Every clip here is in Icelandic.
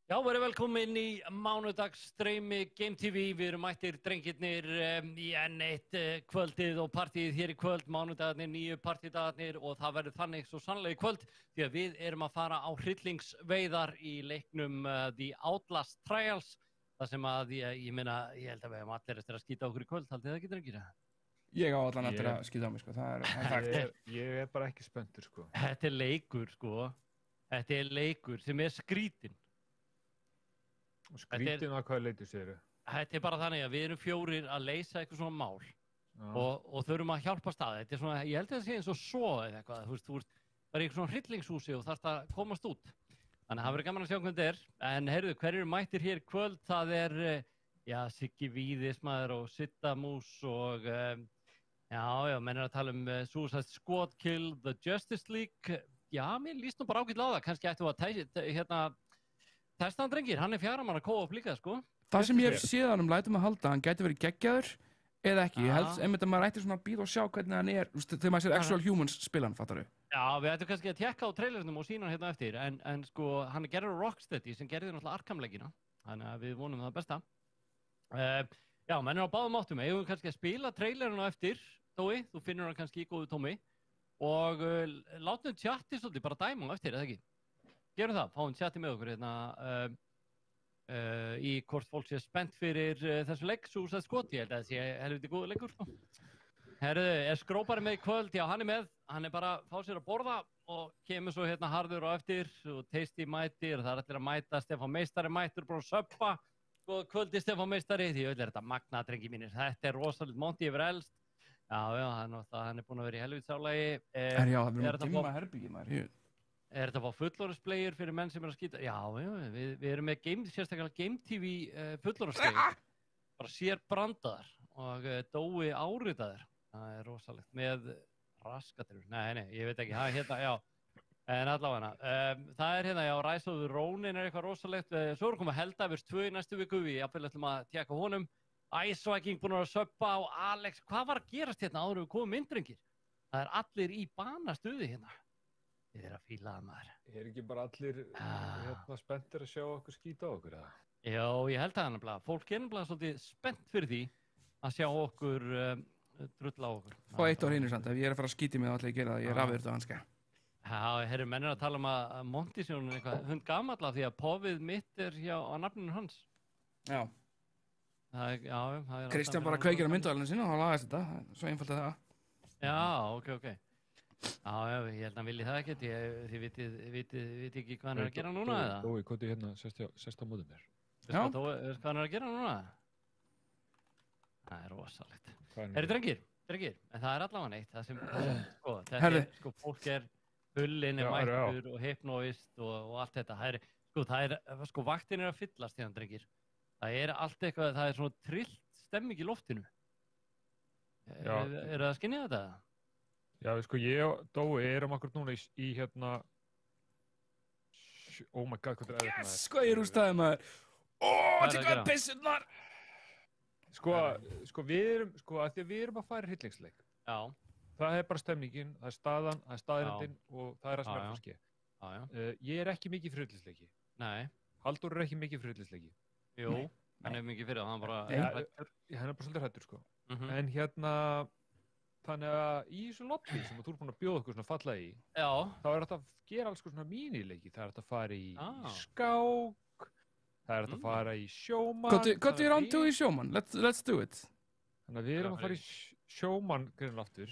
Já, verið velkomin í mánudagsstreymi Game TV. Við erum mættir drengirnir í enn eitt kvöldið og partíið hér í kvöld, mánudagarnir, 9 partídagarnir og það verður þannig svo sannlega í kvöld því að við erum að fara á hryllingsveiðar í leiknum The Outlast Trials. Það sem að, ég meina, ég held að við hefum allir eftir að skýta okkur í kvöld, haldið það ekki drengir? Ég á allan eftir að skýta á mig, sko, það er fakt. Ég bara ekki spenntur, sko. Þetta er leikur, sko. Þetta er leikur sem er skrítinn. Og skrítinn að hvaða leiti segirðu? Þetta er bara þannig að við erum 4 að leysa eitthvað svona mál og þurfum að hjálpa stað. Þetta er svona, ég held að það sé eins og svo eða eitthvað, þú veist, það er eitthvað svona hryllingshúsi og þarfst að komast út. Þannig að það verður gaman að sjá hvernig þetta er. En heyrðu, hverjir eru mættir hér í kvöld? Það er, Siggi Víðismaður og Siddamús og, menn er að tala Suicide Squad Kill the Justice League. Já, mér líst nú bara ágætlega á það. Kannski ættum við að Testan drengir, hann er 4 manna co-op líka, sko. Það sem ég hef séð hann lætum að halda, hann gæti verið geggjaður eða ekki. Ég held einmitt að maður ætti svona að bíða og sjá hvernig hann er, þegar maður sér Actual Humans spilan, fattar þú? Já, við ættum kannski að tekka á trailernum og sína hann hérna eftir, en sko, hann er gerður á Rocksteady sem gerði náttúrulega Arkham-leikina, þannig að við vonum það besta. Já, menn er á báðum áttum, eigum við kannski að spila trailerinu eftir, Dói, þú finnur hann kannski í góðu tómi, og látum chatti svolítið bara dæma á eftir, eða ekki? Gerum það, fáum chatti með okkur hérna í hvort fólk sé spennt fyrir þessu leik, Suicide Squad, ég held að það sé helviti góður leikur, sko. Herðu, er skrópari með í kvöld? Já, hann er með, hann er bara að fá sér að borða og kemur svo hérna harður á eftir og Tasty mætir, það er allir að mæta, Stefán Meistari mætur, bara að söppa, góð kvöldi Stefán Meistari, því öll er þetta magna, drengi mínir, þetta er rosalega Monty yfir elst, hann er búinn að vera í helvitsállagi. Það er dimma herbyggi, maður. Er þetta bara fullorðsplayer fyrir menn sem er að skýta? Já, við erum með sérstaklega Game TV fullorðsplayer. Bara sér brandaðar og Dói áritaðar. Það er rosalegt. Með raskatur. Nei, ég veit ekki. Hérna, já. En allavega. Það er hérna, já, Rise of the Ronin er eitthvað rosalegt. Svo erum komið Helldivers 2 í næstu viku. Við ætlum að tjekka honum. Ice Viking búinn að söppa og Alex. Hvað var að gerast hérna áður við komum myndringir? Það er allir í banastuði hérna. Ég er að fíla það, maður. Er ekki bara allir spenntir að sjá okkur skýta á okkur, eða? Já, ég held það nefnilega. Fólk er nefnilega svolítið spennt fyrir því að sjá okkur drulla á okkur. Fá eitt á hreinu samt, ef ég er að fara að skýta mig þá ætla ég að gera það, ég er rafið þetta hanska. Já, herri, menn er að tala að Monty sé hún eitthvað hund gamalla því að pófið mitt er hjá á nafninu hans. Já. Það er Kristján bara kveikir á myndavælinu sína og þá lagast þetta, svo einfalt er það. Já, ok. Já, ég held að hann vilji það ekkert, þið vitið ekki hvað hann er að gera núna, eða? Dói, hvað er hérna, sest á móðum mér. Veist hvað hann er að gera núna? Það er rosalegt. Drengir, en það er allavega neitt, það sem, þetta er, fólk er hullinni mættur og hypnóist og allt þetta. Vaktin er að fyllast hérna, drengir. Það er allt eitthvað, það er svona trillt stemming í loftinu. Er það að skynja þetta? Já, ég og Dói erum akkur núna í hérna oh my god, hvað er maður? Yes, hvað ég rústaði maður? Þetta er hvað pissurnar! Við erum, að því að við erum að fara hryllingsleik. Já. Það er bara stemningin, það er staðan, það er staðrindin og það er að sem er að ske. Ég er ekki mikið fyrir hryllingsleiki. Nei. Halldór er ekki mikið fyrir hryllingsleiki. Jú, hann er mikið fyrir það, hann bara hræddur. Hann er bara svolítið hræddur, sko. En hérna þannig að í þessu lobby sem þú ert búin að bjóða okkur svona falla í, þá er þetta að gera alls svona mínileiki. Það er þetta að fara í skák, það er þetta að fara í sjómann. Got you on to í sjómann? Let's do it. Þannig að við erum að fara í sjómann greinlega aftur.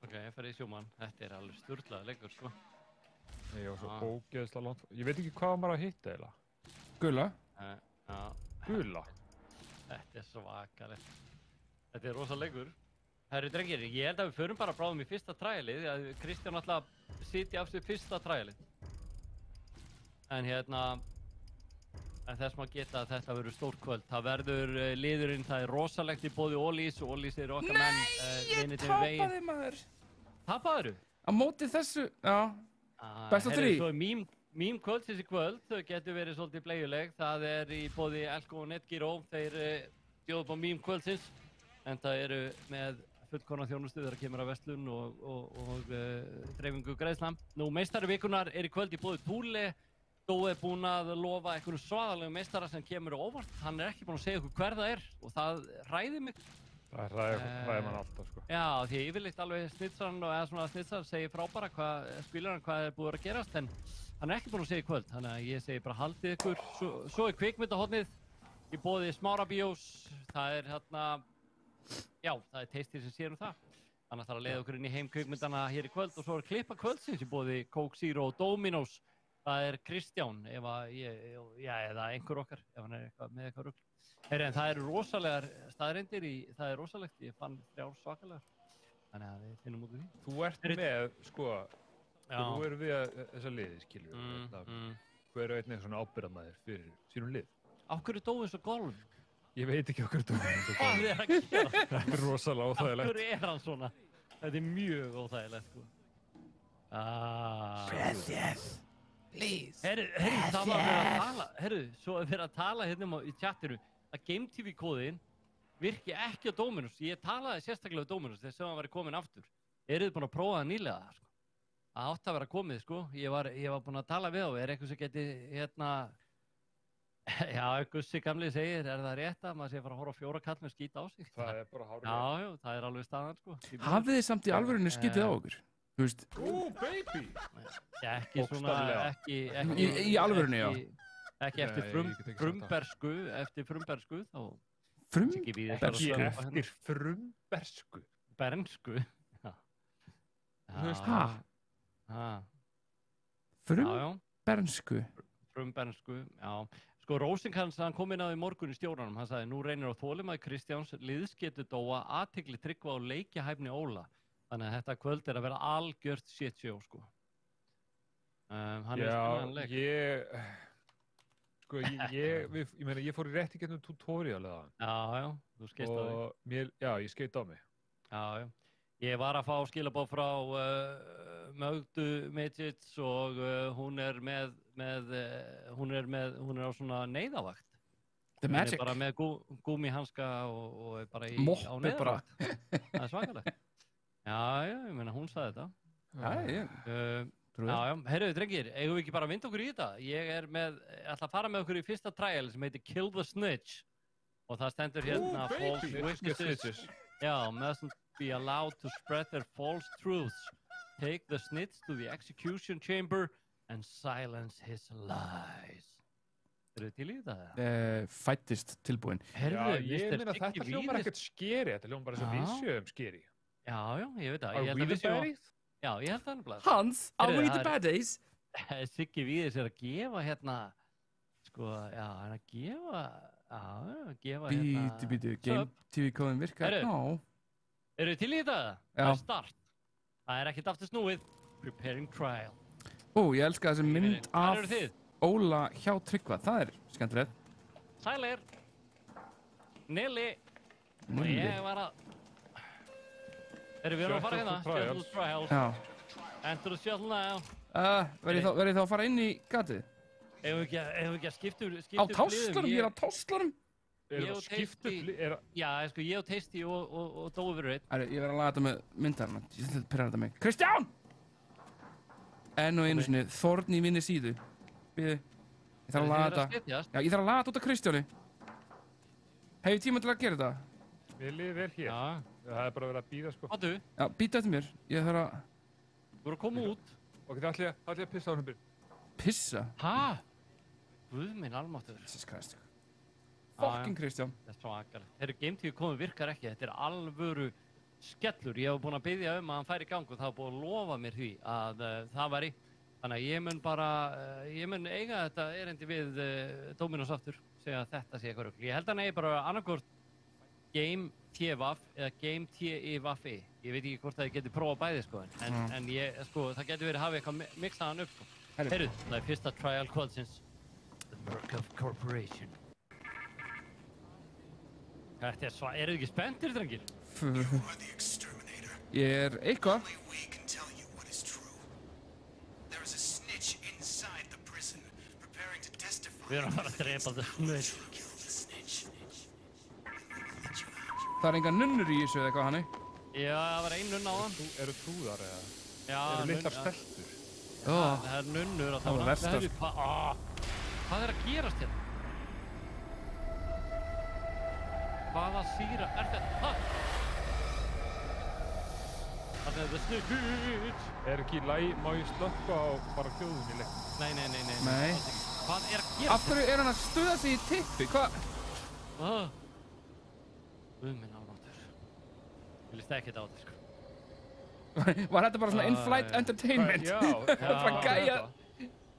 Ok, ég fara í sjómann. Þetta er alveg sturlaður leikur, sko. Ég var svo ógeðslega langt. Ég veit ekki hvað maður að hitta eiginlega. Gula. Gula? Þetta er svakalegt. Þetta er rosa leikur. Herri drengir, ég held að við förum bara bráðum í fyrsta træjalið, því að Kristján alltaf sitja af sig fyrsta træjalið. En þess maður geta að þetta verður stórt kvöld. Það verður liðurinn, það er rosalegt í boði Ólís, og Ólís eru okkar menn. Nei, ég tapaði maður. Tapaðirðu? Á móti þessu, já. Best of 3. Svo mím kvöldsins í kvöld, þau getur verið svolítið bleiuleg. Það er í boði Elko og Netgyro, þeir bjóða upp á mím kvöldsins. En það eru með fullkomna þjónustu þegar kemur að verslun og dreifingu greiðsla. Nú, meistari vikunar er í kvöld í boði Thule, Dói búinn að lofa einhverjum svaðalegum meistara sem kemur á óvart. Hann ekki búinn að segja okkur hver það og það hræðir mig. Það hræðir mann alltaf, sko. Já, því yfirleitt alveg Snitsaran eða svona Snitsaran segir frábæra spilarinn hvað búið að gerast, en hann ekki búinn að segja í kvöld. Þannig að ég segi bara haldið ykkur. Svo kvikmyndahotnið í boði Smárabíós. Það hérna, já, það Tasty sem sér það. Þannig að leiða okkur inn í heimkvikmyndana hér í kvöld og svo klippa kvöldsins í boði Coke Zero og Dominos. Það Kristján, eða einhver okkar, ef hann eitthvað með eitthvað rugl. En það rosalegar staðreyndir það rosalegt, ég fann 3 svakalegar. Þannig að við finnum út úr því. Þú ert með, sko, þú erum við þessa liði, skilur við. Hvað einnig svona ábyrgðarmaður fyrir sínum lið? Af hverju dóu eins og golf? Ég veit ekki af hverju dóu eins og golf. Hvað að gera? Þetta rosalega óþægilegt. Af hverju hann svona? Þetta mjög óþægilegt, sko. Precious. Please. Það var verið að tala, svo er verið að tala hérna í chatinu að Game TV kóðin virki ekki á Dominos. Ég talaði sérstaklega á Dominos þess að hann væri komin aftur. Þið búin að prófa það nýlega, sko? Það átti að vera komið, sko. Ég var búin að tala við á, eitthvað sem geti, já, Gussi gamli segir, það rétt að maður sé að fara að horfa á 4 kall með skýta á sig? Það bara hárið. Já, það alveg staðan, sko. Hafið þið samt í alvörunni skýtið á okkur? Þú veist? Baby! Ekki svona, í alvörunni, já. Ekki eftir frumbersku, þá... Frumbersku? Eftir frumbersku? Bernsku? Já. Þú veist, Frumbersku? Frumbersku, já. Sko, Rósinkans, hann kom inn á í morgun í stjóranum, hann sagði, nú reynir á þolinmæði Kristjáns, liðsgetu Dóa, athygli Tryggva og leikjahæfni Óla. Þannig að þetta kvöld að vera algjört shit show, sko. Hann spennanleg. Ég meina, ég fór í rétt í gegnum tutorial eða. Já, þú skeist á þig. Já, ég skeit á mig. Já. Ég var að fá skilabóð frá Mögdu Midgets og hún er á svona neyðavakt. The Magic. Hún er bara með gúmíhanska og er bara á neyðavakt. Bara. Það svakalegt. Já, ég meina, hún sagði þetta. Já, heyrðu, drengir, eigum við ekki bara að vinda okkur í þetta? Ég ætla að fara með okkur í fyrsta trial sem heitir Kill the Snitch. Og það stendur hérna false witnesses. Já, mustn't be allowed to spread their false truths. Take the snitch to the execution chamber and silence his lies. Eru þið til í þetta? Fættist tilbúin. Já, ég meina þetta hljómar ekkert skeri, þetta hljómar bara svo vísjöum skeri. Já, ég veit það. Are we the baddies? Já, ég held það nefnilega. Hans, are we the baddies? Siggi Víðis að gefa hérna, sko, já, hann að gefa hérna... Bítu, Game TV kóðin virkar? Já. Eru þið til í þetta? Já. Það start. Það ekkert aftur snúið. Preparing trial. Ég elska þessi mynd af Óla hjá Tryggva. Það skemmtilegt. Sælir. Nili. Og ég var að... Við erum að fara hérna. Shuttle trials. Já. Enter the shuttle now. Verði þá að fara inn í gatið? Eigum við ekki að skipta á táslarum? Ég er á táslarum. Erum við að skipta upp? Já, sko, ég og Tasty og Dói verður einn. Ég verð að laga þetta með myndarna. Ég ætla að pyrra þetta mig. Kristján! Enn og einu sinni, þorn í minni síðu. Ég þarf að laga þetta. Já, ég þarf að laga þetta út af Kristjáni. Hefur tíma til að gera þetta? Við liðum vel hér. Já. Það er bara verið að bíða, sko. Áttu? Já, býta eftir mér. Ég þarf að... Þú voru að koma út. Ok, það ætla ég að pissa á hennum byrjun. Pissa? Hæ? Guð minn almáttur. Jesus Christ. Fucking Kristján. Það svo aðgarlega. Þegar Game TV komið virkar ekki. Þetta alvöru skellur. Ég hef búin að biðja að hann færi í gang og það hef búin að lofa mér því að það væri. Þannig að ég mun eiga þetta erindi við Dominos aftur. Segja að þetta sé eitthvað rugl. Ég held að hann eigi bara annarkvort Game TVAF eða Game TIVAFI. Ég veit ekki hvort það geti prófað bæði, sko. En það geti verið að hafa eitthvað mixaðan upp, sko. Heyrðu, það fyrsta trial kvöldsins. The Murkoff Corporation. Þetta eru þið ekki spenntir, drengir? Ég eitthvað. Við erum að fara að drepa the snitch. Það enga nunnur í þessu eða eitthvað, Hanni? Já, það var ein nunn á hann. Eru trúðar eða? Já, eru litlar stelpur? Það er nunnur að það var versta. Hvað er að gerast hérna? Hvaða sýra er þetta? Það er the snitch. Ekki læg, má ég slökka á bara hljóðun í leiknum? Nei. Hvað er að gerast? Af hverju er hann að stuða sig í tippi? Hvað? Minn áráttur. Ég líst ekki þetta á þetta, sko. Var þetta bara svona in-flight entertainment? Já. Bara gæja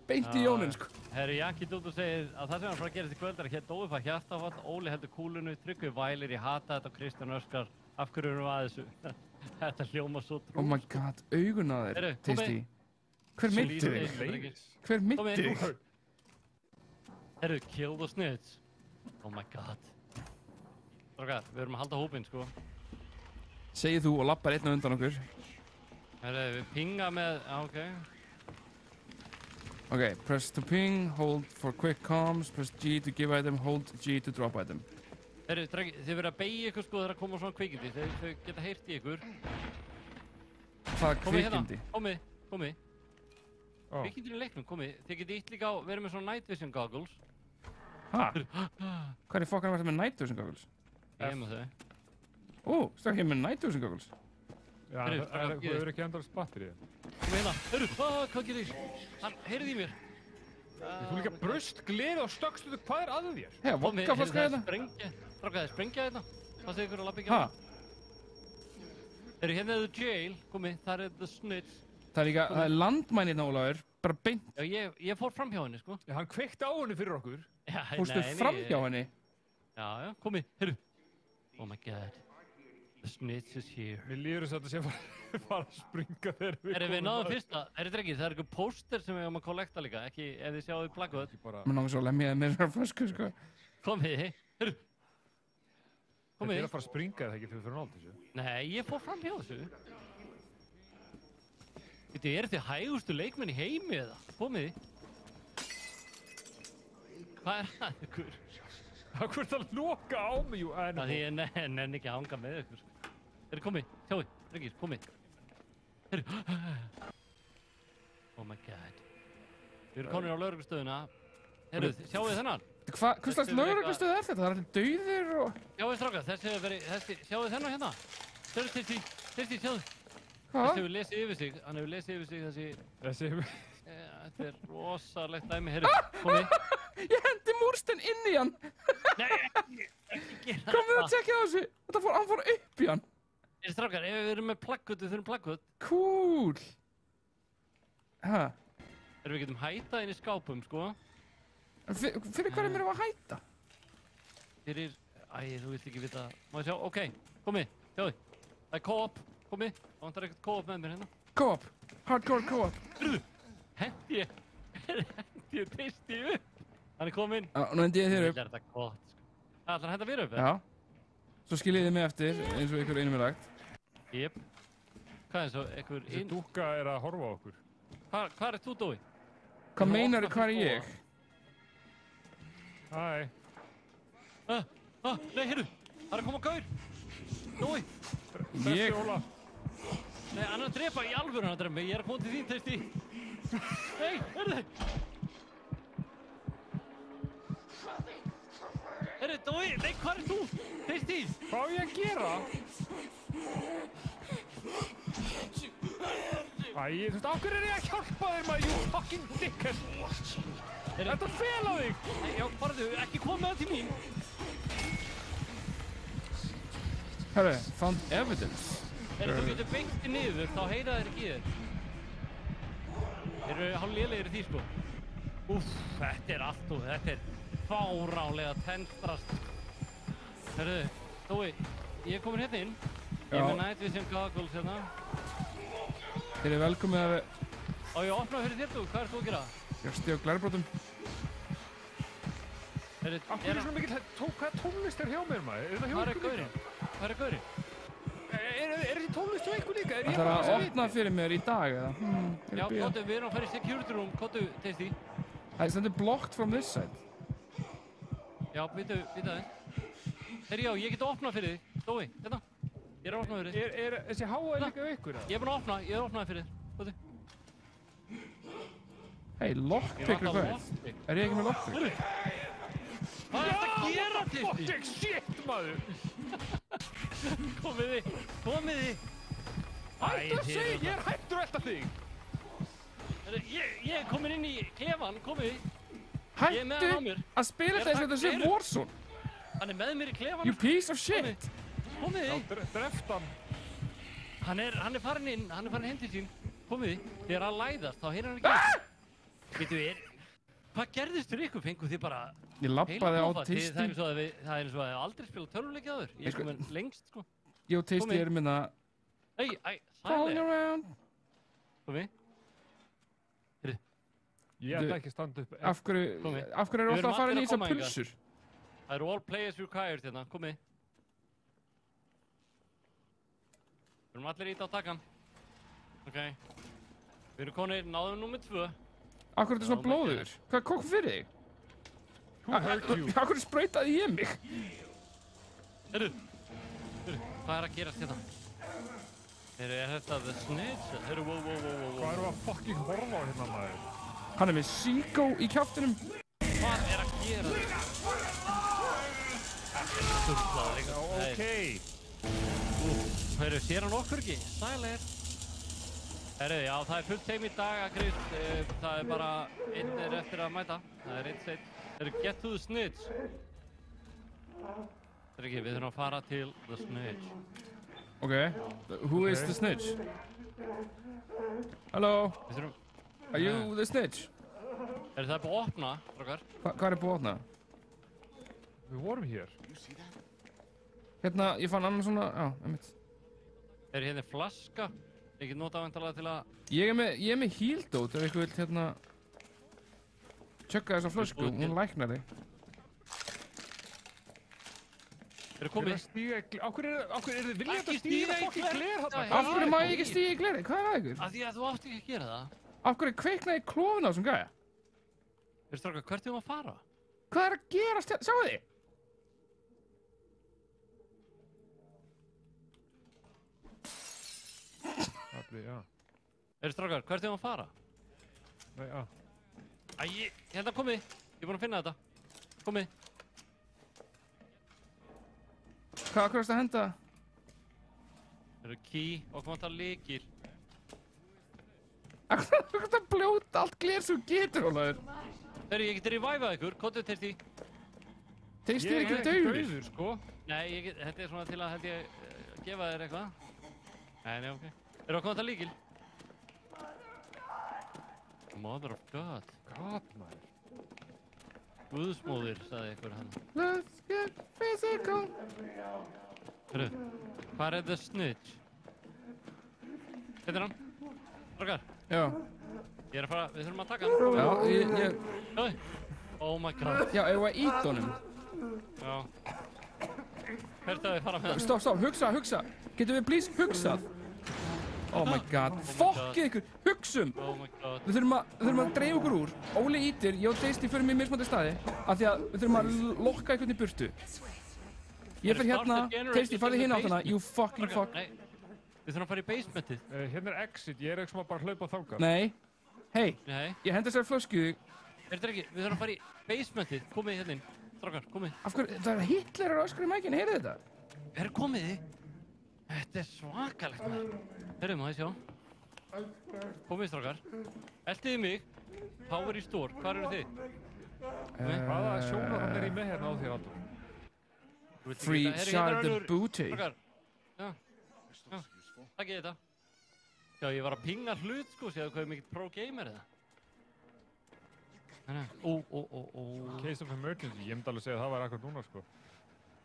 beint í jónin, sko. Herri, Janki Dúdú segir að það sem hann frá að gerast í kvöld er að hér Dói fær hjartafall, Óli heldur kúlunu, Tryggvi vælir, ég hata þetta og Kristján öskar. Af hverju erum við að þessu? Þetta hljóma svo trú. Oh my god, augun á þér, Tasty. Hver mitti þig? Hver mitti þig? Herru, kill the snitch. Oh my god. Strákar, við erum að halda hópinn, sko. Segir þú og lappar einn á undan okkur. Herru, við pinga með, ok. Ok, press to ping, hold for quick comms, press G to give item, hold G to drop item. Herru, þið verður að beigja ykkur, sko, þegar að koma svona kvikindi. Þau geta heyrt í ykkur. Hvað kvikindi? Komið. Kvikindin í leiknum, komið. Þið getið ítt líka á, verið með svona night vision goggles. Hæ? Hvað er fokkan að vera með night vision goggles? Ég hef með þau. Stakk ég með night vision goggles? Já, það hefur ekki endalist batterið. Komið hérna. Herru, hvað gerir þið? Hann heyrði í mér. Þú líka bröst, gleði og stökkstuðu, hvað er að þér? Hei, vodkaflaska hérna? Strákar, það er sprengja hérna. Það segir ykkur að lappa ekki á það. Herru, hérna er the jail. Komið, það er the snitch. Það er líka, það er landmæn hérna, Ólafur. Bara beint. Já, ég fór fram hjá henni, sko. Já, hann kveikti á henni fyrir okkur. Fórstu fram hjá henni? Já, komið, herru. Oh my god. The snitch is here. Mér líður þess að þetta sé fara að springa þegar við komum. Við náðum fyrsta, drengir, það er eitthvað póster sem við höfum að kollekta líka, ekki ef þið sjáu plaggað. Mér langar svo að lemja með þessar flösku, sko. Komið, herru. Þetta er að fara að springa eða ekki fyrir nált þessu? Nei, ég fór fram hjá þessu. Eru þið hægustu leikmenn í heimi eða? Komið þið. Hvað er það ykkur? Það er að loka á mig, jú. Það er því ég nenni ekki að hanga með ykkur. Herru, komið, sjáu, drengir, komið. Herru. Oh my god. Við erum komin á lögreglustöðuna. Herru, sjáu þið þennan? Hvers slags lögreglustöð er þetta? Það er allir dauðir og... Sjáu þið strákar, sjáu þið þennan hérna? Sjáu þið, sjáu þið. Hvað? Þessi hefur lesið yfir sig, hann hefur lesið yfir sig þessi... Þetta er rosalegt dæmi, herru, komið. Ég hendi múrstein inn í hann. Nei, ekki gera það. Komið að tjekkja á þessu. Hann fór upp í hann. Strákar, ef við erum með plaggöt, við þurfum plaggöt. Cool. Hæ? Við getum hætað inn í skápum, sko. Fyrir hverjum erum við að hæta? Fyrir... þú vilt ekki vita... Má ég sjá? Ok, komið, sjáu. Það er co-op, komið. Það vantar eitthvað co-op með mér hérna. Co-op. Hardcore co-op. Hendi ég Tasty upp. Hann er kominn. Já, nú hendi ég þér upp. Það er þetta gott, sko. Það ætlar að henda mér upp, eða? Já. Svo skiljið þið mig eftir, eins og ykkur einum er lagt. Jep. Hvað er svo, ykkur... Þessi dúkka er að horfa á okkur. Hvað er þú, Dói? Hvað meinarðu, hvað er ég? Hæ. Nei, heyrðu. Það er að koma gaur. Dói. Þessi Óla. Nei, hann er að drepa í alvöru hann að drepa mig. Ég er að koma til þín, Tasty. Nei, heyrðu. Heyrðu, Dói, nei, hvað er þú? Tasty. Hvað á ég að gera? Æ, þú veist, á hverju er ég að hjálpa þér maður, you fucking dickhead? Þetta fel á þig! Nei, já, farðu, ekki koma það til mín. Herru, found evidence. Þú getur beint þig niður, þá heyra þér ekki í þér. Þeir eru hálflélegir í því, sko. Úff, þetta er allt og þetta er fáránlega tendrast. Herru, Dói, ég er komin hérna inn. Ég er með night vision goggles hérna. Þeir eru velkomið að við... Á ég að opna fyrir þér, Dói, hvað er þú að gera? Ég er að stíða á glærbrotum. Af hverju er svona mikill... Hvað tónlist er hjá mér maður? Er það hjá ykkur líka? Hvað er gaurinn? Er þessi tónlist hjá ykkur líka? Það þarf að opna fyrir mér í dag, eða? Já, kottu, við erum að fara í security room, kottu, Tasty. Það stendur blocked from this side. Já, býtu aðeins. Herri, já, ég get að opna fyrir þig. Dói, hérna. Ég er að opna fyrir þig. Er þessi háa líka ykkur, eða? Ég er búinn að opna, ég er að opna fyrir þig. Kottu. Hei, lockpick required. Ég ekki með lockpick? Hvað er þetta að gera, Tisti? Fucking shit, maður! Komið þið! Hættu að segja, ég hættur velta þig! Ég er komin inn í klefan, komið þið! Hættu að spila þetta sé Warzone! Hann er með mér í klefanum! You piece of shit! Komið þið! Já, dreft hann! Hann er farin inn, hann er farin heim til sín. Komið þið, þegar hann læðast, þá heyrir hann ekki. Veitu, hvað gerðist fyrir ykkur? Fenguð þið bara ég labbaði á Tisti. Það er eins og að þið aldrei spilað tölvuleiki áður. Ég er komin lengst, sko. Ég og Tisti erum minna... Falling around. Komið. Ég ætla ekki að standa upp. Af hverju eru alltaf að fara inn í þessar pulsur? Það eru all players required hérna, komið. Við erum allir ít á takkan. Ok. Við erum konir, náðum númer 2. Af hverju er þetta svona blóður? Hvað kom fyrir þig? Af hverju sprautaði ég mig? Heyrðu, hvað er að gerast hérna? Er þetta the snitch? Heyrðu, wow. Hvað erum við að fucking horfa á hérna, maður? Hann er með Singo í kjaftinum. Hvað er að gera þetta? Já, ok. Heyrðu, sér hann okkur ekki? Sælir. Herru, já, það er fullt heim í dag að Krist. Það er bara einn er eftir að mæta. Það er einn seitt. Herru, get to the snitch. Herru ekki, við þurfum að fara til the snitch. Ok, who is the snitch? Hello? Are you the snitch? Herru, það er búið að opna, strákar. Hvað er búið að opna? Við vorum hér. Hérna, ég fann annan svona, já, einmitt. Herru, hérna er flaska. Ég get notað vantarlega til að... Ég er með healdót ef ykkur vilt hérna... tjögga þessa flösku, hún læknar þig. Eru komið? Á hverju er þið viljað að stíga fokkin gler þarna? Af hverju má ég ekki stíga í gleri? Hvað er það ykkur? Af því að þú átt ekki að gera það. Af hverju kveiknaði klofin á þessum gæja? Eru strákar, hvert erum við að fara? Hvað er að gerast hérna? Sjáu þið? Já. Eru strákar, hvert erum við að fara? Nei, já. Hérna komið. Ég er búinn að finna þetta. Komið. Hvað er þetta að henda? Það eru key og hvað vantar lykil. Hvað er þetta að bljóta allt gler sem getur, Ólaður? Herru, ég get reviveað ykkur. Kottu Tisti. Tisti er ekki dauður, sko. Nei, þetta er svona til að held ég gefa þér eitthvað. Nei, ok. Eru hvað vantar lykil? Mother of God. God, maður. Guðsmóðir, sagði ykkur hann. Let's get physical. Herru, hvað er the snitch? Þetta er hann. Strákar. Já. Ég er að fara, við þurfum að taka hann. Já, ég... Oh my God. Já, eigum við að ít honum? Já. Hvert að við fara með hann? Stopp, hugsa. Getum við please hugsað? Oh my God. Fokkið ykkur, hugsum! Oh my God. Við þurfum að dreif okkur úr. Óli ítir, ég og Tisti förum í mismandi staði. Af því að við þurfum að lokka einhvern í burtu. Ég fer hérna, Tisti, farði hinn á þarna. You fucking fuck. Nei, við þurfum að fara í basementið. Hérna er exit, ég er ekki sem að bara hlaupa þangað. Nei. Hei, Nei. ég hendi þessari flösku. Þetta ekki, við þurfum að fara í basementið. Komið hérna inn. Strákar, komið. Af hverju, það er Hitler að öskra í mækinn, heyrðu þetta? Herru, komið þið. Þetta er svakalegt, maður. Herru, maður, sjá. Komið, strákar. Eltiði mig. Power í stór. Hvar eru þið? Hvaða sjónar hann er í með hérna á þér, Adolf? Free Charlotte Booty. Strákar. Já. Takk ég þetta. Já, ég var að pinga hlut, sko. Séðu hvað er mikill pro-gamer eða? Case of emergency. Ég myndi alveg segja að það var akkur núna, sko.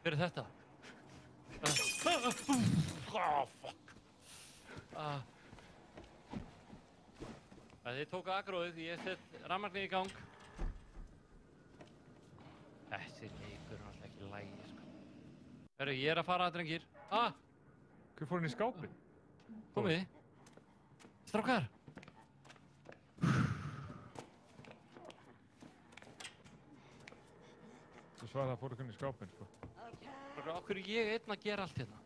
Hver er þetta? Fuck. Þið tóku agróið, ég sett rafmagnið í gang. Þessi leikur er alltaf ekki lægi, sko. Herru, ég er að fara, drengir. Hver fór hann í skápinn? Komið. Strákar. Þú svarði að fór hann í skápinn, sko. Strákar, okkur er ég einn að gera allt hérna?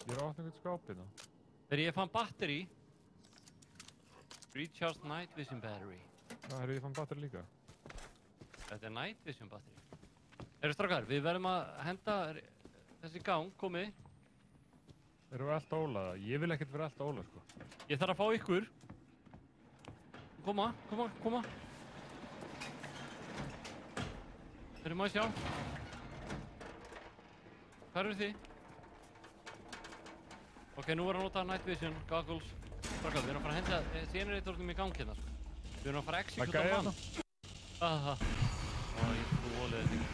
Ég er að opna einhvern skápinn, þá. Þegar ég fann batteri. Recharge night vision battery. Já, ég fann batteri líka. Þetta night vision batteri. Strákar, við verðum að henda þessi gang, komið. Erum við alltaf ólaða? Ég vil ekkert vera alltaf ólað, sko. Ég þarf að fá ykkur. Koma. Má ég sjá? Hvar eru þið? Ok, nú verðum við að nota night vision, goggles. Strákar, við erum að fara að henda generatornum í gang hérna, sko. Við erum að fara að execute á mann. Aha. Ó, ég trú volið þetta ekki.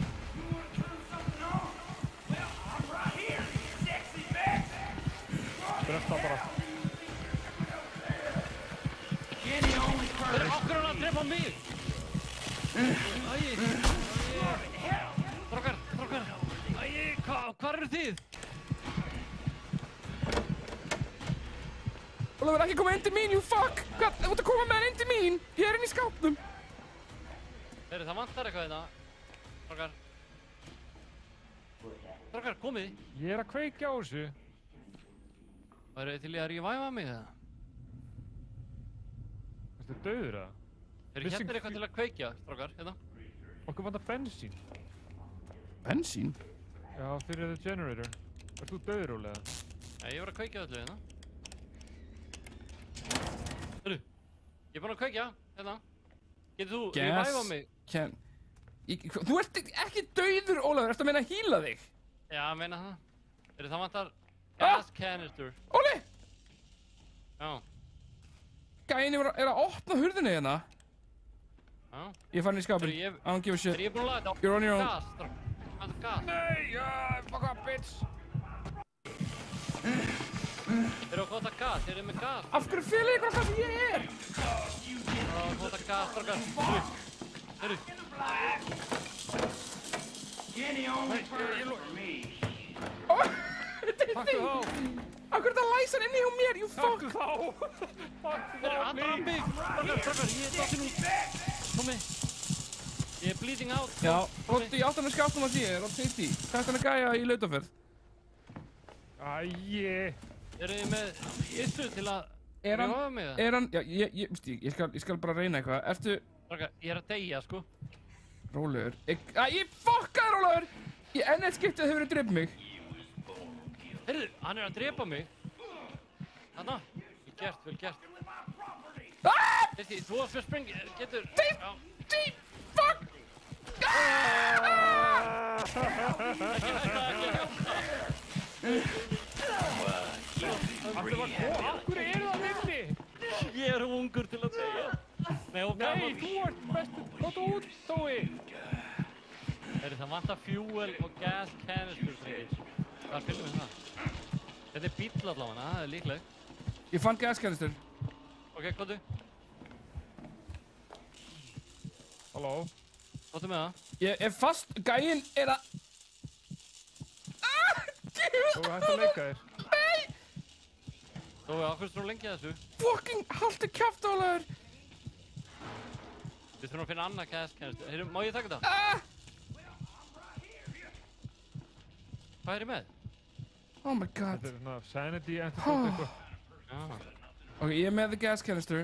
Bresta bara. Þeir eru okkur að drepa mig! Strákar! Hvar eru þið? Ólafur, ekki koma inn til mín, you fuck! Hvað, þú ert að koma með hann inn til mín? Ég er inn í skápnum. Það vantar eitthvað hérna. Strákar, komið! Ég er að kveikja á þessu. Væru þið til í að reviva mig eða? Ertu dauður eða? Hérna eitthvað til að kveikja, strákar, hérna. Okkur vantar bensín. Bensín? Já, fyrir the generator. Ert þú dauður, Ólega? Nei, ég var að kveikja öllu hérna. Hörru, ég er búinn að kveikja, hérna. Getur þú reviva mig? Þú ert ekki dauður, Ólafur, ertu að meina að heala þig? Já, meina það. Það vantar gas canister. Óli! Já. Gæinn er að opna hurðinni hérna. Já. Ég er farin í skápinn. I don't give a shit. Ég er búinn að laga þetta. You're on your own. Gas, það er gas. Nei, fuck up, bitch. Þeir eru að kvota gas, þeir eru með gas. Af hverju fylgir ykkur að það sem ég er? Kvota gas, strákar. Hörru. Taktu þá! Af hverju það læsa hann inni hjá mér, you fuck! Taktu þá! Þeir eru að dra mig! Strákar, ég er dottin út. Komi. Ég er bleeding out. Já, hóttu í áttan að skápnum að því, er á safety. Takk hann að gæja í lautaferð. Æi. Eru þið með issu til að reviva mig það? Er hann, já, ég skal bara reyna eitthvað. Ertu... Strákar, ég er að deyja, sko. Rólegur. Ég fokkaði, Rólegur! Í ennett skiptið hefur þið dreipið mig. Heyrðu, hann er að drepa mig. Þarna. Vel gert. Þessi, þú varst fyrir spring, getur... Fuck! Af hverju eru það minni? Ég er ungur til að deyja. Nei, þú ert bestur. Kóta út, Tói. Það vantar fuel og gas canister, drengir. Hvað fylgum við það? Þetta er bíll allavega, það er líklegt. Ég fann gaskanister. Ok, komdu. Halló? Komdu með það. Ég er fast, gæinn er að... Þú hætti að leika þér. Nei! Þú, okkur stróð lengi að þessu. Fucking, haltu kjafta, Ólafur. Við þurfum að finna annað gas canister. Heyrðu, má ég taka þetta? Hvað er ég með? Oh my god. Þetta er svona sanity antidote eitthvað. Já. Ok, ég er með the gas canister.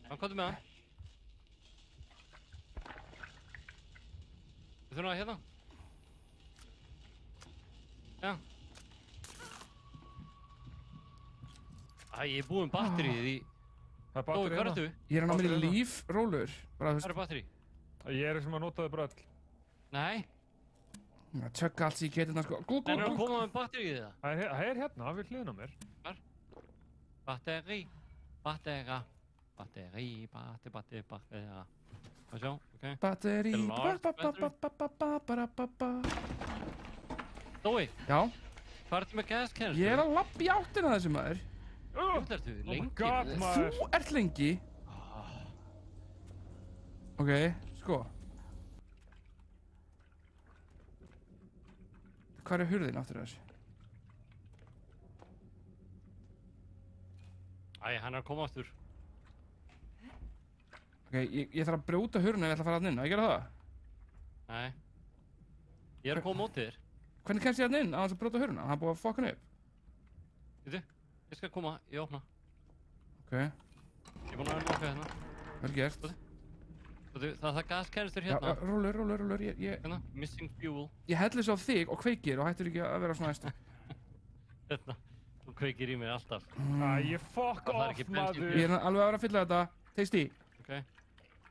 Já, komdu með það. Við þurfum að hérna. Já. Ég er búinn batterið í... Það er batterið Hvað ertu? Ég er hann á mér líf, Rólegur. Hvað er batterið? Ég er sem að nota þau bara öll. Nei. Það tjögga allt sem ég geti hérna, sko. Það er að koma með batterið í það. Það er hérna, hann vil hliðna á mér. Hvar? Batteri. Battera. Batteri. Hvað sjá? Ok. Batteri. Dói. Já? Hvað ertu með gas canister? Ég er að lappa í áttina þessu, maður. Hvað ertu? Lengi? Þú ert lengi? Ok, sko. Hvað er hurðin aftur þessu? Hann er að koma aftur. Ok, ég þarf að brjóta hurðina ef ég ætla að fara að inn. Á ég gera það? Nei. Ég er að koma mótið þér. Hvernig kemst ég að inn á þess að brjóta hurðina? Hann er búið að fokka hann upp. Veitu? Ég skal koma, ég opna. Ok. Ég er búinn að unlocka hérna. Vel gert. Það gaskænistur hérna. Já, rólur, Hérna, missing fuel. Ég helli svo á þig og kveikir og hættur ekki að vera svona æstu. Hérna, þú kveikir í mig alltaf. Æ, fuck off, maður. Ég er alveg að vera að fylla þetta. Tasty. Ok.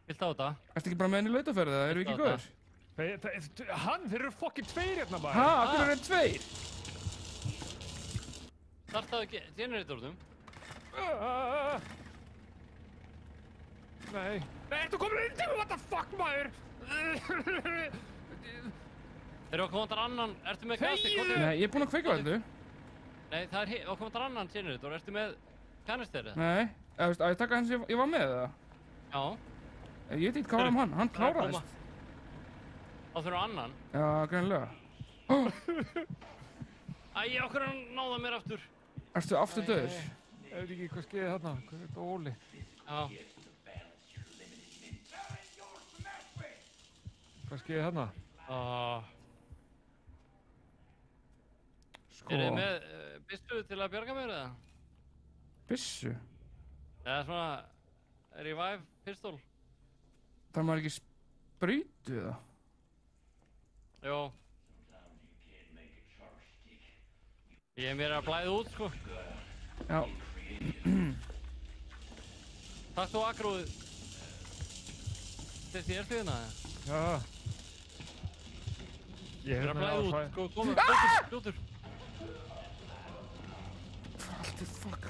Vilt á þetta? Ertu ekki bara með henni í lautaferði eða eru við ekki góður? Þeir eru fucking tveir hérna maður. Ha, af hverju eru þeir tveir? Startaðu generatornum. Nei, ertu komin inn til mig, what the fuck maður? Þeir eru að koma þar annan, ertu með gasi? Nei, ég er búinn að kveika þetta. Nei, það er að koma þar annan generator, ertu með kanister eða? Nei, að ég taka hans ég var með það? Já. Ég veit ekki hvað var hann kláraðist. Þá þurfa annan? Já, greinilega. Æ, okkur hann náða mér aftur. Ertu aftur döður? Ég veit ekki hvað skeiði þarna, hvað er þetta Óli? Já. Hvað skeiði þarna? Sko. Er þið með byssu til að bjarga mér eða? Byssu? Eða svona revive pistol. Það maður ekki sprautu það? Jó. Ég er mér að blæða út, sko. Já. Takk þú agróðu. Þessi ertu hérna? Já. Ég er að blæða út, sko. Komum, fljótur. Alltaf fuck.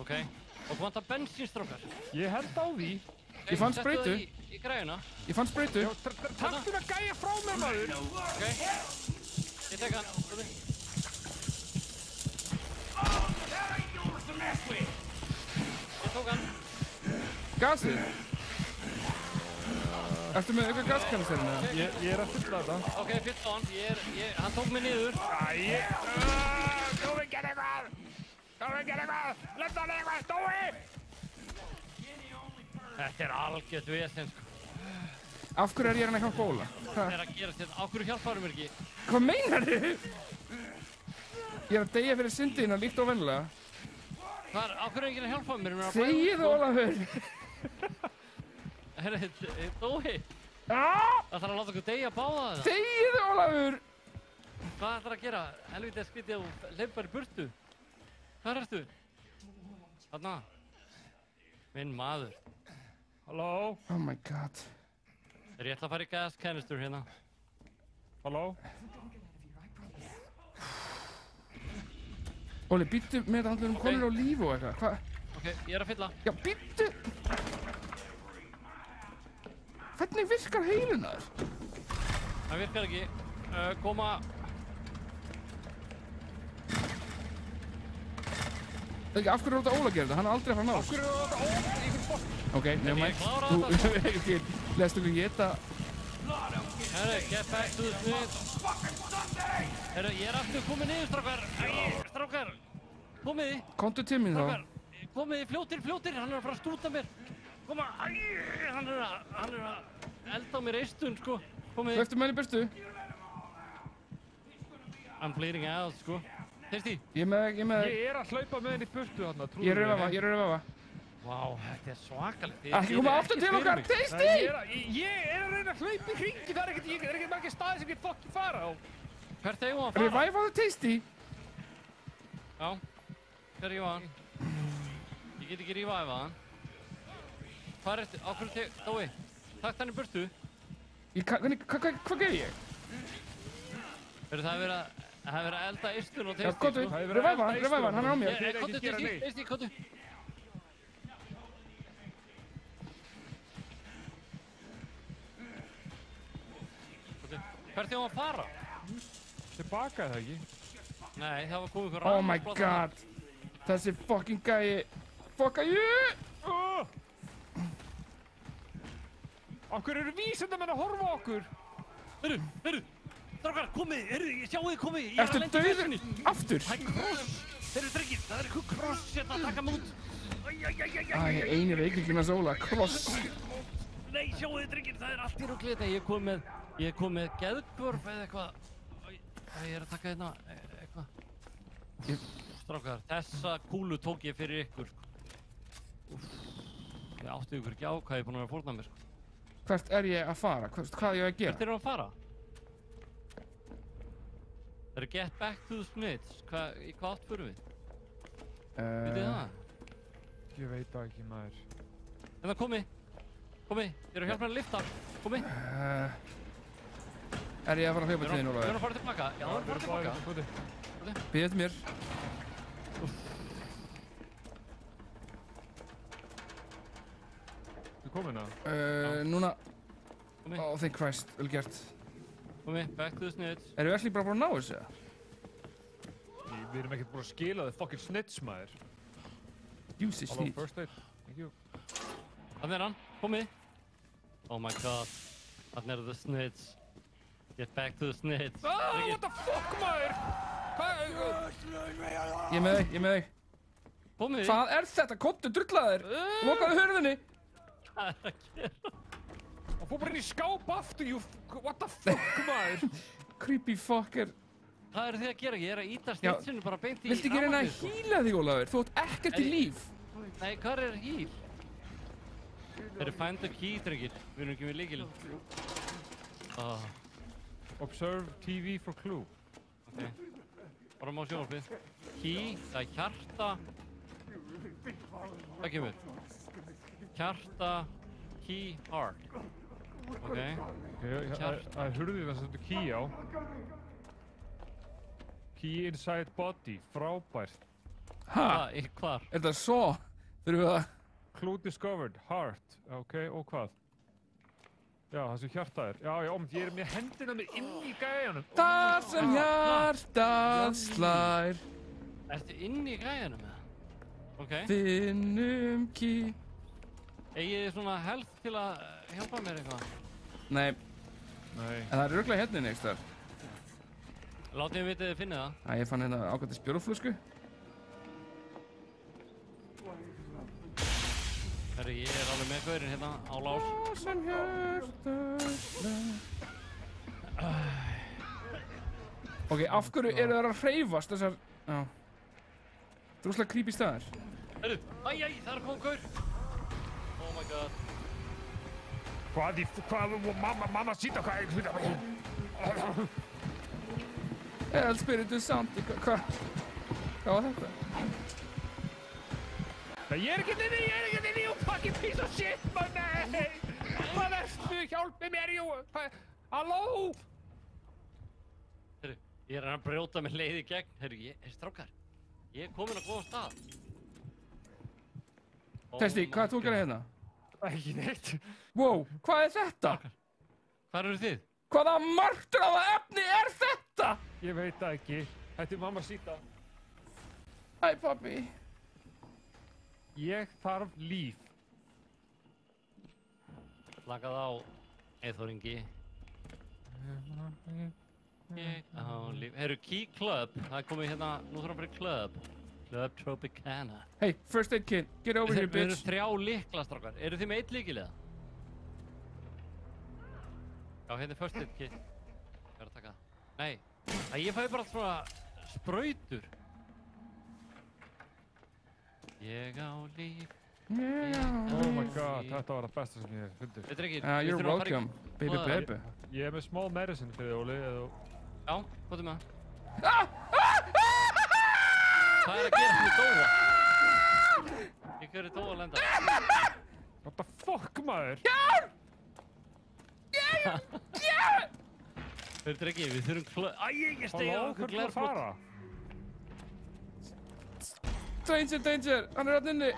Ok. Og hvað vantar bensínstrókar? Ég held á því. Ég fann sprautu. Settu það í græjuna. Ég fann sprautu. Takk þú að gæja frá mér maður. Ok. Ég tek hann. Ég tók hann. Gasið? Ertu með eitthvað gaskanisterinn eða? Ég er að fylla þetta. Ok, fylla hann. Hann tók mig niður. Þú vil gera eitthvað! Þú vil gera eitthvað! Lefna hann eitthvað, Dói! Þetta er algjört vesen, sko. Af hverju er ég að hjálpa Óla? Þetta er að gerast þetta. Af hverju hjálpaðu mér ekki? Hvað meinar þið? Ég er að deyja fyrir syndina líkt og vennilega. Af hverju er ekki að hjálpa mér? Þegið, Ólafur! Herra, Dói! Það þarf að láta okkur deyja báða þetta. Þegið, Ólafur! Hvað ætlar að gera? Helvítið skrítið og hleypar í burtu. Hvað ertu? Þarna. Minn maður. Halló? Oh my god. Ég ætla að fara í gas canister hérna. Halló? Óli, býttu með þetta handlurum konur á líf og eitthvað. Hvað? Ok, ég er að fylla. Já, býttu! Hvernig virkar heilin þar? Það virkar ekki. Koma... Af hverju er þetta Óla að gera þetta? Hann er aldrei að fara að ná. Af hverju er þetta Óla? Ég finn fólk. Ok, nefnum Ég klára þetta. Þú lestu okkur geta. Herru, get back to the smith. Herru, ég er aftur komið niður, strákar. Strákar, komið þið. Komdu til mín þá. Strákar, komið þið fljótir. Hann er að fara að stúta mér. Koma, hann er að elda á mér eistun, sko. Komið þið. Hleyptu með henni í burtu. I'm bleeding out, sko. Tasty. Ég er að hlaupa með henni í burtu þarna, trúðu mig. Ég er að vefa. Vá, þetta er svakalegt. Ekki koma aftur til okkar, Tasty! Ég er að reyna að hlaupa í hringi, það er ekkert margir staði sem ég fokki fara á. Hvert eigum við að fara? Revive á það, Tasty! Já, hver ég var hann? Ég get ekki revive hann. Hvað er þetta? Á hverju Dói? Takk hann í burtu. Hvað ger ég? Það er verið að elda eistun og Tasty. Já, kottu, revive hann, hann er á mér. Kottu, Tasty, kottu. Hvert eigum við að fara? Tilbaka eða ekki? Nei, það var komið ykkur Oh my god. Þessi fucking gæi. Fucka ég! Af hverju eru vísindamenn að horfa á okkur? Heyrðu, strákar, komið, sjáu þið komið. Ertu dauður? Aftur? Það er kross. Heyrðu, drengir, það er eitthvað kross hérna að taka mig út. Æ, eini veikringin að Óla, kross. Nei, sjáu þið, drengir, það er allt í ruglið þetta. Ég kom með geðbörf eða eitthvað. Ég að taka hérna eitthvað. Strákar, þessa kúlu tók ég fyrir ykkur, sko. Ég átti ykkur ekki á hvað ég er búinn að vera að fórna mér, sko. Hvert er ég að fara? Hvað er ég að gera? Hvert er að fara? Það er Get Back to the Smiths. Í hvað átt förum við? Vitið þið það? Ég veit það ekki, maður. Hérna, komi! Komi! Ég er að hjálpa mér að lifta. Komi! Er ég að fara að hljópa til þín, Ólafur? Við erum að fara tilbaka. Já, við erum að fara tilbaka. Bíðið eftir mér. Þú komin að? Núna. Oh, thank Christ. Vel gert. Komi, back to the snitch. Erum við ekki bara búin að ná þessu? Við erum ekkert búin að skila þið fucking snitch, maður. Use this snitch. Hello, first aid. Thank you. Þannig er hann. Komi. Oh my god. Þannig er the snitch. Get back to the snitch. What the fuck, maður? Ég er með þig. Komi. Hvað er þetta? Kottu drullaðir. Lokaðu hurðinni. Hvað er að gera? Það fór bara inn í skáp aftur, what the fuck, maður? Creepy fucker. Hvað eru þið að gera? Ég er að íta snitchinu bara beint í viltu ekki reyna að hýla þig, Ólafur? Þú átt ekkert í líf. Nei, hvað er hýl? Þeir eru find the key, drengir. Við erum ekki með lykil. Observe TV for clue. Ok. Bara má sjónvarpið. Key, það er hjarta. Það kemur. Hjarta, key, heart. Ok. Það er hurðið það sem þetta key á. Key inside body, frábært. Ha? Hvar? Er þetta svo? Þurfum við að... Clue discovered, heart. Ok, og hvað? Já, það sem hjarta er. Já, ég er með hendina mig inn í gæjanum. Það sem hjartað slær. Ertu inn í gæjanum með það? Ok. Finnum key. Eigið þið svona health til að hjálpa mér eitthvað? Nei. Nei. En það er örugglega hérna inn einhvers staðar. Látið þið vitið þið finnið það. Ég fann hérna ágætis bjórflösku. Herri, ég er alveg með gaurinn hérna á lás. Það sem hjartað slær. Ok, af hverju eru það að hreyfast þessar... Já. Droslega creepy staðar. Herru, æj, það er að koma gaur. Oh my god. Mamma sýta hvað er... El Spiritu Santi, hvað var þetta? Ég er ekki inni, you fucking piece of shit, man, nei! Hvað erstu, hjálpi mér, halló? Herru, ég er að brjóta með leið í gegn. Herru, strákar, ég er komin á góðan stað. Testi, hvað er þú að gera hérna? Ekki neitt. Wow, hvað er þetta? Hvar eru þið? Hvaða martraða efni er þetta? Ég veit það ekki. Þetta er mamma sýta. Hæ, pabbi. Ég þarf líf. Slakað á, Eyþór Ingi. Ég á líf. Herru, Key Club. Það er komið hérna, nú þarf að fyrir Club. Club Tropicana. Hey, first aid kit. Get over here, bitch. Við erum 3 lykla, strákar. Eru þið með 1 lykil eða? Já, hérna er first aid kit. Hvað er að taka það? Nei. Ég fæ bara svona sprautur. Ég á líf. Oh my god, þetta var það besta sem ég hef fundið. Þetta er ekki... You're welcome, baby baby. Ég er með small medicine fyrir þig, Óli, eða... Já, hvað er með það? Hvað er að gera fyrir Dóa? Ég hverju Dóa að lenda? What the fuck, maður? Hjálp! Hjálp! Þetta er ekki, við þurfum ég stegi á okkur glerbrot. Danger, hann er hérna inni.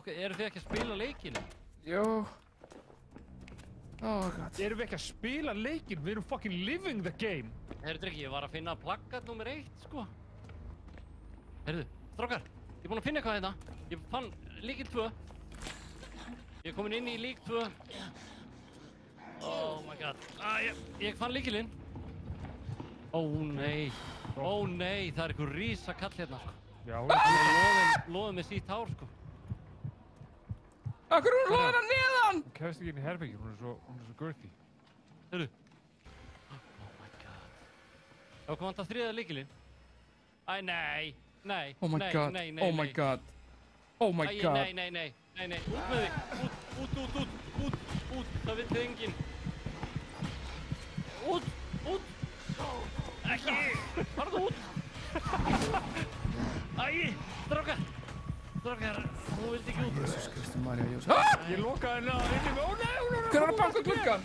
Eru þið ekki að spila leikinu? Jú. Oh god. Erum við ekki að spila leikinn? Við erum fucking living the game. Herru Dreki, ég var að finna plaggat nr. 1, sko. Herru, strákar, ég er búinn að finna eitthvað hérna. Ég fann lykil 2. Ég er komin inn í lík 2. Oh my god. Ég fann lykilinn. Ó nei, það er einhver rísa kall hérna, sko. Já, Loðið með sítt hár, sko. Akkur hún loðið hann neðan? Hún kefst ekki inn í herbyggju, hún er svo girthy. Hörru. Oh my god. Þá kom hann það þriða lykilinn. Æ, nei. Nei. Oh my god. Oh my god. Oh my god. Nei. Út með þig. Út. Það vill þig enginn. Út. Ekki. Farðu út. Æ, strákar, þú vildi ekki út. Jesus Kristi María Jós. Ég lokaði henni að inni með Óla. Hver var að banka gluggan?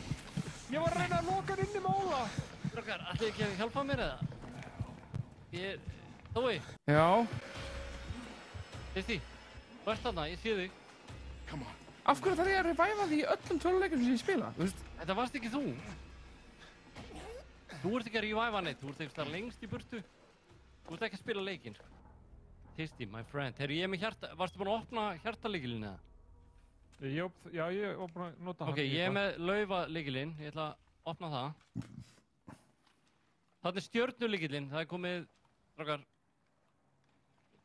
Ég var að reyna að loka henni inni með Óla. Strákar, ætlaðu ekki að hjálpa mér eða? Tói. Já. Veistu, þú ert þarna, ég sé þig. Come on. Af hverju þarf ég að reviva því í öllum töluleikum sem ég spila? Þetta varst ekki þú. Þú ert ekki að reviva neitt, þú ert ekki þar lengst í burtu. Þú ert ekki að spila leikinn, sko. Tasty, my friend. Herru, ég er með hjarta... Varstu búinn að opna hjartalykilinn eða? Já, ég var búinn að nota hann. Ok, ég er með laufa-lykilinn. Ég ætla að opna það. Þarna er stjörnulykilinn. Það er komið, strákar,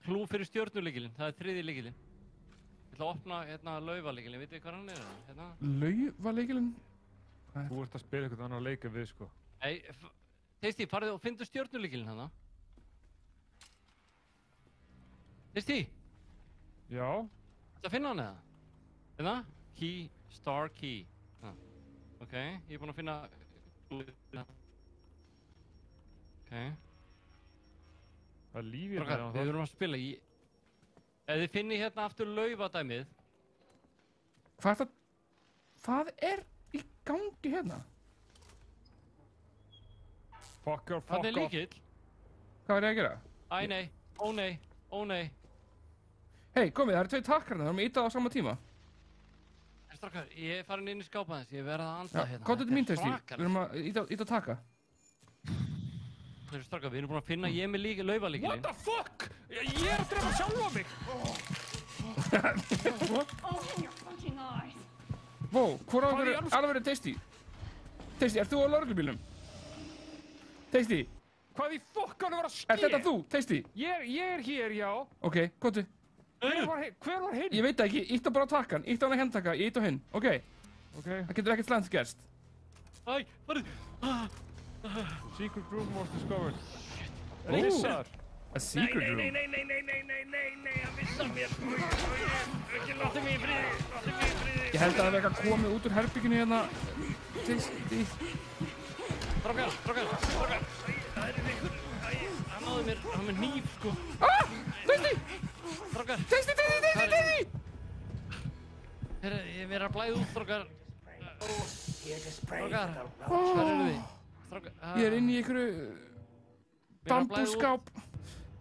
klú fyrir stjörnulykilinn. Það er þriðji lykilinn. Ég ætla að opna hérna laufa-lykilinn. Vitið þið hvað hann er? Hérna. Laufa-lykilinn? Þú ert að spila eitthvað annar leik en við, sko. Nei, Tasty, farið og fyndu stjörnulykilinn hana. Tasty? Já? Þetta finna hann eða? Hérna? Key, star key. Ok, ég er búinn að finna... Ok. Það er lífið hérna. Við verðum að spila í... Ef þið finnið hérna aftur laufadæmið... Hvað er í gangi hérna? Fuck off. Það er líkill. Hvað er ég að gera? Æ nei, ó nei. Hei, komið, það eru tvei takkar, það erum að íta á sama tíma. Strákar, ég er farin inn í skápa þess, ég verð að anda hérna. Komdu til mín, Tasty, við erum að íta á taka. Strákar, við erum búin að finna ég með laufa-lykilinn. What the fuck? Ég er að drefa sjálfa mig! Vó, hvor á alveg verið Tasty? Tasty, ert þú á lögreglubílnum? Tasty? Hvað í fokkanum var að ske? Er þetta þú, Tasty? Ég er hér, já. Ok, komdu. Hver var hinn? Ég veit það ekki, ítta bara á takkan, ítta á hann að hendtaka, ég ítta á hinn, ok? Ok. Það getur ekkert slæmt gerst. Æ, farið! Secret room was discovered. Rissar! A secret room? Nei, hann vissar mér! Ekki láttu mig í friði! Ég held að það hefði eitthvað komið út úr herbygginu hérna... Tasty... Strákar! Það er ykkur... Hann náði mér, hann með hníf, sko. Tasty! Strákar! Tasty! Ég verð að blæða út, strákar. Strákar, hvað eru þið? Strákar... Ég er inn í einhverju... bambúskáp.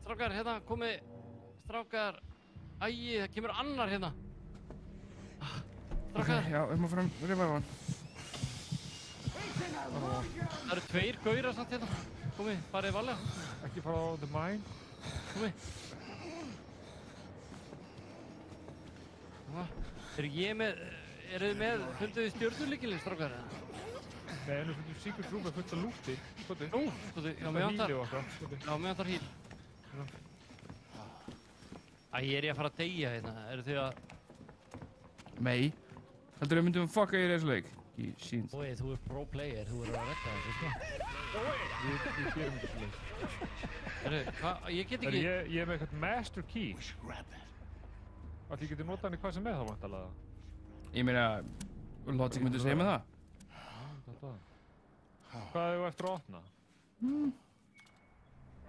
Strákar, hérna, komið... Strákar... Æi, það kemur annar hérna. Strákar... Já, við erum að fara að reviva hann. Það eru tveir gaurar samt hérna. Komið, farið varlega. Ekki fara á the mine. Komið. Eru þið með, funduð þið stjörnulykilinn, strákar? Nei, en við fundum secret room með fullt af lúti. Nú, já, meðan þar híl. Æ, ég er að fara að deyja hérna. Eru þið að... Mei. Heldur við myndum fucka í þessu leik? Í síns. Ói, þú er pro player, þú er að rekka þessu, sko. Við gerum þetta leik. Herru, hvað, ég get ekki... Ég er með eitthvað master key. Ætli ég geti notað hann í hvað sem er þá vantalega? Ég meina, Logic myndi segja með það. Hvað hefur þú eftir að opna?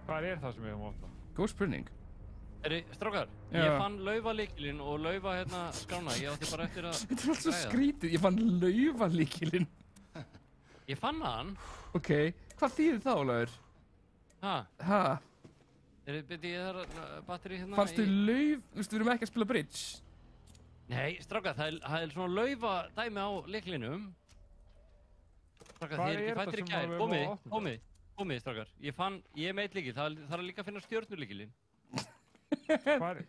Hvað er það sem við hefum að opna? Góð spurning. Strákar, ég fann laufa-lykilinn og laufa hérna skrána. Ég átti bara eftir að... Þetta er alltaf skrítið, ég fann laufa-lykilinn. Ég fann hann. Ok, hvað þýðir það, Ólafur? Ha? Byrði ég þar batteri hérna... Fannstu lauf... Þú veist, við erum ekki að spila bridge. Nei, strákar, það er svona laufa-dæmi á lyklinum. Strákar, þið er ekki fættir í gær. Komið, strákar. Ég meit lykil, það er líka að finna stjörnulykilinn. Hvað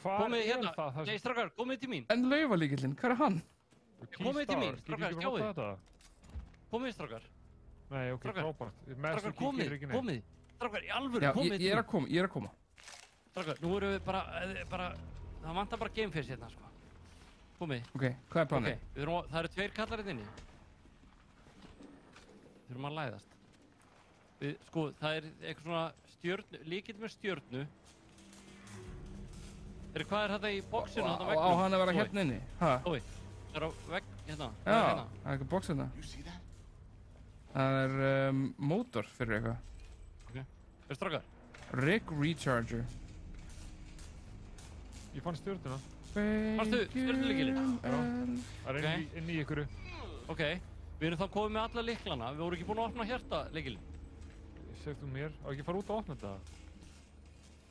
komið er hérna. það? Nei, strákar, komið til mín. En laufa-lykilinn, hvað er hann? Komið til mín, strákar, sjáuð. Komið, strákar. Nei, ok, frábært. Strákar, komið. Strákar, í alvöru, komið til mín. Já, ég er að koma. Strákar, nú erum við bara... Það vantar bara gameface hérna, sko. komið. Ok, hvað er planið? Ok, það eru 2 kallar hérna inni. Við þurfum að læðast. Sko, það er eitthvað svona líkill með stjörnu. Hvað er þetta í bóksinu þarna veggnum? Á hann að vera hérna inni? Hæ? Tói, það er á vegg, hérna. Já, það er eitthvað bóks hérna. Það er mótor fyrir eitthvað. Ok, strákar? Rig Recharger. Ég fann stjörnuna. Fannstu stjörnulíkilinn? Já, það er inn í ykkur. Ok, við erum þá komið með alla lyklana. Við vorum ekki búin að opna hjartalíkilinn. Segðu mér, á ekki fara út að opna þetta?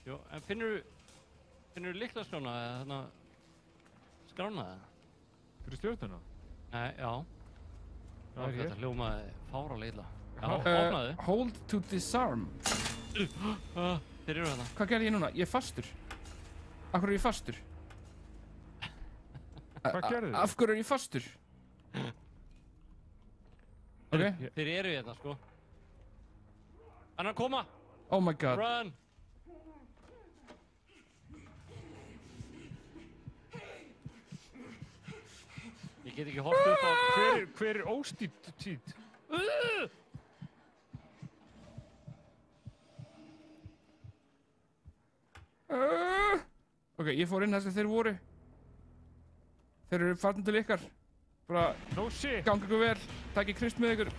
Jó, en finnur lyklaskrána eða þarna skrána eða? Fyrir stjörnuna? Nei, já. Það er hér. Þetta hljómaði fáralega illa. Já, opnaðu. Hold to disarm. Þeir eru þarna. Hvað gerði ég núna? Ég er fastur. Af hverju er ég fastur? Hvað gerði þið? Af hverju er ég fastur? Ok. Þeir eru hérna, sko. Hann er að koma! Oh my god. Run! Ég get ekki horft upp á... Hver er óstýrt tít? Ok, ég fór inn þess að þeir voru. Þeir eru farnir til ykkar. Bara... No shit! Gangi ykkur vel. Takk Krist með ykkur.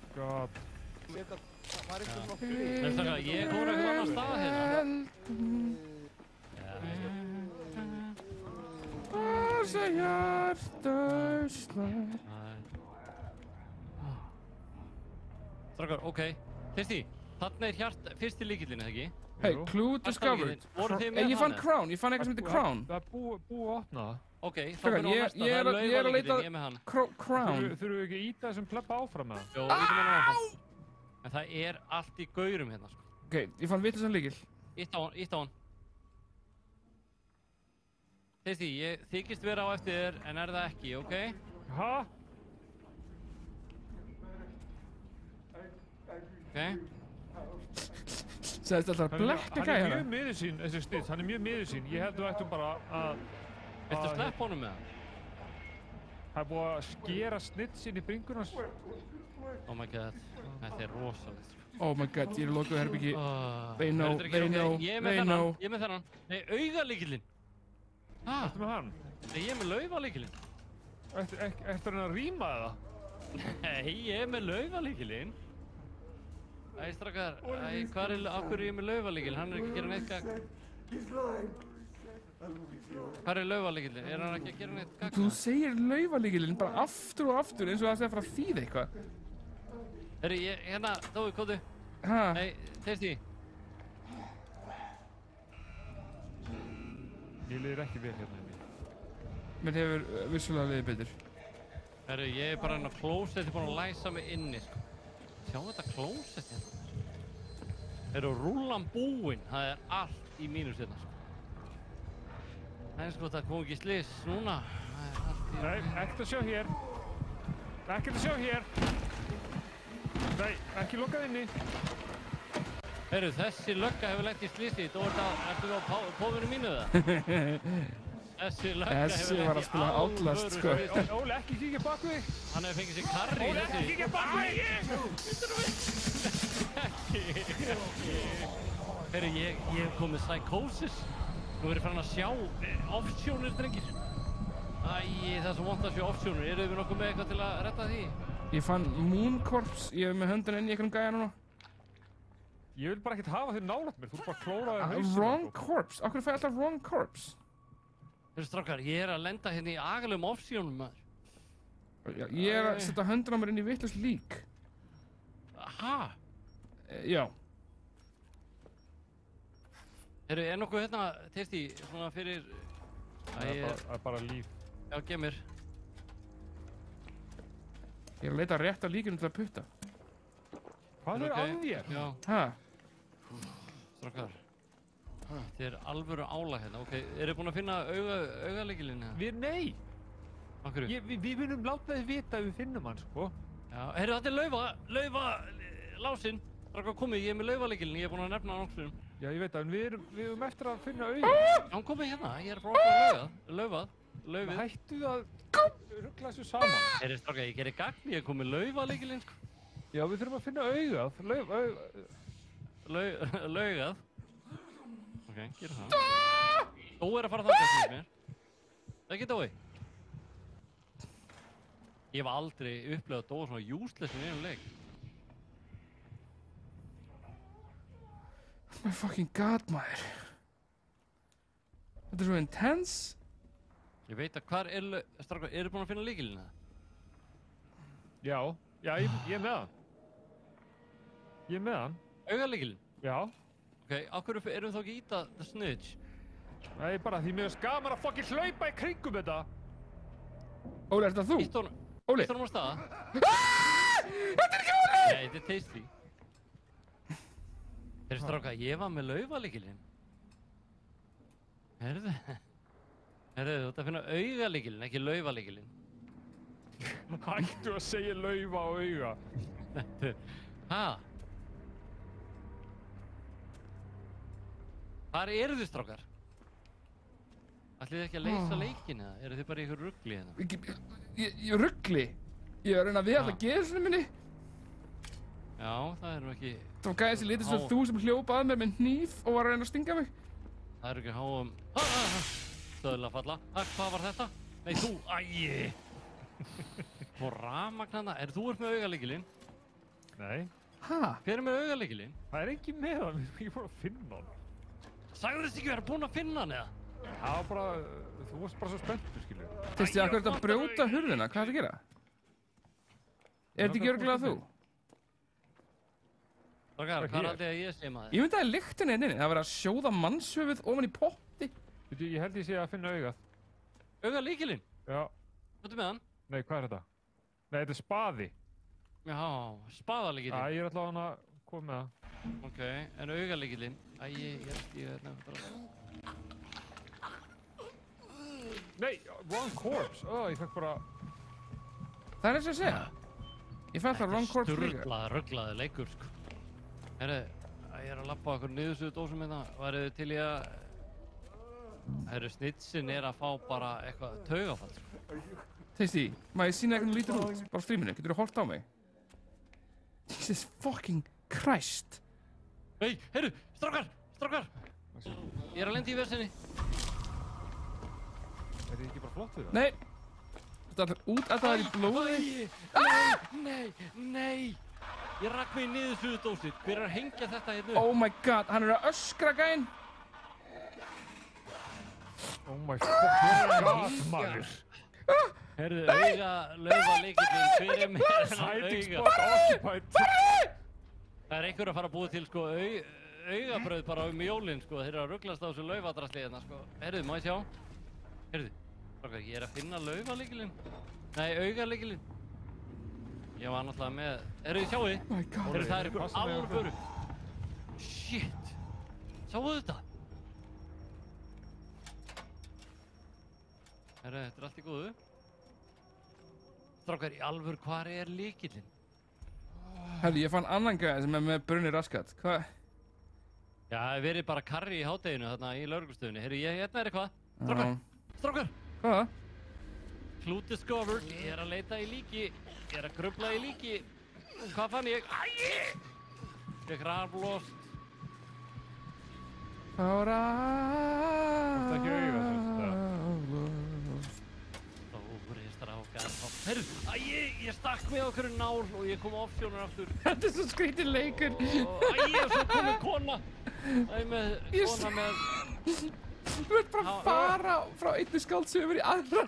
Oh god. Það er það að ég fór eitthvað annar stað hérna. Þessa hjartaslag. Strákar, ok. Þeisti, þarna er fyrsti lykillinn, eða ekki? Hey, clue discovered. Ég fann crown, ég fann eitthvað sem heitir crown. Það er búið að opna það. Ok, þá fyrir á næsta, það er lauvalykillinn, ég með hann. Crown. Þurfum við ekki að íta þessum plebba áfram með það? Jó, ítum henni áfram. En það er allt í gaurum hérna, sko. Ok, ég fann vitlausan lykil. Ítt á hann. Þeisti, ég þykist vera á eftir þér, en er það ekki, ok? Hæ? Ok. Sæðist alltaf að blekka gæja Hann er mjög miður sín, þessi Snitts, hann er mjög miður sín. Ég held að þú ættum bara að... Viltu sleppa honum með það? Það er búið að skera Snitts inn í bringuna. Oh my god, þetta er rosalegt. Oh my god, ég er lokuð herbyggi. They know. Ég er með þennan. Nei, augalykillinn. Ertu með hann? Nei, ég er með lauvalykillinn. Ertu hann að rýma það? Nei, ég er með lauvalykillinn. Æ, strákar, af hverju er ég með lauvalykillinn? Hann er ekki að gera neitt gagn. Hvað er lauvalykillinn? Er hann ekki að gera neitt gagn? Þú segir lauvalykillinn bara aftur og aftur eins og það sé að fara að þýða eitthvað. Herri, hérna, Tói, kóðu. Hæ? Nei, Þeisti. Mér liðir ekki vel hérna inni. Mér hefur vissulega liðið betur. Herri, ég er bara inn á klósetti búinn að læsa mig inni, sko. Sjá þetta klósett hérna. Þeir eru rúllan búinn, það er allt í mínus hérna, sko. En sko, það kom ekki slys núna. Nei, ekkert að sjá hér. Ekkert að sjá hér. Nei, ekki lokað inni. Heyrðu, þessi lögga hefur lent í slysi. Ertu við á póðunum mínu það? Þessi lögga hefur lent í Þessi var að spila Outlast, sko. Óli, ekki kíkja bak við. Hann hefur fengið sér karri í þessi. Óli, ekki kíkja bak við. Ekki. Heyrðu, ég hef komið psychosis. Nú er ég farin að sjá offsjónir, drengir. Æ, það er svo vont að sjá offsjónir. Eru við nokkuð með eitthvað til að retta því? Ég fann Moon Corps. Ég hef með höndina inn í einhverjum gæja núna. Ég vil bara ekkert hafa þér nálægt mér. Þú er bara að klóra þér hausinn. Wrong Corps? Af hverju fæ ég alltaf Wrong Corps? Heyrðu, strákar, ég er að lenda hérna í agalegum offsjónum, maður. Ég er að setja höndina á mér inn í vitlaust lík. Ha? Já. Heyrðu, er nokkuð hérna, Þeisti, svona fyrir... Það er bara líf. Já, gef mér. Ég er að leita rétt af líkinu til að putta. Hvað er að þér? Já. Hæ? Strákar. Þetta er alvöru álag hérna. Ok, eru þið búin að finna augalykilinn hérna? Nei! Af hverju? Við munum láta þið vita ef við finnum hann, sko. Já, heyrðu, þetta er lásinn. Strákar, komið, ég er með lauvalykilinn. Ég er búin að nefna hann okkur. Já, ég veit það, en við erum eftir að finna auga. Já, hann komið hérna. Ég er bara okkur laufað. laufið. Hættu að ruggla þessu saman. Strákar, ég gerir gagn, ég kom með laufalykilinn, sko. Já, við þurfum að finna augað. Laugað. Ok, gera það. Dói að fara það, finnst mér. Það er ekki Dói. Ég hef aldrei upplefað Dói svona useless í einum leik. Oh my fucking god, maður. Þetta er svo intense. Ég veit að hvar strákar, eru búin að finna lykilinn það? Já, ég er með hann. Ég er með hann. Augalykilinn? Já. Ok, á hverju erum við þá ekki að íta the snitch? Nei, bara því mér er gaman að fucking hlaupa í kringum þetta. Óli, er þetta þú? Óli. Ítt honum á staða. Þetta er ekki Óli! Nei, þetta er Tasty. Strákar, ég var með laufalykilinn. Heyrðu, þú ert að finna augalykilinn, ekki laufalykilinn. Hættu að segja laufa og auga. Hæ? Hvar eru þið, strákar? Ætlið þið ekki að leysa leikinn eða? Eru þið bara í ykkur ruggli hérna? Ég ruggli? Ég er að reyna að viðhalda geðsunu minni. Já, það eru ekki... Það var gæði sem litist að þú sem hljópaði mér með hníf og var að reyna að stinga mig. Það eru ekki háum... Stöðla falla. Hvað var þetta? Nei, þú... Æi! Fór rafmagnana. Þú ert með augalykilinn? Nei. Hæ? Hver er með augalykilinn? Það er ekki með hann, við erum ekki búin að finna hann. Sagður þess ekki að vera búin að finna hann eða? Það var bara... Þú varst bara svo spenntur, skilju. Teisti, af hverju ertu að brjóta hurðina? Hvað er þetta að gera? Er þetta ekki örugglega þú? Strákar, hvað er aldrei að ég sé maður? Ég myndi að það er lyktin hérna inni. Það var að sjóða mannshöfuð ofan í potti. Ég held ég sé að finna augað. Augalykilinn? Já. Hvað er með hann? Nei, hvað er þetta? Nei, þetta er spaði. Já, spaðalykilinn. Ég er alltaf að koma með það. Ok, en augalykilinn? Ég hérna bara... Nei, wrong corpse. Ég fekk bara... Það er eins og að segja. Ég fæ alltaf wrong corpse líka. Rugglaði leikur, sko. Herru, ég er að lappa okkur niðursuðu dósum hérna. Værið þið til í að... Herru, snitsin er að fá bara eitthvað taugafall, sko. Teisti, maður ég sína hvernig þú lítur út? Bara á streaminu, getur þú hort á mig? Jesus fucking Christ. Hei, herru, strákar! Ég er að lendi í vesinni. Er þið ekki bara flott við það? Nei. Þetta er út að það er í blóði. Nei. Ég rakk mig í niðursuðu dósið. Hver er að hengja þetta hérna upp? Oh my god, hann er að öskra gæinn. Oh my fucking god, maður. Herðu, laugalykillinn, hver er með þennan auga? Það er einhver að fara að búa til, sko, augabrauð bara jólinn, sko. Þeir eru að rugglast á þessu laufadrasli hérna, sko. Herðu, má ég sjá? Herðu, ég er að finna laugalykillinn. Nei, augalykillinn. Ég var náttúrulega með... Herðu, sjáu þið? Oh my god. Herðu, það er alvöru. Shit. Sáu þetta? Herðu, þetta er allt í góðu. Strákar, í alvöru, hvar er lykillinn? Herðu, ég fann annan gæði sem er með brunni raskat. Hvað? Já, það verið bara karri í hádeginu þarna í lögreglustöðinni. Herru, hérna er eitthvað. Strákar! Hvað? Clue discovered. Ég er að leita í líki. Ég er að grufla í líki. Hvað fann ég? Ég raflost. Ára. Það er ekki auga sem þetta. Stóri strákar. Herru, ég stakk með okkur nál og ég kom offsjónur aftur. Þetta er svo skrítið leikur. Og svo komið kona. Það er með kona með... Þú ert bara að fara frá einni skáldsögu yfir í aðra.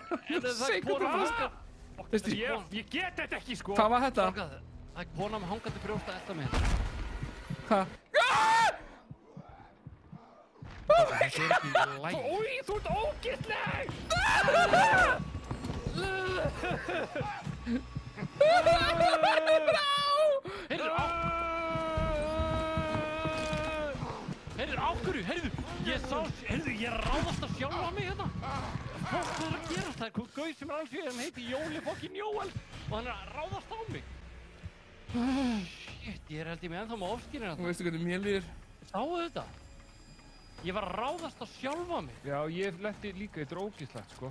Ég get þetta ekki, sko. Hvað var þetta? Það er kona með hangandi brjósta eftir mig. Hvað? Þetta er ekki læg. Þú ert ógeðsleg! Heyrðu, ákvörðu, heyrðu, ég er að ráðast að sjálfa mig hérna. Hvað er að gera það? Gauð sem er alveg fyrir, hann heiti Jóli fokkin Jóel og hann er að ráðast á mig. Shit, ég er held ég með ennþá með ofskynir hérna. Þú veistu hvernig mér líður? Sáu þetta? Ég var að ráðast að sjálfa mig. Já, ég letti líka, þetta er ógeðslegt, sko.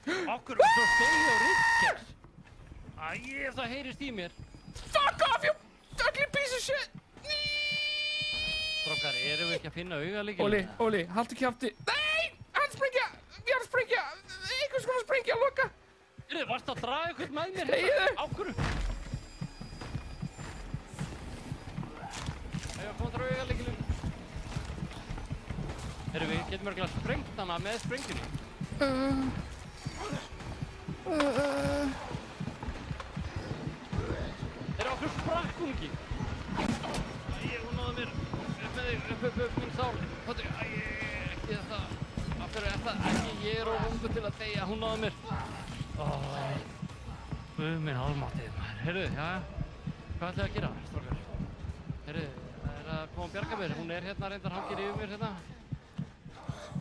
Okkur svo stegi og ritkeks. Æ, það heyrist í mér. Fuck off, you ugly piece of shit! Strákar, erum við ekki að finna augalíkilinn? Óli, haltu kjafti. Nei! Hann sprengja! Ég er að sprengja! Einhvers konar sprengja að loka! Varstu að draga eitthvað með mér? Heiðu! Á hverju? Æja, koma að draga augalíkilinn. Við getum örgulega sprengt hana með sprengjunni. Okkur sprakk hún ekki. Hún náði mér upp með þig, upp mín sál. Ekki þetta. Af hverju er það ekki? Ég er of ungur til að deyja. Hún náði mér. Guð minn almáttið, maður. Heyrðu, jæja. Hvað ætlaði að gera, strákar? Heyrðu, það að koma að bjarga mér. Hún hérna reyndar hangir yfir mér hérna.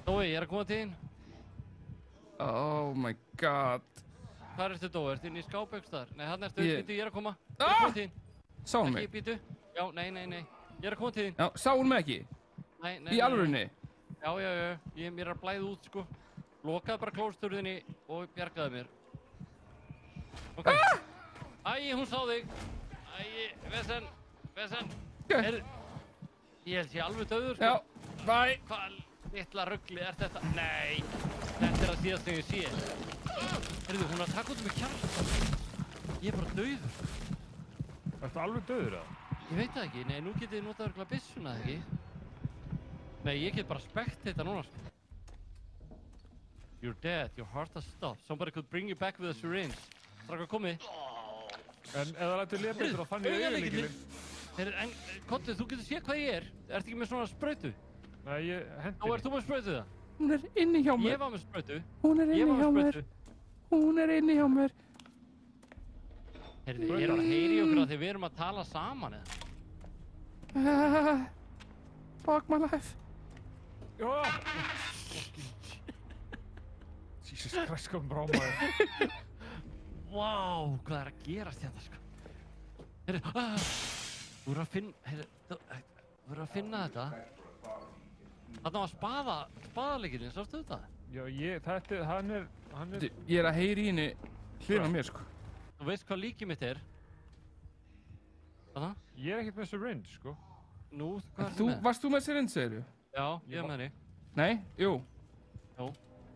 Dói, ég að koma til þín. Oh my god. Hvað ertu, Dói? Ertu inn í skáp einhverstaðar? Nei, hann ertu, býtu, ég að koma. Ég að koma til þín. Sá hún mig? Ekki, býtu. Já, nei. Ég að koma til þín. Já, sá hún mig ekki? Nei. Í alvörunni? Já. Mér að blæða út, sko. Lokaði bara klósturðinni og bjargaði mér. Ok. Æ, hún sá þig. Æ, vesen. Ég held ég alveg döður, sko. Já, bye. Hvað litla ruggli er þetta? Nei, þetta er að síðast sem ég sé. Heyrðu, hún er að taka út með kjarta. Ég er bara döður. Ertu alveg döður, eða? Ég veit það ekki. Nei, nú getið þið notað örgulega byssuna, ekki? Nei, ég get bara spekt þetta núna, sko. You're dead. Your heart has stopped. Somebody could bring you back with a syringe. Strákar, komið. En eða lætur leðbættur að þannig auðvitað. Heyrðu, Kottu, þú getur séð hvað ég er. Ertu ekki með svona sprautu? Nei, ég hendi. Þá ert þú með sprautu það? Hún er inni hjá mér. Ég var með sprautu. Hún er inni hjá mér. Heyrðu, ég er að heyri okkur að þið við erum að tala saman, eða? Fuck my life. Já! Jesus Christ, kom brámaður. Vá, hvað er að gerast hérna, sko? Heyrðu, þú verður að finna þetta. Þarna var spaðalíkillinn, sástu þetta? Já, hann er... Ég er að heyri í henni hlýðan á mér, sko. Þú veist hvað líkið mitt er? Þarna? Ég er ekkert með syringe, sko. Nú, hvað er það með? Varst þú með syringe, segir þú? Já, ég er með henni. Nei, jú. Jú.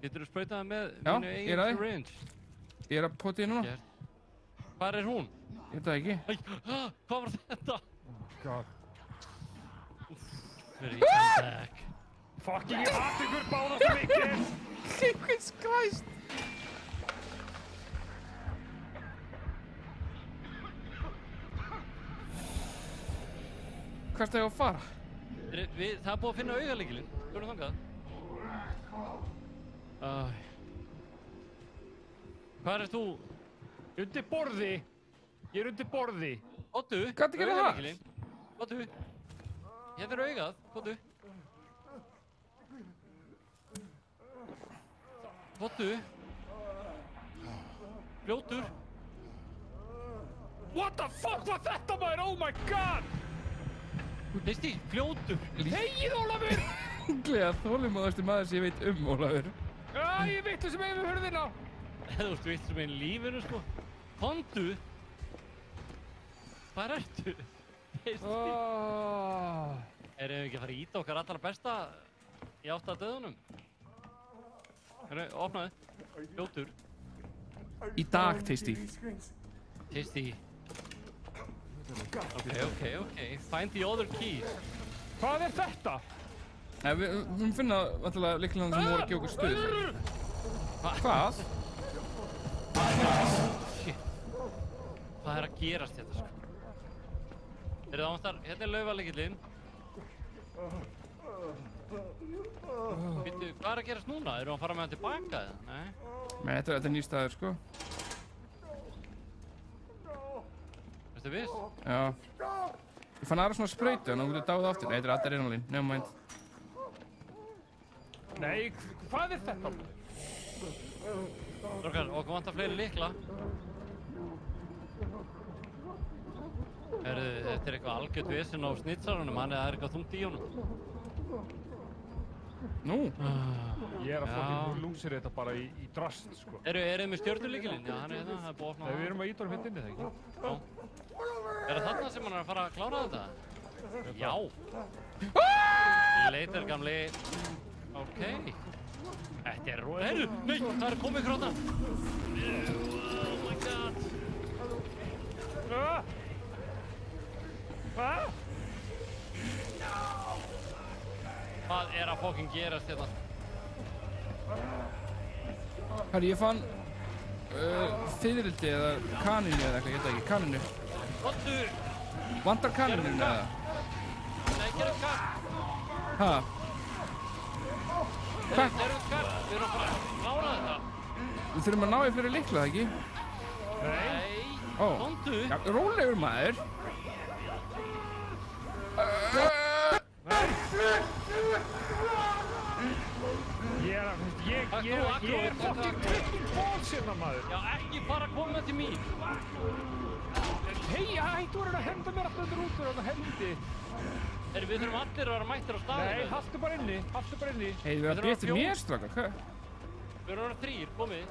Getur þú sprautað með Já, mínu eigin syringe? Ég er að pota í núna. Hvar er hún? Ég veit það ekki. Hvað var þetta? Oh god. Fyrir ég back. Fucking ég hatt ykkur báða svo mikið! Jesus Christ! Hvert er ég að fara? Það er búið að finna augalíkilinn. Förum þangað. Hvað er þú? Undir borði! Ég er undir borði! Kottu! Gat ekki það? Kottu! Hérna er augað, kottu! Kottu! Fljótur! What the fuck var þetta maður? Oh my god! Heisti, fljótur! Þegið, Ólafur! Gleða þolinmóðasti maður sem ég veit Ólafur. Já, ég veit sem hefur hurðina! Þú veist sem einn lífinu, sko. Komdu! Hvað ertu? Heisti! Erum við ekki að fara að íta okkar allra besta í átt að döðunum? Opnaðu. Fljótur. Í dag, Tasty. Tasty. Ok. Find the other keys. Hvað er þetta? Nei, við munum finna alltaf líklega sem voru að gefa okkur stuð. Hvað? Shit. Hvað er að gerast þetta, sko? Heyrðu, ánstar, hérna er laufalikillinn. Býttu, hvað er að gerast núna? Erum við að fara með hann tilbaka, eða? Nei. Nei, þetta er nýstaður, sko. Ertu viss? Já. Ég fann aðra svona sprautu, en þú getur dáið aftur. Nei, þetta er adrenalín, nefnum mænt. Nei, hvað er þetta? Strákar, okkur vantar fleiri lykla. Þetta er eitthvað algjört vesen á snitsarunum, það er eitthvað þungt í honum. Nú? Ég að fucking lúsir þetta bara í drast, sko. Eru með stjörnuleikilinn? Já, hann hérna, það búið að opna það. Við erum að íta honum hérna inni, það ekki? Já. Þarna sem hann að fara að klára þetta? Já. Leitar gamli. Ok. Þetta rosa. Nei, það komið króta. Oh my god. Hvað að fucking gerast hérna? Herri, ég fann fiðrildi eða kaninu eða eitthvað, ég veit ekki, kaninu. Vondu! Vandar kaninu eða? Nei, gerum kart! Hæ? Gerum kart, við erum bara að klára þetta. Við þurfum að ná í fleiri lykla, það ekki? Nei, vondu! Já, rólegur maður. Ég er fucking tripping balls hérna, maður. Já, ekki bara koma til mín. Hei, hættu voru að henda mér alltaf út úr þetta hendi. Við þurfum allir að vera mættir á staðinu. Nei, haltu bara inni. Hei, við erum betur mér strákar, hvað? Við erum að vera 3, komið.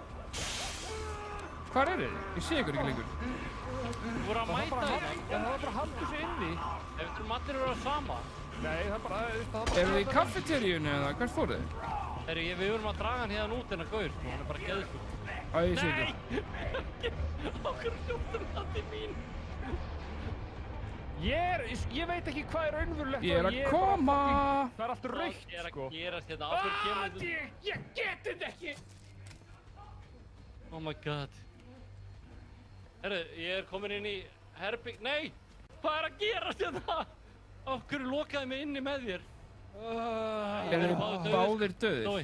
Hvar eru þið? Ég sé ykkur ekki lengur. Þú voru að mæta þetta. Það var bara að halda þessu inni. Við þurfum allir að vera sama. Nei, það er bara... Eru þið í kaffeteríunni eða hvert fóruð þið? Við vorum að draga hann hérna út en að gaur, hann er bara geðskur. Æ, ég sé ekki. Okkur hljóttur það til mín. Ég veit ekki hvað er raunverulegt. Ég er að koma. Það er allt rautt, sko. Það er að gerast hérna, okkur kemur þú. Ég get þetta ekki. Oh my god. Ég er komin inn í herbygg. Nei, hvað er að gerast hérna? Okkur lokaði mig inni með þér. Eru þið báðir döðir? Nói.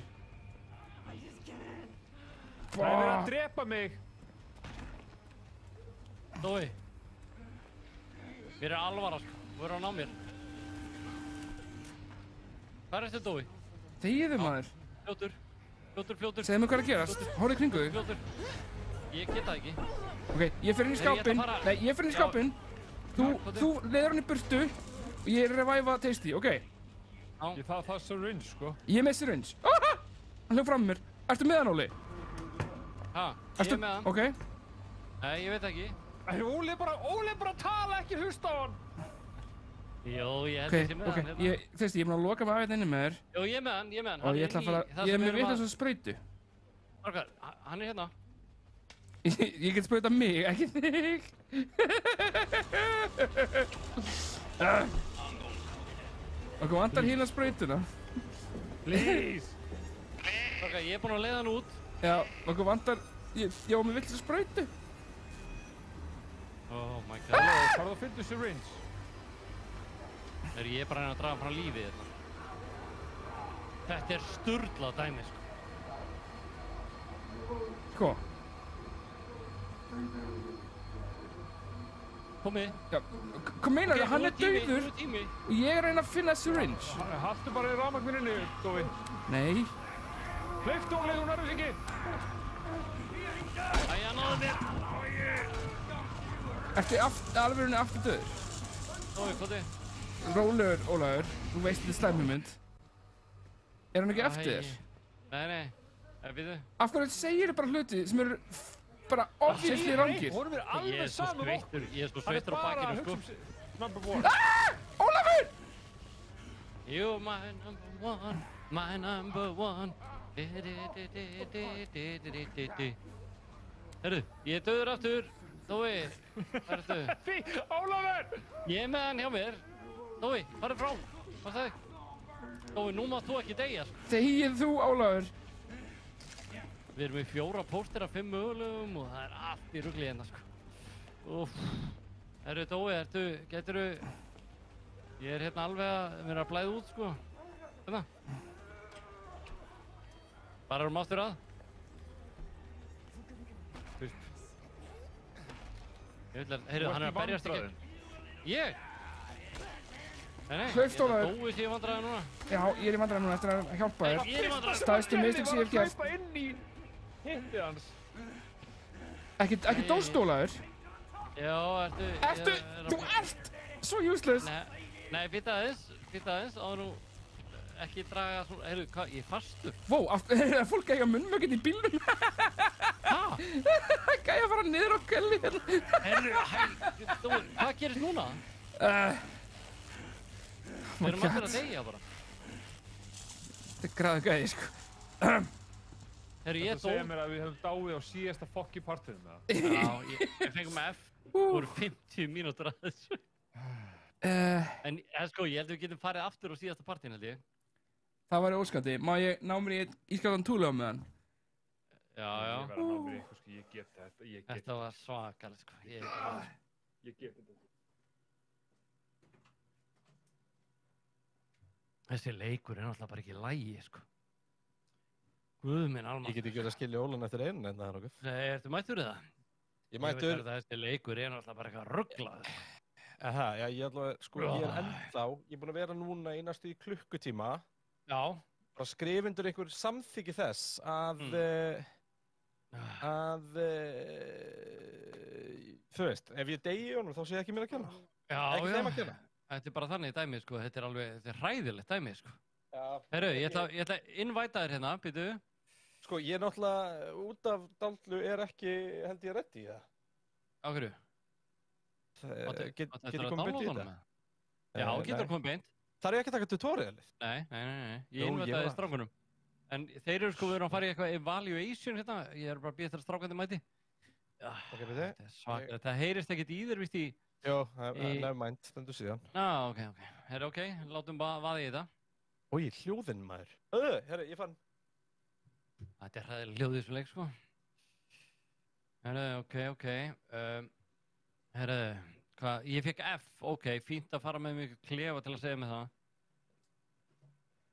Það er verið að drepa mig. Nói. Mér er alvara, sko. Þú verður að ná mér. Hvað er þetta, Nói? Þegiðu, maður. Fljótur. Segðu mér hvað er að gerast. Hórið kringu þig. Fljótur. Ég get það ekki. Ok, ég fer inn í skápinn. Nei, ég fer inn í skápinn. Þú leiður hann í burtu og ég er að reviva Tasty, ok? Það er syringe, sko. Ég er með syringe. Hann hljóð fram með mér. Ertu með hann, Óli? Ég er með hann. Ok. Nei, ég veit ekki. Óli bara tala, ekki hlusta á hann. Jó, ég held ekki með hann. Tasty, ég er búinn að loka mig af hérna inni með þér. Jó, ég er með hann. Og ég ætla að fara, ég er með vitlaus að sprautu. Orkar, hann er hérna. Ég get sprautað mig, ekki þig. Okkur vantar hérna sprautuna. Please. Ok, ég er búinn að leiða hann út. Já, okkur vantar, ég var með vitlaus að sprautu. Oh my god. Farðu að finna syringe. Ég er bara að reyna að draga frá lífið hérna. Þetta er sturlað dæmi, sko. Sko? Komið. Já, hvað meinar þið? Hann er dauður og ég er að reyna að finna syringe. Haltu bara í rafmagninni, Dói. Nei. Hleyptu Óli, þú nærðist ekki. Æja, náðu mér. Ertu alveg aftur döður? Dói, hvað þið? Rólegur, Ólafur. Þú veist þetta er slæmumynd. Er hann ekki eftir þér? Nei. Við þau? Af hverju segir þið bara hluti sem eru bara obviously rangir? Hún er alveg saman okkur. Ég er svo sveittur á bakkinu, sko. Number one. Ólafur! You're my number one, my number one. Herru, ég er döður aftur. Dói, hvað ertu? Ólafur! Ég er með hann hjá mér. Dói, farðu frá. Hvað sagði? Dói, nú mátt þú ekki deyja. Þegið þú, Ólafur. Við erum í 4 póstir af 5 mögulegum og það er allt í rugli hérna, sko. Úff. Herru, Dói, geturðu... Ég er hérna alveg að vera að blæða út, sko. Hérna. Bara erum aftur að. Heyrðu, hann er að berjast ekki. Ég? Nei. Hlaupt, Ólafur. Dói sé í vandræði núna. Já, ég er í vandræði núna eftir að hjálpa þér. Ég er í vandræði. Stærstu mistök sem ég hef gert. Hlaupa inn í hindi hans. Ekki dóst, Ólafur. Já, Þú ert svo useless. Nei, býta aðeins, áður nú... ekki draga svona, heyrðu, hvað, ég er fastur. Vó, er fólk að eiga munnmökkinn í bílnum? Hæ? Gæja að fara niður á gölli hérna. Heyrðu, hvað gerist núna? Við erum allir að deyja bara. Þetta er graðu gæði, sko. Heyrðu, ég Þetta segja mér að við hefum dáið á síðasta fokki partíum, eða? Já, ég fengum F. Það voru 50 mínútur að þessu. En sko, ég held að við getum farið aftur á síðasta partín, held ég. Það væri óskandi. Má ég ná mér í ískaldan túlu á meðan? Já. Ég verð að ná mér eitthvað, sko, ég get þetta. Þetta var svakalega, sko. Ég get þetta. Þessi leikur er náttúrulega bara ekki í lagi, sko. Guð minn almáttugur. Ég get ekki verið að skilja Ólan eftir einu en það er nokkuð. Nei, ertu mættur í það? Ég mættur. Ég veit að þessi leikur er náttúrulega bara eitthvað rugglaður. Aha, já, ég er ennþá, ég er búinn að vera núna í næstu í klukkutíma. Já. Bara skrifundur einhver samþykki þess að, þú veist, ef ég deyi í honum þá sé ég ekki mér að kenna. Já. Ekki þeim að kenna. Þetta er bara þannig dæmi, sko, þetta er hræðilegt dæmi, sko. Já. Herru, ég ætla að invita þér hérna, býtu. Sko, ég er náttúrulega, út af daldlu er ekki, held ég, reddi í það. Á hverju? Getur komið beint í þetta? Já, getur komið beint. Þarf ég ekki að taka tutorialið? Nei. Ég innvætaði strákunum. En þeir eru sko, við erum að fara í eitthvað evaluation hérna. Ég er bara að býja þér strákandi mæti. Ok, við þið? Þetta heyrist ekkert í þér, víst í... Jó, never mind, stendur síðan. Ok. Herru, ok, látum vaði í þetta. Ói, hljóðinn maður. Herru, ég fann. Þetta er hræðilega hljóðið sem leik, sko. Herru, ok. Herru, hvað, ég fekk F, ok, fínt að fara með mig klefa til að segja mig það.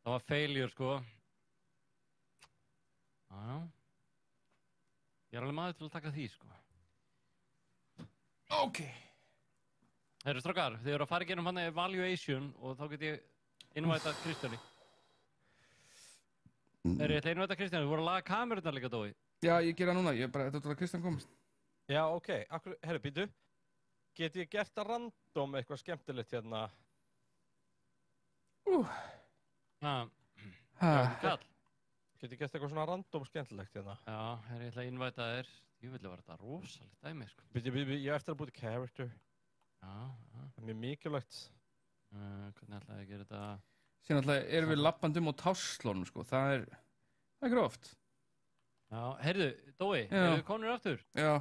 Það var failure, sko. Já. Ég er alveg maður til að taka því, sko. Ok. Herru, strákar, þið eru að fara í gerum hann evaluation og þá get ég innvætað Kristjáni. Herru, ég ætla að innvæta Kristjáni, þú voru að laga kamerunnar líka, Dói. Já, ég gera núna, þetta er að Kristján komast. Já, ok, herru, býtu. Get ég gert að random eitthvað skemmtilegt hérna? Kall. Get ég gert eitthvað svona random skemmtilegt hérna? Já, herru, ég ætla að innvæta þér. Ég vil að vera þetta rosalegt dæmi, sko. Ég eftir að búið til character. Já. Það er mjög mikilvægt. Hvernig ætla ég að gera þetta? Síðan alltaf erum við lappandum á táslónum, sko. Það er gróft. Já, heyrðu, Dói, eru þið konur aftur? Já.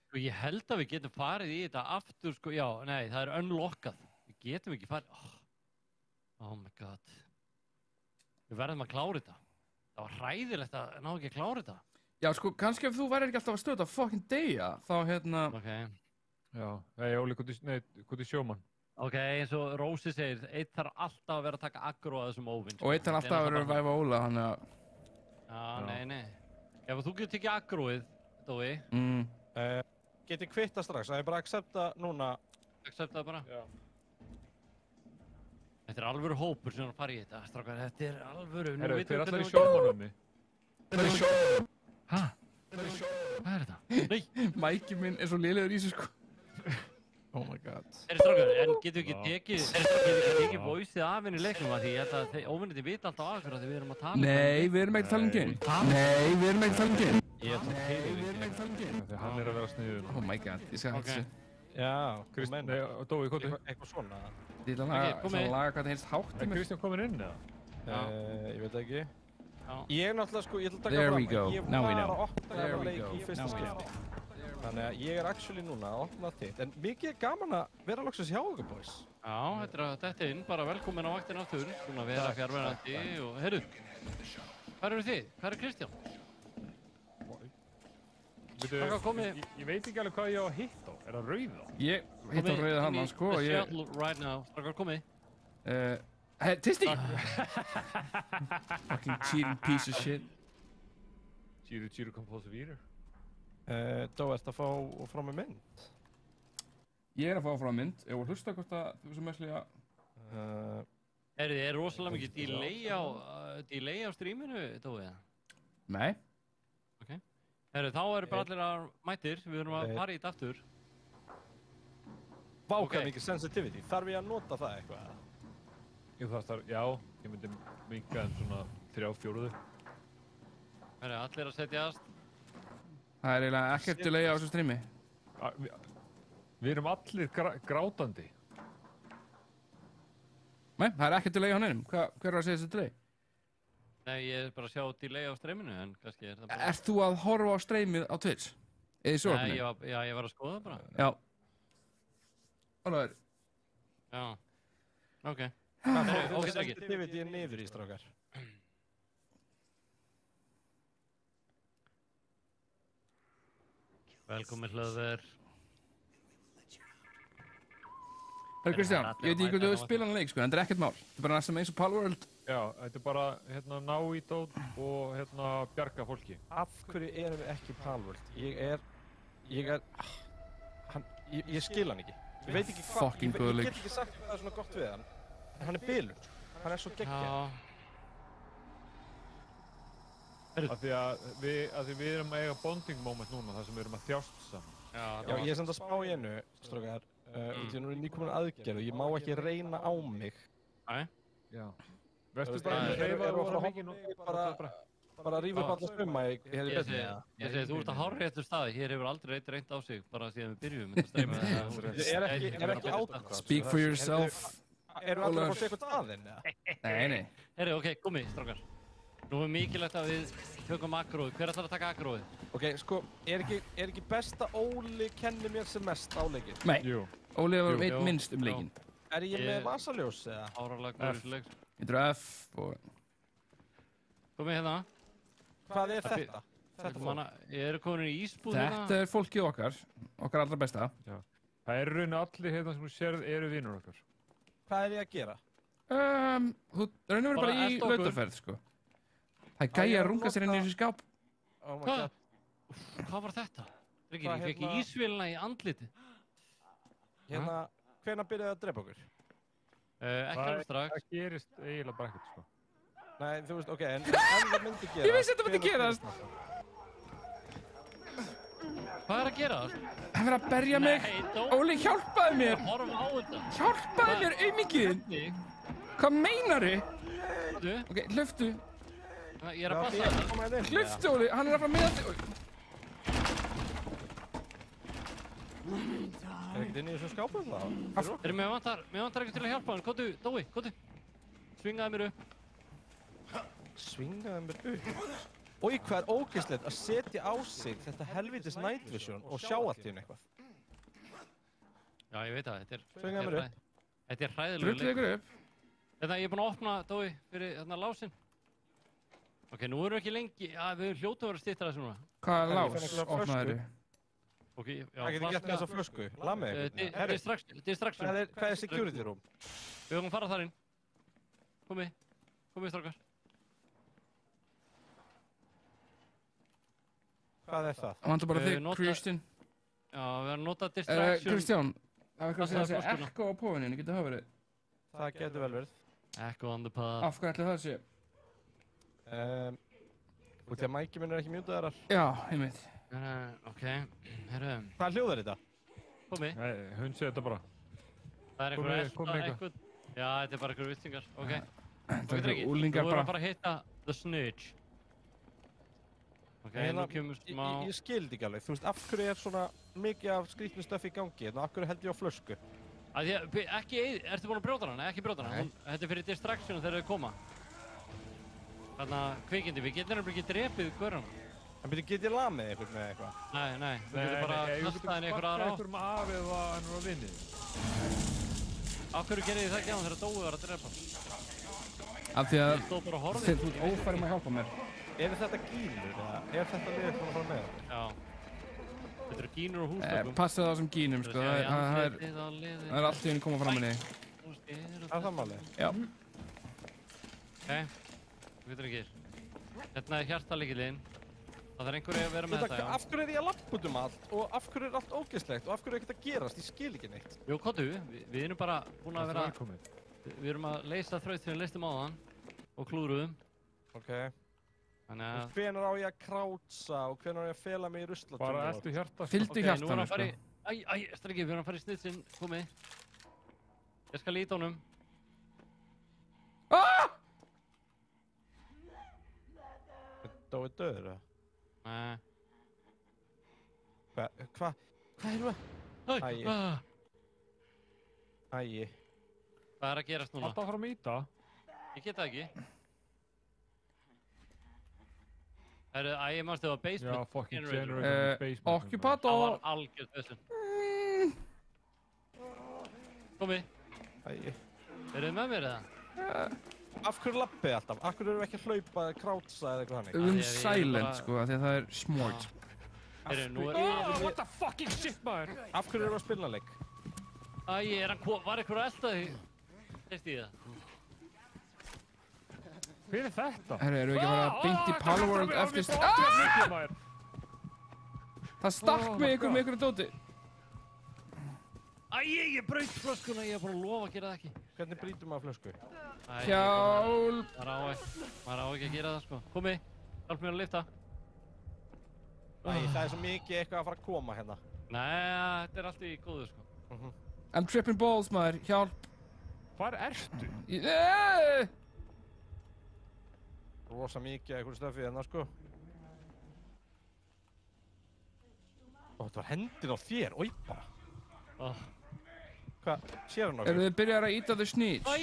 Sko, ég held að við getum farið í þetta aftur, sko, já, nei, það er unlockað. Við getum ekki farið, oh my god. Við verðum að klára þetta. Það var hræðilegt að ná ekki að klára þetta. Já, sko, kannski ef þú værir ekki alltaf að stöða fucking deyja, þá hérna... Ok. Já, Óli, hvað er sjómann? Ok, eins og Rósi segir, eitt þarf alltaf að vera að taka aggro að þessum óvinn. Og eitt þarf alltaf að vera að væfa Óla, hann að... Já, nei. Ef þú getur tekið aggroið, Dói. Get ég kvitta strax, það er bara að accepta núna. Accepta bara? Já. Þetta er alvöru hópur sem er að fara í þetta, strákar, þetta er alvöru. Herru, þið er allir í sjómannum. Hæ? Hvað er þetta? Nei! Mæki minn er svo lélegur í þessu, sko. Oh my god. Strákar, en getur við ekki tekið voiceið af henni í leiknum að því ég held að óvinnandi vita alltaf af hverju að við erum að tala um þetta. Nei, við erum ekki að tala um game. Ég held að Þegar hann er að vera sniður. Oh my god, ég skal hægt þessu. Já, Dói, hvað er eitthvað svona? Ég ætla að laga hvað það heilst hátt í mér. Er Kristján komin inn, eða? Ég veit ekki. Ég er náttúrulega, sko, ég ætla að taka There fram we go. að ég Now we var know. að opna þetta leik í fyrsta skipti. Þannig að ég er actually núna að opna þitt. En mikið gaman að vera loksins hjá okkur, boys. Já, þetta er að detta inn, bara velkomin á vaktin aftur. Svona vera fjárverandi og... Heyrðu, hvað eru þið? Hvað er Kristján? Ég veit ekki alveg hvað ég á að hitta á. Er það rauða? Ég hitt á rauða hann, sko, og ég... Right now, strákar, komið. Tisti! Fucking cheating piece of shit. Cheater compulsive eater. Dó, ertu að fá frá mig mynd? Ég er að fá frá mynd. Ég var að hlusta hvort að þú sem mestli að... Heyrðu, er rosalega mikið delay á streaminu, Dói? Nei. Ok. Heyrðu, þá eru bara allir að mætir. Við erum að fara í þetta aftur. Vá, hvað mikið sensitivity. Þarf ég að nota það eitthvað? Já, ég myndi minka svona 3/4. Það allir að setjast. Það eiginlega ekkert delay á þessu streami. Við erum allir grátandi. Nei, það ekkert delay á neinum. Hver að segja þessu delay? Nei, ég bara að sjá delay á streaminu, en kannski það bara... Ert þú að horfa á streamið á Twitch? Eða í sjónvarpinu? Nei, ég var að skoða bara. Já. Alveg. Já. Ok. Það sensitivity niður í strákar. Velkomin hlöður. Herri Kristján, ég veit ekki hvað þú hefur spilað leik sko, en þetta ekkert mál. Þetta bara næstum eins og Palworld. Já, þetta bara ná í dót og bjarga fólki. Af hverju erum við ekki Palworld? Ég skil hann ekki. Ég veit ekki hvað, ég get ekki sagt hvað er svona gott við hann. En hann bilur. Hann svo geggjað. Af því að við erum að eiga bonding moment núna, þar sem við erum að þjást saman. Já, ég samt að spá í einu, strákar. Því að nú er nýkomin aðgerð og ég má ekki reyna á mig. Nei. Já. Vestu bara að hreyfa og fara mikið nú. Bara að rífa upp alla spumma í hefði betri. Ég segi, þú ert að hárréttu staði. Hér hefur aldrei reynt á sig, bara síðan við byrjum þetta streyma. Er ekki átt. Speak for yourself. Erum við allir að fá sér eitthvað aðeinn? Nei. Herri, ok, komi, strákar. Nú er mikilvægt að við tökum agróið. Hver ætlar að taka agróið? Ok, sko, er ekki best að Óli kenni mér sem mest á leikinn? Nei, Óli var veit minnst leikinn. Er ég með vasaljós eða? Áralega góður leik. Ég draf F og... Komið hérna. Hvað er þetta? Ég er komin í ísbúð hérna. Þetta er fólkið okkar allra besta. Já. Það eru raun allir hérna sem þú sérð eru vinur okkar. Hvað er ég að gera? Þú raunir verið bara í lautarferð, sko. Það er gæja að runga sér inn í þessu skáp. Hvað? Hvað var þetta? Ég fekk ísvélina í andliti. Hérna, hvenær byrjaði að drepa okkur? Ekki alveg strax. Það gerist eiginlega bara ekkert, sko. Nei, þú veist, ok, en það myndi gerast. Ég vissi þetta myndi gerast! Hvað er að gerast? Það verður að berja mig! Óli, hjálpaðu mér! Horfa á þetta! Hjálpaðu mér, auðmikið! Hvað meinaru? Ok, hlöftu. Ég er að passa þetta. Hlöftu, Óli, hann er að fara með þetta. Er ekkert inn í þessum skápum það? Mér vantar ekki til að hjálpa hann. Kóttu, Dói, kóttu. Svingaði mér upp. Svingaði mér upp? Ói, hvað er ógeðslegt að setja á sig þetta helvitis night vision og sjá allt í henni eitthvað? Já, ég veit það. Svingaði mér upp. Þetta er hræðilega leik. Drullið ykkur upp. Ég er búinn að opna, Dói, fyrir lásinn. Ok, nú erum við ekki lengi. Já, við hljótum að vera styttra þessu núna. Hvaða lás opnaðu þér? Ok, já, það getur gett með þessa flösku. Lamið eitthvað. Distraction. Hvað er security room? Við höfum farað þar inn. Komið strákar. Hvað er það? Það vantar bara þig, Kristján. Já, við erum notað distraction. Kristján, það er eitthvað að segja ekko á pófinni, getur það verið? Það getur vel verið. Echo on the pod. Af hvað ætli það sé? Út í að mæki minn er ekki mjútaðarar. Já, ég veit. Ok, herru. Hvað hljóð er þetta? Komi. Nei, hundsið þetta bara. Það er eitthvað. Já, þetta er bara eitthvað vittingar. Ok. Það er eitthvað úlingar bara. Þú voru að fara að hitta The Snitch. Ok, nú kemur smá... Ég skildi ekki alveg. Þú veist, af hverju er svona mikið af skrítnu stöfi í gangi? Af hverju held ég á flösku? Ertu búinn að brjóta hana? Ekki brjóta hana. Þetta er fyrir distraction þegar þau koma. Þannig að kvikindi, við getum nefnilega ekki drepið gaurana. En byrju, get ég lamið ykkur með eitthvað? Nei, við getum bara kastað henni ykkur aðra á. Við getum bara af ef hann er á vinnið. Af hverju gerði þið það ekki á hann þegar Dói var að drepa? Af því að þú ert ófærum að hjálpa mér. Er þetta gínur eða er þetta liðið að fara með okkur? Já. Þetta eru gínur og hústökum. Passa það sem gínum, sko. Það er allt í henni koma fram henni. Er það málið? Já. Ok. Við veitum ekki. Hérna er hjartalegilinn. Það er einhverju að vera með þetta, já. Af hverju er ég að lappa út allt og af hverju er allt ógeðslegt og af hverju er ekkert að gerast? Ég skil ekki neitt. Jú, kottu, við erum bara búin að vera... Við erum að leysa þraut þegar við leystum á þann og klúðruðum. Ok. Þannig að... Hvenær á ég að krátsa og hvenær á ég að fela mig í ruslatunni? Bara eldu hjarta. Fylgdu hjartanu, sko. Við erum að fara í snitsinn, komið. Ég skal líta honum. Dói döður, eða? Nei. Hvað erum við? Æi. Æi. Hvað að gerast núna? Alltaf að fara að mýta. Ég get það ekki. Æi, mannstu það var basement. Já, fucking generator basement. Occupato. Það var algjörð basement. Komi. Æi. Þið með mér eða? Af hverju lappið alltaf? Af hverju erum við ekki að hlaupa eða krátsa eða eitthvað hannig? Silent, sko, því að það smart. What the fucking shit, maður? Af hverju erum við að spila leik? Æi, var eitthvað að elda þig? Veist ég það? Hver þetta? Herru, erum við ekki að fara beint í Palworld eftir... Það stakk mig ykkur með ykkur dóti. Æi, ég braut flöskuna, ég er bara að lofa að gera það ekki. Hvernig brýtum maður flösku? Hjálp! Maður á ekki að gera það, sko. Komi, hjálp mér að lyfta. Æi, það er svo mikið eitthvað að fara að koma hérna. Nei, þetta er allt í góðu, sko. I'm tripping balls, maður. Hjálp. Hvar ertu? Rosa mikið eitthvað stöfið hérna, sko. Ó, þetta var hendin á þér, oi bara. Hvað, sér hann okkur? Eru þið byrjar að íta þau snýts? Æi,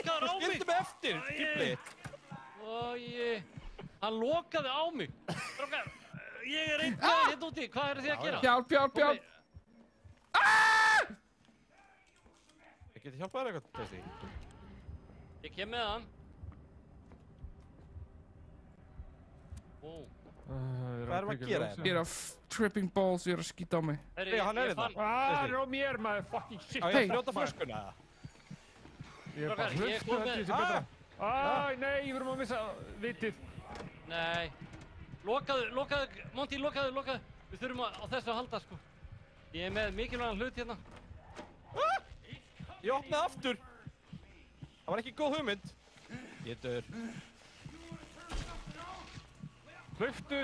lokaður á mig! Skildu mig eftir, fíbli! Æi, hann lokaði á mig. Strákar, ég er einn hérna úti, hvað eru þið að gera? Hjálp! Ég geti hjálpað þér eitthvað, Tessi? Ég kem með hann. Hvað erum við að gera hérna? Ég er að tripping balls, ég er að skýta á mig. Hey, hann er hérna. Það er á mér, maður, fucking shit. Á ég að fljóta flöskuna, eða? Ég er bara hlöfstu þetta sem betra. Æ, nei, við erum að missa vitið. Nei. Lokaðu, Monty, lokaðu. Við þurfum á þessu að halda, sko. Ég er með mikilvægan hlut hérna. Ég opnaði aftur. Það var ekki góð hugmynd. Ég dör. Hlöftu.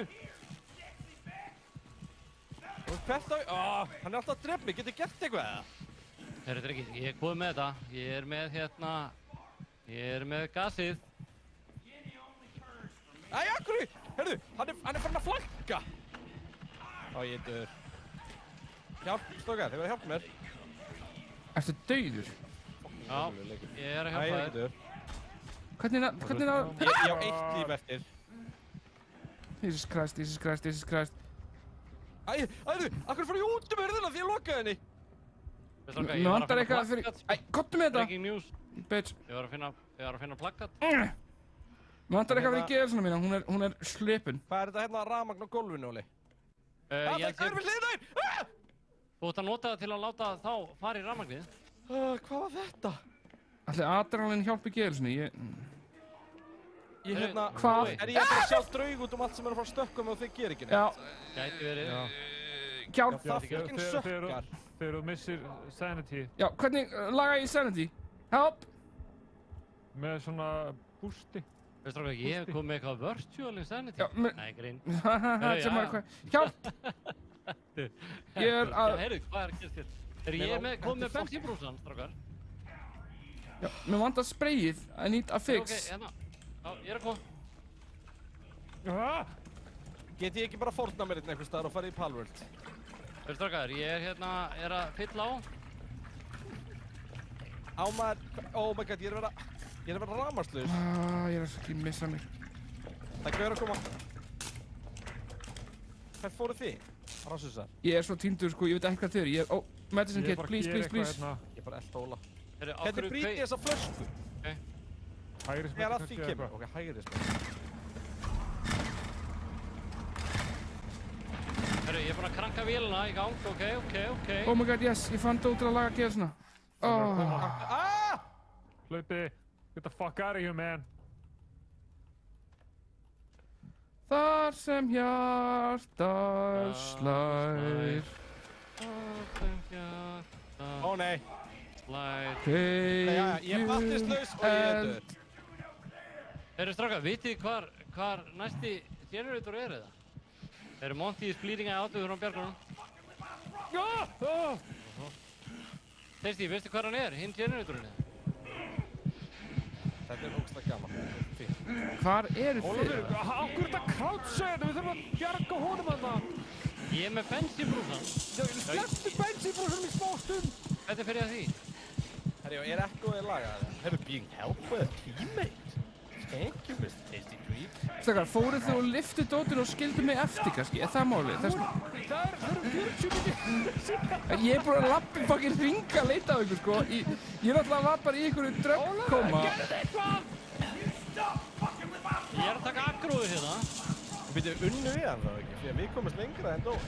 Hvert á... hann er alltaf að drepa mig. Getur ég gert eitthvað, eða? Herru, drengi, ég er komið með þetta. Ég er með hérna... Ég er með gasið. Æ, akkurri! Herru, hann er farin að flanka! Ó, ég dör. Hjálp, stókar, þið verður að hjálpa mér. Ertu dauður? Já, ég er að hjálpa þér. Æ, ég dör. Hvernig er það? Ég á eitt líf eftir. Jesus Christ. Æ, akkur fór ég út hurðina því ég lokaði henni? Mér vantar eitthvað fyrir... Æ, kottu með þetta! Breaking news. Bitch. Ég var að finna plakkat. Mér vantar eitthvað fyrir geðsuna mína, hún er slipun. Hvað er þetta hérna rafmagn á gólfinu, Óli? Það er við hliðina þér! Þú ætti að nota það til að láta þá fara í rafmagnið. Hvað var þetta? Ætli adrenalin hjálpi geðsuna, Ég hérna... Hvað? Er ég að sjá draug út allt sem er að fara að stökka mig og þið gerir ekki neitt? Já. Gæti verið. Hjálp. Það fucking sökkar. Þegar þú missir sanity. Já, hvernig laga ég sanity? Help! Með svona boosti. Veistu hvað, ég hef komið með eitthvað virtual insanity. Já, Nei, grín. Hjálp! Ég er að... Heyrðu, hvað er að gera þér? Ég er komið með bensinbrúsan, strákar. Já, mér vantar sprayið. I need a fix. Ok, hérna. Já, ég er að koma. Get ég ekki bara fórna mér hérna einhvers staðar og fara í Palworld? Veistu strákar, ég er hérna, að fylla á. Á maður... Oh my god, ég er að vera rafmagnslaus. Ég er að missa mig. Það er gauður að koma. Hvert fóruð þið? Rassusar. Ég er svo týndur, sko, ég veit ekki hvað þið eru. Ég er... Oh, medicine kit, please. Ég er bara elda Óla. Hvernig brýti ég þessa flösku? Hægrismenn ég er að því kemur. Ok, hægrismenn. Herru, ég er búinn að kranka vélina í gang. Ok. Oh my god, yes. Ég fann dót til að laga geðsuna. Hlaupi. Get the fuck out of here, man. Þar sem hjartar slær. Ó nei. Slær. Ég battist laus og ég er döð. Herru strákar, vitið þið hvar næsti generator er eða? Monty is bleeding out úr á bjargunum. Tasty, veistu hvar hann er? Hinn generatorinn eða? Þetta er ógeðslega gaman. Hvar eru þið? Ólafur, okkur er þetta kráttsögn, við þurfum að bjarga honum þarna. Ég er með bensínbrúsan. Slepptu bensínbrúsanum í smá stund. Hvernig fer ég að því? Herri, er ekkoðið lagað það? Herru, being helped by a teammate. Thank you, Mr. Tasty Treat. Stakar, fóruð þið og lyftið dótinu og skildu mig eftir kannski? Er það málið? Það eru 40 mínútur. Ég er búin að lappa í fucking hringa að leita á ykkur, sko. Ég er náttúrulega að lappa í einhverju dröggkóma. Ólafur, gerðu eitthvað! Ég er að taka aggróðu hérna. Við byrjum unnu við hann þá ekki, því að við komumst lengra en Dói.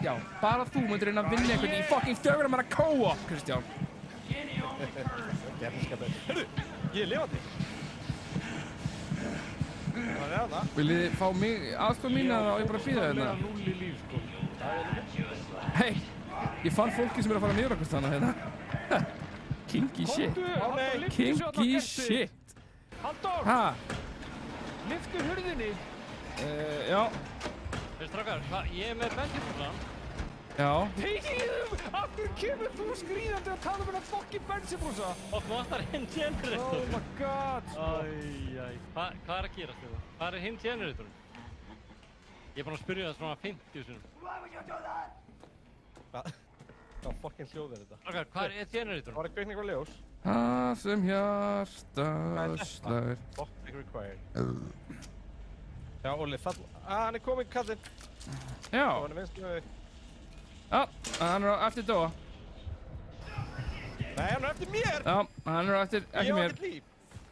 Já, bara þú myndir reyna að vinna einhvern í fucking 4 manna co-op, Kristján. Herru, ég er lifandi. Það er það. Viljið þið fá mig aðstoð mín eða á ég bara að bíða hérna? Ég á 0 í líf, sko. Hei, ég fann fólki sem er að fara niður okkur þannig hérna. Kinky shit. Kinky shit. Halldór! Ha? Lyftu hurðinni. Já. Veistu strákar, ég er með bensínbrúsan. Já. Þegiðu! Aftur kemur þú skrýðandi að tala um hennar fucking bensínbrúsa. Og vantar hinn generator. Oh my god, sko. Hvað er að gerast þetta? Hvað er hinn generatorinn? Ég er búinn að spyrja það svona 50 sinnum. Hvað fucking hljóð er þetta? Strákar, hvað er generatorinn? Var það kveikna eitthvað ljós? Það sem hjarta slær. Optic required. Já, Óli, hann er kominn, kallinn. Já. Hann er vinst með þig. Já, hann er á eftir Dóa. Nei, hann er eftir mér! Já, hann er á eftir ekki mér. Ég á ekkert líf.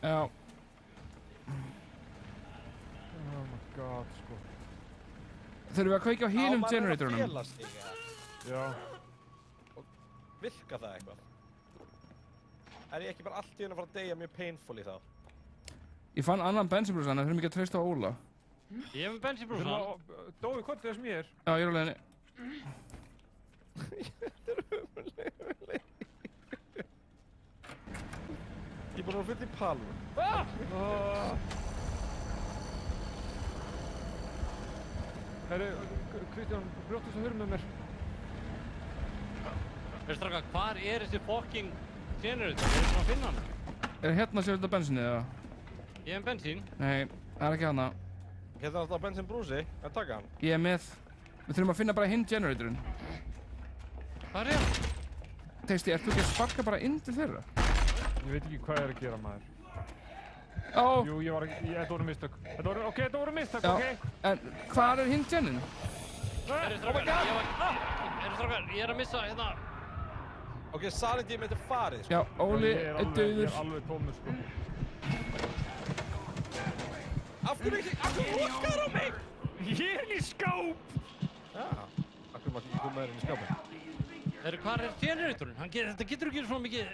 Já. Oh my god, sko. Þurfum við að kveikja á hinum generatorunum? Já, maður er að fela sig, Já. Og virka það eitthvað? Er ég ekki bara allt í hennu að fara að deyja mjög painful í þá? Ég fann annan bensínbrúsan, það þurfum ekki að treysta á Óla. Ég er með bensínbrúsan. Dói, hvað er það sem ég er? Já, ég er á leiðinni. Þetta er ömurleg. Ég er búinn að vera full í palmu. Herru, Kristján, brjóttu svo hurð með mér. Veistu strákar, hvar er þessi fucking generator? Ég er svona að finna hann. Er hérna sér þetta bensinni eða? Ég er með bensín. Nei, það er ekki hana. Hérna er alltaf bensinbrúsi, en taka hann. Ég er með... Við þurfum að finna bara hinn generatorinn. Hvað er það? Tasty, ert þú ekki að sparka bara inn til þeirra? Ég veit ekki hvað ég er að gera, maður. Ó! Jú, þetta voru mistök. Þetta voru mistök, ok? En hvar er hinn genin? Herru strákar, ég er að missa hérna. Ok, Sanity mitt er farið, sko. Já, Óli er dauður. Ég er alveg tómur, sko. Af hverju lokkar á mig? Ég er í skáp! Já, af hverju maður ekki koma með þér inn í skápin? Herru, hvar er generatorinn? Þetta getur ekki svona mikið...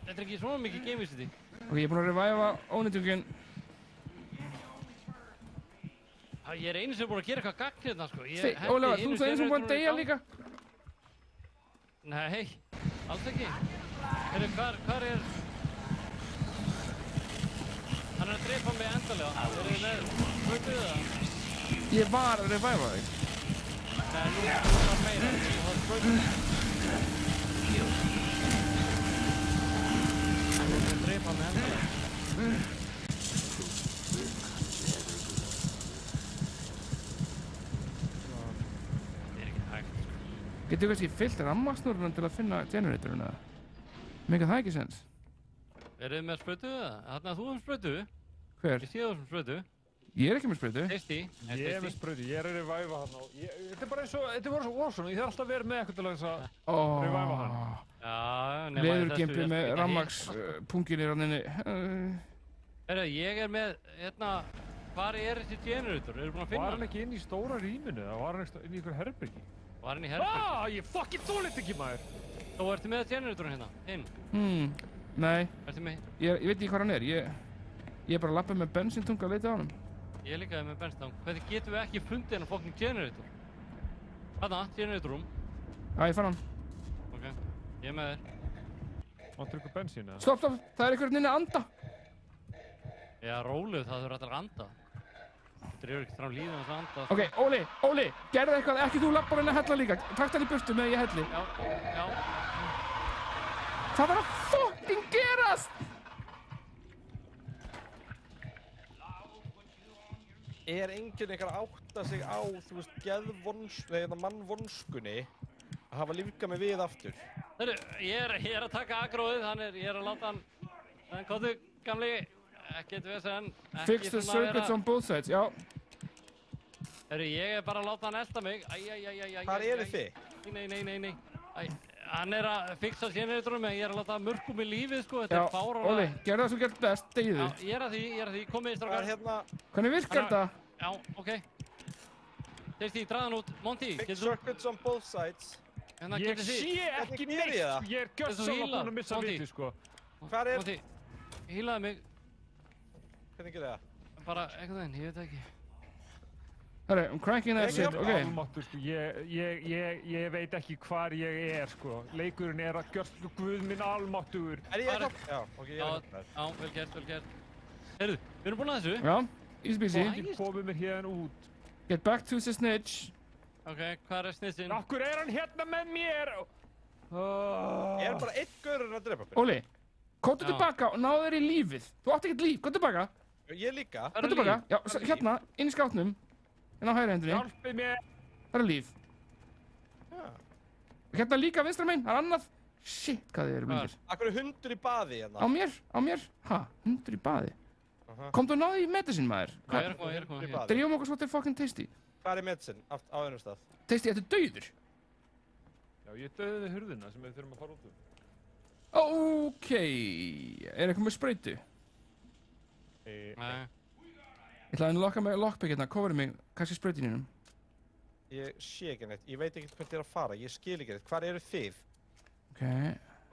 Þetta er ekki svona mikið gamevisity. Ok, ég er búinn að reviva ónýtjunginn. Ég er einu sem er búinn að gera eitthvað gagn hérna, sko. Ólafur, þú eins og búinn að deyja líka? Nei, alls ekki. Herru, hvar er... Hann er að drepa mig endalega. Eru þið með sprautu við það? Ég var að reviva þig. Nei, nú er það meira. Það er sprautu. Hann er að drepa mig endalega. Það er ekki hægt. Getur þú kannski fyllt rammaksnúrunum til að finna generatorinn eða? Meikar það ekki sens? Eru þið með sprautu við það? Þarna þú með sprautu? Hver? Ég sé þú sem sprautu. Ég er ekki með sprautu. Tasty. Ég er með sprautu, ég er að reviva hann og... Þetta er bara eins og, þetta er bara svo awesome, ég þarf alltaf að vera með eitthvað til að reviva hann. Já, nema Leðurgimpið með rammagspungin í ranninni. Herru, ég er með, hérna, hvar er þessi generator? Eru búin að finna Var hann ekki inn í stóra rýminu eða var hann inn í ykkur herbyrgi? Var hann í herbyrgi? Ég fucking þólit ekki, maður! Þá ertu með generatorinn hérna, inn? Nei. Ertu með? Ég veit ekki hvað hann er. Ég er bara að lappa með bensíntunga að leita á hann. Ég er líka með bensíntang. Hvernig getum við ekki fundið hennar fucking generator? Þarna, generatorum. Já, ég fann hann. Ok, ég er með þér. Máttu ykkur bensín eða? Stopp, það er einhvern inni að anda. Já, rólegur, það þurfa allir að anda. Drefur ekki fram líðan þess að anda. Ok, Óli, gerðu eitthvað, ekki þú lappar henni að hella líka. Takt hann í burtu með ég helli. Já. Hvað var að fucking gerast? enginn ykkar að átta sig á, þú veist, mannvonskunni að hafa lífgað mig við aftur? Heyrðu, ég er að taka agróið, ég er að láta hann, en komdu, gamli, ekkert vesen, Fix the circuits on both sides, já. Heyrðu, ég er bara að láta hann elta mig, Hvar eru þið? Nei, hann er að fixa generatorum, en ég er að láta mörkum í lífið, sko, þetta er fáránlega. Óli, gerðu það sem gert best, degið þið. Já, ég er að því, komið í strákar. Hvernig virkar þetta? Já, ok. Tasty, draðan út, Monty, Fix circuits on both sides. Ég sé ekki neitt, ég er gjörsamlega búinn að missa vitið, sko. Hvar er? Monty, hýlaði mig. Hvernig gerir það? Bara, einhvern veginn, ég veit ekki. Herri, cranking that shit, ok. Almáttur, sko, ég veit ekki hvar ég er, sko. Leikurinn er að gjörst, guð minn almáttur. Er ég að Já, ok, ég er að hjálpa þér. Já, vel gert. Heyrðu, við erum búin að þessu. Já, easy peasy. Ég komið mér hérna út. Get back to the snitch. Ok, hvað er snitchinn? Akkur er hann hérna með mér? Ég er bara einn gaurinn að drepa mig. Óli, komdu tilbaka og náðu þér í lífið. Þú átt ekkert líf, komdu tilbaka. Ég líka. Komdu tilbaka, já, hérna, inn í skátnum. Inn á hægri hendinni. Hjálpið mér. Það er líf. Já. Hérna líka vinstra megin, það er annað. Shit, hvað þið eru mingir. Akkur er hundur í baði hérna? Á mér. Ha, hundur í baði. Komdu og náðu í medicine, maður. Ég er komið. Drífum okkur svo til fucking Tasty. Hvað er medicine á öðrum stað? Tasty, þetta er dauður. Já, ég döði hurðina sem við þurfum að fara út úr. Ok, er eitthvað með sprautu? Nei. Ég ætlaði að lokka með lockpick hérna, coverið mig, kannski sprautin innum. Ég sé ekki neitt, ég veit ekki hvert ég er að fara, ég skil ekki neitt. Hvar eru þið? Ok.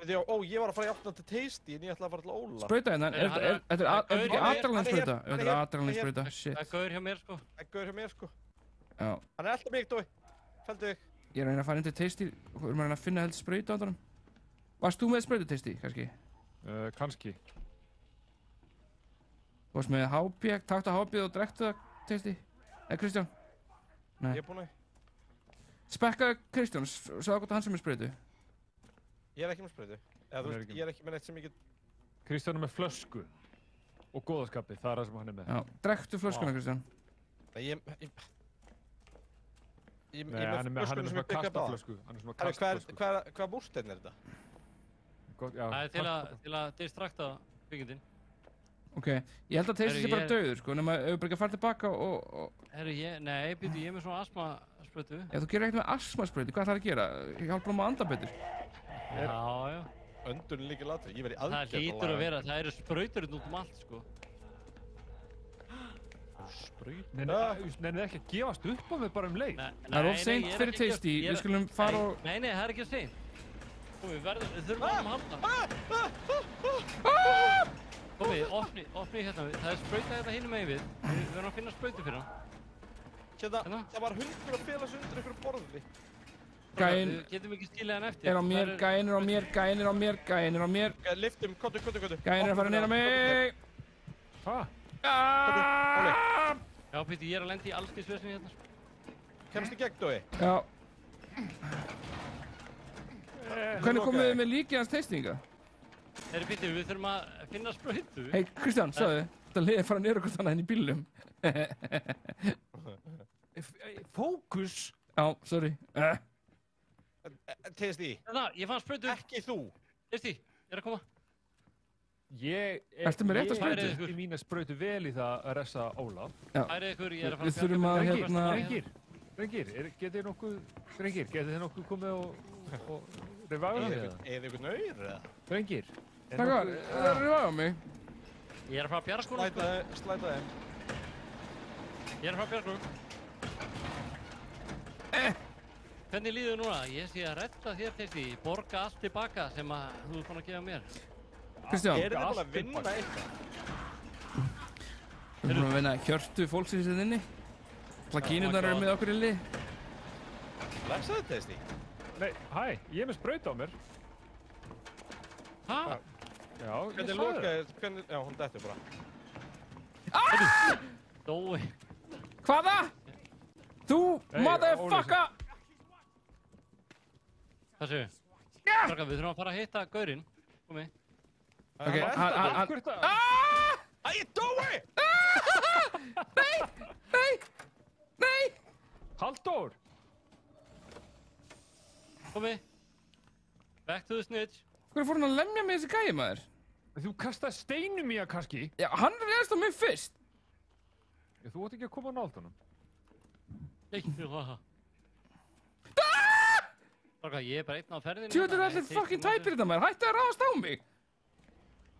Ég var að fara í aftan til Tasty en ég ætlaði að fara til Óla. Sprauta hérna, þetta er ekki adrenalinsprauta? Þetta er adrenalinsprauta, shit. Það er gaur hjá mér, sko. Já. Hann er alltaf mig, Dói. Fældu þig. Ég er að reyna að fara inn til Tasty, við erum að reyna að finna held sprauta á honum. Varst þú með sprautu, Tasty, kannski? Kannski. Þú varst með HP, taktu HP og drektu það, Tasty? Eða Kristján? Nei. Ég er búinn að... Spekkaðu Kristján, sagðu hvort hann sem er sprautu. Ég er ekki með sprautu. Eða þú veist, ég er ekki með neitt sem ég get... Kristján er með flösku. Og góðaskapið, það er það sem hann er með. Já, drektu flöskuna, Kristján. Nei, Nei, hann er með kastaflösku. Hann er svona kastaflösku. Hvað búrsteinn er þetta? Það er til að distrakta byggindinn. Ok, ég held að Tasty sé bara dauður, sko, nema ef við bara ekki að fara tilbaka og... Herru, nei, býtu, ég er með svona astmasprautu. Já, þú gerir ekkert með astmasprautu, hvað þarf að gera? Hjálpa hann að anda betur. Já. Öndurinn líka latri, ég verði aðgerð Það hlýtur að vera, það eru sprautur út allt, sko. Sprautur? Nennið ekki að gefast upp á mig bara leið? Það er of seint fyrir Tasty, við skulum fara og... Nei, það er ekki seint. Við þurfum að halda. Komið, opni hérna við. Það er sprauta hérna hinum megin við. Við verðum að finna sprautu fyrir hann. Það var hundur að fela sig undir einhverju borði. Við getum ekki skilja hann eftir. Er á mér, gæinn er á mér. Liftum, kottu. Gæinn er að fara niður á mig. Hvað? Já, Pítur, ég er að lenda í allskeiðsvesinu hérna. Kemst í gegn, Dói? Já. Hvernig komum við með líkið hans Tasty? Herri Pítur, við þurfum að finna sprautu. Hei, Kristján, sagðu þið. Þetta liðið fara niður okkur þannig henni í bílum. Fókus? Já, sorry. Tasty. Ég fann sprautu. Ekki þú. Tasty, ég er að koma. Ertu með rétt að sprautu? Ég er mína sprautu vel í það að ressa Ólaf. Já. Við þurfum að hérna... Drengir, getið þið nokkuð komið og revæða mig eða? Er þið ykkur nöyr eða? Drengir. Takkar, revæða mig. Ég er að fara að bjarga skóla. Slæta þeim. Ég er að fara að bjarga skóla. Hvernig líður núna? Ég sé að redda þér, Tasty, borga allt tilbaka sem þú ert búinn að gefa mér. Kristján. Er þið búin að vinna eitthvað? Við erum búin að vinna hjörtu fólksins hérna inni. Plagínurnar eru með okkur í lið. Læsaðu Tasty? Nei, hæ, ég er með spraut á mér. Hæ? Já, ég sagði það. Já, hún dettur bara. Dói. Hvaða? Þú, motherfucker! Hvað séu? Við þurfum að fara að hitta gaurinn. Komi. Ok, hann... Æ, Dói! Nei! Halldór! Komi. Back to the snitch. Hvað fór hann að lemja með þessi gæi, maður? Þú kastaði steinum í hann kannski. Já, hann réðst á mig fyrst. Þú átt ekki að koma á náldunum. Ég bara einn á ferðinu. Tjóður allir fucking tæpir þetta, maður. Hættu að ráðast á mig.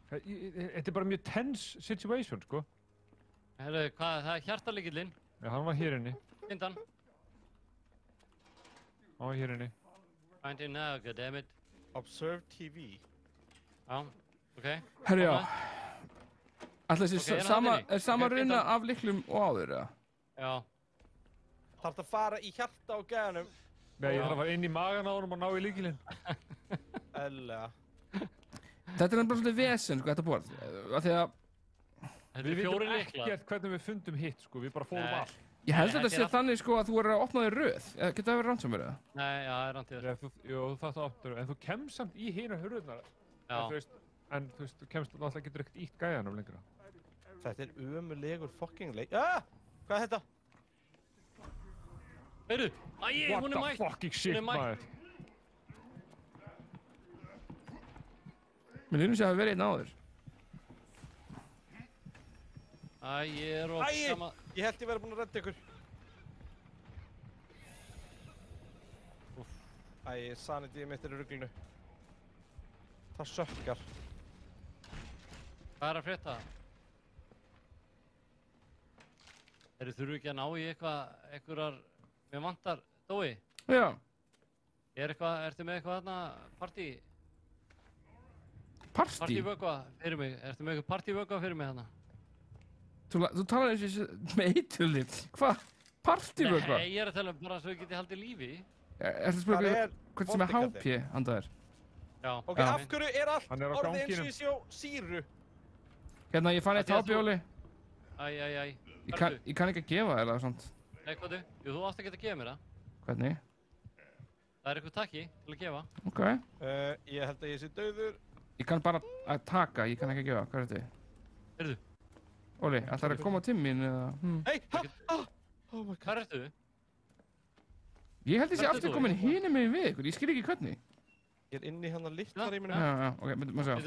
Þetta bara mjög tense situation, sko. Herru, hvað, það hjartalykillinn. Já, hann var hér inni. Findan. Hann var hér inni. Find it now, goddammit. Observe TV. Já, ok. Herru, já. Ætla þessi sama runa af lyklum og áður, eða? Já. Þarf að fara í hjarta á gæðanum. Nei, ég þarf að fara inn í magan á honum og ná í lykilinn. Eðlilega. Þetta er bara svolítið vesen, sko, þetta borð. Af því að... Við vitum ekkert hvernig við fundum hitt, sko. Við bara fórum allt. Ég held að þetta sé þannig, sko, að þú verður að opna þig röð. Getur það verið rannsókn verið það? Nei, já, það er rannsókn. Jú, það áttur. En þú kemst samt í hina hurðirnar. Já. En þú veist, þú kemst náttúrulega getur ekkert ítt gæjanum lengra. Þetta er ömurlegur fucking leik. Hvað er þetta? Heyrðu, hún er mætt. What the fucking shit, maður? Mér finnst ég að hafa verið einn áður. Ég er of sama... Ég held ég verið búinn að redda ykkur. Sanity mitt er í ruglinu. Það sökkar. Hvað er að frétta? Þurfu ekki að ná í einhverjar... Mér vantar, Dói. Já. Ertu með eitthvað þarna partí? Partí? Partívökva fyrir mig. Ertu með eitthvað partívökva fyrir mig þarna? Þú talar eins og með eiturlyf. Hvað? Partívökva? Nei, ég er að tala um bara svo ég geti haldið lífi. Ertu að spyrja hvernig sem er HP, andaður? Já. Ok, af hverju er allt orðið eins og ég sjó síru? Hérna, ég fann eitt HP, Óli. Æ. Ég kann ekki að gefa þér eða svona. Nei, hvað þú? Jú, þú átt ekki að gefa mér það. Hvernig? Það er eitthvað takki til að gefa. Ok. Ég held að ég sé dauður. Ég kann bara að taka, ég kann ekki að gefa. Hvað er þetta? Heyrðu. Óli, ætlar að koma á tíminn eða? Hey, oh my god. Hvað ertu? Ég held að ég sé aftur komin hinum megin við ykkur, ég skil ekki hvernig. Ég er inni hann að litlar í minna. Já, ok, maður sjá.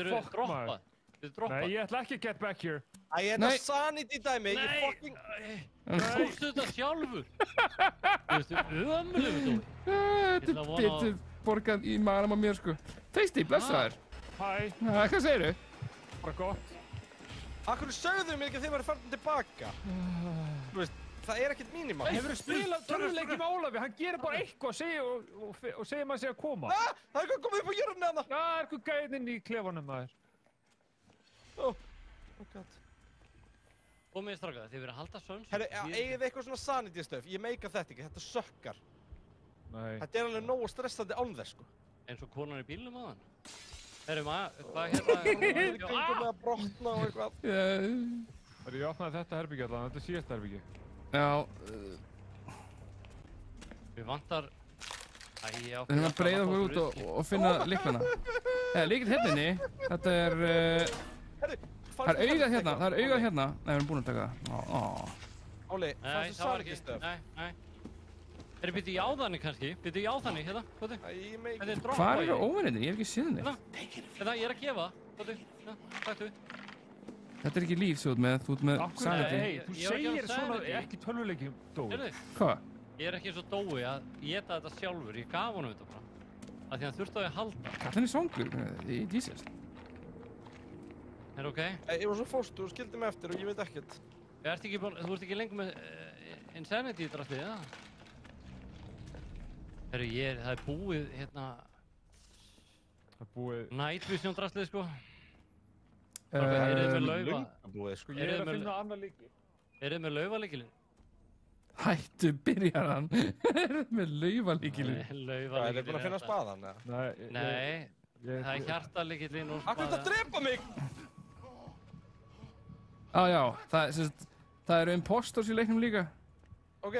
Þið droppað. Nei, ég ætla ekki að get back here. Þetta sanity dæmi, ég fucking... Tókstu þetta sjálfur? Þú veistu, ömurlegur Dói. Þetta er bitið borgað í maganum á mér, sko. Tasty, blessaður. Hæ. Hvað segirðu? Bara gott. Akkur sögðu mér ekki að þið varu farin tilbaka. Þú veist, það er ekkert mínimál. Hefur þú spilað tölvuleiki með Ólafi? Hann gerir bara eitthvað og segir maður sig að koma. Það er eitthvað komið upp á jörðinni hana. Það er eitthvað gæðin inn í klefanum maður. Oh my god. Komið stráka, þið verið að halda sönns. Herru, eigið eitthvað svona sanity stöf? Ég meika þetta ekki, þetta sökkar. Nei. Þetta er alveg nógu stressandi án þess, sko. Eins og konan í bílnum á hann. Herru maður, hvað hérna? Það er í kringum með að brotna og eitthvað. Ég opnaði þetta herbyggja allavega, þetta er síðasta herbyggja. Já. Við vantar... Við erum að breiða okkur út og finna lyklana. Lykill hérna inni, þetta er... Það er augað hérna, það er augað hérna. Nei, við erum búin að taka það. Óli, það er sanity stöf. Nei. Herru, byrju í áðanni kannski? Byrju í áðanni, hérna, hvað þið? Hvað eru óvinnir? Ég hef ekki séð henni. Hérna, ég er að gefa, hvað þið? Takk þú. Þetta er ekki líf þú ert með sanity. Nei, þú segir svona ekki tölvuleikjum, Dói. Hvað? Ég er ekki eins og Dói að éta þetta sjálfur, ég gaf honum þetta bara. Af því hann þurfti á því að halda. Kallinn er songur í dísest. Er ok? Ég var svo fórstu og skildi mig eftir og ég veit ekkert. Þú ert ekki lengur með insanity drastlið, eða? Herru, það er búið, hérna... Það er búið... Night Vision drastlið, sko. Ég er að finna annar líki. Eru þið með lauvalíkilinn? Hættu, byrjar hann. Eru þið með lauvalíkilinn? Hvað, er þið búin að finna spaðan, eða? Nei, það er hjartalíkillinn og spaðan. Akkur þetta drepa mig! Já, það eru impostors í leiknum líka. Ok,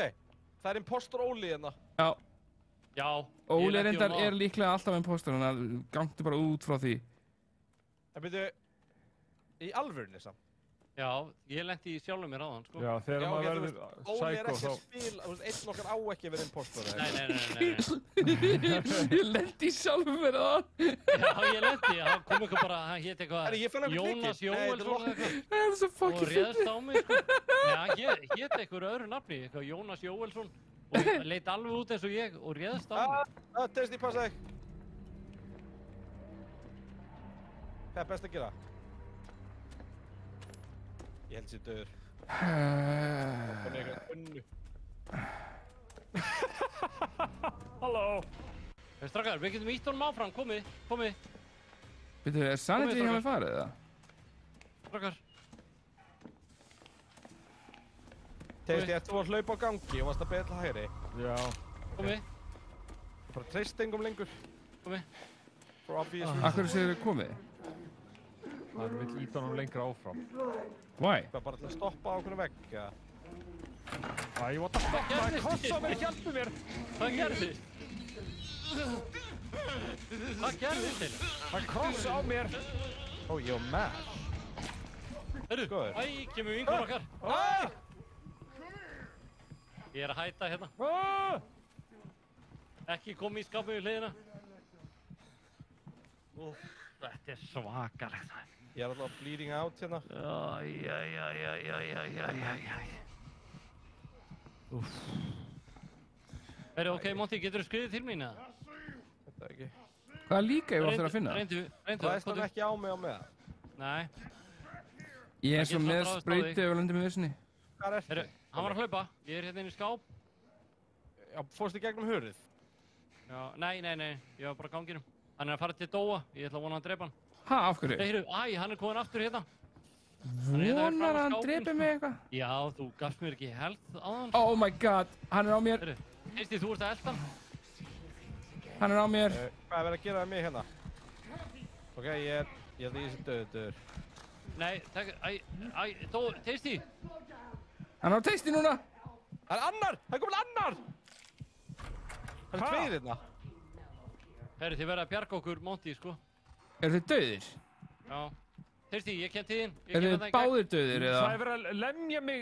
það er impostor Óli hérna. Já. Óli reyndar er líklega alltaf impostor, þannig að gangtu bara út frá því. En byrju, í alvörunni samt? Já, ég lendi í sjálfum mér áðan, sko. Já, þegar maður verður psycho þá... Óli er ekki að spila, einn okkar á ekki að vera impostor. Nei. Ég lendi í sjálfum mér áðan. Já, ég lendi, það kom eitthvað bara, hann hét eitthvað Jónas Jóelsson eða eitthvað. Það er svo fucking og réðst á mig, sko. Nei, hann hét eitthvað öðru nafni, eitthvað Jónas Jóelsson og leit alveg út eins og ég og réðst á mig. Testi, passa þig. Hvað er best að gera? Ég held sér döður. Það er eitthvað unnu. Halló! Strákar, við getum ítt honum áfram, komið. Veitu, er Sanity hjá mig farið, eða? Strákar. Tegist, ert þú að hlaupa á gangi og varst að beðla hægri? Já. Komið. Bara treyst engum lengur. Komið. Akkur segir þið komið? Það vill íta honum lengra áfram. Why? Það bara til að stoppa á okkur vegg, eða? Æ, what the fuck, maður krossa á mér, hjálpu mér! Hvað gerðist? Hvað gerðist til? Það krossa á mér! Ó, ég var mad. Hörru, kemur vingur okkar. Ég er að hæta hérna. Ekki komið í skapið við hliðina. Þetta er svakalegt. Ég er alltaf bleeding out hérna. Herru, ok, Monty, getur þú skriðið til mín eða? Þetta ekki. Hvaða líka ég var aftur að finna? Reyndu. Ræðst hann ekki á mig á með? Nei. Ég er svo með sprauti og lendi með vissinni. Hvað er Herru, hann var að hlaupa. Ég er hérna inn í skáp. Já, fórstu í gegnum hurðið? Já, nei. Ég var bara á ganginum. Hann er að fara til Dóa. Ég ætla að vona að hann drepa hann. Ha, af hverju? Nei, heyrðu, hann er komin aftur hérna. Vonar að hann drepi mig eitthvað? Já, þú gafst mér ekki health á hann. Oh my god, hann er á mér. Heyrðu, Kristi, þú ert að elda hann. Hann er á mér. Hvað er verið að gera með mig hérna? Ok, ég er í þessu döður. Nei, Tasty. Hann er á Tasty núna. Það er annar! Það er komin annar! Það er tveir hérna. Herru, þið verða að bjarga okkur, Monty, sko. Eru þið dauðir? Já. Tasty, ég kem til þín. Eru þið báðir dauðir, eða? Það er verið að lemja mig,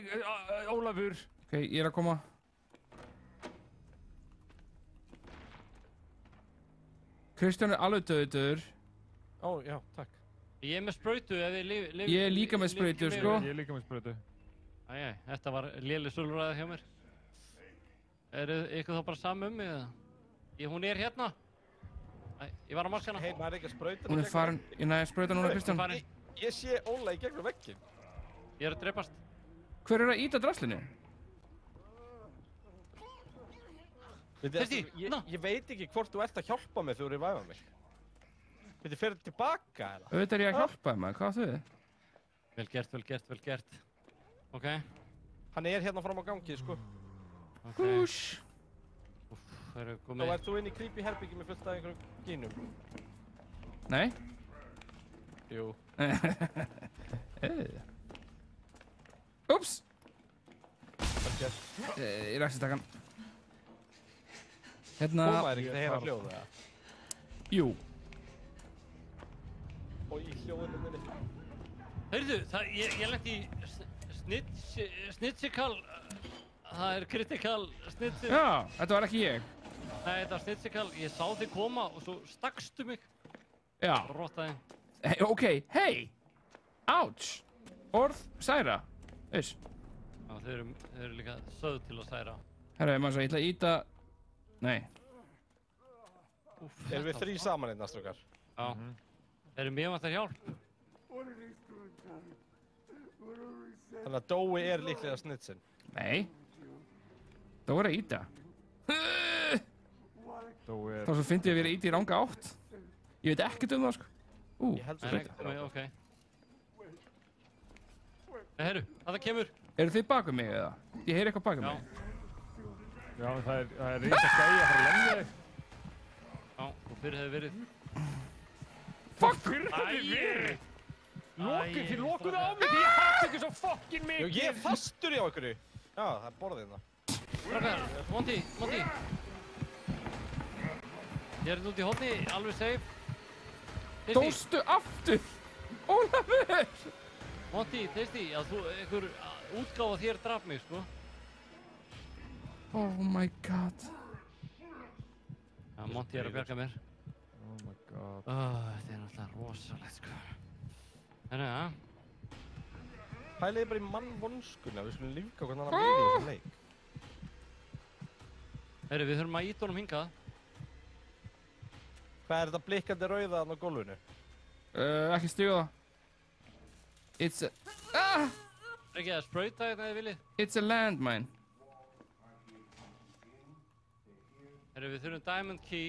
Ólafur. Ok, ég er að koma. Kristján er alveg dauður. Ó, já, takk. Ég er með sprautu ef þið lifið. Ég er líka með sprautu, sko. Ég er líka með sprautu. Æjæ, þetta var léleg sulræði hjá mér. Er ykkur þá bara saman mig, eða? Hún er hérna. Ég var að marka hana. Hei, maður er ekki að sprauta Hún er farin. Ég næði sprauta núna, Kristján. Ég sé Óla í gegnum vegginn. Ég er að drepast. Hver er að íta draslinu? Ég veit ekki hvort þú ert að hjálpa mig þegar þú revæfa mig. Þetta fer tilbaka, eða? Auðvitað er ég að hjálpa þér, maður. Hvað áttu þið? Vel gert. Ok. Hann er hérna fram á gangi, sko. Húsh. Þá ert þú inn í creepy herbyggi með fullt af einhverjum gínum. Nei. Jú. Úps. Ég rækst að taka hann. Hérna... Koma er ekki að heyra hljóð, eða? Jú. Og í hljóðinu minni. Heyrðu, ég lendi í snitsikal. Það er critical snitsikal. Já, þetta var ekki ég. Nei, þetta var snitsikal. Ég sá þig koma og svo stakkstu mig. Já. Rottaði. Ok, hei! Ouch! Orð særa. Þess. Já, þeir eru líka sögð til að særa. Herra, maður svo, ég ætla að íta... Nei. Erum við þrý saman hérna, strókar? Já. Erum við vantar hjálp? Þannig að Dói er líklega snitsin. Nei. Dói er að íta. Þá svo fyndi ég að vera íti í ranga átt. Ég veit ekkert um það, sko. Ég held svo ekki. Ok. Herru, það kemur. Eru þið bak við mig, eða? Ég heyri eitthvað bak við mig. Já, það er reysa skæi að fara að lemja þig. Já, og fyrir hefði verið. Fuck! Fyrir hefði verið! Þið lokuðu á mig því ég hætti ykkur svo fucking mikið! Ég er fastur í á ykkur. Já, það er borðið hérna. Strákar, Monty. Ég er út í horni, alveg safe. Dóstu aftur! Ólafur! Monty, Tasty, já þú, einhver útgáfa þér draf mig, sko. Oh my god. Já, Monty að bjarga mér. Oh my god. Þetta náttúrulega rosalegt, sko. Þannig að... Pæliði bara í mannvonskunni, við skulum lífga hvernig hann liði þessum leik. Heyri, við þurfum að íta honum hingað. Hvað þetta blikkandi rauða þarna á gólfinu? Ekki stiga það. It's a... Ekki að sprauta þetta eða viljið? It's a landmine. Heyri, við þurfum diamond key.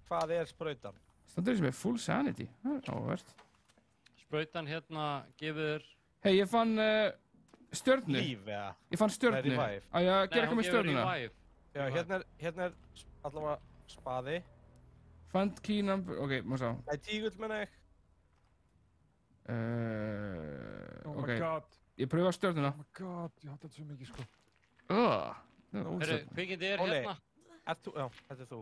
Hvað sprautan? Standur sem full sanity. Það áhverst. Sprautan hérna gefur... Hei, ég fann stjörnu. Líf, eða? Ég fann stjörnu. Á ég að gera eitthvað með stjörnuna? Já, hérna allavega spaði. Fund key number... Ok, má sá. Það tígull, menna ég. Oh my god. Ég pröfa stjörnuna. Oh my god, ég hatt þetta svo mikið, sko. Heyri, kvikindi hérna. Já, þetta þú.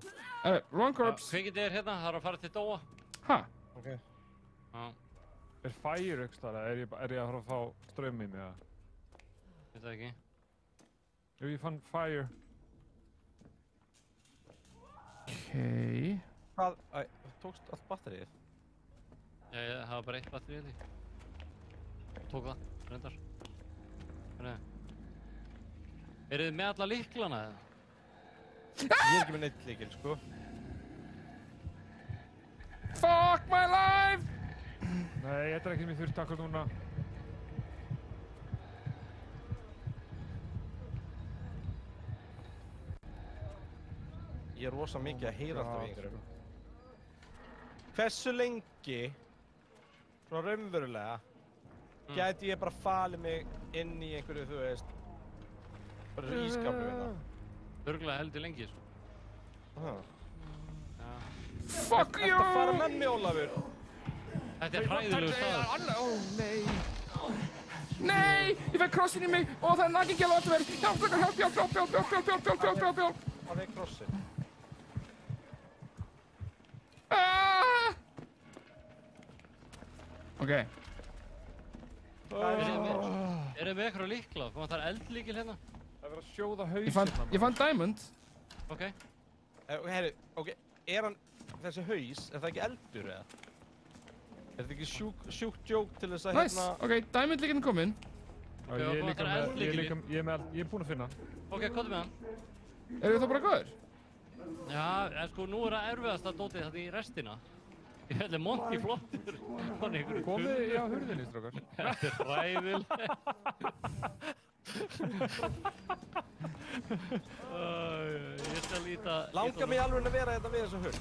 Wrong corpse. Kvikindi hérna, það að fara til Dóa. Ha? Ok. Já. Fire ykkur þar, er ég að fara að fá strömm í mig, eða? Veit það ekki. Jú, ég fann fire. Okay. Hvað, tókst allt batterið? Já, það var bara eitt batteri í því. Tók það, reyndar. Þannig. Eru þið með alla lyklana, eða? Ég ekki með neitt lykil, sko. Fuck my life! Nei, þetta ekki mér þurft akkur núna. Ég rosa mikið að heyra alltaf í einhverjum. Hversu lengi, svona raunverulega, gæti ég bara falið mig inn í einhverju, þú veist, bara ískaplu við það? Örgulega heldur lengi, sko. Fuck you! Þetta fara með mig, Ólafur! Þetta hræðilegu staður. Nei! Nei! Ég fekk krossin í mig og það nagging ég láta verið. Hjálp! Hvað krossin? Ok. Eru við eitthvað líkla? Hvað það eldlíkil hérna? Það er verið að sjóða hausinn hérna. Ég fann diamond. Ok. Herri, ok, hann, þessi haus, það ekki eldur eða? Er þetta ekki sjúkt jók til þess að Nice, ok, diamond líkinn kominn. Ég er búinn að finna hann. Ok, hvað með hann? Eru þið þá bara góður? Já, en sko nú það erfiðast að dótið þetta í restina. Ég held að Monty flottur. Komið á hurðinni, strákar. Þetta hræðilegt. Ég skal líta... Langar mig alveg að vera þetta við þessu hurð.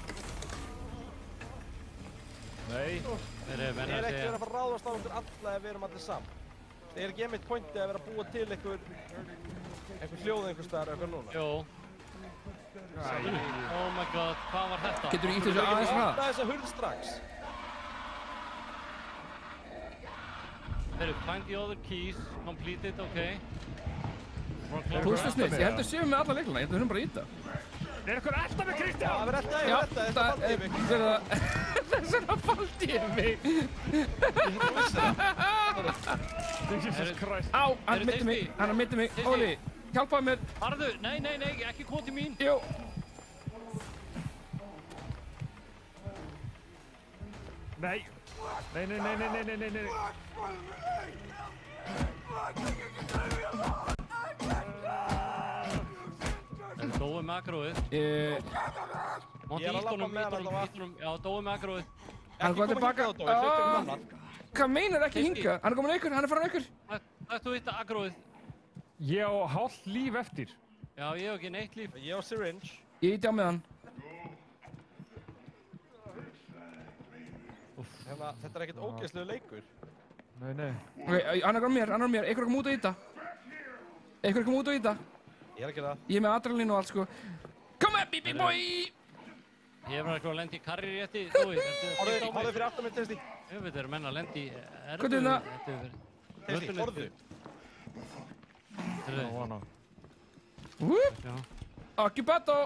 Nei. Ég er ekki verið að fara að ráðast á okkur alla ef við erum allir saman. Það er ekki einmitt pointið að vera að búa til einhver hljóð einhver staðar eitthvað núna. Jó. Oh my god, hvað var þetta? Getur þú ítt þessu aðeins hraða? Opna þessa hurð strax. Find the other keys, complete it, ok. Pústasnitt, ég heldur séum með alla leiklana, ég heldur þurfum bara að íta. Er ykkur alltaf með Kristján? Það verður þetta faldi mig. Þess vegna faldi ég mig. Jesus Christ. Á, hann mitti mig, Óli, hjálpaði mér. Harðu, nei, ekki koti mín. Jú. Nei. Það er Dói með agróið. Monty ítt honum, já, Dói með agróið. Hann kom tilbaka. Hvað meinar ekki hinga? Hann er komin aukur, hann er farin aukur. Ættu þú ítta agróið? Ég á hálft líf eftir. Já, ég hef ekki neitt líf. Ég á syringe. Ég ítti á með hann. Þetta er ekkert ógeðslegu leikur. Nei. Ok, hann er mér. Einhver kom út og ítta. Ég er að gera það. Ég er með adrenalín og allt, sko. Come at me, big boy! Ég hef verið að lendi í karri rétti, Dói. Háðu fyrir aftan mig, Tasty. Þetta eru menn að lendi í erfu. Hvað er það? Tasty, horfðu. Whoop! Occupato!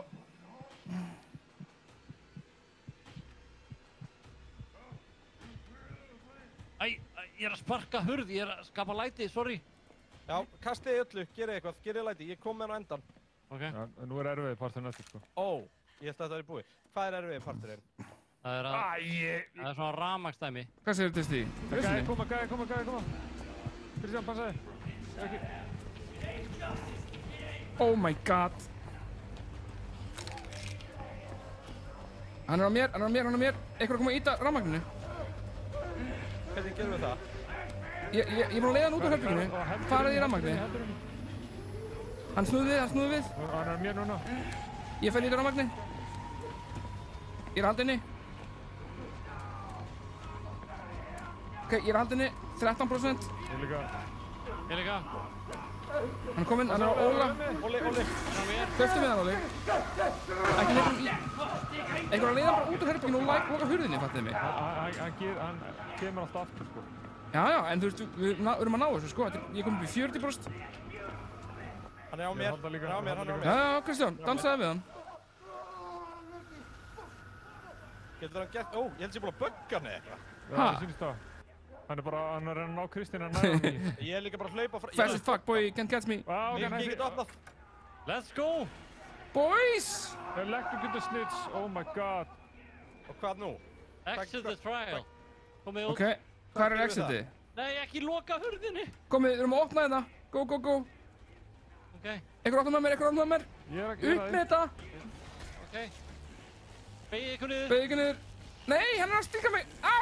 Ég að sparka hurð, ég að skapa læti, sorry. Já, kastið öllu, gerið eitthvað, gerið læti, ég kom með hann á endan. Ok. Já, nú erfiði parturinn eftir, sko. Ó, ég held að þetta er búið. Hvað er erfiði parturinn? Það er svona rafmagnsdæmi. Hvað segir þetta í? Gæði, koma. Kristján, passaði. Oh my god. Hann er á mér. Eitthvað að koma að íta rafmagninu. Hvernig gerum við það? Ég er búinn að leiða hann út úr herbygginu. Farið í rafmagni. Hann snúði við. Hann er mér núna. Ég fer í rafmagni. Ég er haldinni. Ok, ég er haldinni. 13%. Ég líka. Hann er kominn, hann er á Óla. Óli. Hlöftu með hann, Óli. Ekki leiðum í... Einhver að leiða hann bara út úr herbygginu og loka hurðinni, fattiði mig. Hann kemur alltaf aftur, sko. Já, en þú veist, við erum að ná þessu, sko. Ég kom upp í 40%. Hann er á mér. Já, Kristján, dansaði við hann. Getur hann gert... Ó, ég held að ég búin að bugga hann eitthvað. Ha? Hann er að reyna að ná Kristín að næra hann í. Ég er líka bara að hlaupa frá... Fast as fuck, boy, can't catch me. Ég get opnað. Let's go! Boys! Electric the snitch, oh my god. Og hvað nú? Exit the trial. Komið út. Ok, hvað er exitið? Nei, ekki loka hurðinni. Komið, við erum að opna þetta. Go. Ok. Einhver opna með mér. Ég er að gera Upp með þetta. Ok. Beygið ykkur niður. Niður. Nei, hann er að stinga mig. Á!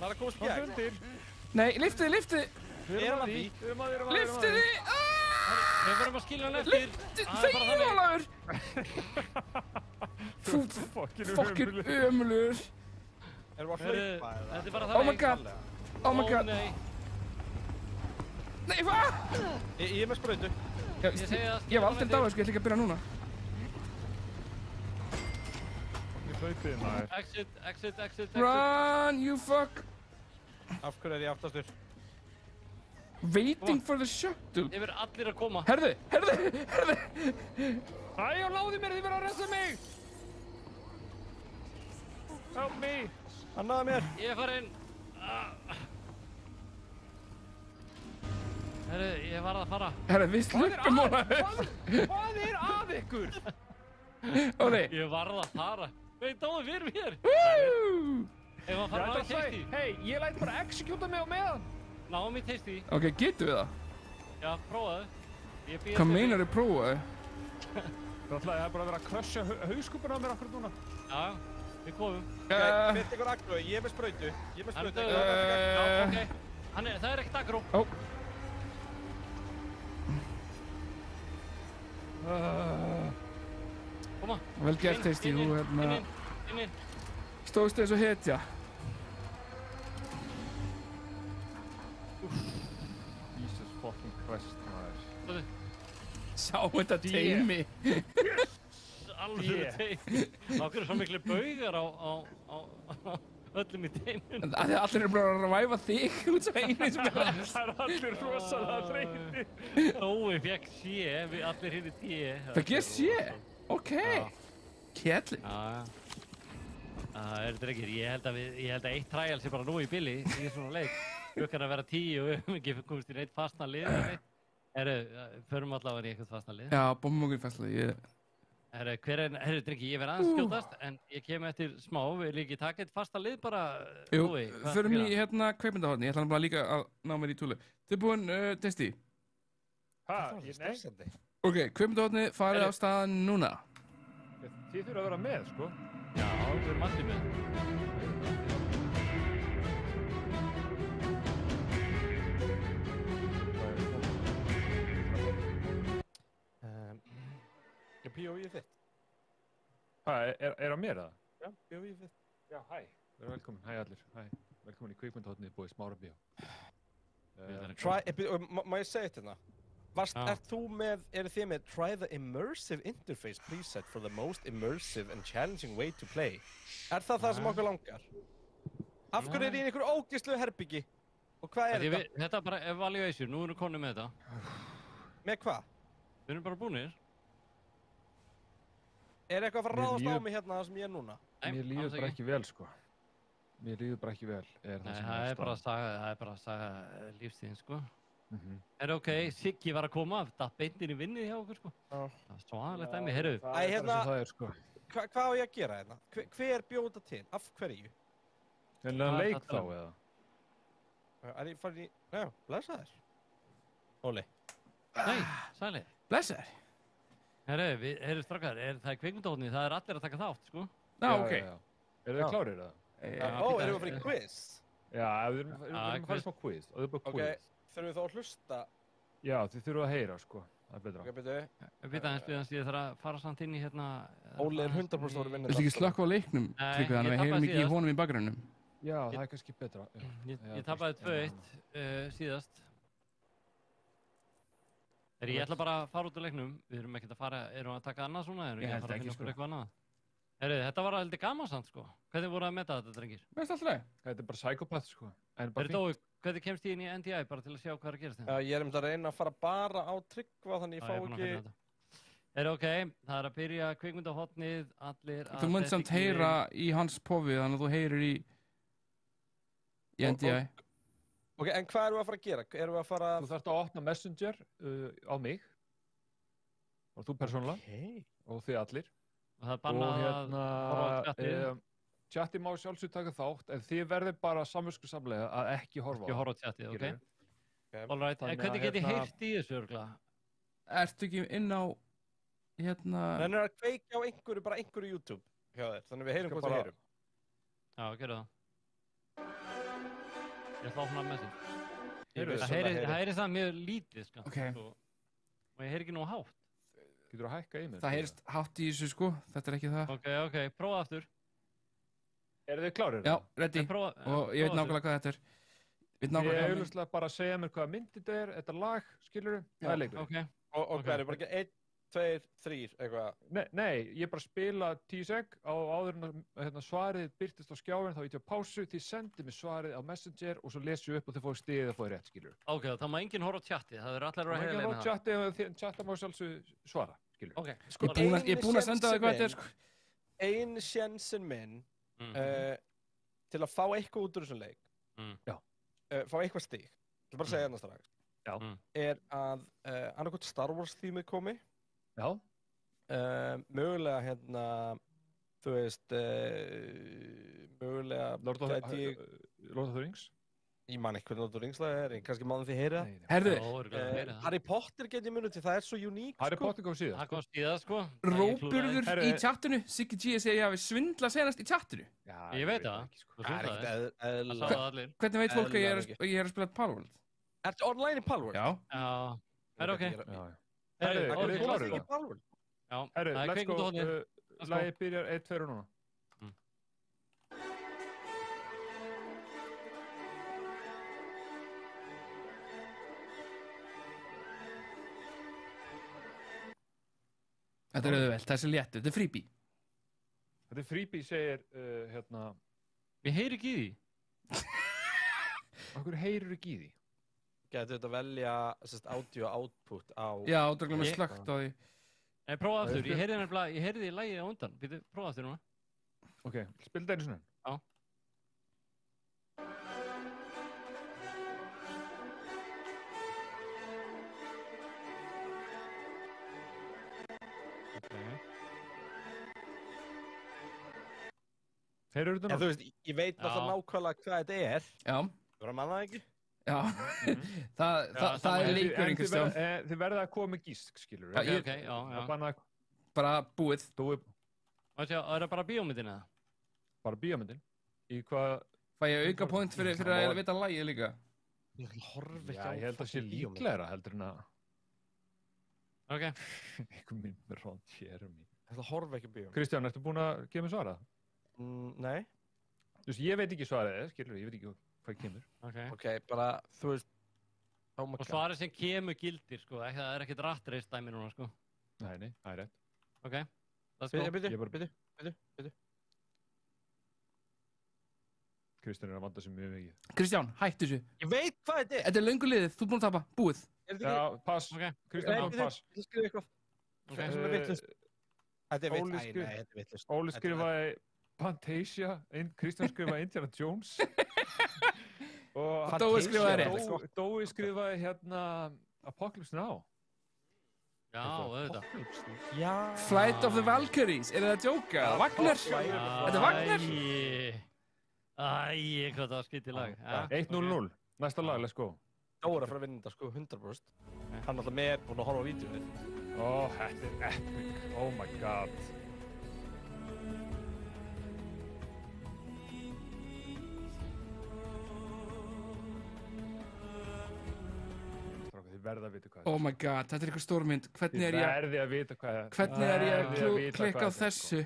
Það er að komast í gegn. Nei, liftið. Er hann að því? Liftið þið. Við verðum að skilja hann eftir. Þegiðu, Ólafur. Fokkin ömulur. Erum við að hlaupa eða? Þetta er bara Oh my god. Ó nei. Nei, hvað? Ég er með sprautu. Ég hef aldrei dáið, sko, ég ætla ekki að byrja núna. Exit. Run, you fuck. Af hverju er ég aftastur? Waiting for the shuttle. Þið verður allir að koma. Herðu. Æ, láði mér, þið verður að ressa mig. Help me. Hann náði mér. Ég er farinn. Herru, ég var að fara. Herðu, við sluppum Ólafur. Hvað er að ykkur? Óli. Ég var að fara. Nei, dáðu fyrir mér. Ef hann fara að ná í tasty. Hei, ég læti bara execúta mig á meðan. Náum í tasty. Ok, getum við það? Já, prófaðu. Hvað meinar þið prófaðu? Það er bara að vera að krössja hauskúpuna á mér akkur núna. Já, við komum. Fitt ykkur aggro, ég er með sprautu. Já, ok. Það er ekkert aggro. Ó. Koma. Vel gert, Tasty, þú hérna... Inn. Stóðst eins og hetja. Jesus fucking Christ, maður. Sjá þetta teimi. Alveg teimi. Það okkur svo miklu baugar á öllum í teiminu. Allir eru bara að ræfa þig út svo einu sem er það. Það er allir rosalega þreytir. Ói fekk sé, við allir hinni tíu. Fekk ég sé? Ok. Kjellin. Það eru drengir, ég held að eitt trial sé bara nú í billi í svona leik. Klukkan að vera 10 og við höfum ekki komist í neitt fastan lið. Förum allavega í eitthvað fastan lið. Já, bombum okkur fastlega. Drengir, ég verð aðeins skjótast, en ég kem eftir smá. Við líka taka eitt fastan lið bara. Jú, förum í hérna kveikmyndahorni. Ég ætla bara líka að ná mér í túlu. Tilbúin, Tasty? Nei. Ok, kveikmyndahorni farið á staðan núna. Þið þurfa að vera með, sko. Já, við erum allir með. POV þitt. Er á mér það? Já, POV þitt. Já, hæ. Verður velkomin, hæ allir. Hæ. Velkomin í kvikmyndahotnið búið Smára Bíó. Má ég segja þetta hérna? Eru þið með try the immersive interface preset for the most immersive and challenging way to play? Er það sem okkur langar? Af hverju er í einhverju ógeðslegu herbyggi? Og hvað er þetta? Þetta er bara evaluation, nú erum við konum með þetta. Með hvað? Við erum bara búinir. Er eitthvað að fara að ráðast á mig hérna þar sem ég er núna? Mér líður bara ekki vel, sko. mér líður bara ekki vel. Nei, það er bara að saga lífstíðin, sko. Ok, Siggi var að koma, datt beint inn í vinnið hjá okkur, sko. Það var svaðalegt dæmi, heyrðu. Hvað á ég að gera hérna? Hver bjóð þetta til? Af hverju? Hennilega leik þá, eða? Er ég farin í... Já, blessaður. Óli. Nei, sæli. Blessaður. Heyrðu strákar, það kvikmyndahotnið, það allir að taka þátt, sko. Já, ok. Eru þið klárir, eða? Erum við að fara í quiz? Já, við erum að fara í smá quiz. Ok, þurfum við þá að hlusta? Já, þið þurfum að heyra, sko. Það er betra. Ok, byrju. Aðeins, ég þarf að fara samt inn í hérna... Óli er 100% orðið vinnur. Viltu ekki slökka á leiknum, Tryggvi, þannig að við heyrum ekki í honum í bakgrunum? Já, það er kannski betra. Ég tapaði 2-1 síðast. Ég ætla bara að fara út á leiknum. Við erum ekkert að fara, erum að taka annað svona? Ég held ekki, sko. Þetta var heldur gaman samt, sko. Hvernig voru að meta þetta, drengir? Mér finnst alltaf leið. Þetta er bara psychopath, sko. Dói, hvernig kemst ég inn í NDI bara til að sjá hvað er að gerast þetta? Ég er að reyna að fara bara á Tryggva, þannig ég fá ekki... Ok, það er að byrja kvikmyndahotnið, allir að... Þú munt samt heyra í hans pofi, þannig að þú heyrir í NDI. Ok, en hvað erum við að fara að gera? Erum við að fara... Þú þarft að opna Messenger á mig. Og þú persónulega. Og þið allir. Og það er bannað að horfa á tjattið. Tjattið má sjálfsög taka þátt, en þið verður bara samviskusamlega að ekki horfa á. Ekki horfa á tjattið, ok. Alright, en hvernig get ég heyrt í þessu örgulega? Ertu ekki inn á, hérna... Það er að kveikja á bara einhverju YouTube hjá þér, þannig við heyrum hvað við heyrum. Já, gerðu það. Ég ætla að opna með þessu. Það heyri það mjög lítið, sko. Ok. Og ég heyri ekki nú hátt. Getur þú að hækka í mér? Það heyrist hátt í þessu, sko. Þetta er ekki það. Ok, prófa aftur. Eru þið klárir? Já, ready. Og ég veit nákvæmlega hvað þetta er. Ég er auðvitað bara að segja mér hvaða mynd þetta er, þetta lag, skilurðu? Það er leikur. Og hvað er bara ekki 1, 2, 3, eitthvað? Nei, ég bara spila 10 sek á áður en svarið birtist á skjáin, þá ítti á pásu, þið sendið mér svarið á Messenger og svo lesið upp og þið fóðu stigið og fóðu rétt, skilurðu. Ok, það má enginn horfa á tjattið, það eru allir að heyra leina það. Það má enginn horfa á tjattið og tjatta má sjálfsög svara, skilurðu. Ok. Ég er búinn að senda það hvað þetta er, sko. Einu sjensin minn til að fá eitthvað út úr þessum leik, fá eitthvað stig, ég vil bara segja hérna strax, er að annarkot Star Wars þýmið komi. Já. Mögulega hérna, þú veist, mögulega... Lord of the Rings? Ég man ekki hvernig Lord of the Rings það er, en kannski máðum þið heyra. Herðu, Harry Potter get ég munið til, það er svo uník, sko. Harry Potter kom síðan. Það kom síðan, sko. Róburður í tjattinu, Siggi G segir ég hafi svindlað senast í tjattinu. Ég veit það. Það er ekkert Það sá það allir. Hvernig veit fólk að ég er að spila Palworld? Ertu online í Palworld? Já. Er ok. Herru, er þið klárir það? Já, herru, let's go. Lagið byrjar 1, 2 núna. Þetta er auðvelt, þessi léttu, þetta er freebie. Þetta er freebie, segir, hérna... Ég heyri ekki í því. Akkur heyrur ekki í því? Gætu þetta velja, audio output á... Já, átökulega með slögt á því. Nei, prófa aftur, ég heyrði því lagið á undan. Býtu, prófa aftur núna. Ok, spil þetta einu svona. Já. Heyrur þetta núna? Þú veist, ég veit náttúrulega nákvæmlega hvað þetta er. Já. Þú verður að manna það ekki? Já, það er leikur einhverstjón. Þið verða að koma með gísk, skilur. Ok, já. Bara búið. Og það er bara bíómyndin eða? Bara bíómyndin. Í hvað... Fæ ég auka point fyrir að vita lagið líka? Já, ég held að sé líklegra heldur en að... Ok. Eitthvað minn með Ron Jeremy. Það horfa ekki bíómynd. Kristján, ertu búinn að gefa mér svarað? Nei. Þú veist, ég veit ekki svarið, skilur, ég veit ekki hvað kemur. Ok, bara, þú veist... Og svarið sem kemur gildir, sko, það er ekkert rattreist dæmi núna, sko. Nei, það er rétt. Ok, let's go. Bíddu. Kristján er að vanda sig mjög mikið. Kristján, hættu þessu. Ég veit hvað þetta er! Þetta er löngu liðið, þú er búinn að tapa, búið. Já, pass. Kristján, pass. Ég skrifa eitthvað. Þetta er vittlust. Óli skrifaði Fantasia, Kristján skrifaði Indiana Jones. Og Dói skrifaði rétt. Dói skrifaði hérna Apocalypse Now. Já, auðvitað. Já. Flight of the Valkyries, er það að djóka? Wagner? Þetta er Wagner? Æ, hvað það var skytið lag. 1-0-0, næsta lag, let's go. Dóra fyrir að vinna þetta sko, 100%. Hann alltaf með búinn að horfa á vídeoið. Þetta er epic, oh my god. Þið verða að vita hvað Oh my god, þetta er eitthvað stórmynd. Hvernig er ég að vita hvað það er. Hvernig er ég að klikka á þessu?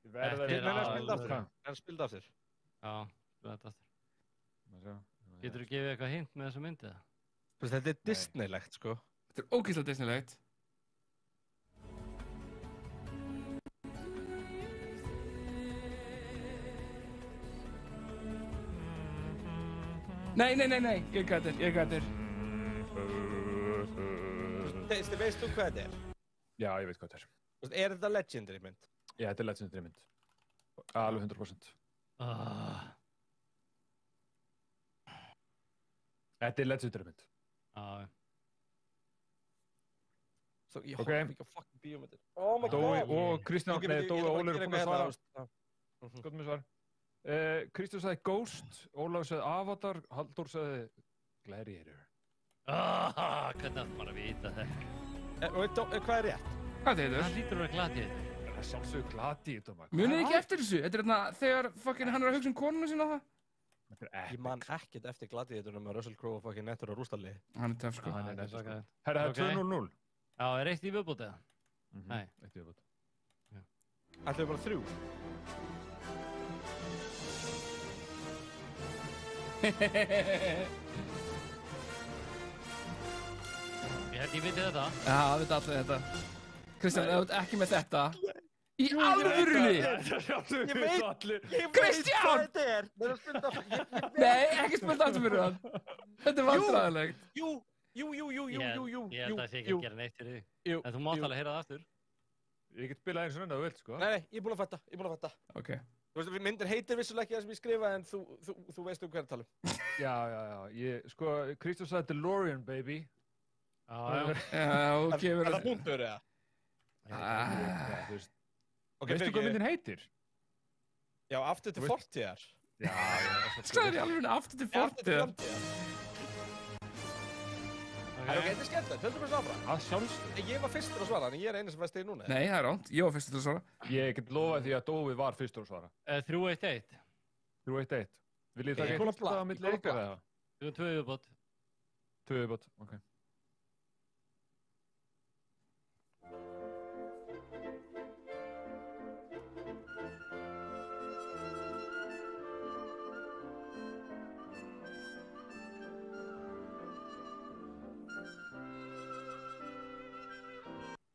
Þið verða að vita hvað það er. Hann spildi af þér. Já, spildi þetta aftur. Getur þú gefið eitthvað hint með þessu myndið? Þetta er Disneylegt, sko. Þetta er ógeðslega Disneylegt. Nei, ég gætir. Veist þú hvað þetta er? Já, ég veit hvað þetta er. Er þetta legendary mynd? Já, þetta er legendary mynd. Alveg 100%. Þetta er legendary mynd. Ég hótt ekki að fucking bíómyndir. Oh my god! Dói og Kristján, nei, Dói og Óli eru búin að svara. Skoðum við svar. Kristján sagði Ghost, Ólafur sagði Avatar, Halldór sagði Gladiator. Hvernig ætti maður að vita þetta? Hvað er rétt? Hvað er þetta? Það lítur að vera Gladiator. Það er sjálfsögur Gladiator, maður. Munið ekki eftir þessu? Þetta er þarna þegar fucking hann er að hugsa konuna sína það? Ég man ekkert eftir Gladiatornum með Russell Crowe og fucking Nettur og Rústalli. Hann er töff, sko. Herra, það er 2-0-0. Já, er eitt í viðbót eða? Nei. Eitt í viðbót. Ætlum við bara 3? Ég veit þetta. Já, það veit allir þetta. Kristján, ef þú ert ekki með þetta. Í alvörunni! Ég veit Kristján! hvað þetta er! Nei, ekki spilta aftur fyrir hann. Þetta er vandræðilegt. Jú. Ég held að það sé ekki að gera neitt fyrir þig. En þú mátt alveg heyra það aftur. Ég get spilað eins og enn að þú vilt, sko. Nei, ég er búinn að fatta. Ok. Þú veist, myndin heitir vissulega ekki það sem ég skrifaði en þú veist hvað er að tala um. Já. Sko, Kristján sagði DeLorean, baby. Já, ok. Er það punktur, eða? Veistu hvað myndin heitir? Já, Aftur til fortíðar. Já. Sagði ég alveg Aftur til fortíðar. Ok, þetta er skemmtilegt, höldum við áfram. Að sjálfsögðu. Ég var fyrstur að svara, en ég er einu sem fæst þig núna. Nei, það er ránt. Ég var fyrstur að svara. Ég get lofaði því að Dói var fyrstur að svara. 3-1-1. 3-1-1. Viljið það ekki eitthvað að milli ykkar eða? 2 viðbót. 2 viðbót, ok.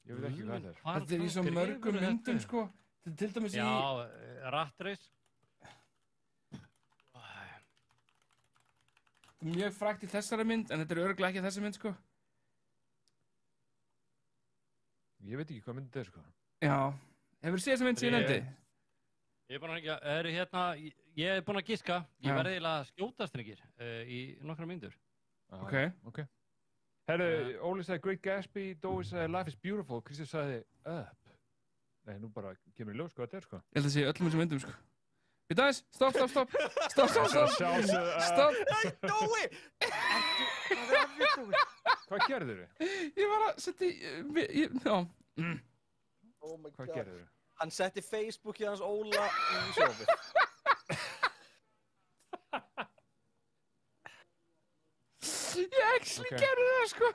Ég veit ekki hvað það er. Þetta er í svo mörgum myndum, sko. Þetta er til dæmis í... Já, Rat Race. Þetta er mjög frægt í þessari mynd, en þetta er örugglega ekki þessi mynd, sko. Ég veit ekki hvað mynd þetta er, sko. Já. Hefur þú séð þessa mynd sem ég nefndi? Ég er búinn að giska. Ég verði eiginlega að skjóta strengir í nokkra myndur. Ok. Herru, Óli sagði Great Gatsby, Dói sagði Life is Beautiful, Kristján sagði Up. Nei, nú bara kemur í ljós hvað þetta er, sko. Ég held að sé öllum þessum myndum, sko. Við dæs, stopp. Nei, Dói! Hvað er að við, Dói? Hvað gerður þið? Ég var að setja já. Oh my god. Hvað gerður þið? Hann setti Facebookið hans Óla í sjófið. Ég actually gerði það, sko.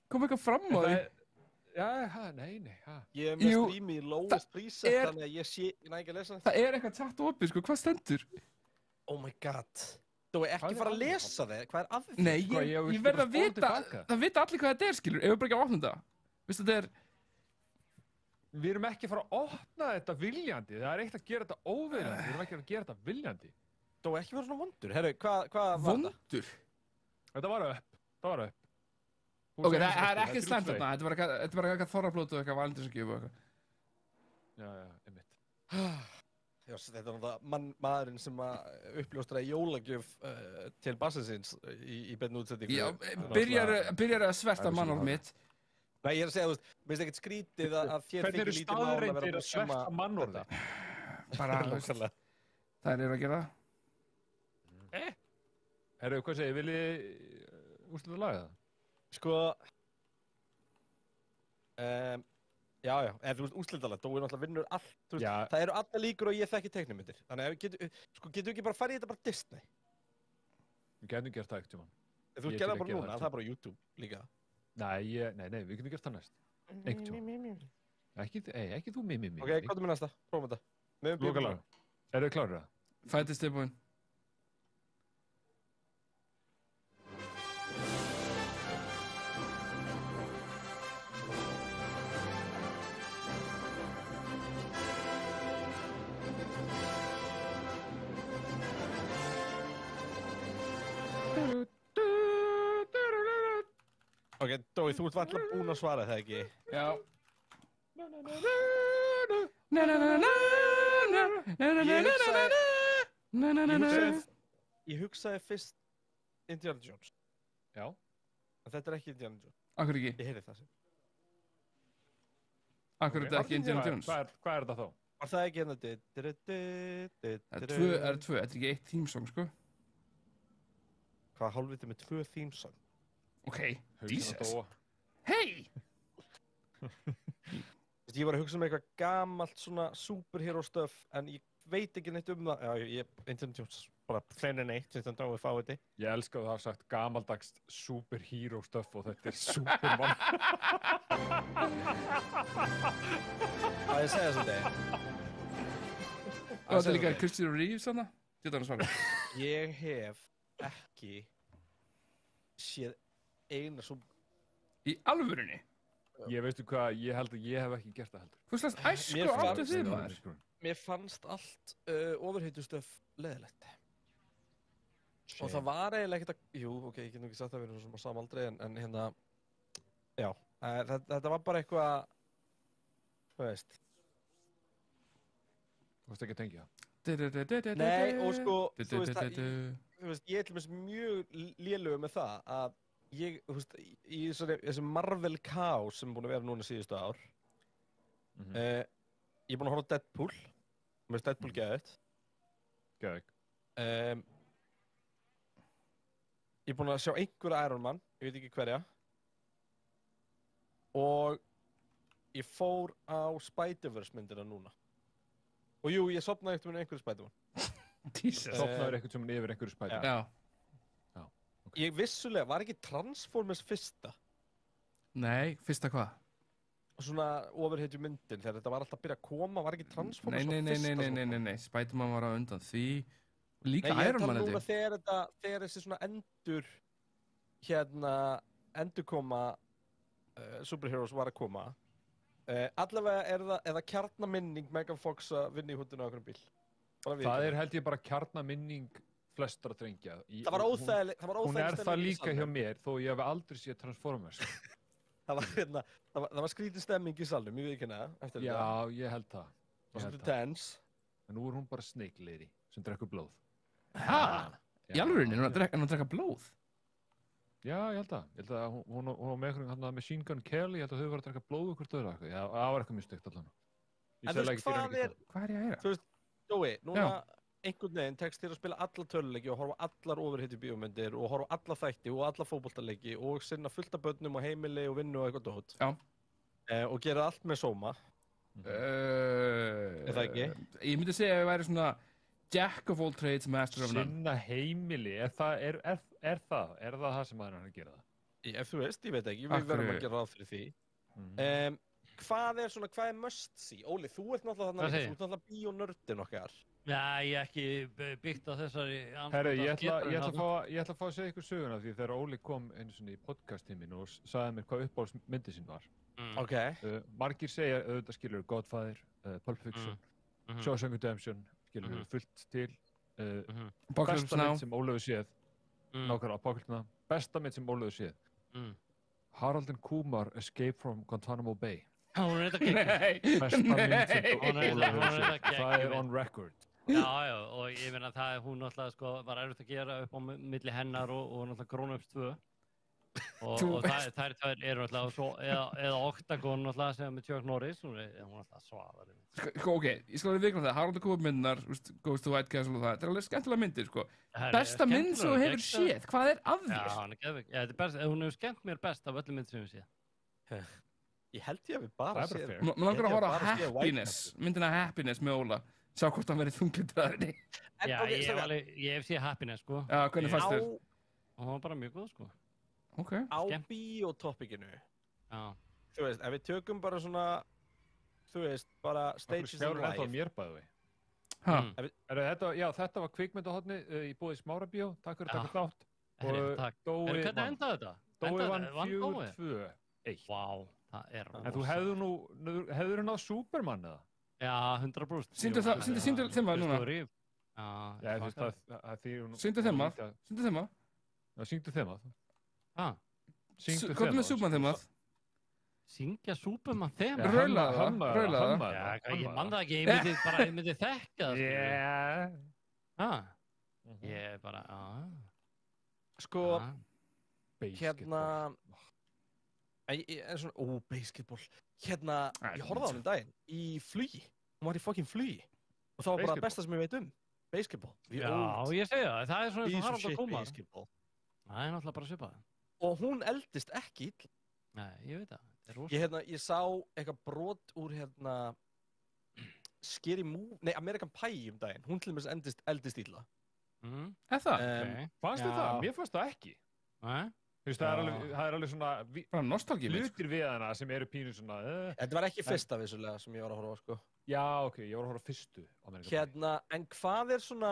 Kom eitthvað fram á því? Nei. Ég er með strími í lowest preset, þannig að ég næ ekki að lesa þetta. Það er eitthvað chat opið, sko. Hvað stendur? Oh my god. Þú er ekki fara að lesa þig. Hvað er að því? Nei, ég verð að vita. Það vita allir hvað þetta er, skilur. Ef við bara ekki að opna þetta. Vistu, þetta er... Við erum ekki að fara að opna þetta viljandi. Það er eitt að gera þetta óviljandi. Við erum ekki að gera þetta viljandi. Þú er ekki verið svona vondur. Herru, hvað var þetta? Vondur? Þetta var upp. Ok, það er ekki slæmt þarna. Þetta var eitthvað þorrablót og eitthvað valindisangjöf og eitthvað. Já, einmitt. Já, þetta er náttúrulega maðurinn sem uppljóstraði jólagjöf til bassins í beinni útsettingu. Já, byrjar að sverta mannorð mitt. Nei, ég er að segja, þú veist, mér finnst ekkert skrítið að þér þykir lítið mál að vera staðreyndir að sverta mannorða? Bara, það er að gera það. Herru, hvað segir, viljið úrslita laga það? Sko, já, ef þú veist úrslitalag, Dói náttúrulega vinnur allt, þú veist, það eru alla líkur og ég þekki teiknimyndir. Þannig að getur ekki bara farið í þetta bara Disney? Við getum gert það ekkert tíma. Þú gerði það bara núna, það er bara YouTube líka. Nei, við getum gert það næst. Einhvern tíma. Ekki þú mi. Ok, hvað er með næsta? Prófum þetta. Lokalag. Eru þið klárir það? Fætist tilbúin. Ok, Dói, þú ert alltaf búinn að svara það ekki? Já. Ég hugsaði fyrst Indiana Jones. Já. En þetta er ekki Indiana Jones. Akkur ekki? Ég heyri það sem. Akkur er þetta ekki Indiana Jones? Hvað er þetta þá? Var það ekki hérna? Það er tvö, þetta er ekki eitt theme-song, sko. Hvað hálfviti með 2 theme-song? Ok, Jesus. Hey! Ég var að hugsa um eitthvað gamalt svona superhero stuff, en ég veit ekki neitt um það. Já, Indiana Jones, bara fleiri en eitt, sem þetta Dói fáið þetta. Ég elska að það hafa sagt gamaldags superhero stuff og þetta er superman. Hvað ég segja þessum degi? Og þetta er líka Christopher Reeves þarna? Þetta er hann svara. Ég hef ekki séð eina svo... Í alvörunni? Ég veistu hvað, ég held að ég hef ekki gert það heldur. Hvað slags æsku áttu þið maður? Mér fannst allt ofurheitustöf leðilegt. Og það var eiginlega ekkert að... Jú, ok, ég get nú ekki sagt að við erum svona samaldri, en hérna... Já, þetta var bara eitthvað... Hvað veist? Þú veist ekki að tengja það? Nei, og sko, þú veist, ég er til og með mjög lélugur með það að ég, þú veist, í þessu Marvel kaos sem er búin að vera núna síðustu ár, ég er búin að horfa á Deadpool, mér finnst Deadpool geðveikt. Geðveikt. Ég er búin að sjá einhverja Iron Man, ég veit ekki hverja, og ég fór á Spider-Verse myndina núna. Og jú, ég sopnaði eftir með einhverju Spider-Man. Sopnaður eitthvað sem yfir einhverju Spider-Man? Já. Okay. Ég vissulega, var ekki Transformers fyrsta? Nei, fyrsta hvað? Svona ofurhetju myndin, þegar þetta var alltaf að byrja að koma, var ekki Transformers fyrsta? Nei, Spider-Man var á undan því. Líka Iron Man þetta. Nei, ég tala núna þegar þessi svona endurkoma superheroes var að koma. Allavega er það, eða kjarnaminning Megan Fox að vinna í húndinu á okkur bíl. Það er held ég bara kjarnaminning flestra drengja. Það var óþægileg Hún er það líka hjá mér, þó ég hef aldrei séð Transformers. það var skrítið stemming í salnum, ég veit ekki hana. Já, ég held það. Það var svolítið tense. En nú er hún bara Snake Lady, sem drekkur blóð. Hæ? Í alvörunni, hún drekka blóð? Já, ég held að. Ég held að hún var með einhverjum Machine Gun Kelly, ég held að þau var að drekka blóð hvort öðru eitthvað. Já, það var eitthvað mjög stygt allan. En þú veist, hvað er ég að heyra? Þú veist, Dói, núna einhvern veginn tekst þér að spila alla töluleiki og horfa allar ofurhetju bíómyndir og horfa alla þætti og alla fótboltaleiki og sinna fullt af börnum og heimili og vinnu og eitthvað dót. Já. Og gera allt með sóma. Er það ekki? Ég myndi segja að ég væri svona Jack of all trades, master of none. Sinna heimili, er það það sem maður er að gera það? Ef þú veist, ég veit ekki, við verðum að gera ráð fyrir því. Hvað er must see? Óli, þú ert náttúrulega bíónördin okkar. Já, ég er ekki byggt á þessari Herru, ég ætla að fá að segja ykkur söguna því þegar Óli kom einu sinni í podcast-tíminn og sagði mér hvað uppáhaldsmyndin sín var. Ok. Margir segja, auðvitað skilur Godfather, Pulp Fiction, Shawshank Redemption, skilur fullt til. Besta mynd sem Óli hefur séð, nákvæmlega Apocalypse Now, besta mynd sem Óli hefur séð. Harold and Kumar Escape from Guantanamo Bay. Hún er þetta gegn. Nei, það er on record. Já, og ég meina það hún náttúrulega sko var erfitt að gera upp á milli hennar og náttúrulega Grown-ups 2 og þær tvær eru náttúrulega svo, eða Octagon náttúrulega sem með Chuck Norris, hún er náttúrulega svaðaleg. Sko, ok, ég skal alveg vikna það, Harald og Kóp myndirnar, Ghost of White Castle og það, þetta er alveg skemmtilega myndir, sko. Besta mynd sem þú hefur séð, hvað er að þér? Já, hann er geðveik. Já, hún hefur skemmt mér best af öllum mynd sem við séð. Ég held ég að við bara séð. Mér langar að horfa á Happiness, myndina Happiness með Óla. Sjá hvort hann verið þunglindur að henni. Já, ég hef séð Happiness, sko. Já, hvernig fannst þér? Og hann var bara mjög góð, sko. Ok. Á bíótoppikinu. Já. Þú veist, ef við tökum bara svona, þú veist, bara stages in life. Þetta var mér bæði við. Þetta var kvikmyndahotni í bóði Smárabíó. Takk fyrir þátt. Takk. Hvernig endaði þetta? Dói vann 4-2-1. Vá, það er rosa. En þú hefður náð Superman eða? Já, 100%. Sýndu þeim að núna. Já, þú veist það. Sýndu þeim að. Já, syngdu þeim að. Hvað er með Superman þeim að? Syngja Superman þeim? Raula það. Já, ég man það ekki, ég myndi þekka það. Ég bara, Sko, hérna, basketball. Hérna, ég horfði á hann daginn í flugi. Hún var í fucking flugi. Og það var bara það besta sem ég veit basketball. Já, ég segi það. Það er svona eins og Harald og Kómar. Basketball. Það er náttúrulega bara svipað. Og hún eldist ekki ill. Nei, ég veit það. Það er rosa. Ég sá eitthvað brot úr Scary Movie, nei, American Pie daginn. Hún til og með eldist illa. Er það? Fannst þið það? Mér fannst það ekki. Nei. Þú veist, það er alveg svona hlutir við hana sem eru pínu svona Þetta var ekki fyrsta vissulega sem ég var að horfa á, sko. Já, ok, ég var að horfa á fyrstu en hvað er svona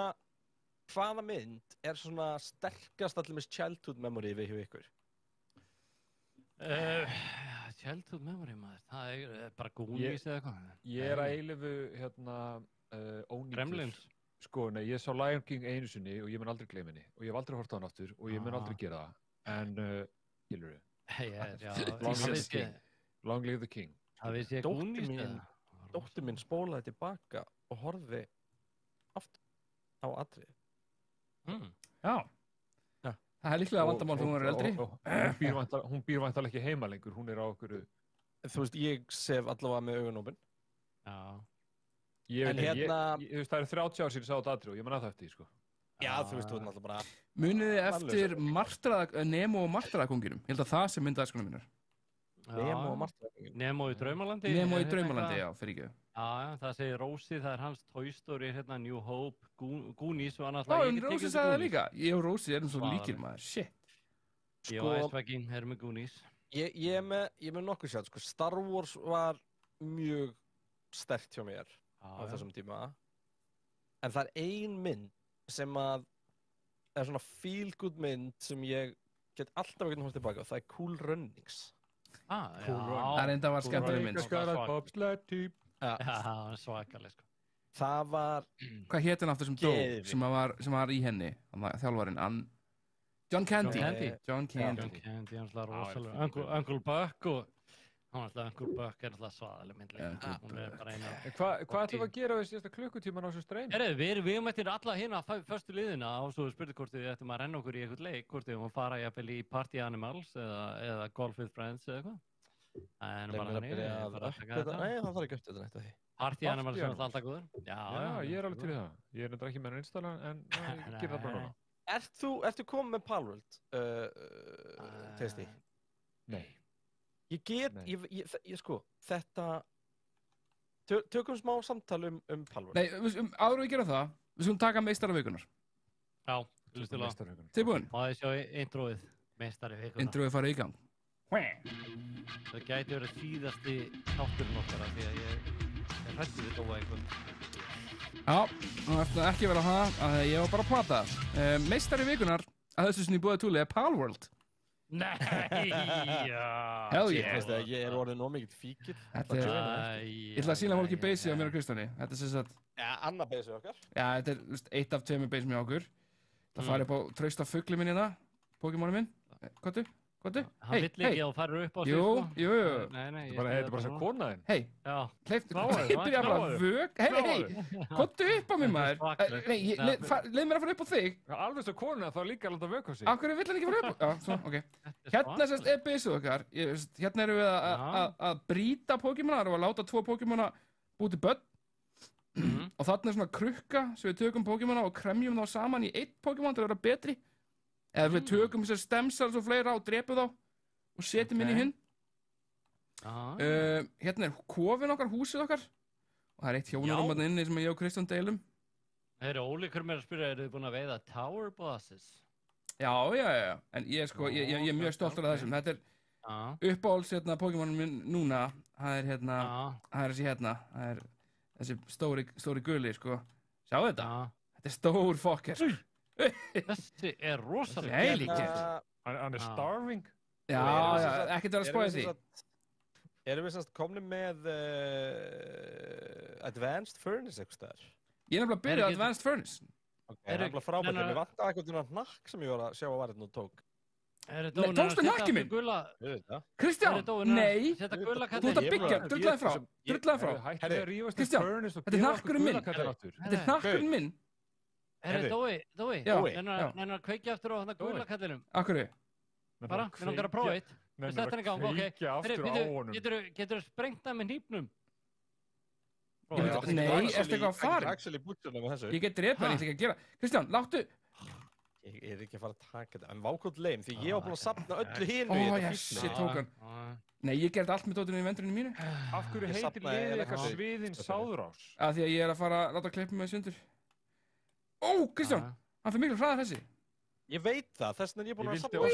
hvaða mynd er svona sterkast allir með childhood memory við hjá ykkur? Childhood memory, maður, það er bara Goonies eða eitthvað. Ég er að eilifu ónýtur Gremlins. Sko, nei, ég sá Lion King einu sinni og ég mun aldrei gleyma henni og ég hef aldrei horft á hann aftur og ég mun aldrei gera það. En, skilur við? Long live the king. Það veist ég Goonies eða? Dóttir mín spólaði tilbaka og horfði aftur á atriði. Já. Það er líklega vandamál þegar hún er eldri. Hún býr væntanlega ekki heima lengur, hún er á okkur. Þú veist, ég sef allavega með augun opin. Já. Þú veist, það er 30 ár síðan ég sá þetta atrið og ég man að það eftir, sko. Já, þú veist, þú er náttúrulega bara... Munið þið eftir Nemo og Martraðakonginum? Ég held að það sem mynda æskunum mínir. Nemo og Martraðakonginum? Nemo í Draumalandi? Nemo í Draumalandi, já, fyrir ekki. Já, það segir Rósi, það er hans Toy Story, New Hope, Goonies og annars. Já, Rósi sagði það líka. Ég og Rósi erum svo líkir, maður. Shit. Ég og Æsvækin erum með Goonies. Ég er með nokkuð sjátt, sko. Star Wars var mjög sterkt hjá mér á þessum tíma. En það er ein mynd sem að er svona feel-good mynd sem ég get alltaf ekki horft tilbaka og það er Cool Runnings. Það er enda var skemmtileg mynd. Já, svakaleg, sko. Það var... Hvað hét hann aftur sem dó, sem var í henni, þjálfarinn? John Candy. John Candy, hann slá rosalega. Uncle Buck og... Uncle Buck er alltaf svaðaleg myndleik. Hún er bara eina... Hvað ætlum við að gera við síðasta klukkutíman á þessu streymi? Við mættum alla hérna förstu liðina og svo spurði hvort við ættum að renna okkur í eitthvað leik, hvort við ættum að fara jafnvel í Party Animals eða Golf with Friends eða eitthvað. Það er bara þannig. Nei, það þarf ekki eftir þetta neitt af því. Party Animals er alltaf góður. Já, ég er alveg til það. Ég er nefnilega ekki með hann einstaklega en ég ger það bara núna. Ertu komið með Palworld, Tasty? Nei. Sko, þetta... Tökum smá samtal Palworld. Nei, áður við gera það, við skulum taka meistara vikunar. Já, hlustulega. Tilbúin? Og það sjá introið, meistari vikunar. Introið farið í gang. Það gæti verið síðasti þátturinn okkar af því að ég hrætti við Dóa einhvern. Já, það ætti ekki að vera það að ég var bara að plata. Meistari vikunar að þessu sinni búið túli er Palworld. Nei, já. Hell yeah. Ég er orðið nóg mikill fíkill. Ég ætla að sína fólki beysið á mér og Kristjáni. Þetta er sem sagt... Já, annað beysið okkar. Já, þetta er 1 af 2 beysið með okkur. Það farið upp á trausta fugli minn hérna. Pokémoni minn. Kottu? Hvað Hann vill ekki að þú farir upp á sig, Jú. Nei, Þetta er bara þess að kona þinn. Hei, byrja bara að vög. Hei, komdu upp á mig, maður. Nei, leið mér að fara upp á þig. Alveg svo kona þá líka að láta vög á sig. Af hverju vill hann ekki fara upp á? Já, svo, ok. Hérna sérst byssuð okkar. Hérna erum við að brýta Pokémonar og að láta 2 Pokémona búið til börn. Og þarna svona krukka sem við tökum Pokémona og kremjum þá saman í 1 Pokémon til að vera betri. Eða við tökum þessar stemsar og fleira og drepum þá og setjum inn í hinn. Hérna kofinn okkar, húsið okkar. Og það eitt hjónarúm þarna inni sem ég og Kristján deilum. Óli mér að spyrja, eru þið búin að veiða Tower Bosses? Já. En ég er mjög stoltur af þessum. Þetta er uppáhalds Pokémonum minn núna. Það er þessi stóri guli, sko. Sjá þetta? Þetta er stór fokker. Þessi er rosalega Hann er starving. Já, ekkert verið að spáði því. Erum við komni með Advanced Furnace eitthvað staðar? Ég er nefnilega að byrja Advanced Furnace. Það er nefnilega frábært, en við vantaði eitthvað hnakk sem ég var að sjá að varðin og tók. Nei, tókstu hnakki minn? Kristján, nei, þú ert að byggja, drullaði frá. Kristján, þetta er hnakkurinn minn. Þetta er hnakkurinn minn. Dói, nennar að kveikja aftur á gula kallinum. Akkurri? Bara, við langar að prófa eitt. Við settum henni í gang, ok. Getur þú sprengt það með hnípnum? Nei, ertu eitthvað að fara? Ég get drepað, ég ætla ekki að gera. Kristján, láttu. Ég er ekki að fara að taka þetta, en vákótt leim, því ég var búin að safna öllu hinu í þetta físli. Ég tók hann. Nei, ég gerði allt með dótinu í vendurinu mínu. Af hverju heitir liðið eitthvað Sviðin Sáðrás? Af því að ég er að fara að láta klippa mig sundur. Ó, Kristján, hann fyrir miklu hraðar þessi. Ég veit það, þess vegna er ég búin að safna. Ég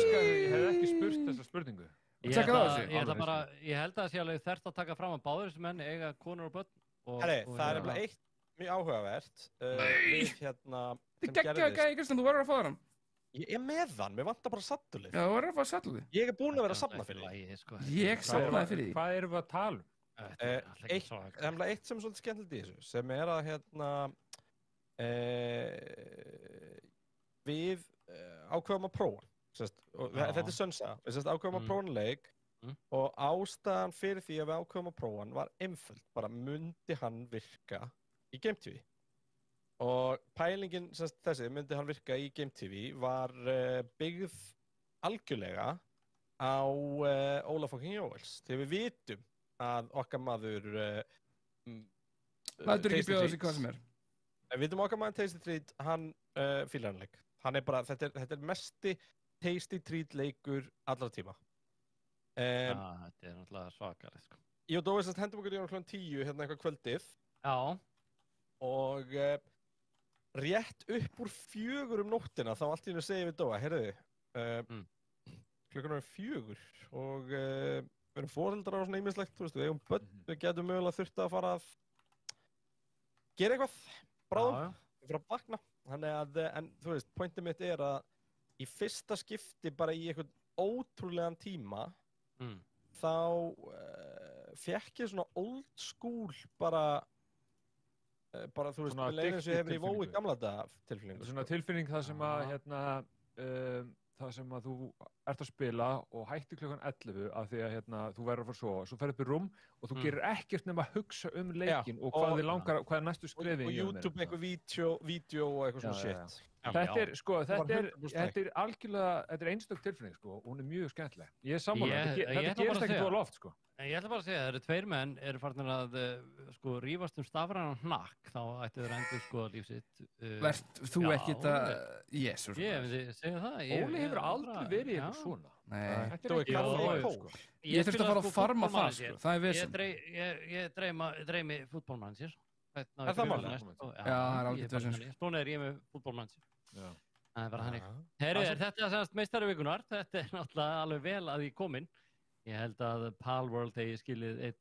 hef ekki spurt þessa spurningu. Ég held að það sé alveg þerft að taka fram að báðir sem menn eiga konur og börn. Herri, það er nefnilega eitt mjög áhugavert. Við hérna... Þið geggjaði gæði, Kristján, þú verður að fá hann. Ég er með hann, mér vantar bara sattulið. Já, þú verður að fá sattulið. Ég er búinn að vera að safna fyrir því. Ég safnaði fyrir því. Hvað erum við að tala um? Eitt sem er svolítið skemmtilegt í þessu, sem er að hérna... við ákveðum að prófa. Þetta er sönsa. Við ákveðum að prófa leik og ástæðan fyrir því að við ákveðum að prófa hann var einföld. Bara myndi hann virka í Game TV. Og pælingin þessi myndi hann virka í Game TV var byggð algjörlega á Ólaf fucking Jóels. Þegar við vitum að okkar maður Lætur ekki bjóða sig hvað sem er. Við vitum okkar maður Tasty Treat, hann fílar hann leik. Hann er bara, þetta er mesti Tasty Treat leikur allra tíma. Þetta er náttúrulega svakalegt, sko. Ég og Dói hendum okkur í kl. 10 hérna eitthvað kvöldið. Já. Og rétt upp úr 4 nóttina þá allt í einu segir við Dóa, heyrðu, klukkan er 4 og við erum foreldrar og svona ýmislegt, þú veist, við eigum börn, við getum mögulega þurft að fara að gera eitthvað bráðum, við fyrir að vakna. Þannig að, en þú veist, pointið mitt er að í fyrsta skipti bara í eitthvað ótrúlegan tíma þá fékk ég svona old school bara, þú veist, með leiðin sem ég hefur í Vói gamla daga tilfinningu. Svona tilfinning það sem að, hérna, það sem að þú ert að spila og hættir klukkan 11 af því að, hérna, þú verður að fara að sofa. Svo ferð upp í rúm og þú gerir ekkert nema að hugsa leikinn og hvað þið langar, hvað er næstu skrefið í og YouTube eitthvað vídeo og eitthvað svona shit. Þetta er, sko, þetta er algjörlega, þetta er einstök tilfinning, sko, og hún er mjög skemmtileg. Ég er sammála, þetta gerist ekkert voða oft, sko. Ég ætla bara að segja, það eru 2 menn eru farnir að sko rífast stafrænan hnakk, þá ættu þeir endur sko lífsitt. Verst þú ekkert að, Jesús. Ég myndi segja það. Óli hefur aldrei verið eitthvað svona. Nei. Þetta er kaffi sko. Ég þurfti að fara að farma það, sko. Það er vesen. Ég dreymi fútbolmannsir. Er það mál? Já, það er alveg vesen. Svona er ég með fútbolmannsir. Það er bara hannig. Herru, þetta er meistaravíkunar. Þetta er náttúrulega alveg vel að því komin. Ég held að Palworld hegi skilið einn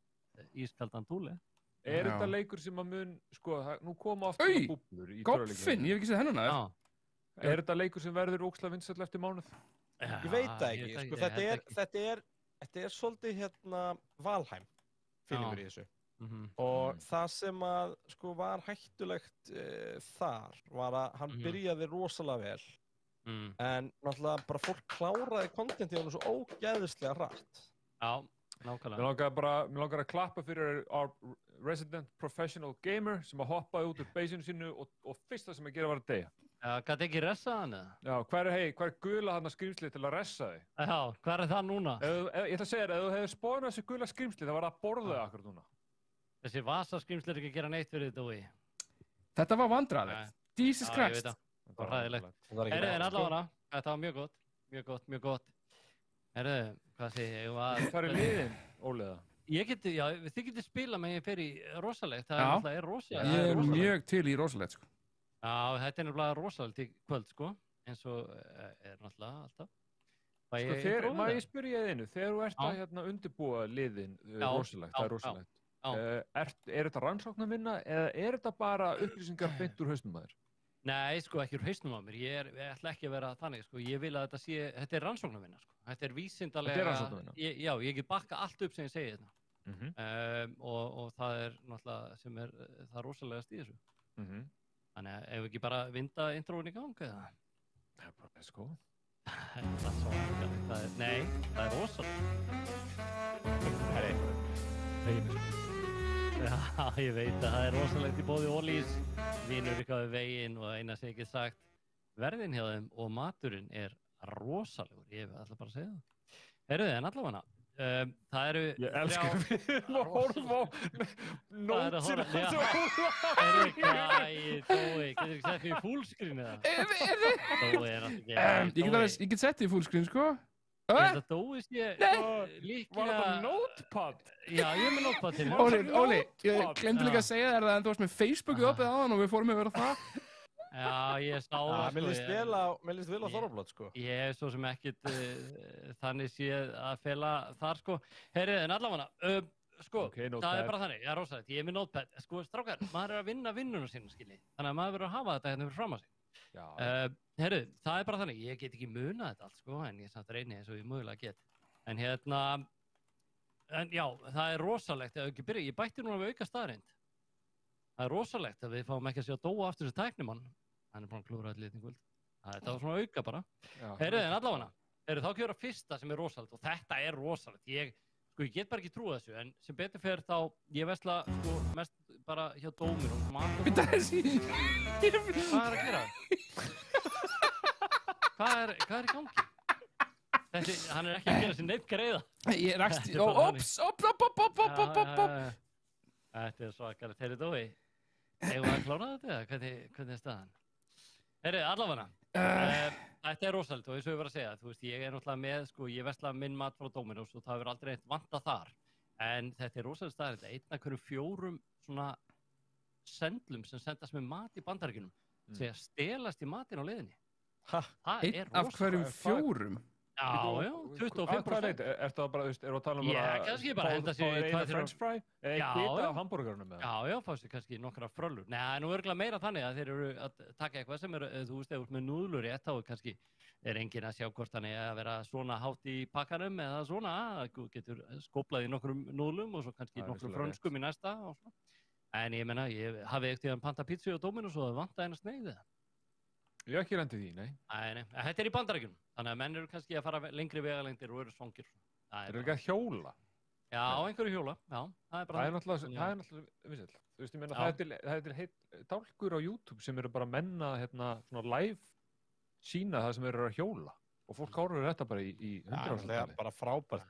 ískaldan túli. Er þetta leikur sem að mun, sko, nú koma aftur að búblur í töluleikinu. Goffin, ég hef ekki séð hennuna. Er þetta leikur sem verður ógeðslega vinsæll eftir mánuð? Ég veit það ekki, sko, þetta er svolítið hérna Valheim feelingur í þessu. Og það sem að, sko, var hættulegt þar var að hann byrjaði rosalega vel En náttúrulega bara fólk kláraði kontentið og svo ógeðislega hratt. Já, nákvæmlega. Mér langar að klappa fyrir our resident professional gamer sem að hoppaði út úr beisinu sínu og fyrsta sem að gera var að deyja. Já, gæti ekki ressa hann eða? Já, hvað er gula þarna skrýmslið til að ressa þig? Já, hvað er það núna? Ég ætla að segja þér, ef þú hefur spónað þessu gula skrýmslið, það var að borða þig akkur núna. Þessi vasaskrimsli ekki að gera neitt fyrir þetta úi. Þetta var vandræðilegt. Jesus Christ. Já, ég veit það. Það var ræðilegt. Herðu, en allavega, þetta var mjög gott. Herðu, hvað sé ég? Það er liðin, Óliða. Þið getið spila með ég fyrir rosalegt. Það er rosalegt. Ég er mjög til í rosalegt, sko. Já, þetta er náttúrulega rosalegt í kvöld, sko. Eins og er náttúrulega alltaf. Sko, maður ég spyrja þið einu, þegar þú ert að hérna undirbúa liðin rosalegt, það er rosalegt. Er þetta rannsóknarvinna eða er þetta bara upplýsingar beint úr hausnum að þér? Nei, sko, ekki úr hausnum á mér. Ég ætla ekki að vera þannig, sko. Ég vil að þetta er rannsóknarvinna, sko. Þetta er vísindalega... Þetta er rannsóknarvinna? Já, ég get bakka allt upp sem ég segi þetta. Og það er náttúrulega sem það er rosalegast í þessu. Þannig að ef við ekki bara vinda intróin í gang, eða? Það er bara best, sko. Það er svo nei, það er rosalega. Já, ég veit að það er rosalegt í bóði Ólís. Vinur ykkar við veginn og eina sem ég get sagt. Verðin hjá þeim og maturinn er rosalegur. Ég ætla bara að segja það. Heyrðu þið, en allavega. Það eru... Ég elskar við að horfa á nótsir. Heyrðu Dói, getur ekki sett mig í fullscreen eða? Dói er alltaf ekki... Ég get sett þig í fullscreen, sko. Þetta Dói sé líklega... Var þetta notepad? Já, ég er með notepad til. Óli, ég glemdi líka að segja þér það en þú varst með Facebookið opið á hann og við fórum yfir það. Já, ég sá það, sko. Mér líst vel á Þorvaldsson, sko. Ég hef svo sem ekkert þannig séð að fela þar, sko. Heyrðu, en allavega, sko, það er bara þannig, já, rosalegt, ég er með notepad. Sko, strákar, maður er að vinna vinnuna sína, skilji. Þannig að maður verður að hafa þetta hérna fyrir fram að sig. Heyrðu, það er bara þannig, ég get ekki munað þetta allt, sko, en ég samt reyni eins og ég mögulega get. En hérna, já, það er rosalegt að ekki byrja. Ég bætti núna við auka staðreind. Það er rosalegt að við fáum ekki að sjá Dóa aftur sem tæknimann. Hann er bara að klúra allir í kvöld. Þetta var svona auka bara. Heyrðu, en allavega, þá kjöra fyrsta sem er rosalegt og þetta er rosalegt. Ég get bara ekki trúið þessu, en sem betur fer þá, ég vesla, sko, mest bara hjá Dóminum. Hvað er að gera? Hvað er í gangi? Hann er ekki að gera sér neitt greiða. Ég rakst... Ops! Þetta er svakalegt. Heyrðu Dói, eigum við að klára þetta? Hvernig er staðan? Heyrðu, allavega. Þetta er rosalegt og eins og ég var að segja, þú veist, ég er náttúrulega með, sko, ég vesla minn mat frá Dominos og það verður aldrei eitt vantað þar. En þetta er rosalegt staðar, þetta er einn af hverjum 4 svona sendlum sem sendast með mat í Bandaríkjunum sem stelast í matinn á leiðinni. Einn af hverjum 4? Já, 25%. Ertu það bara, þú veist, erum við að tala um bara... kannski bara henda sér í 2-3 french fry? Eða bita af hambúrgarnum með það? Já, fástu kannski nokkra fröllur. Nei, nú örgulega meira þannig að þeir eru að taka eitthvað sem er, þú veist, ef þú ert með núðlur í ett, þá kannski er enginn að sjá hvort hann er að vera svona hátt í pakkanum eða svona, þú getur skoplað í nokkrum núðlum og svo kannski nokkrum frönskum í næsta og svona. En ég meina, ég hafi ekkert panta pizza á Dominos og það vantaði eina sneið eða. Ég hef ekki rendið því, nei. Nei, þetta er í Bandaríkjunum, þannig að menn eru kannski að fara lengri vegalengdir og eru svangir. Það er ekki að hjóla. Já, einhverju hjóla, já. Það er náttúrulega vissið. Þú veist, ég meina, það er heitt dálkur á YouTube sem eru bara menna, hérna, svona live sína það sem eru að hjóla. Og fólk horfir þetta bara í 100 það er bara frábært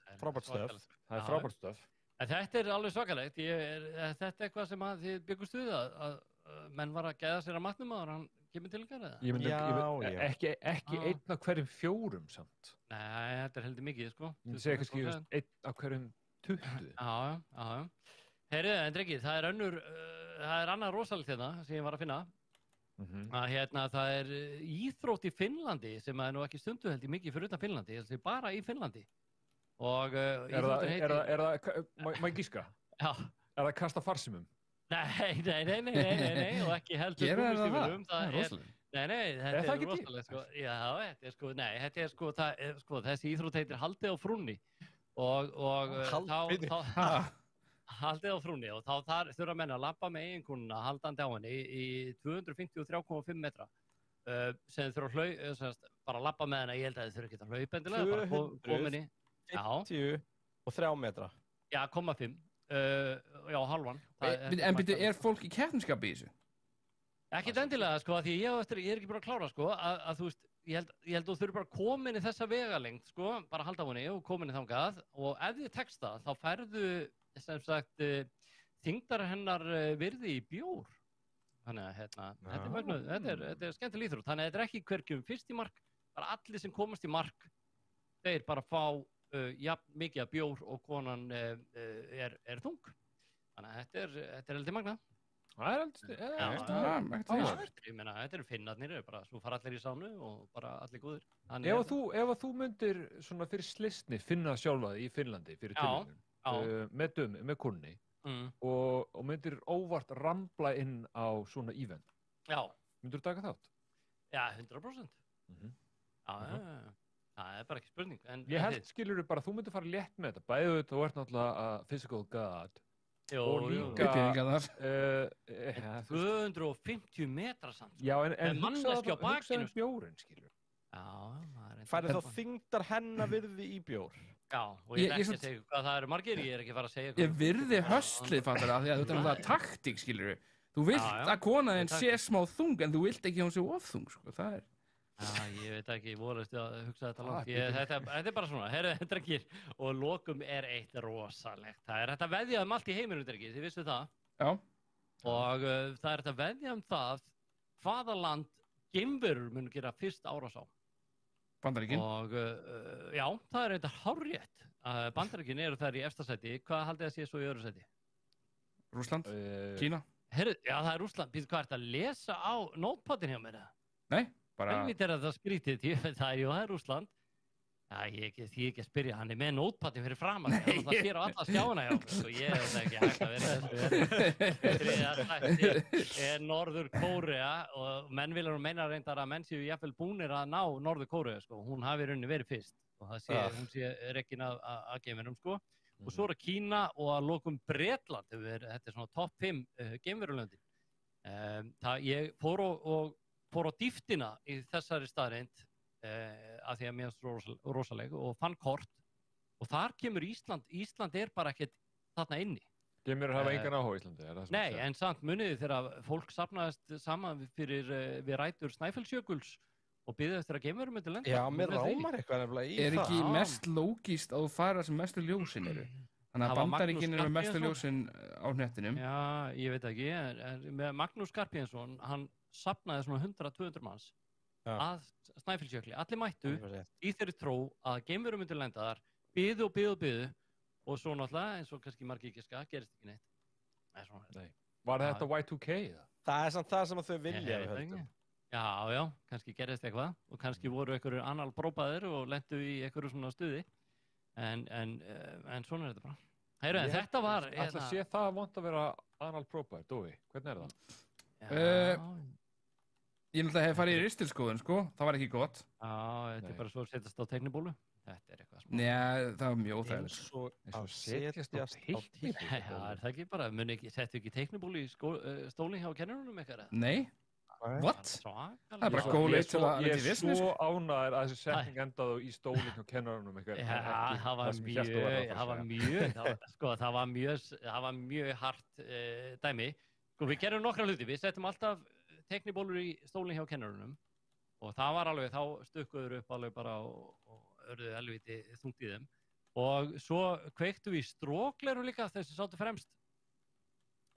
stöf. Það er frábært stöf. En þetta er alveg svakalegt. Þetta er eitthvað sem þið byggust við að menn var að gæða sér að matnum að hann kemur til ykkar eða? Ég myndi ekki einn af hverjum 4 samt. Nei, þetta er heldur mikið, sko. Þú segir kannski einn af hverjum 20. Já. Heyrðu, en drengir, það er annað rosalegt hérna sem ég var að finna. Að hérna, það er íþrótt í Finnlandi sem er nú ekki stundu held ég mikið fyrir utan Finnlandi, ég bara í Finnlandi. Og íþróttin heitir... Má ég gíska? Já. Er það kasta farsimum? Nei, og ekki heldur gúmmístígvélum. Það er rosalegt. Nei, þetta er rosalegt, sko. Já, þetta er sko, þessi íþrótt heitir Haldið á frúnni. Haldið á frúnni og þá þurfa menn að labba með eiginkonuna haldandi á henni í 253,5 metra. sem þurfa bara að labba með hana, ég held að þið þurfa ekki að hlaupa endilega, bara komin í 53 metra. Já, 0,5. Já, halvan. En byrju, fólk í keppnisskapi í þessu? Ekkert endilega, sko, því ég er ekki búin að klára, sko, að þú veist, ég held að þú þurfi bara komin í þessa vegalengd, sko, bara halda á henni og komin í þangað, og ef þið tekst það, þá færðu, sem sagt, þyngdar hennar virði í bjór. Þannig að, þetta er skemmtileg íþrótt, þannig að þetta er ekki hverjum fyrst í mark, bara allir sem komast í mark, þeir bara fá jafn mikið af bjór og konan er þung. Þannig að þetta er heldur magnað. Það er heldur, ég meina, þetta eru Finnarnir, bara svo fara allir í sánu og bara allir góðir. Ef þú myndir svona fyrir slysni finna sjálfa þig í Finnlandi fyrir tilvíðun, með kunni, og myndir óvart rambla inn á svona event. Já. Myndir þú taka þátt? Já, 100%. Það er bara ekki spurning. Ég held, skilur þú bara, þú myndir fara létt með þetta. Bæðið þú ert náttúrulega physical god. Og líka... 250 metra samt. Já, en hugsaðu bjórinn, skilur. Færið þá þyngdar hennar virði í bjór? Já, og ég er ekki að segja hvað það eru margir, ég er ekki að fara að segja Ég virði höstlið, fattar það, því að þetta er náttúrulega taktík, skilur. Þú vilt að konaðinn sé smá þung, en þú vilt ekki að hún sé of þung, sko, það er... Já, ég veit ekki, ég voruðist að hugsa þetta langt. Þetta er bara svona, herru, drengir, og lokum er eitt rosalegt. Það er þetta veðja allt í heiminum, drengir, þið vissu það. Já. Og það er þetta veðja það hvaða land geimverur mun gera fyrst árás á. Bandaríkin. Og já, það er þetta hárrétt. Bandaríkin eru þar í efsta sæti. Hvað haldið að sé svo í öðru sæti? Rússland? Kína? Herru, já, það er Rússland. Býttu, hvað ert að lesa á nótpottin hjá mér? Nei, bara... Helvítið er það skrítið, það er Rússland. Já, ég ekki að spyrja, hann er með nótpottin fyrir framan. Það sér á alla skjána hjá mér, og ég veit ekki hægt að vera þessu. Þriðja sæti er Norður Kórea og menn vilja meina reyndar að menn séu jafnvel búnir að ná Norður Kórea, sko. Hún hafi í rauninni verið fyrst og hún sé rekkin að geimverum, sko. Og svo er Kína og að lokum Bretland, þetta er svona topp 5 geimverulöndin. Ég fór á dýptina í þessari staðreind af því að mér finnst rosaleg og fann kort og þar kemur Ísland. Ísland er bara ekkert þarna inni. Geimverur hafa engan áhuga á Íslandi, er það sem Nei, en samt muniði þegar fólk safnaðist saman við rætur Snæfellsjökuls og byggði eftir að geimverur myndi lenda. Já, mér rámar eitthvað nefnilega í það. Er ekki mest lógískt að þú fara sem mestu ljósin eru? Þannig að Bandaríkin eru mestu ljósin á hnettinum. Já, ég veit ekki, en Magnús Skarphéðinsson, hann safnaði svona 100-200 manns að Snæfellsjökli. Allir mættu í þeirri trú að geimverum myndir lenda þar, byðu og svo náttúrulega, eins og kannski margir ekki gerist ekki neitt. Nei. Var þetta Y2K? Það er samt það sem þau vilja við höldum. Já, kannski gerist eitthvað og kannski voru einhverju analprópaðir og lentu í einhverju svona stuði en svona er þetta bara. Heyrðu, en þetta var... Ætla sé það vont að vera analprópaðir, Dói? Hvernig er það? Ég náttúrulega hef farið í ristilskoðun, sko. Það var ekki gott. Já, þetta er bara svo að setjast á teiknibólu. Þetta er eitthvað smá. Nei, það var mjög óþægilegt. Eins og að setjast á teiknibólu. Já, er það ekki bara, settu ekki teiknibólu í stólinn hjá kennurunum eitthvað? Nei. What? Það er bara góð leið til að Ég er svo ánægður að þessi setning endaðu í stólinn hjá kennurunum eitthvað. Já, það var mjög hart dæmi. Sko, við gerum nokkra hluti. Við settum alltaf teiknibólur í stólinn hjá kennurunum og það var alveg, þá stukkuður upp alveg bara og örðu helviti þungt í þeim og svo kveiktu við í stróklerum líka þessi sátu fremst.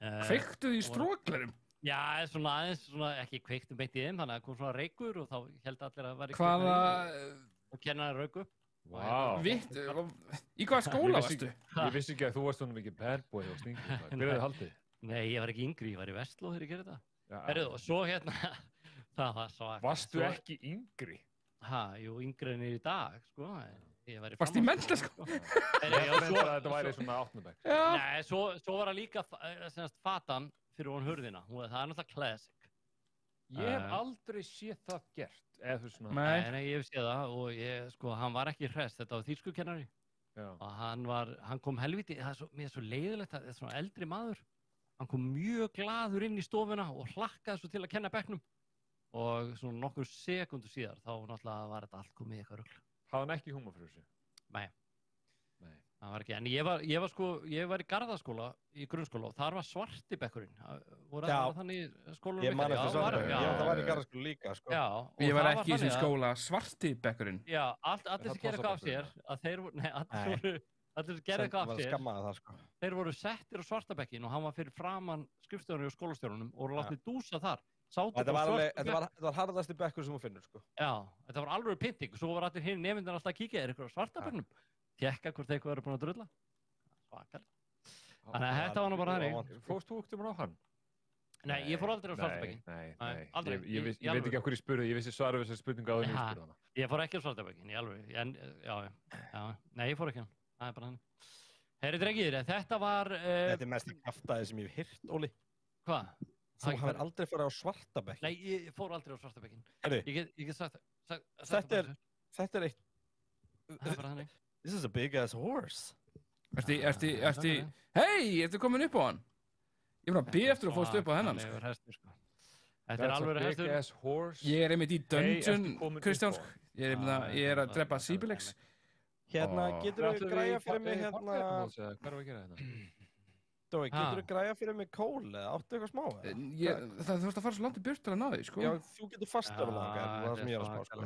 Kveiktu við í stróklerum? Já, svona aðeins, ekki kveiktu beint í þeim, þannig að kom svona reykur og þá held allir að vera Hvaða... og kennarinn rauk upp. Vá. Í hvaða skóla varstu? Ég vissi ekki að þú varst svona mikið bad boy á Stingum. Hver er þið haldið? Nei, ég var ekki yngri, ég var í Vestló þegar ég gerði þetta. Herru, og svo það var svart. Varstu ekki yngri? Jú, yngri en í dag, sko. Varstu í menntaskóla? Þetta væri svona 8. bekk. Nei, svo var það líka fatan fyrir hún hurðina. Það er náttúrulega classic. Ég hef aldrei séð það gert. Nei, ég hef séð það og hann var ekki hress. Þetta var þýskukennari. Og hann kom helviti, mér er svo leiðilegt að þetta er svona eldri maður. Hann kom mjög glaður inn í stofuna og hlakkaði svo til að kenna bekknum. og svona nokkur sekundur síðar þá náttúrulega var þetta allt komið í eitthvað rugl. Hafði hann ekki húmor fyrir þessu? Nei. Það var ekki, en ég var í Garðaskóla í grunnskóla og þar var svarti bekkurinn. Voru það þannig skólanum ég man eftir svarti, það var í Garðaskóla líka, sko. Já, ég var ekki í þessum skóla svarti bekkurinn. Já, allir sem gerði eitthvað af sér, að þeir voru, allir sem gerði eitthvað af sér, þeir voru settir á svarta bekkin og hann var fyrir framan skrifstofurinn og skólastjórunum og voru látið dúsa þar. Þetta var harðasti bekkur sem þú finnur, sko. Já, þetta var alveg pynting, svo var allir hinn nefndir alltaf að kíkja, eitthvað svarta bekknum. Tjekka hvort eitthvað eru búin að drulla. Svakar. Þannig að þetta var nú bara þannig. Fórst þú ekkert á hann? Nei, ég fór aldrei á svartabekkin. Nei. Aldrei. Ég veit ekki af hverju ég spurði, ég vissi svarið við þessari spurningu áður en ég spurði hana. Ég fór ekki á svartabekkin, í alveg. Já. Nei, ég fór ekki hann. Það er bara þannig. Herri drengir, þetta var... Þetta er mest kjaftaði sem ég hef heyrt, Óli. Hvað? Þú hafði aldrei farið á svartabekkin? Nei, ég fór aldrei á svartabekkin. Ég get sagt það. Þetta er eitt... Það er bara þannig. This is a big ass horse. Hei, ertu komin upp á hann? Ég var að bíða eftir að fóst upp á hennan, sko. Þetta er alveg hestur. Ég er einmitt í dungeon, Kristján, sko. Ég er að drepa Sibylix. Hérna, getur þú græja fyrir mig hérna... Hvað er að gera hérna? Dói, getur þú græja fyrir mig kól eða áttu eitthvað smá? Það þurft að fara svo langt í burt til að ná því, sko. Já, þú getur fastur að laga, það sem ég er að spá, sko.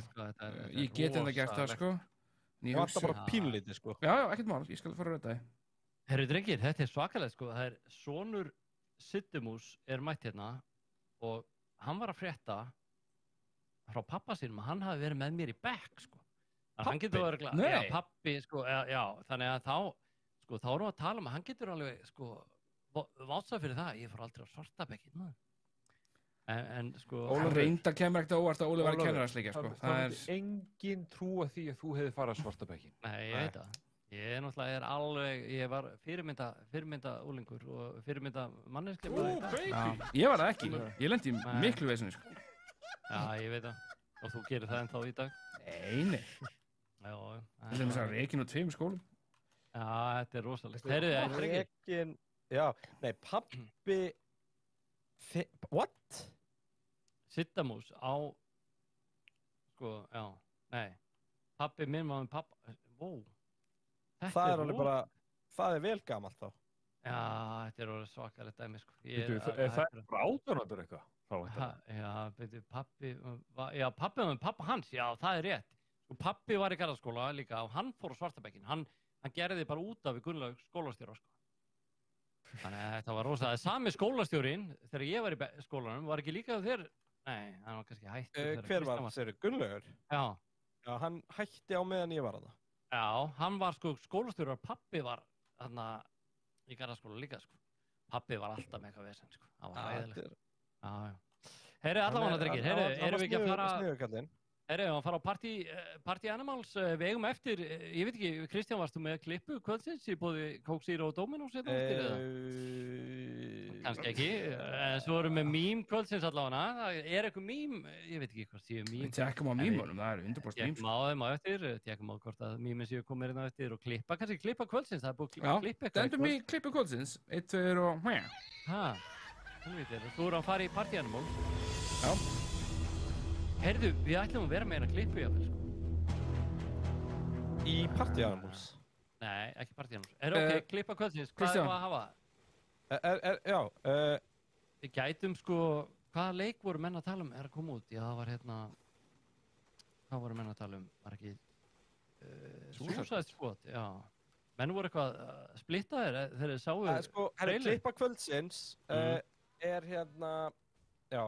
Ég get enda gert það, sko. Það vantar bara pínlítið, sko. Já, ekkert mál, ég skal fara að rætta þið. Herru drengir, þetta er svakalega, sko. Það er sonur Siddimus er mætt hérna og hann var að frétta frá pappa sínum að hann hafi verið með mér í bekk, sko. Pappi? Nei! Já, pappi, sko, já, þannig að þá erum við að tala um að hann getur alveg, sko, vátsað fyrir það. Ég fór aldrei á svartabekkin, en sko... Ólafur reyndar kemur ekkert óvart að Ólafur var að kennararsleikja, sko. Það er engin trú að því að þú hefði farið á svartabekkin. Nei, ég veit það. Ég náttúrulega alveg, ég var fyrirmynda úlingur og fyrirmynda manneskja. Ég var það ekki. Ég lendi í miklu vesinu, sko. Já, ég veit það. Og þú gerir það ennþá í dag? Nei. Já. Þetta er þess að rekin á 2 skólum. Já, þetta er rosalegt. Heyrðu, rekin, já, nei, pappi... What? Siddamus á, sko, já, nei. Pappi minn var með pappa, wow. Það er alveg bara, það er vel gamalt þá. Já, þetta er svakalegt dæmi, sko. Það er bara átjónandur eitthvað? Já, veitu, pappi var með pappa hans, já, það er rétt. Og pappi var í Garðaskóla líka og hann fór á svartabekkin. Hann gerði bara út af í Gunnlaug skólastjóra, sko. Þannig að þetta var rosalega. Sami skólastjórinn, þegar ég var í skólanum, var ekki líka þér? Nei, hann var kannski hættur. Hver var það? Gunnlaugur? Já. Já, hann hætti á meðan ég var að það. Já, hann var sko skólastjóri og pappi var þarna í Garðaskóla líka, sko. Pappi var alltaf með eitthvað vesen, sko. Það var ræðilegt. Já. Heyri, allavega drengir, erum við ekki að fara... Herri, við fara á Party Animals, við eigum eftir, ég veit ekki, Kristján, varst þú með klippu kvöldsins í bóði Coke Zero og Dominos hérna eftir eða? Kannski ekki, svo erum við mím kvöldsins allavega, það er eitthvað mím, ég veit ekki hvað séu mím. Við tjekkum á mímunum, það eru 100% mím. Tjekkum á þeim á eftir, tjekkum á hvort að mímin séu komið hérna eftir og klippa, kannski klippa kvöldsins, það er búið að klippa eitthvað. Já, dendum í klippu kvöldsins, 1, 2 og... Þú eru að fara í Party Animals. Já. Heyrðu, við ætlum að vera með hérna klippu jáfnvel, sko. Í Party Animals? Nei, ekki Party Animals. Ok, klippa kvöldsins, hvað er að hafa? Já, Við gætum, sko, hvaða leik voru menn að tala um að koma út? Já, það var hérna... Hvað voru menn að tala um? Var ekki... Suicide Squad, já. Menn voru eitthvað splittaðir þegar þið sáu... Sko, klippa kvöldsins er hérna... Já.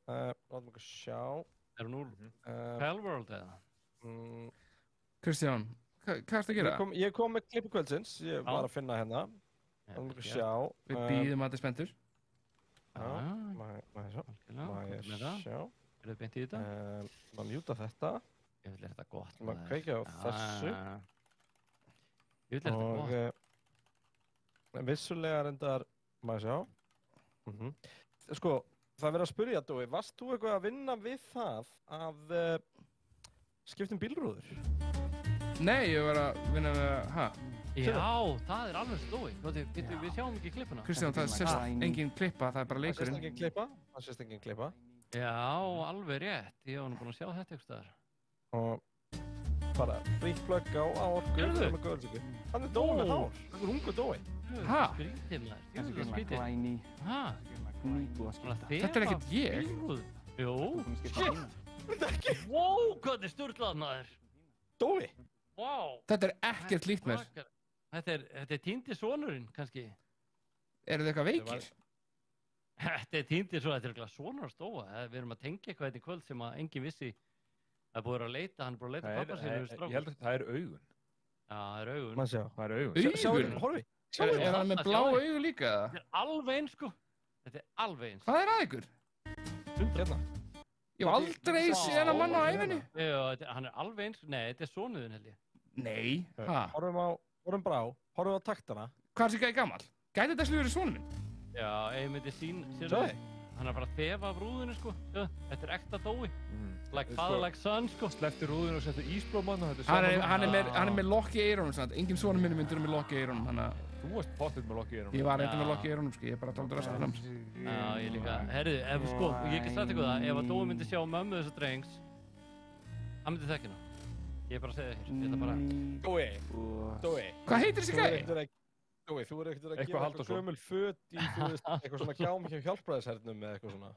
Látum okkur sjá. Er hún úr Palworld eða? Kristján, hvað ertu að gera? Ég kom með klippu kvöldsins, ég var að finna hérna. Látum okkur sjá. Við býðum að þið spenntur. Já, maður sjá. Er þið beint í þetta? Maður mjúta þetta. Ég vil þetta gott. Maður kveikja á þessu. Ég vil þetta gott. Vissulega reyndar, maður sjá. Sko, það er verið að spyrja, Dói, varst þú eitthvað að vinna við það að skipta bílrúður? Nei, ég var að vinna við Já, það er alveg Dói. Við sjáum ekki klippuna. Kristján, það sést engin klippa, það er bara leikurinn. Það sést engin klippa. Já, alveg rétt. Ég hef nú búin að sjá þetta ykkur staðar. Og bara frýtt plögg á orku. Gerðu? Hann dói með hár. Hann ungu dói. Ha? Skrítið maður. Kannski Jú, svona skrítið. glæný. Ha? Nýbúið að skipta. Þetta ekkert ég. Jú. Shit! Wow, hvað er sturglað maður. Dói? Wow. Þetta ekkert líkt mér. Þetta er týndi sonurinn, kannski. Eru þið eitthvað veikir? Þetta er týndi svo, þetta er eitthvað sonur að stóa. Við erum að tengja eitthvað þetta í kvöld sem að enginn vissi. Það er búið að leita, hann er búið að leita pappa sér yfir strákum. Ég held að það er augun. Já, það er augun. Má sjá. Það er augun. Augun? Horfi. Er hann með blá augu líka? Þetta er alveg eins, sko. Þetta er alveg eins. Hvað er að ykkur? Hérna. Ég hef aldrei séð hennar mann á ævinni. Já, hann er alveg eins. Nei, þetta er sonuðin, held ég. Nei, hæ? Horfum brá. Horfum á taktana. Hvað er þessi gæði gamall? Gæti þetta slúður í sonum minn? Já, ég myndi sér Sjáðu. hann er bara að þefa af rúðinu, sko. Já, þetta er ekta dói. Like father, like son, sko. Slefti rúðinu og setti ísblómann og þetta er Hann er með lokk í eyrunum, sant? Engin sonum minni myndur með lokk í eyrunum, þannig að... Þú varst pottitt með lokk í eyrunum. Ég var eitthvað með lokk í eyrunum, sko. Ég er bara tóldur að skilja hans. Já, ég líka. Herðu, sko, ég get sagt ykkur það, ef að Dói myndi sjá mömmu þessa drengs, hann myndi þekkja hana. Ég er bara að segja þér, ég ætla bara... Dói. Hvað heitir þessi gæði? Dói, þú ekkert að Eitthvað gefa Halldórsson. gömul föt í, þú veist, eitthvað svona gjám hjá hjálpræðishernum eða eitthvað svona.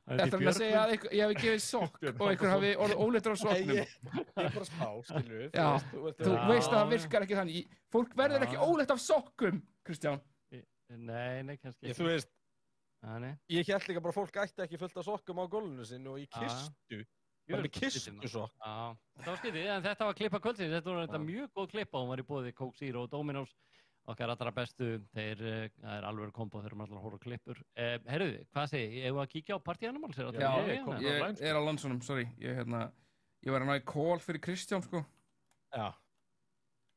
Eftir hann að segja að ég hafi gefið sokk og einhver hafi orðið óleittur á sokknum. Ég er bara spá, skilur við. Já, þú veist að það virkar ekki þannig. Fólk verður ekki óleitt af sokkum, Kristján. Nei, kannski Þú veist, nei. ég hélt líka bara fólk ætti ekki fullt af sokkum á gólfinu sinni og í kistu. Bara með kistusokk. Já, það var skytið, en þetta var klippa kvöldsins. Þetta var þetta mjög góð klippa. Hún var í boði Coke Zero og Dominos. Okkar allra bestu. Það er alveg kombo þegar maður alltaf horfður á klippur. Herruðu, hvað segi ég? Eigum við að kíkja á Party Animals? Já, ég er á landsunum, sorry. Ég var að ná í call fyrir Kristján, sko. Já.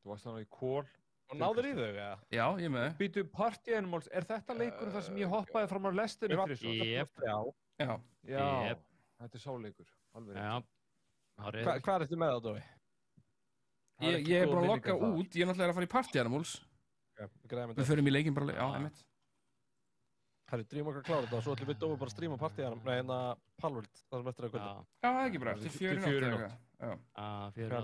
Þú varst þannig í call. Og náður í þau, eða? Já, ég með þau. Býtu, Party Animals, er þetta leikurinn þar sem ég hoppaði fram á lestinu fyrir svo? Já. Já, þetta er sáleikur. Alveg rétt. Hvað er þetta með það, Dói? Ég er bara að logga út, ég er náttúrulega að fara í Party Animals. Við förum í leikinn bara, já, einmitt. Herri, drýmum okkar að klára þetta og svo ætlum við Dói bara að stríma Party Animals, hérna Palworld, það sem eftir að kvölda. Já, það er ekki bara, til 4 nótt.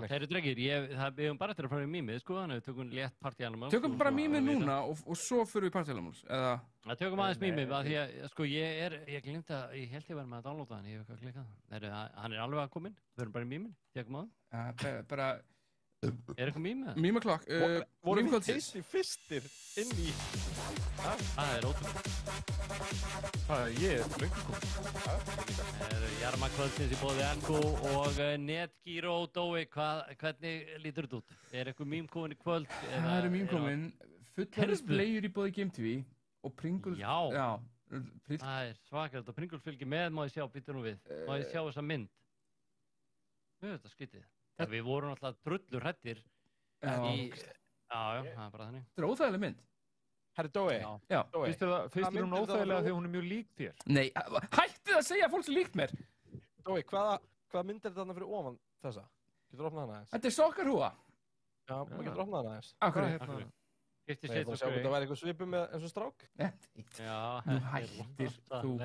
Þeir drengir, við höfum bara eftir að fara í mýmið, sko, þannig að við tökum létt Party Animals. Tökum bara mýmið núna og svo förum við í Party Animals, eða? Það tökum aðeins mýmið, af því að, sko, ég glemt að, ég held ég var með að downloada hann, ég hef eitthvað klikkað. Hann er alveg að koma inn, við erum bara í mýmið, tökum að bara... Er eitthvað mýmið? Mýmaklokk, vorum við fyrstir inn í... Það er ótrúlega. Ég er lengur kominn. Það er Jarma kvöldsins í boði Ergo og Netgyro. Dói, hvernig lítur þetta út? Er eitthvað mým komin í kvöld? Það eru mým komin, fullarins bleiur í boði Game TV og Pringles... Já, það er svakar. Pringles fylgir með, má ég sjá, býtur nú við. Má ég sjá þessa mynd? Mjög þetta skytið. Við vorum alltaf drullur hrættir í... Já, það er bara þannig. Þetta er óþægileg mynd. Herri Dói. Já. Finnst þér hún óþægilega því hún er mjög lík þér? Nei, hættið að segja að fólk sem líkt mér. Dói, hvaða mynd er þetta fyrir ofan þessa? Getur þú opnað hana aðeins? Þetta er sokkarhúa. Já, maður getur opnað hana aðeins. Akkur. Nei, ég var að sjá þetta væri eitthvað svipum með eins og strák. Já, nú hættir þú.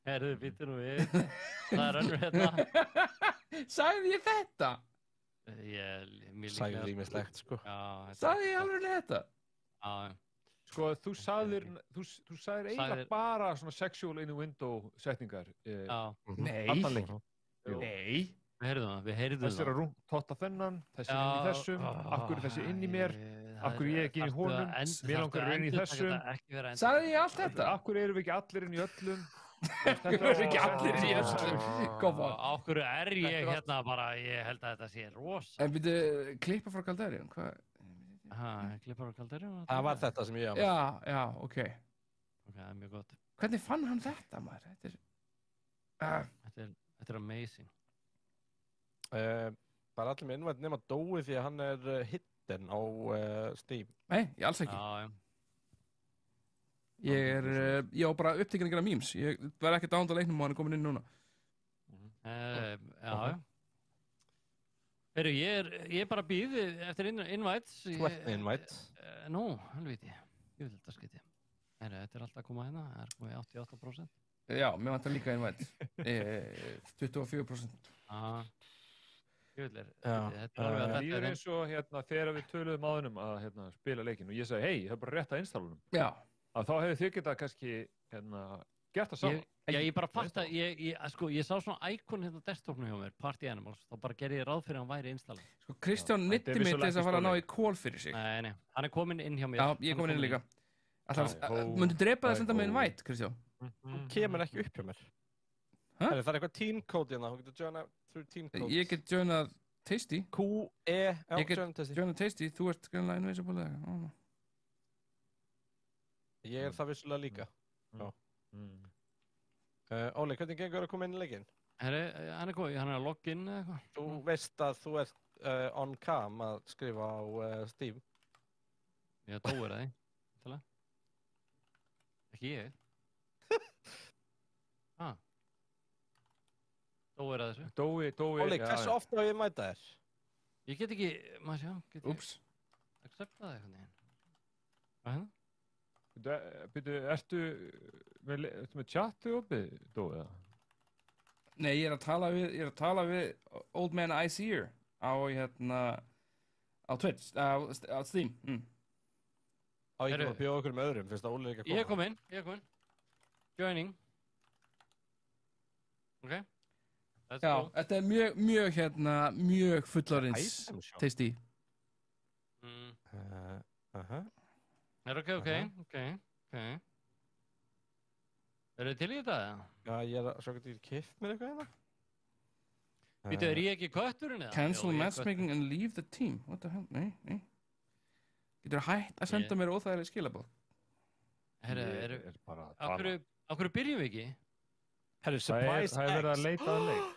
Herðu, býttu nú við. Það er önnur hérna. Sagði ég þetta? Sagði ýmislegt, sko. Sagði ég alveg þetta? Já. Sko, þú sagðir eiginlega bara svona sexual innuendo setningar. Nei. Nei. Við heyrðum það. Þessi er að totta þennan, þessi er inn í þessum, akkur er þessi inn í mér, akkur ég ekki inn í honum, mér langar inn í þessum. Sagði ég allt þetta? Akkur erum við ekki allir inn í öllum. Við erum ekki allir í öllum. Akkur er ég hérna bara, ég held að þetta sé rosa. En byrju, klippa frá Calderion, hvað? Klippa frá Calderion? Það var þetta sem ég Já, ok. Ok, það er mjög gott. Hvernig fann hann þetta, maður? Þetta er amazing. Bara allir með innvænt nema Dói því að hann er hidden á Steam. Nei, ég alls ekki. Ég á bara upptekinn að gera memes. Ég verð ekki dánda leiknum og hann er komin inn núna. Já. Heyrðu, ég er bara býð eftir invites. Þú ert með invite? Nú, helviti. Ég vil þetta skytja. Heyrðu, þetta er alltaf að koma hérna. Það er komið 88%. Já, mér vantar líka invite. 24%. Það líður eins og þegar við töluðum á þennum að spila leikinn og ég sagði, hei, það er bara rétt að installunum. Já. Að þá hefur þið getað kannski gert það saman. Já, ég bara fatt að, ég sá svona íkon desktopnum hjá mér, Party Animals, þá bara gerði ég ráð fyrir að hann væri installun. Sko, Kristján nýtti mig til þess að fara að ná í call fyrir sig. Nei, hann er komin inn hjá mér. Já, ég er komin inn líka. Mundu drepa það að senda mig invite, Kristján? Þú kemur ekki upp hjá mér. Það er eitthvað teamcode hérna, þú getur joinað through teamcodes. Ég get joinað Tasty. Q-E, já, joinað Tasty. Ég get joinað Tasty, þú ert greinlega invisible eða eitthvað. Ég er það vissulega líka. Óli, hvernig gengur að koma inn í leikinn? Hann er að logga inn eða eitthvað. Þú veist að þú ert on cam að skrifa á Steam. Já, Dói er það, ekki ég. Dói er að þessu. Dói, Óli, hversu ofta á ég mæta þér? Ég get ekki, maður sjá, get ég accepta það eitthvað neginn. Hvað hérna? Ertu með chatu opið, Dói, eða? Nei, ég er að tala við Old Man I See Here á á Twitch, á Steam. Á ég að bjóða okkur með öðrum, finnst það Óli ekki að koma? Ég er komin. Joining. Ok. Já, þetta er mjög fullorðins Tasty. Ok. Eru þið til í þetta, eða? Já, ég er að sjá hvernig ég kipt mér eitthvað hérna. Býtu, er ég ekki kötturinn, eða? Cancel matchmaking and leave the team. What the hell? Nei. Getur hætt að senda mér óþægileg skilaboð? Á hverju byrjum við ekki? Surprise X. Það er verið að leita að leik.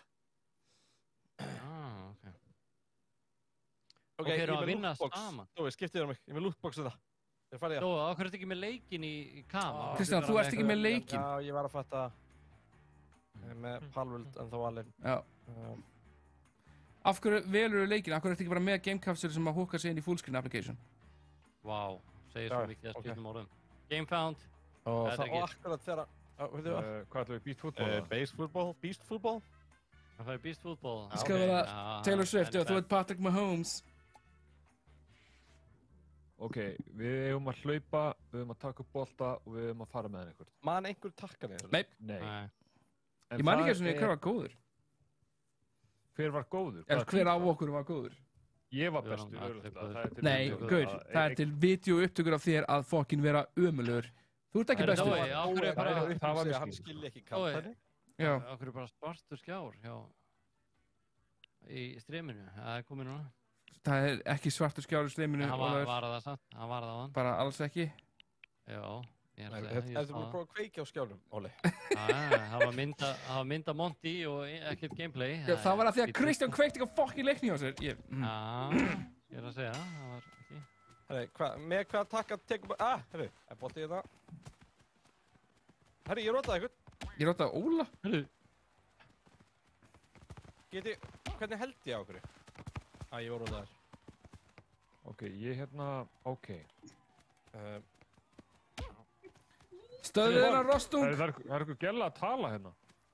Ok, erum að vinna saman. Dói, skiptið þér á mig. Ég er með lootbox þetta. Dói, á hverju ertu ekki með leikinn í kam? Kristján, þú ert ekki með leikinn. Já, ég var að fatta með Palworld en þá alveg. Já. Af hverju velur þú leikinn? Af hverju ertu ekki bara með Game Capture sem að hooka sig inn í fullscreen application? Vá, segir svo mikið að skiptum orðum. Game found. Og akkurat þegar hvað ætlum við? Beast Football? Base Football? Beast Football? Það færi Beast Football. Það skal vera Taylor Swift og þú ert Patrick Mahomes. Ok, við eigum að hlaupa, við eigum að taka upp bolta og við eigum að fara með einhvern. Man einhver takka þér? Nei. Ég man ekki eins og hver var góður. Hver var góður? Hver af okkur var góður? Ég var bestur. Nei, gaur, það er til vídeoupptökur af þér að fokkin vera ömurlegur. Þú ert ekki bestur. Það var hann skilji ekki kalt Já. Okkur er bara svartur skjár í streaminu. Það er komið núna. Það er ekki svartur skjár í streaminu. Hann var það samt. Hann var það á hann. Bara alls ekki? Já. Ertu búin að prófa að kveikja á skjánum, Óli? Það var mynd af Monty og ekkert gameplay. Það var að því að Kristján kveikti ekki á fokkin leikni á sér. Já, ég er að segja það. Það var ekki. Með hvað takka tekum bara... Herru, er boltið í það? Herru, ég rótaði eitthvað. Ég rótaði Óla? Herru. Hvernig held ég á okkur? Ég var rótaðar. Ok, ok. Stöðvið þennan rostung! Það er eitthvað gæla að tala hérna.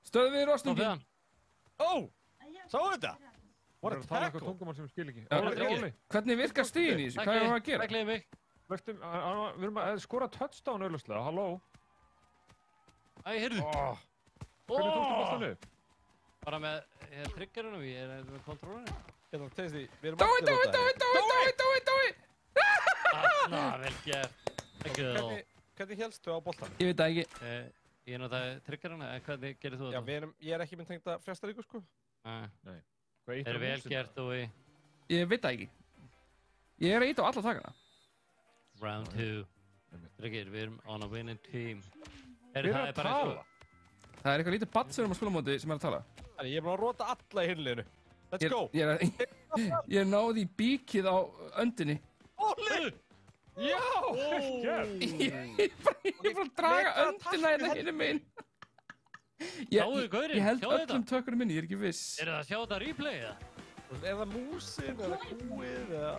Stöðvið rostungin! Sáu þetta? Það er að tala eitthvað tungumál sem við skil ekki. Hvernig virkar stíðin í þessu? Hvað er það að gera? Taklaði mig. Við erum að skora touchdown auðvitað, halló. Heyrðu. Hvernig tókstu boltan upp? Bara með triggerunum, ég er með kontrólarinn. Dói! Vel gert. Hvernig hélstu á boltanum? Ég veit það ekki. Ég notaði triggeruna, hvernig gerir þú þetta? Já, ég er ekki mynd tengt að fjasta ríku, sko. Nei. Er vel gert og Ég veit það ekki. Ég er að íta á alla takana. Round 2. Tryggir, við erum on a winning team. Við erum að tala. Það er eitthvað lítið batsur á skólamóti sem er að tala. Ég er búin að rota alla í hinliðinu. Let's go! Ég er náði í bíkið á öndinni. Óli! Já! Ég er bara að draga öndina hérna hinum minn. Ég held öllum tökkunum minni, ég er ekki viss. Er það að sjá þetta replay eða? Er það músin eða kúið eða...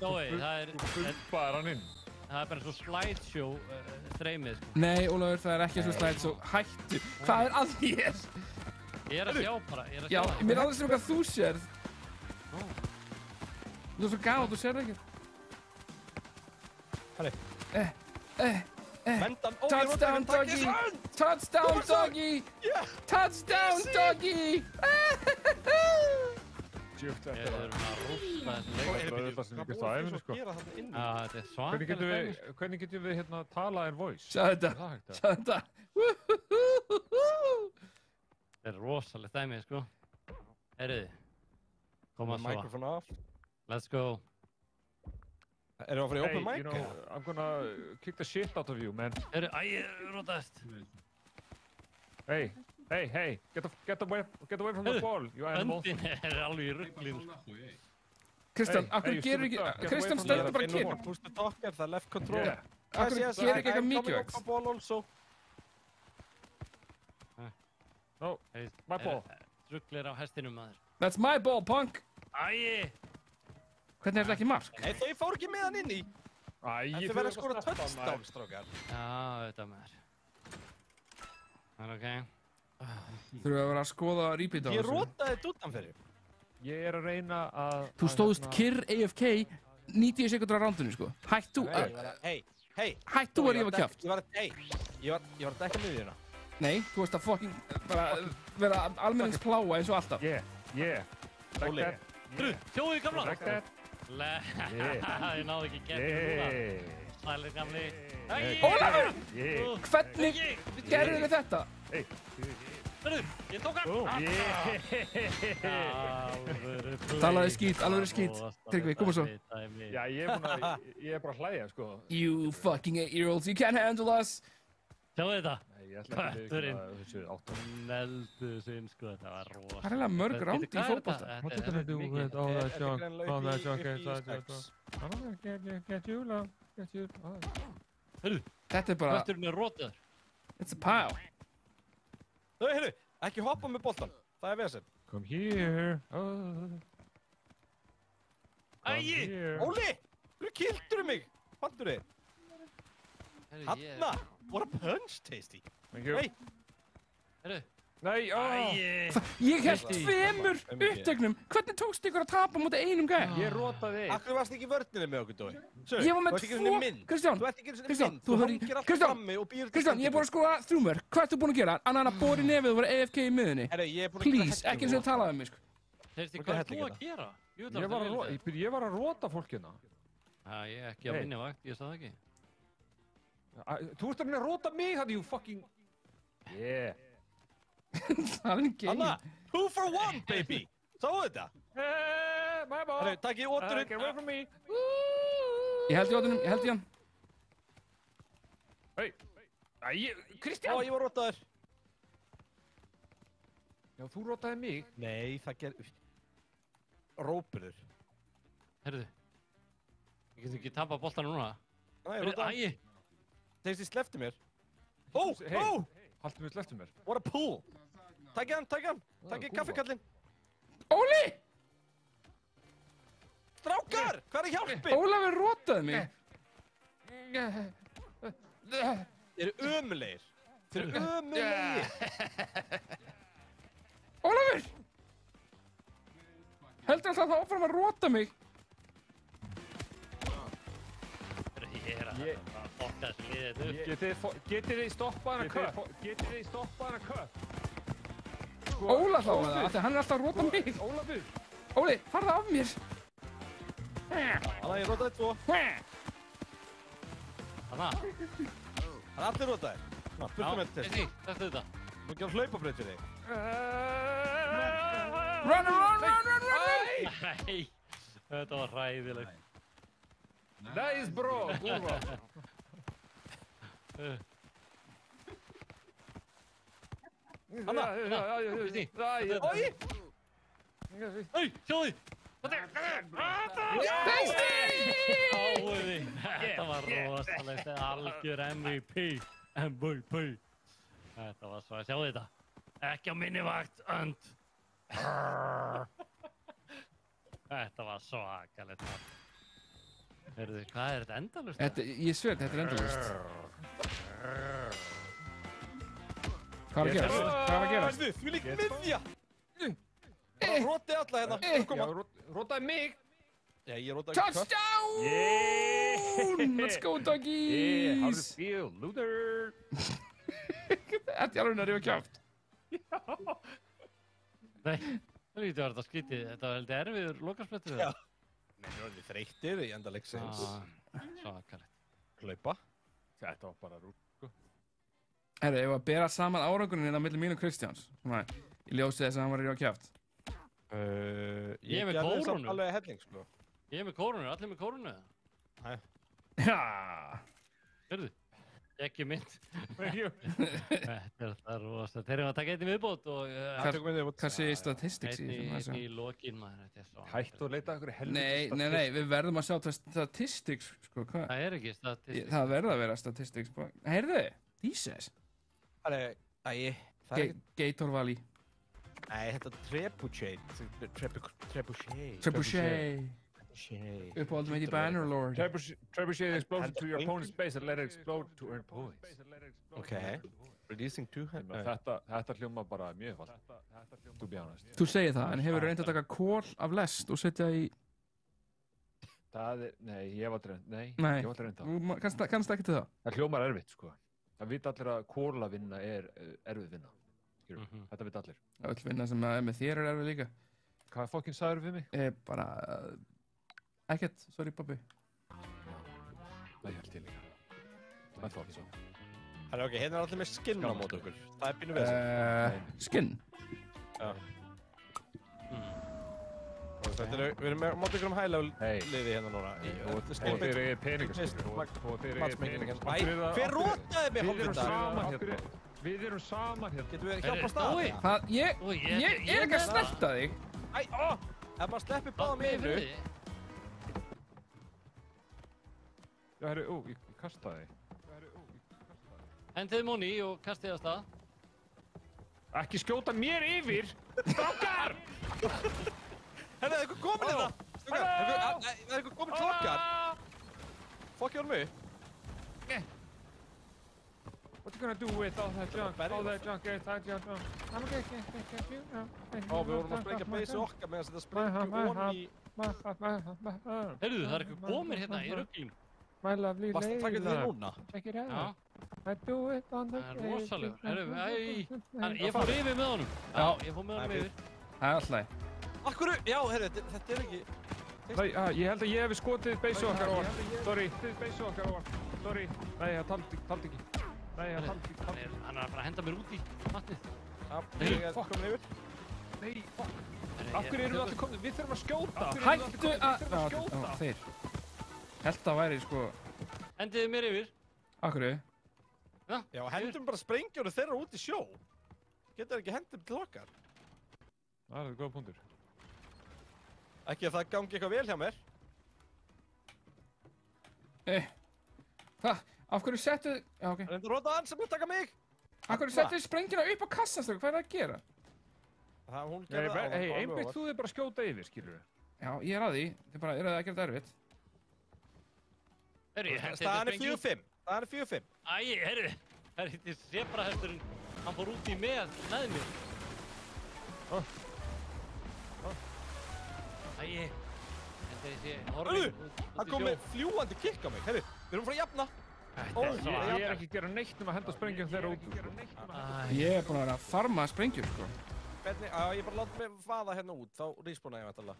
Dói, það er... Þú pumpaðir hann inn. það er bara svo slideshow streymið, sko. Nei, Ólafur, það er ekki svo slideshow. Hættu. Hvað er að þér? Ég er að sjá bara, Já, mér er alveg sem hvað þú sérð. Þú er svo gáð, þú sérð ekki. Herri. Vendan, Touchdown, doggy! Touchdown, doggy! Touchdown, doggy! Djúpt Ég er að rústa þessu leik. Það er þetta sem ég gæst á æfinu, sko. Þetta er svakalegt. Hvernig getum við hérna tala in voice? Sjáðu þetta. Sjáðu þetta. Þetta er rosalegt dæmið, sko. Heyriði. Koma svo. Microphone off. Let's go. Erum við að fara í open mic? Hey, I'm gonna kick the shit out of you, man. Heyri, ég rótaðist. Hey, get away from the ball, you animal. Öndin er alveg í rugglinu. Kristján, akkur gerur ekki... Kristján stendur bara kyrr. Push the talker, það er left control. Akkur gerur ekki eitthvað mikilvægt. No, my ball. Rugglir á hestinum, maður. That's my ball, punk. Æi! Hvernig er þetta ekki mark? Nei, þau fór ekki með hann inn í. Þau verður að skora touchdown, strákar. Já, þetta maður. Það er ok. Þurfum við að vera að skoða repeat á þessu. Ég rótaði þetta utanfyrir. Ég er að reyna að... Þú stóðst kyrr AFK 90 sekundur á rándunni, sko. Hætt þú... Hey. Hætt þú að rífa kjaft. Ég var að dekka miðjuna. Nei, þú veist að fucking... bara vera almenningspláa eins og alltaf. Yeah. Óli. Sjóðu þið gamla! Like that. Ég náði ekki getið núna. Sælir gamli. Ólafur! Hvernig gerðum við þetta? Hörru, ég tók hann! Talaði skít, alveg skít. Tryggvi, koma svo. Já, ég er bara að hlæja, sko. You fucking 8-year-olds, you can't handle us! Sjáðu þetta? Kötturinn. Neldu sinn, sko, þetta var rosa. Það er eiginlega mörg ránd í fótbolta. What are you gonna do with all that junk? All that junk inside your door? I'm gonna get you, love. Get you. Hörru, Þetta er bara... kötturinn er rótaður. It's a pile. Heyrðu, ekki hoppa með boltan. Það er vesinn. Come here. Æi! Óli! Þú kildur mig! Fattur þið? Hanna! What a punch, Tasty! Hey! Hörru! Nei, Ég held 2 upptegnum. Hvernig tókst ykkur að tapa mútið einum gæja? Ég rótaði þig. Akkur varst ekki í vörninni með okkur, Dói? Ég var með 2... Kristján! Þú ert ekki einu sinni mynd. Þú hangir alltaf frammi og býr til... Kristján, ég er búin að skoða 3 mörk. Hvað ertu búin að gera? Annan að bóri nefið og vera AFK í miðunni. Please, ekki eins og það talaði um mig, sko. Tasty, hvað er þú að gera? Ég var að róta fólkina. Ég er ekki á minni vakt, ég sagði ekki. Þú ert að róta mig, það you fucking... Yeah. Það er ekki Anna, 2 for 1, baby! Sáu þetta? My ball! Herru, takk í ótturinn. Get away from me! Ég held í óttunum, ég held í hann. Hey! Kristján! Ég var rótaður. Já, þú rótaði mig. Nei, það Rópurður. Herðu. Ég get ekki tapað boltanum núna. Nei, rótaður. Æi! Tasty sleppti mér. Haltu mér sleppti mér. What a pull! Takk hann. Takk kaffekallinn. Óli! Strákar! Hvað er hjálpin? Ólafur rótaði mig. Þeir eru ömulegir. Ólafur! Heldur alltaf það áfram að róta mig? Ég er að fokka þessu liðið upp. Getið þið stoppað hana köp? Óla þá með það, af því hann er alltaf að róta mig. Ólafur! Óli, farðu af mér. Hanna, ég rótaði 2. Hanna? Hann er allir rótaðir. Ná, burtu með þetta. Tasty, þetta þetta. Nú ekki á hlaupabraut fyrir þig. Run! Nei, þetta var hræðilegt. Nice, bro! Kurva! Hanna! Oi! Hey, sjáðu! Tasty! Áði! Þetta var rosalegt, algjör MVP. Þetta var svo, sjáðu þetta. Ekki á minni vakt, önd. Þetta var svakalegt. Heyrðu, hvað er þetta endalaust? Ég sver, þetta er endalaust. Hvað var að gerast? Hvað var að gerast? Þú lík miðja! Bara rótið alla hérna. Já, rótaði mig! Já, ég rótaði Touchdown! Let's go, doggies! How does it feel, loser? Þetta er alveg að rífa kjáft. Já. Nei, það lítið var þetta skrítið. Þetta var heldur erfiður lokasprettur. Já. Menn er orðið þreyttir í enda leiksins. Svakalegt. Hlaupa. Þetta var bara rútt, sko. Herru, ef að bera saman árangunin á milli mín og Kristjáns. Svona, í ljósi þess að hann var að rífa kjáft. Ég er með kórunu. Alveg helling, sko. Ég er með kórunu, allir með kórunu. Já. Hörðu, ekki mynd. Þetta er það rosa. Þeir eru að taka eitt í viðbót og... Hvað sé statistics í þessu? Í lokin, maður. Hættu að leita okkur helviti statistics. Nei, við verðum að sjá statistics, sko. Það er ekki statistics. Það verður að vera statistics, sko. Heyrðu, Jesus. Gator Valley. Nei, þetta er Trebuchet. Uppáhaldum heiti Bannerlord. Trebuchet explosion to your opponent's base and let it explode to earn points. Ok. Reducing 200. Þetta hljóma bara mjög falt. To be honest. Þú segir það, en hefur reynd að taka kól af lest og setja í... Nei, ég var aldrei reynd það. Kannst ekki til það? Það hljómar erfitt, sko. Það vita allir að kólavinna er erfið vinna. Þetta vita allir. Öll vinna sem er með þér er erfið líka. Hvað fokkin sagður við mig? Bara... Ekkert, sorry Bobby. Það held ég líka. Það er fokkin svo. Það er ok, hérna er allir með skinn á mót okkur. Það er pínu við þessu. Skinn? Já. Við erum með mót okkur high-level liði hérna núna. Og þeir eru peningaskipur. Hver rótaði mig hófundar? Við erum saman hérna. Getum við hjálpast að? Ég er ekki að snerta þig. Ef maður sleppir báðum í einu. Já, herru, ég kastaði. Hendiði Móni og kastiði af stað. Ekki skjóta mér yfir! Strákar! Henni, það er eitthvað komin hérna! Það er eitthvað komin klokkar! Fokki honum mig! What you gonna do with all that junk? All that junk, that junk. Ó, við vorum að sprengja beysi okkar meðan þetta sprengjum onni í... Heyrðu, það er eitthvað komin hérna í rugglinu. Varst það takkið þig núna? Já. Það er rosalegur. Heyrðu, ég fór yfir með honum. Já, ég fór með honum yfir. Það er alltaf. Akkur, já, heyrðu, þetta er ekki... Ég held að ég hef skotið beysi okkar óvart. Sorry. Sorry. Nei, það taldi ekki. Nei, það taldi ekki. Hann er að fara að henda mér út í vatnið. Já, ég er komin yfir. Nei, fuck. Akkur eru við allir komin? Við þurfum að skjóta. Hættu að... Þeir. Held að væri, sko... Hendiði mér yfir. Akkur? Já, hendum bara sprengjónu þeirra út í sjó. Getur ekki hendum til okkar. Það er góða punktur. Ekki að það gangi eitthvað vel hjá mér. Hvað? Af hverju settu... Já, ok. Reyndu að róta hann sem vil taka mig! Af hverju settu sprengjuna upp á kassastöku? Hvað er það að gera? Hún gerði það. Hei, einbytt þú þig bara að skjóta yfir, skilur við. Já, ég er að því. Þið bara eru það ekkert erfitt. Staðan er 4-5. Það er 4-5. Æ, heyrðu. Það er hitt í sebrahesturinn. Hann fór út í með mér. Æ, hann kom með fljúandi kikk á mig. Heyrðu, við erum frá að jafna. Ég er ekki að gera neitt um að henda sprengjum þeirra út. Ég er búinn að vera að farma sprengjum, sko. Hvernig, ég bara láta mig vaða hérna út, þá respawna ég vantarlega.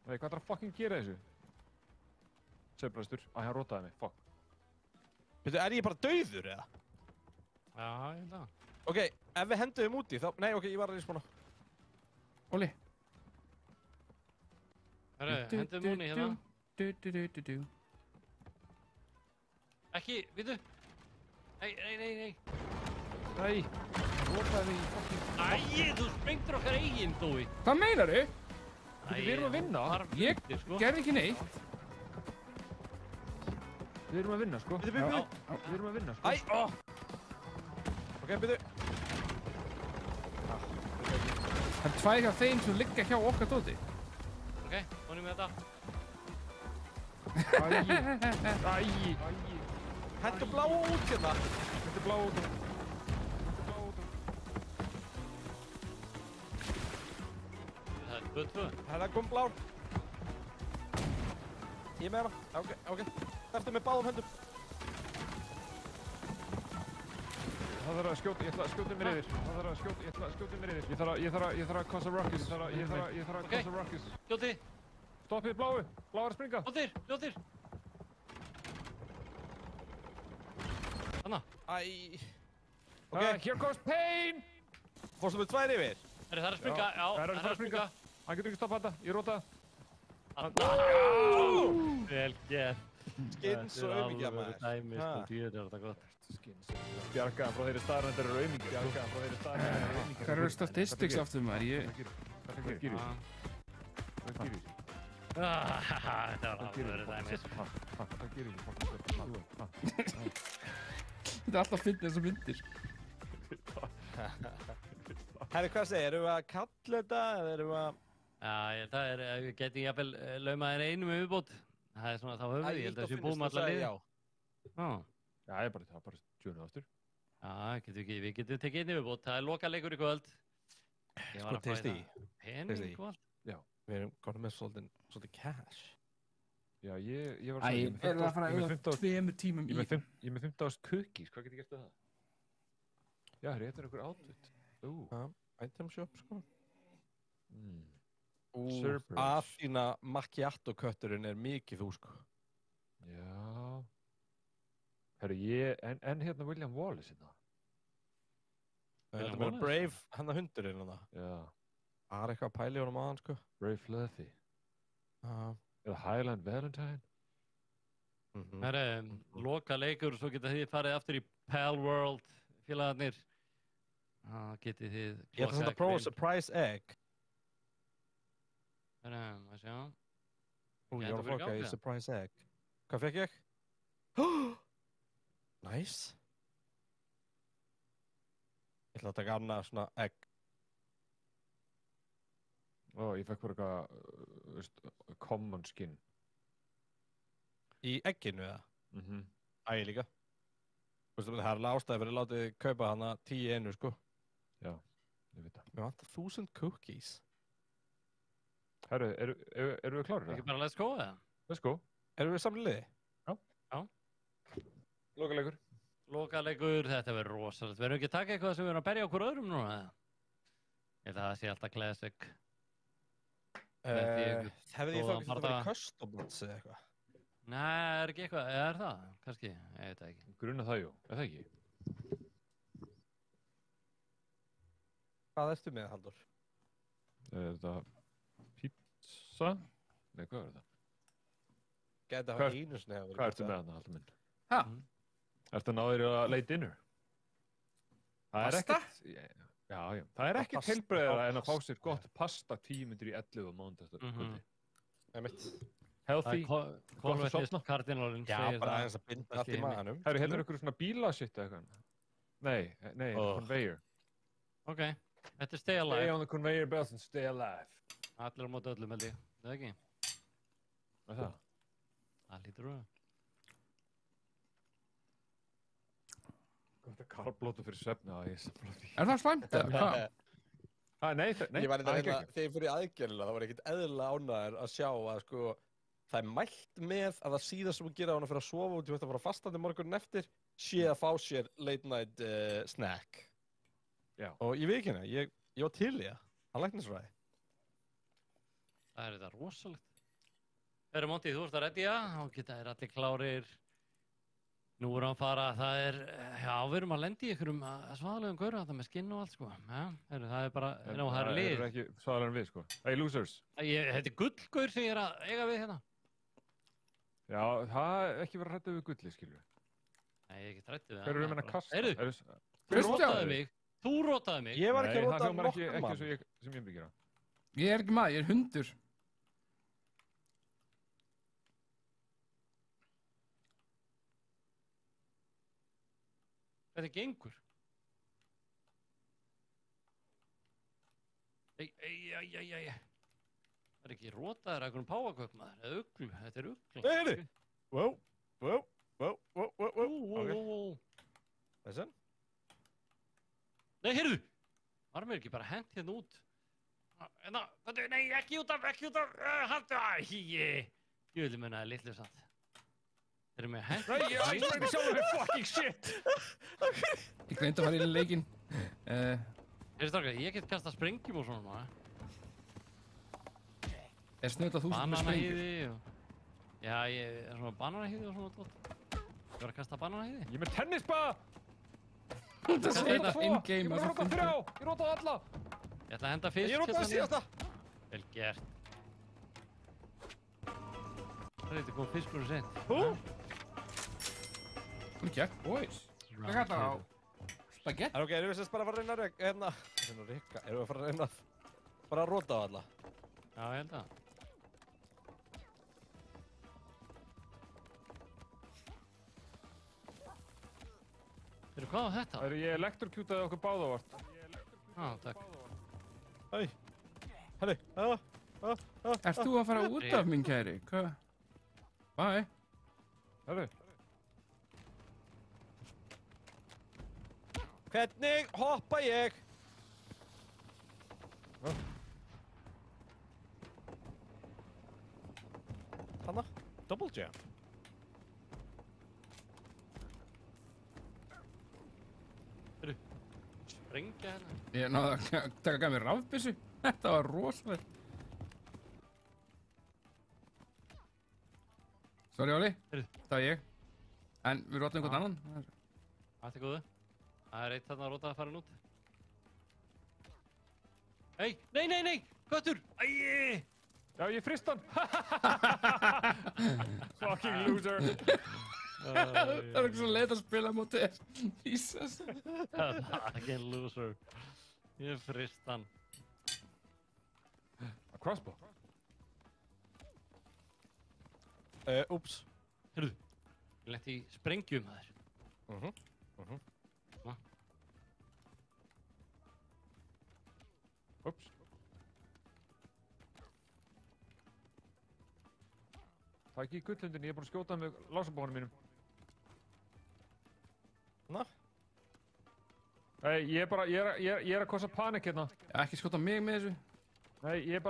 Nei, hvað er að fucking gera þessu? Sebrahestur, hann rótaði mig, fuck. Veitu, er ég bara dauður, eða? Já, ég held það. Ok, ef við hendum úti, þá... Nei, ok, ég var að respawna. Óli. Herru, hendum Móni hérna. Ekki, vitu. Nei. Nei, rótaði mig í fucking... Æ, þú sprengtur okkar eigin, Dói. Hvað meinar þau? Við erum að vinna. Ég gerði ekki neitt. Við erum að vinna, sko. Við erum að vinna, sko. Æ, Ok, byrju. Það er tvær hjá þeim sem liggja hjá okkar dóti. Ok, vonum við þetta. Hentu bláa út hérna. Hentu bláa út. Það er 2-2. Hérna kom blár. Ég með hana. Ok. Eftir með báðum höndum. Það þarf að skjóta, ég ætla að skjóta mér yfir. Ég þarf að kosta Ruckus. Ég þarf að kosta Ruckus. Ljóti. Stoppið bláu. Bláu er að springa. Ljótir. Hanna. Ok. Here goes pain. Fórstu með 2 yfir? Það er að springa, já. Það er að springa. Hann getur ekki stoppað þetta. Ég róta. Vel gert. Skins og aumingja maður. Dæmi, sko, dýr er þetta gott. Skins. Bjargaðan frá þeirri staðrendar eru aumingja. Hvað eru statistics aftur maður? Hvað gerir ég? Þetta var alveg verið dæmis. Hvað gerir ég? Þetta er alltaf fyndið þessar myndir. Herri, hvað segir? Erum við að kalla þetta eða erum við að... Já, við getum jafnvel laumað þér einum viðbót. Það er svona þá höfum við, ég held að þessu búum allar liði. Já, ég er bara 20 aftur. Já, við getum tekið einu viðbót. Það er lokaleikur í kvöld. Sko, testi í. Pening og allt. Já. Við erum konum með svolítið cash. Já, ég var Æ, er það að fara að eiga 2 tímum í? Ég er með 15.000 cookies, hvað get ég gert af það? Já, þetta er einhver outfit. Item shop, sko. Cerberus. Athena Macchiato kötturinn er mikið þú, sko. Já. Herru, en hérna William Wallace hérna. Þetta er Brave, hann að hundurinn hérna. Já. Það er eitthvað að pæli honum aðan, sko. Brave Fluffy. Eða Highland Valentine. Það er loka leikur og svo geta þið farið aftur í Pal World félagarnir. Það getið þið... Ég ætla samt að prófa Surprise Egg. Það er að sjá. Ég var að flokka í Surprise Egg. Hvað fekk ég? Nice. Ég ætla að taka annað svona egg. Ég fekk bara eitthvað common skin. Í egginu, eða? Líka. Það er alveg ástæði fyrir að láta þið kaupa hana 10 í einu, sko. Já, ég veit það. Mér vantar 1000 cookies. Herru, eru við klárir? Ekki bara let's go, eða? Let's go. Erum við samlega liði? Já. Lokaleikur. Lokaleikur, þetta verður rosalegt. Verðum við ekki að taka eitthvað sem við erum að berja okkur öðrum núna, eða? Ég held að það sé alltaf classic. Hefði ég þótt að vera custom bots eða eitthvað? Nei, er ekki eitthvað, eða er það? Kannski, ég veit það ekki. Grunna það, jú, er það ekki? Hvað ertu með, Halldór? Er þetta pizza? Nei, hvað er þetta? Gæti að hafa einu sinni að vera. Hvað ertu með þarna, Halldór minn? Hæ? Ertu að ná þér að late dinner? Pasta? Já, það er ekkert heilbrigðara en að fá sér gott pasta 10 mínútur í 11 á mánudagskvöldi. Einmitt. Healthy, gott að sofna. Kardinálinn segir það. Já, bara aðeins að binda allt í maganum. Herru, heldur ykkur svona bílasitt eða eitthvað? Nei, conveyor. Ok, þetta er stay alive. Stay on the conveyor belt and stay alive. Allir á móti öllum, held ég. Það ekki? Hvað er það? Það lítur úr. Þetta er karblótu fyrir svefna. Er það slæmt eða? Hvað? Nei, ég var þetta þegar ég fyrir aðgerðina, það var ekkert eðlilega ánægður að sjá að sko það er mælt með að það síðast sem hún gera á hann að fyrir að sofa út í að fara fastandi morgunin eftir sé að fá sér late night snack. Já. Og ég veit ekki hérna, ég var til í það læknisfræði. Það er þetta rosalegt. Herru Monty, þú ert að reddja, þá geta þér allir klárir. Nú erum við að fara, það er, já, við erum að lenda í einhverjum svaðalegum gaura, það með skinn og allt, sko. Já, heru, það er bara, það er lið. Það er ekki svaðalegum við, sko. Hey, losers. Þetta er gullgaur sem ég er að eiga við hérna. Já, það er ekki verið að rætta við gulli, skilur við. Nei, ég er ekki rættið við það. Hver eru við að kasta? Þú rótaði mig. Þú rótaði mig. Ég var ekki að róta nokkuð mann. Nei, það hljómar ekki sem ég byggir á. Ég er ekki maður, ég er hundur. Þetta gengur. Það ekki rótaður að einhvern páfagauk, maður. Eða uglu. Þetta ugla. Nei, heyrðu. Wow. Þessan? Nei, heyrðu! Var mér ekki bara hent hérna út? Nei, ekki út af, haldu, ég vil munnaði litlu samt. Þeir eru með hent. Nei, ég ætla ekki sjálf með fucking shit! Ég gleymdi að fara í leikinn. Heyrðu strákar, ég get kastað sprengjum og svona. Er snudd að þú sem er sprengjur? Bananahýði og... Já, ég er svona bananahýði og svona tótt. Ég var að kasta bananahýði. Ég er með tennisbað! Það er eina in-game að það finnir. Ég rótaði alla! Ég ætla að henda fyrst. Ég rótaði síðasta! Vel gert. Það er eitthvað fiskurinn sent. Hún gekk, boys. Hvað kallar það á? Spaghetti? Ok, erum við sérst bara að fara að reyna að reyka? Erum við að fara að reyna að bara að róta á alla? Já, ég held að. Hvað var þetta? Ég elektrokjútaði okkur báða vart. Takk. Hæ. Herri. Ert þú að fara út af, minn kæri? Hvað? Bye. Herri. Hvernig hoppa ég? Hanna? Double jump. Sprengja hérna. Ég náði að taka gæmi rafbyssu. Þetta var rosalega. Sorry, Óli. Það er ég. En við rótum einhvern annan. Allt er góðu. Það er eitt þarna að róta að fara út. Hey, nei! Göttur! Æi! Já, ég frist hann! Fucking loser! Það er ekki svo leitt að spila móti þér. Jesus. Fucking loser. Ég frist hann. A crossbow. Úps. Heyrðu. Ég lenti í sprengjum að þér. Úps. Það er ekki í gullundinni, ég er búinn að skjóta með lásabónum mínum. Na? Nei, ég er að kosa panik hérna. Ekki skjóta mig með þessu. Nei, ég er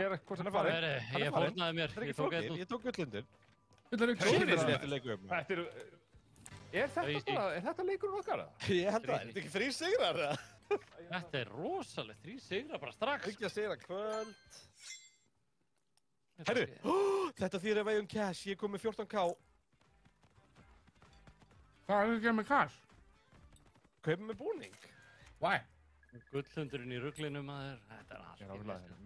að kosa panik. Ég fórnaði mér. Ég tók eitt út. Ég tók gullundir. Þetta er Er þetta leikurinn okkar? Ég held að það. Er þetta ekki 3 sigrar? Þetta er rosalegt. 3 sigrar bara strax. Ekki að sigra kvöld. Herru, þetta þýðir að veginn cash. Ég kom með 14k. Hvað er það að gera með cash? Kaupum með búning. Why? Gullhundurinn í ruglinu maður. Þetta er allt.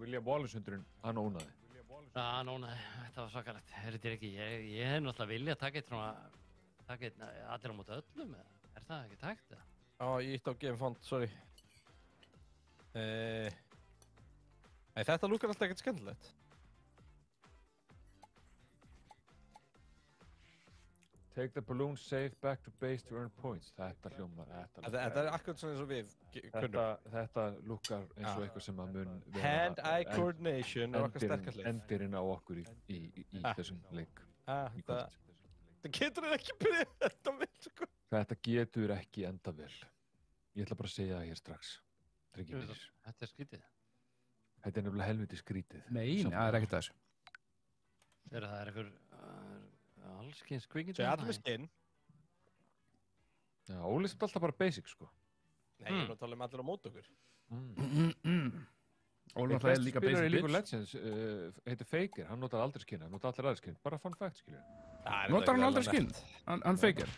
William Wallace-hundurinn, hann ónaði. Hann ónaði. Þetta var svakalegt. Þetta er ekki, ég hef náttúrulega viljað taka eitt svona, allir á móti öllum, eða? Er það ekki takt, eða? Já, ég ítti á game font, sorry. Nei, þetta lúkar alltaf ekkert skemmtilegt. Take the balloon safe back to base to earn points. Þetta hljómar, Þetta er akkurat svona eins og við kunnum. Þetta lúkar eins og eitthvað sem að mun Hand-eye coordination er okkar sterkast leik. Endirinn á okkur í þessum leik. Þetta getur ekki byrjað þetta vel, sko. Þetta getur ekki enda vel. Ég ætla bara að segja það hér strax. Þetta er skrítið. Þetta er nefnilega helviti skrítið. Nei, það er ekkert að þessu. Það er einhver allskyns kvikmyndir. Svo ég allir með skinn. Já, Óli er alltaf bara basic, sko. Nei, ég er að tala um allir á mót okkur. Óli náttúrulega er líka basic bitch. Í League of Legends heitir Faker, hann notar aldrei skinn, hann notar allir aðri skinn. Bara fun fact, skilur. Notar hann aldrei skinn? Hann Faker?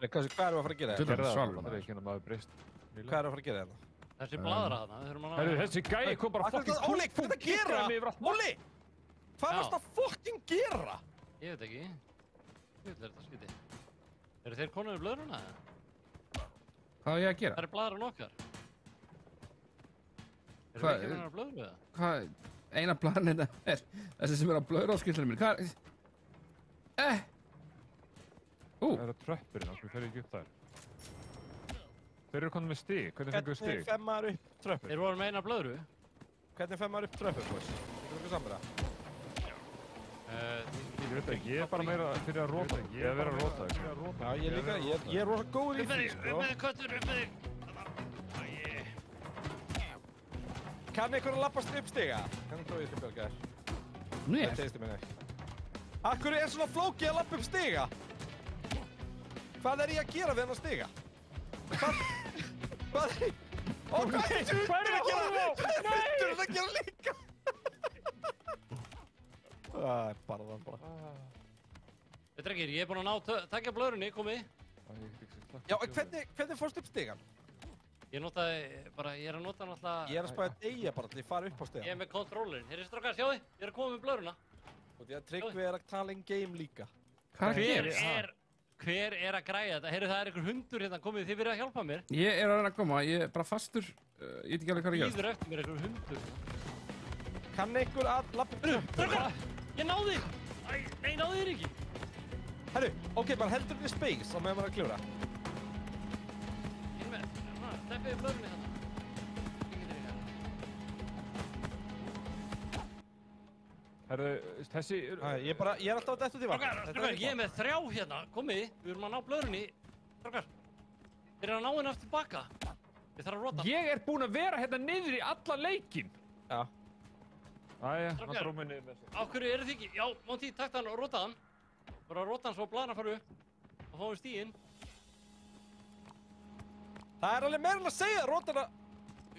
Hvað erum við að fara að gera þetta? Það er ekki hann að maður breyst. Hvað erum við að fara að gera þetta? Þessi bladra þarna, þessi gæi kom bara fucking Óli, hvað er það að gera? Óli! Hvað varst það að fucking gera? Ég veit ekki. Ég veit þetta skytið. Eru þeir konur í blöðruna? Hvað á ég að gera? Það er bladran okkar. Eru við ekki hennar að blöðru eða? Hvað? Eina bladran þetta er þessi sem er að blöðra á skilslega mín. Hvað? Það eru tröppurinn, þannig að við ferðum ekki upp þær. Þeir eru konum með stig. Hvernig fengum við stig? Hvernig femmar upp tröppur? Þeir voru með eina blöðru. Hvernig fer maður upp tröppur, boys? Getur okkur saman það? Ég veit ekki, ég er bara meira fyrir að róta. Ég er verið að róta. Já, ég líka, ég er rosa góður í því, sko. Upp með þig, köttur, upp með þig! Kann einhver að lappast upp stiga? Kannu prófið til Björgar? Nú Það tegist ég minni ekki. Akkur er svona flókið að lappa upp stiga? Hvað er ég að gera við hennar stiga? Hvað er ég? Ó, hvað er hundur að gera? Hvað er hundur að gera líka? Það er bara það bara. Drengir, ég er búinn að taka blöðrunni, komið. Já, hvernig fórstu upp stigan? Ég er að nota náttúrulega... Ég er að spæða deyja bara til ég fara upp á stigan. Ég er með kontrollerinn. Heyrðu strákar, sjáðu, ég er að koma með blöðruna. Og því að Tryggvi er að tala in game líka. Hvað er Hver er að græja þetta? Heyrðu, það er einhver hundur hérna komið, þið verið að hjálpa mér. Ég er að reyna að koma, ég er bara fastur. Ég veit ekki alveg hvað ég Líður eftir mér einhver hundur. Kann einhver að lappa upp? Strákar, ég náði þig! Nei, náði þér ekki. Herru, ok, bara heldur þér space á meðan maður að kljóra. Steppiði blöðrunni þarna. Herðu, þessi... Ég er alltaf að detta út í vatn. Strákar, ég er með 3 hérna. Komið, við erum að ná blöðrunni. Strákar, þeir eru að ná henni aftur baka. Ég þarf að rota. Ég er búinn að vera hérna niður í allan leikinn. Já. Æja, hann dróð mig niður með þessu. Á hverju eru þið ekki? Já, Monty, takta hann og rota hann. Bara rota hann svo blaðan fara upp. Og fáum við stíinn. Það er alveg meira að segja, rótana...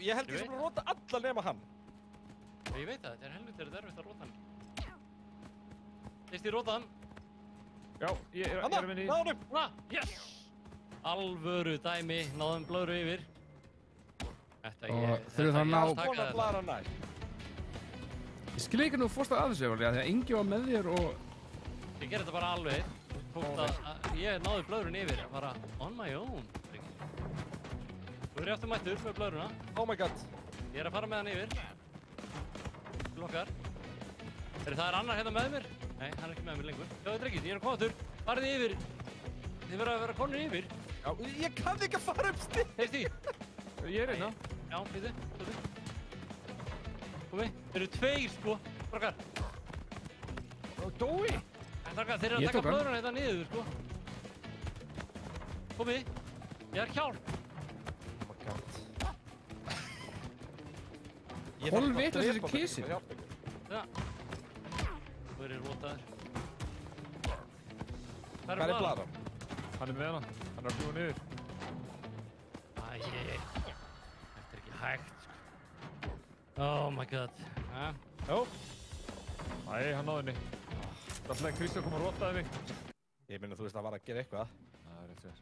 Ég held ég sem að róta alla nema hann. Ég veit það, þetta er helvítið erfitt að rota hann. Þeist ég rota hann. Já, ég er að vinna í... Náðum upp! Yes! Alvöru dæmi, náðum blöðru yfir. Þetta Og þurfum það að ná... Svona blara næ. Ég skil ekki nú fórst að þessu, því að Ingi var með þér og... Ég gerði þetta bara alveg. Ég náði blöðrun yfir, bara on my own. Þú er aftur mættur með blöðruna. Oh my god. Ég er að fara með hann yfir. Til okkar. Það er annar hérna með mér. Nei, hann er ekki með mér lengur. Sjáðu drengir, ég er að koma aftur. Farið yfir. Þið verða að vera konur yfir. Já, ég kann ekki að fara upp stíg. Heist því. Ég er einna. Já, býtu. Komi. Þeir eru 2 sko. Strákar. Dói. Strákar, þeir eru að taka blöðruna hérna niður sko. Komi. Ég er hjálp. Hólvitlaus þessi kísi. Já. Þú verður rotaður. Hvað er blaðan? Hann er með hana. Hann er að fljúga niður. Æi. Þetta er ekki hægt sko. Oh my god. Jó. Æ, hann náði henni. Það er flæði Kristján kom og rotaði mig. Ég minna þú veist að var að gera eitthvað. Það er rétt sér.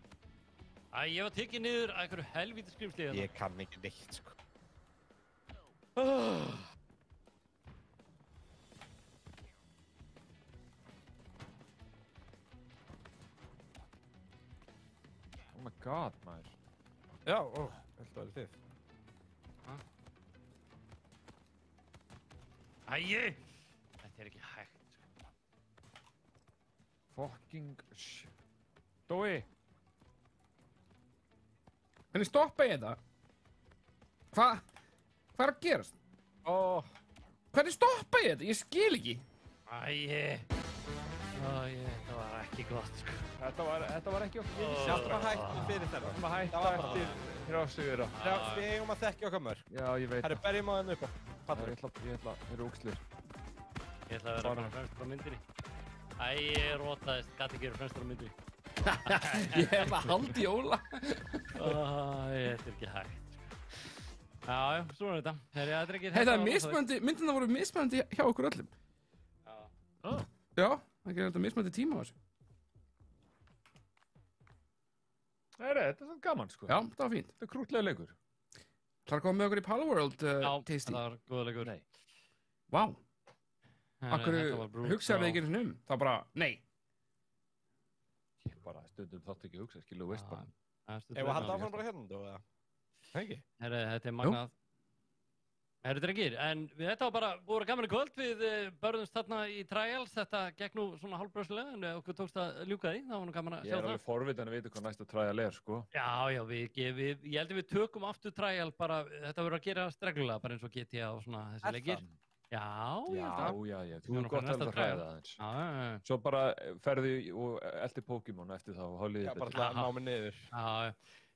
Æ, ég var tekið niður að einhverju helvíti skrimsli hérna. Ég kann ekki neitt sko. Oh my god, maður. Já, þetta var þið. Æi! Þetta er ekki hægt. Fucking shit. Dói! Hvernig stoppa ég þetta? Hvað er að gerast? Hvernig stoppa ég þetta? Ég skil ekki. Æi! Þetta var ekki gott sko. Þetta var ekki okkur. Sjálf að hættu fyrir þeirra. Við erum að hætta eftir hrjásugur. Já, við eigum að þekkja okkar mörg. Já, ég veit. Herru, berjum á hennu upp á. Ég ætla, þeir eru ógslur. Ég ætla að vera bara fremstur á myndinni. Æ, ég rotaðist, gæti ekki verið fremstur á myndinni. Ég hef að haldi jóla. Þetta er ekki hægt. Já, svona er þetta. Þetta er ekki... Það er mismunandi, myndina voru mismunandi hjá okkur öllum. Já, það gerir þetta mismunandi tíma á þessu. Þetta er svona gaman, sko. Já, það var fínt. Þetta er krútlega leikur. Það er komið með okkur í Palworld tasty. Já, það var góða leikur. Nei. Vá. Akkur hugsaði þið ekki um? Það bara, nei. Ég bara stundum þátt ekki að hugsa, skilu, veist bara. Ef að halda áfram bara hérna, þú veða? Ekki? Þetta er magnað. Herru drengir, en þetta var bara búið gaman í kvöld, við börðumst þarna í trials, þetta gekk nú svona hálfbröðslega, en okkur tókst að ljúka því, það var nú gaman að sjá það. Ég alveg forvitin að vita hvað næsta trial sko. Já, ég held að við tökum aftur trial bara, þetta verður að gera reglulega, bara eins og GTA og svona þessi leikir. Já, þú er gott að hræða það eins. Svo bara ferðu og eldi Pokémon eftir þá og hálfið þetta. Já, bara að ná mig niður.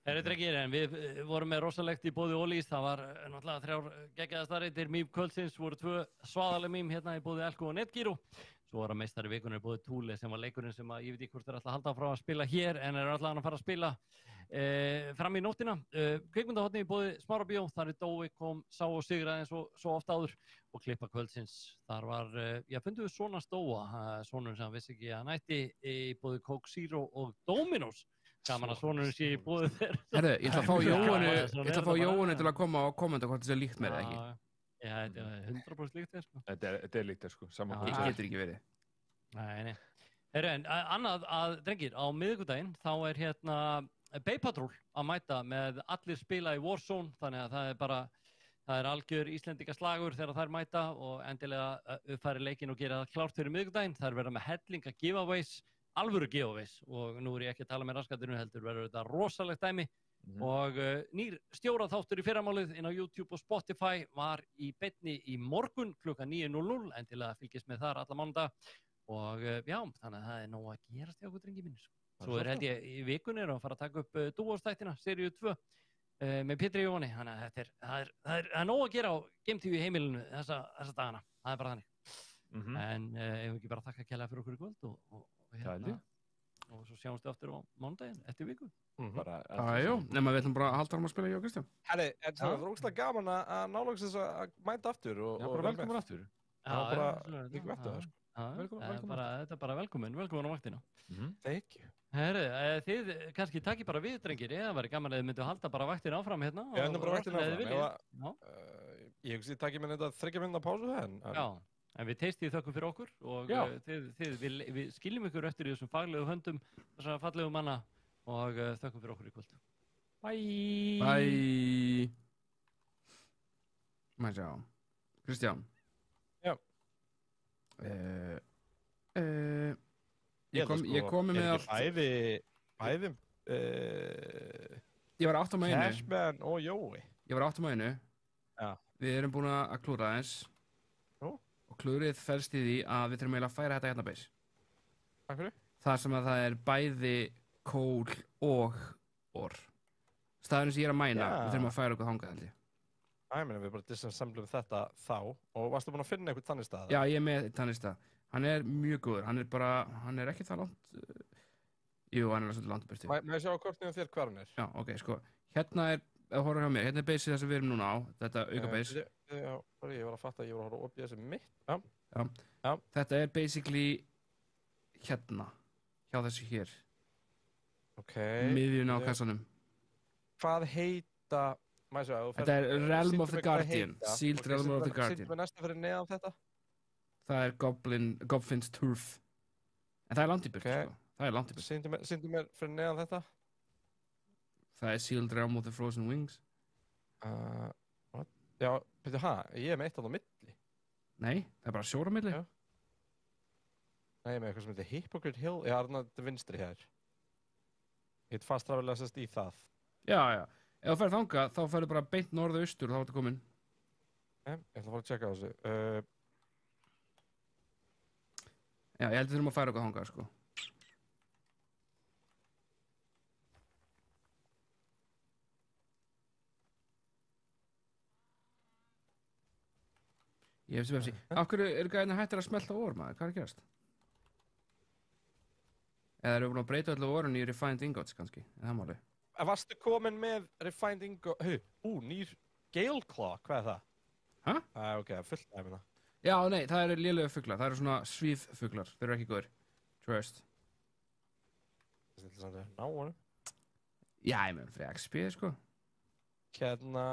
Herru drengir, en við vorum með rosalegt í bóði Ólís, það var náttúrulega 3 geggjaðar staðreyndir, mím kvöldsins voru 2 svaðaleg mím hérna í bóði Elko og Netgyro. Svo var að meistari vikunnar í bóði Thule sem var leikurinn sem ég veit ekki hvort alltaf að halda áfram að spila hér en alltaf að fara að spila fram í nóttina. Kvikmyndahotni í bóði Smárabíó, þar Dói kom, sá og sigraði eins og svo oft áður og klippa kvöldsins. Þar var, fundum við svona Stóa, sonur sem vissi ekki að nætti í bóði Coke Zero og Dominos. Gaman að sonurinn sé í búið þér. Herru, ég ætla að fá Jóhannu til að koma og kommenta hvort þetta er líkt með það ekki. Já, þetta er 100% líkt þér sko. Þetta er líkt þér sko, saman hvað. Ég getur ekki verið. Nei. Herru, en annað að drengir, á miðvikudaginn þá er hérna Bay Patrol að mæta með allir spila í Warzone, þannig að það er algjör Íslendinga slagur þegar þær mæta og endilega uppfæri leikinn og gera það klárt fyrir miðvikudaginn. Þær verða með hellinga giveaways. Alvöru giveaways og nú er ég ekki að tala með raskatinu heldur verður þetta rosalegt dæmi og nýr stjóraþáttur í fyrramálið inn á YouTube og Spotify var í beinni í morgun klukkan 9:00 en til að fylgjast með þar alla mánudag og já, þannig að það er nóg að gerast hjá okkur drengi mínir. Svo held ég í vikunni að fara að taka upp Dúostættina, seríu 2 með Pétri Jóhanni, þannig að það er nóg að gera á Game TV heimilinu þessa dagana, það er bara þannig. En ef við ekki bara þakka kærlega fyrir okkur í kvöld og svo sjáumst við aftur á mánudaginn eftir viku. Nema við ætlum bara að halda að spila ég og Kristján. Herri, það var ógeðslega gaman að nálagsins að mæta aftur og velkomin aftur. Það var bara líka vettu það sko. Þetta er bara velkomin á vaktina. Thank you. Herri, þið kannski takki bara við drengir, það væri gaman að þið myndu halda bara vaktina áfram hérna. Já, bara vaktina áfram. Ég hugsi takki mér þetta 3 mínútna pásu Já. En við teistið þökkum fyrir okkur og við skiljum ykkur eftir í þessum faglegu höndum þessara fallegu manna og þökkum fyrir okkur í kvöld. Bye! Má sjá. Kristján. Já. Ég komi með allt. Bæði. Ég var 8 á einu. Cashman og Jói. Ég var 8 á einu. Já. Við erum búin að klúra aðeins. Og klúrið felst í því að við þurfum eiginlega að færa þetta hérna beis. Takk fyrir. Það sem að það er bæði kól og orr. Staðurinn sem ég er að mæna, við þurfum að færa okkur þangað held ég. Ég meina við bara disassemblum þetta þá og varstu búin að finna eitthvað þannig stað? Já, ég er með þannig stað. Hann er mjög góður, hann er ekki það langt. Jú, hann er svolítið langt byrst. Má ég sjá á kortinu þér hvar hann er? Já, ok, sko. Hérna er, ef þú horfir hjá mér, hérna er beisið það sem við erum núna á, þetta auka beis. Já, ég var að fatta að ég var að horfa opið þessi mitt. Já. Þetta er basically hérna, hjá þessu hér. Ok. Miðjun á kassanum. Hvað heita, þetta er Realm of the Guardian, Sealed Realm of the Guardian. Sýndum við næsta fyrir neðan þetta? Það er Goblin's Turf. En það er langt í burt, sko. Það er langt í burt. Sýndum við fyrir neðan þetta? Það er Sealed Realm of the Frozen Wings. Já, betur ég er með eitt á milli. Nei, það er bara sjór á milli. Já. Nei, ég er með eitthvað sem heitir Hypocrite Hill. Já, það er vinstri hér. Ég heit fast ræfilega sérst í það. Já. Ef þú ferð þangað, þá ferðu bara beint norðu-austur og þá ertu komin. Ég ætla að fara að checka þessu. Já, ég held að við þurfum að færa okkur þangað, sko. Ég hef sem eftir. Af hverju eru gæðina hættir að smelta orð, maður? Hvað er að gerast? Eða eru búin að breyta öllu orðin í Refined Ingots, kannski? Er það málið? Varstu komin með Refined Ingots? Nýr Gale Claw, hvað er það? Hæ? Ok, fullt æfina. Já, nei, það eru lélega fuglar. Það eru svona svíffuglar. Þeir eru ekki góðir. Trust. Það er samt að ná honum. Já, ég meðan fyrir XP, sko. Hérna,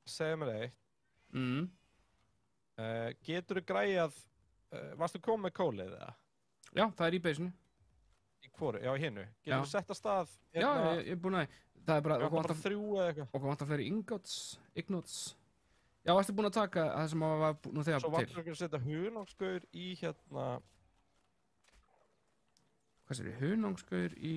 segðu mér eitt. Getur þú græjað, varstu komið með kólið eða? Já, það er í beisinu. Í hvoru? Já, hinnu. Getur þú sett að stað? Já, ég er búinn að, það er bara, okkur vantar 3 eða eitthvað. Okkur vantar fleiri ingots, ignots. Já, varstu búinn að taka það sem var nú þegar til? Svo vantur ekki að setja hunangsgaur í hérna... Hvað sér ég? Hunangsgaur í...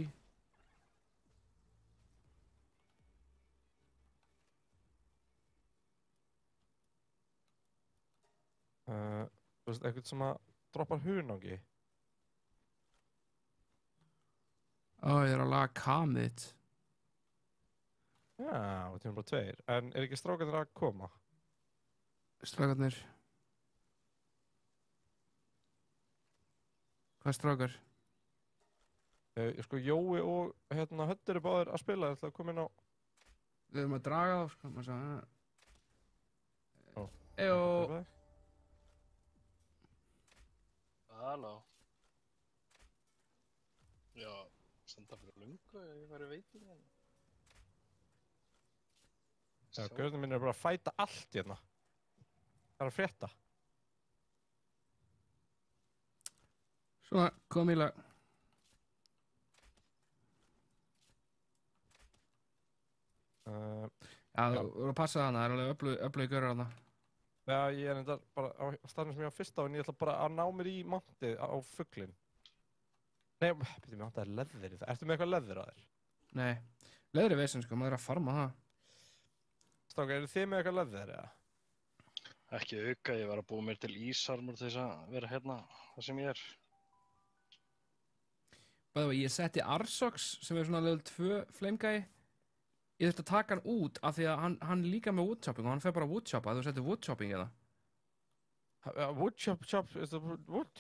Þú veist, eitthvað sem að droppar hunangi. Ég er að laga kamið þitt. Já, það er bara 2. En er ekki strákarnir að koma? Strákarnir. Hvað er strákar? Sko, Jói og hérna Höddur er báðir að spila, ætla að koma inn á... Við erum að draga þá, sko, maður sagði. Ejó. Halló. Já, senda fyrir lungu ef ég væri veiting hérna. Já, gaurinn minn er bara að fæta allt hérna. Það er að frétta. Svona, kom í lag. Já, þú voru að passa hana, það er alveg öflugir gaurar hana. Já, ég er enda bara á staðnum sem ég var fyrst á, en ég ætla bara að ná mér í montið á fuglinn. Nei, betur mér vantaði leðir í það. Ertu með eitthvað leðir á þér? Nei, leðir er vesen, sko, maður er að farma það. Strákar, eru þið með eitthvað leðir, eða? Ekki auka, ég var að búa mér til ísarmur til þess að vera hérna þar sem ég er. Bæði, ég setti Arsox, sem er svona level 2 flamegæi. Ég þurfti að taka hann út af því að hann líka með woodchopping og hann fer bara woodchoppa að þú setur woodchopping í það. Woodchop, is the wood?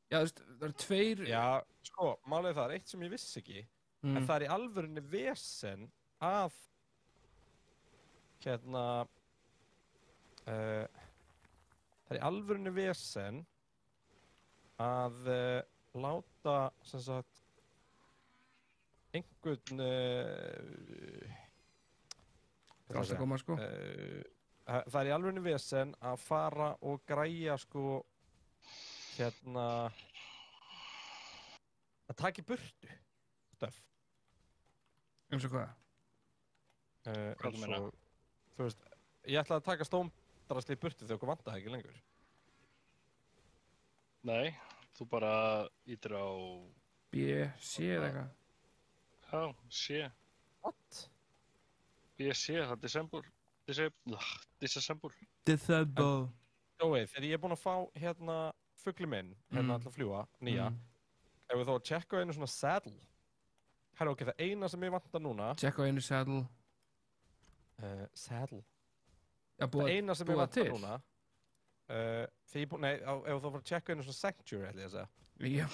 Já, þú veist, það eru 2... Já, sko, málið það er eitt sem ég vissi ekki, en það er í alvörunni vesen að, hérna, það er í alvörunni vesen að láta, sem sagt, einhvern, Grást að koma, sko. Það er í alvörunni vesen að fara og græja, sko, hérna, að taka í burtu stöf. Eins og hvað? Hvað þú meina? Þú veist, ég ætlaði að taka stómdrasli í burtu þegar okkur vantaði ekki lengur. Nei, þú bara ítir á... B, C eða eitthvað. Já, C. What? B, C, það er disassemble. Disassemble. Jói, þegar ég er búinn að fá hérna fugli minn, hérna alltaf fljúa, nýja, ef við þá að checka einu svona saddle. Herra, ok, það eina sem ég vantar núna... Checka einu saddle. Saddle? Já, það eina sem ég vantar núna... Þegar ég búinn... Nei, ef þú þá fara að checka einu svona sanctuary, ætla ég að segja. Já,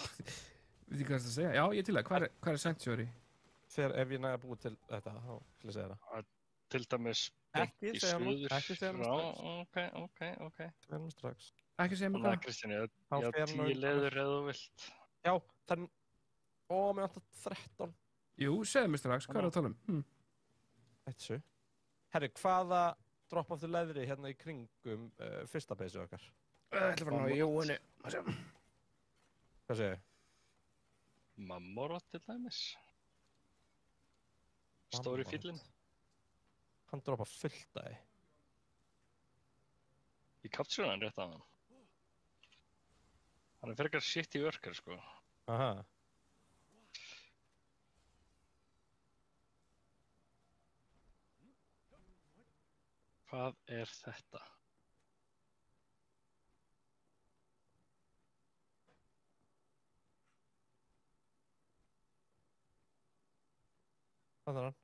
veit ekki hvað það að segja. Já, ég til það. Hvað er sanctuary? Þegar ef ég næði að búið til þetta, þá vil ég segja það. Til dæmis ekki segja nú Ok. Segja nú strax. Ekki segja mig hvað. Kristján, ég á 10 leður eða þú vilt. Já, það er... mér vantar 13. Jú, segðu mér strax, hvað er að tala um? Eittu. Herri, hvaða drop of the leðri hérna í kringum fyrsta peysu okkar? Ætla að fara ná í jóinu. Hvað segir þið? Mammorot til dæmis. Stóri fíllinn. Hann droppa fullt af því. Ég kaptúraði hann rétt að hann. Hann er frekar shitty worker, sko. Aha. Hvað er þetta? Hvað er hann?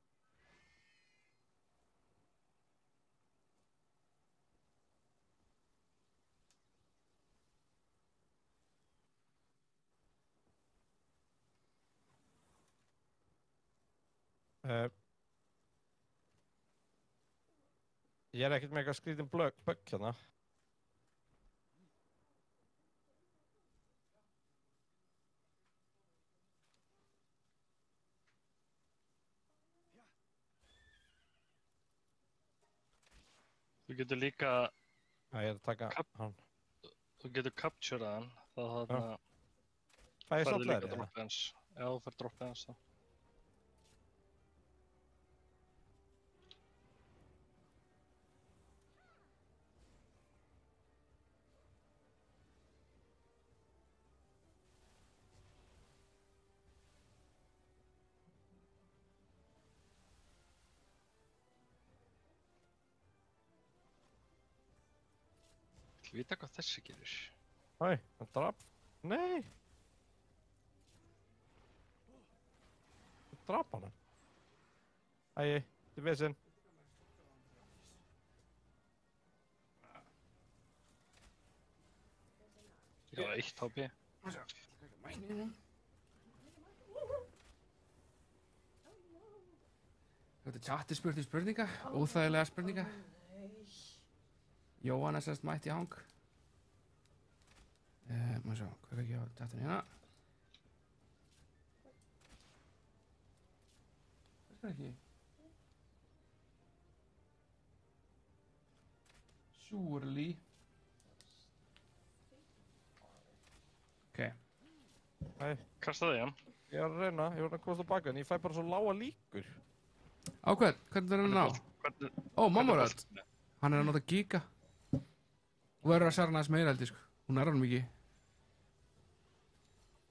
Ég er ekkert með eitthvað skrítin bugg hérna. Þú getur líka... Já, ég er að taka hann. Þú getur capturað hann, þá þarna... Fæ ég samt leðri, eða? Já, þú fær droppið hans þá. Þú veit hvað þessi gerir. Hæ, hann draf... Nei! Hann draf hana. Æi, þetta er vesinn. Já, 1 HP. Þetta er chati spurt í spurninga, óþægilega spurninga. Jóhann er sérst mætt í hang. Má sjá, hvað er ekki á chatinu hérna? Hvað er ekki? Surely. Ok. Hæ, Kastaði hann. ég var að reyna, ég var að komast á baka en ég fæ bara svo lága líkur. Á hvern? Hvernig er hann á? Ó, Mamoröld. Hann er að nota giga. Þú verður að sjara hann aðeins meira held ég sko. Hún er hann mikið.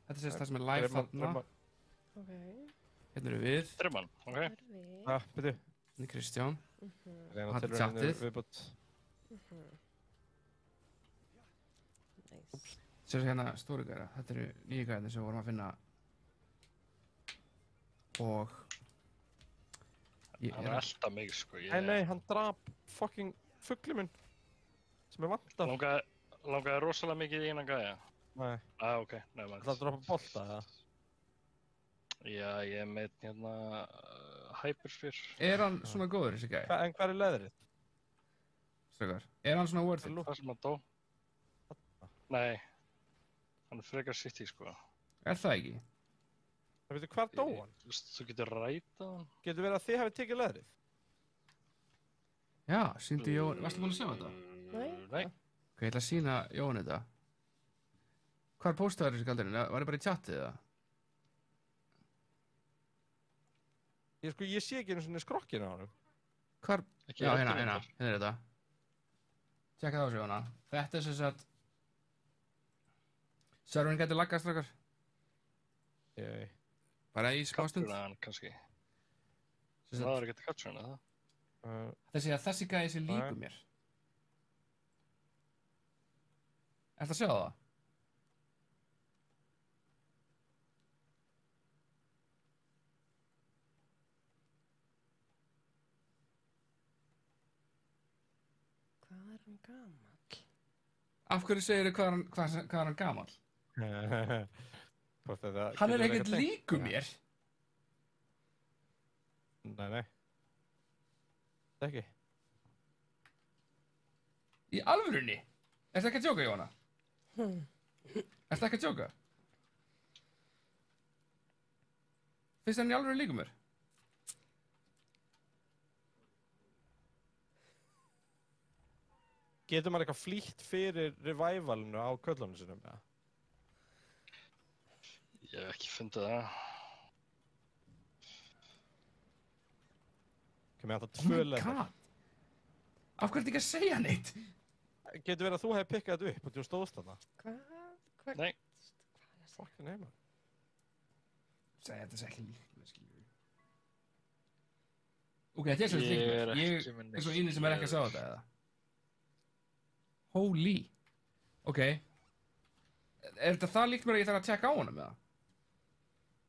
Þetta sést það sem er live þarna. Ok. Hérna eru við. Drömman, ok. Já, byrju. Hérna er Kristján. Reyna Hann er tilrauninu chatið. viðbútt. Nice. Sér hérna stóru gæra. Þetta eru nýju gæðin sem við vorum að finna. Og Hann er alltaf mig, sko. Nei, hann draf fucking fuggli minn. Sem er vantar. Langaði rosalega mikið í einan gæja. Nei. Ok, nefnum. Það dropa bolta, eða? Já, ég er með hérna Hypersphere. er hann svona góður þessi gæði? En hvað er leðrið? Strákar. Er hann svona worth it? Það sem hann dó. Nei. Hann er frekar city, sko. Er það ekki? Það veitu, hvað dó hann? Þú getur rætað hann. Getur verið að þið hafið tekið leðrið? Já, sýndi Jóhann. Varstu búinn að sjá þetta? Nei. Ok, ég ætla að sýna Jóhann þetta. Hvar póstaður þessi galdurinn? Var ég bara í chatið eða? Ég sé ekki einu svona skrokkinu á hann. Hvar? Ekki Já, réttu hérna myndar. er þetta. Tjekka það á sig hana. Þetta er sem sagt... Serverinn getur laggast, strákar. Ég... Bara í smástund. Captura hann, kannski. Sem Það sagt, var ekki að captura hann, eða? þessi gæði sé líku mér. Ertu að sjá það? Hvað er hann gamall? Af hverju segir þau hvað er hann gamall? Hvort þetta... Hann er getur verið ekkert tengt? líku mér. Nei. Ekki. Í alvörunni? Ertu ekki að djóka, Jóhanna? Ertu ekki að djóka? Finnst hann í alvörunni líku mér? Getur maður eitthvað flýtt fyrir revivalinu á köllunum sinum, eða? Ég hef ekki fundið það. Kemur þetta Oh my tvö leðrið? god. Af hverju ertu ekki að segja neitt? Getur verið að þú hefði pikkað þetta upp og þú stóðst þarna? Hvað? Nei. Fucking heima. Segja þetta sé ekki líkt mér, skiljum við. Ok, þetta er svo líkt mér. Ég er svo eini sem er ekki að sjá þetta, eða? Holy. Ok. Er þetta það líkt mér að ég þarf að tjekka á honum, eða?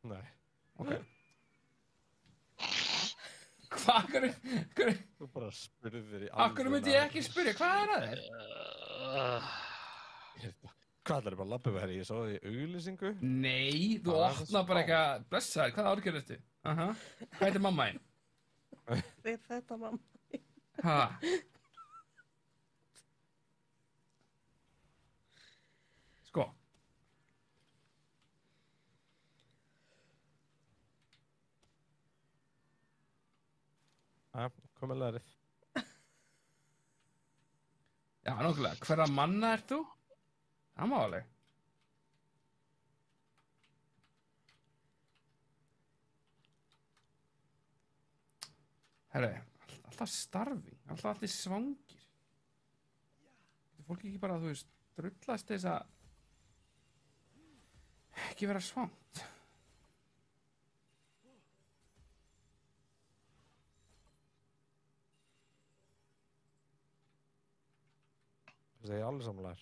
Nei. Ok. Hvað? Hverju? Þú bara spurðir í Af hverju myndi ég ekki spyrja? Hvað er að þér? Hvað ætlar ég bara að labba yfir? Ég sá það í auglýsingu. Nei, þú Hvað er opna bara eitthvað. Blessaður, hvaða árgerð ertu? Hvað heitir mamma þín? Þetta mamma. Ha? Sko. Hvað með leðrið? Já, nokkulega. Hverra manna ert þú? Það má alveg. Herru, alltaf starfi. Alltaf allir svangir. Getur fólk ekki bara, þú veist, drullast þess að ekki vera svangt? Það segir alveg samlegar.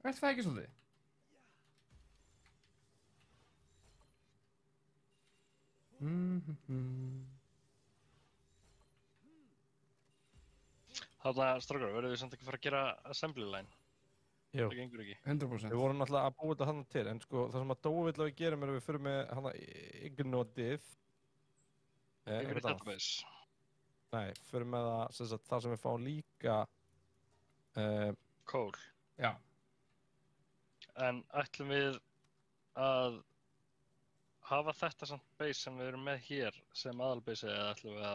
Er það ekki svolítið? Þarna, strákar, verðum við samt ekki að fara að gera assembly line? Jú. Það gengur ekki. 100%. Við vorum náttúrulega að búa þetta hann til, en sko það sem að Dói vill að við gerum er að við fyrir með hana ignotið. Yfir í database. Nei, fyrir með það sem við fáum líka Cool. Já. En ætlum við að hafa þetta samt base sem við erum með hér sem aðalbase eða ætlum við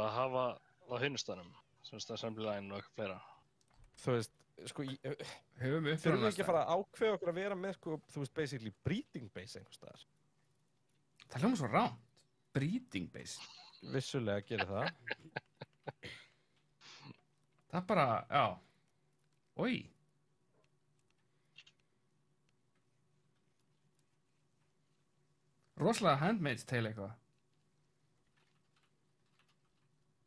að hafa á hinnustanum, sem þetta assembly line og eitthvað fleira? Þú veist, sko, Höfum við þurfum við ekki að fara að ákveða okkur að vera með, sko, þú veist, basically breeding base einhvers staðar. Það hljómar svo rámt. Breeding base. Vissulega gerir það. Það bara, já. Oj. Rosalega Handmaid's Tale eitthvað.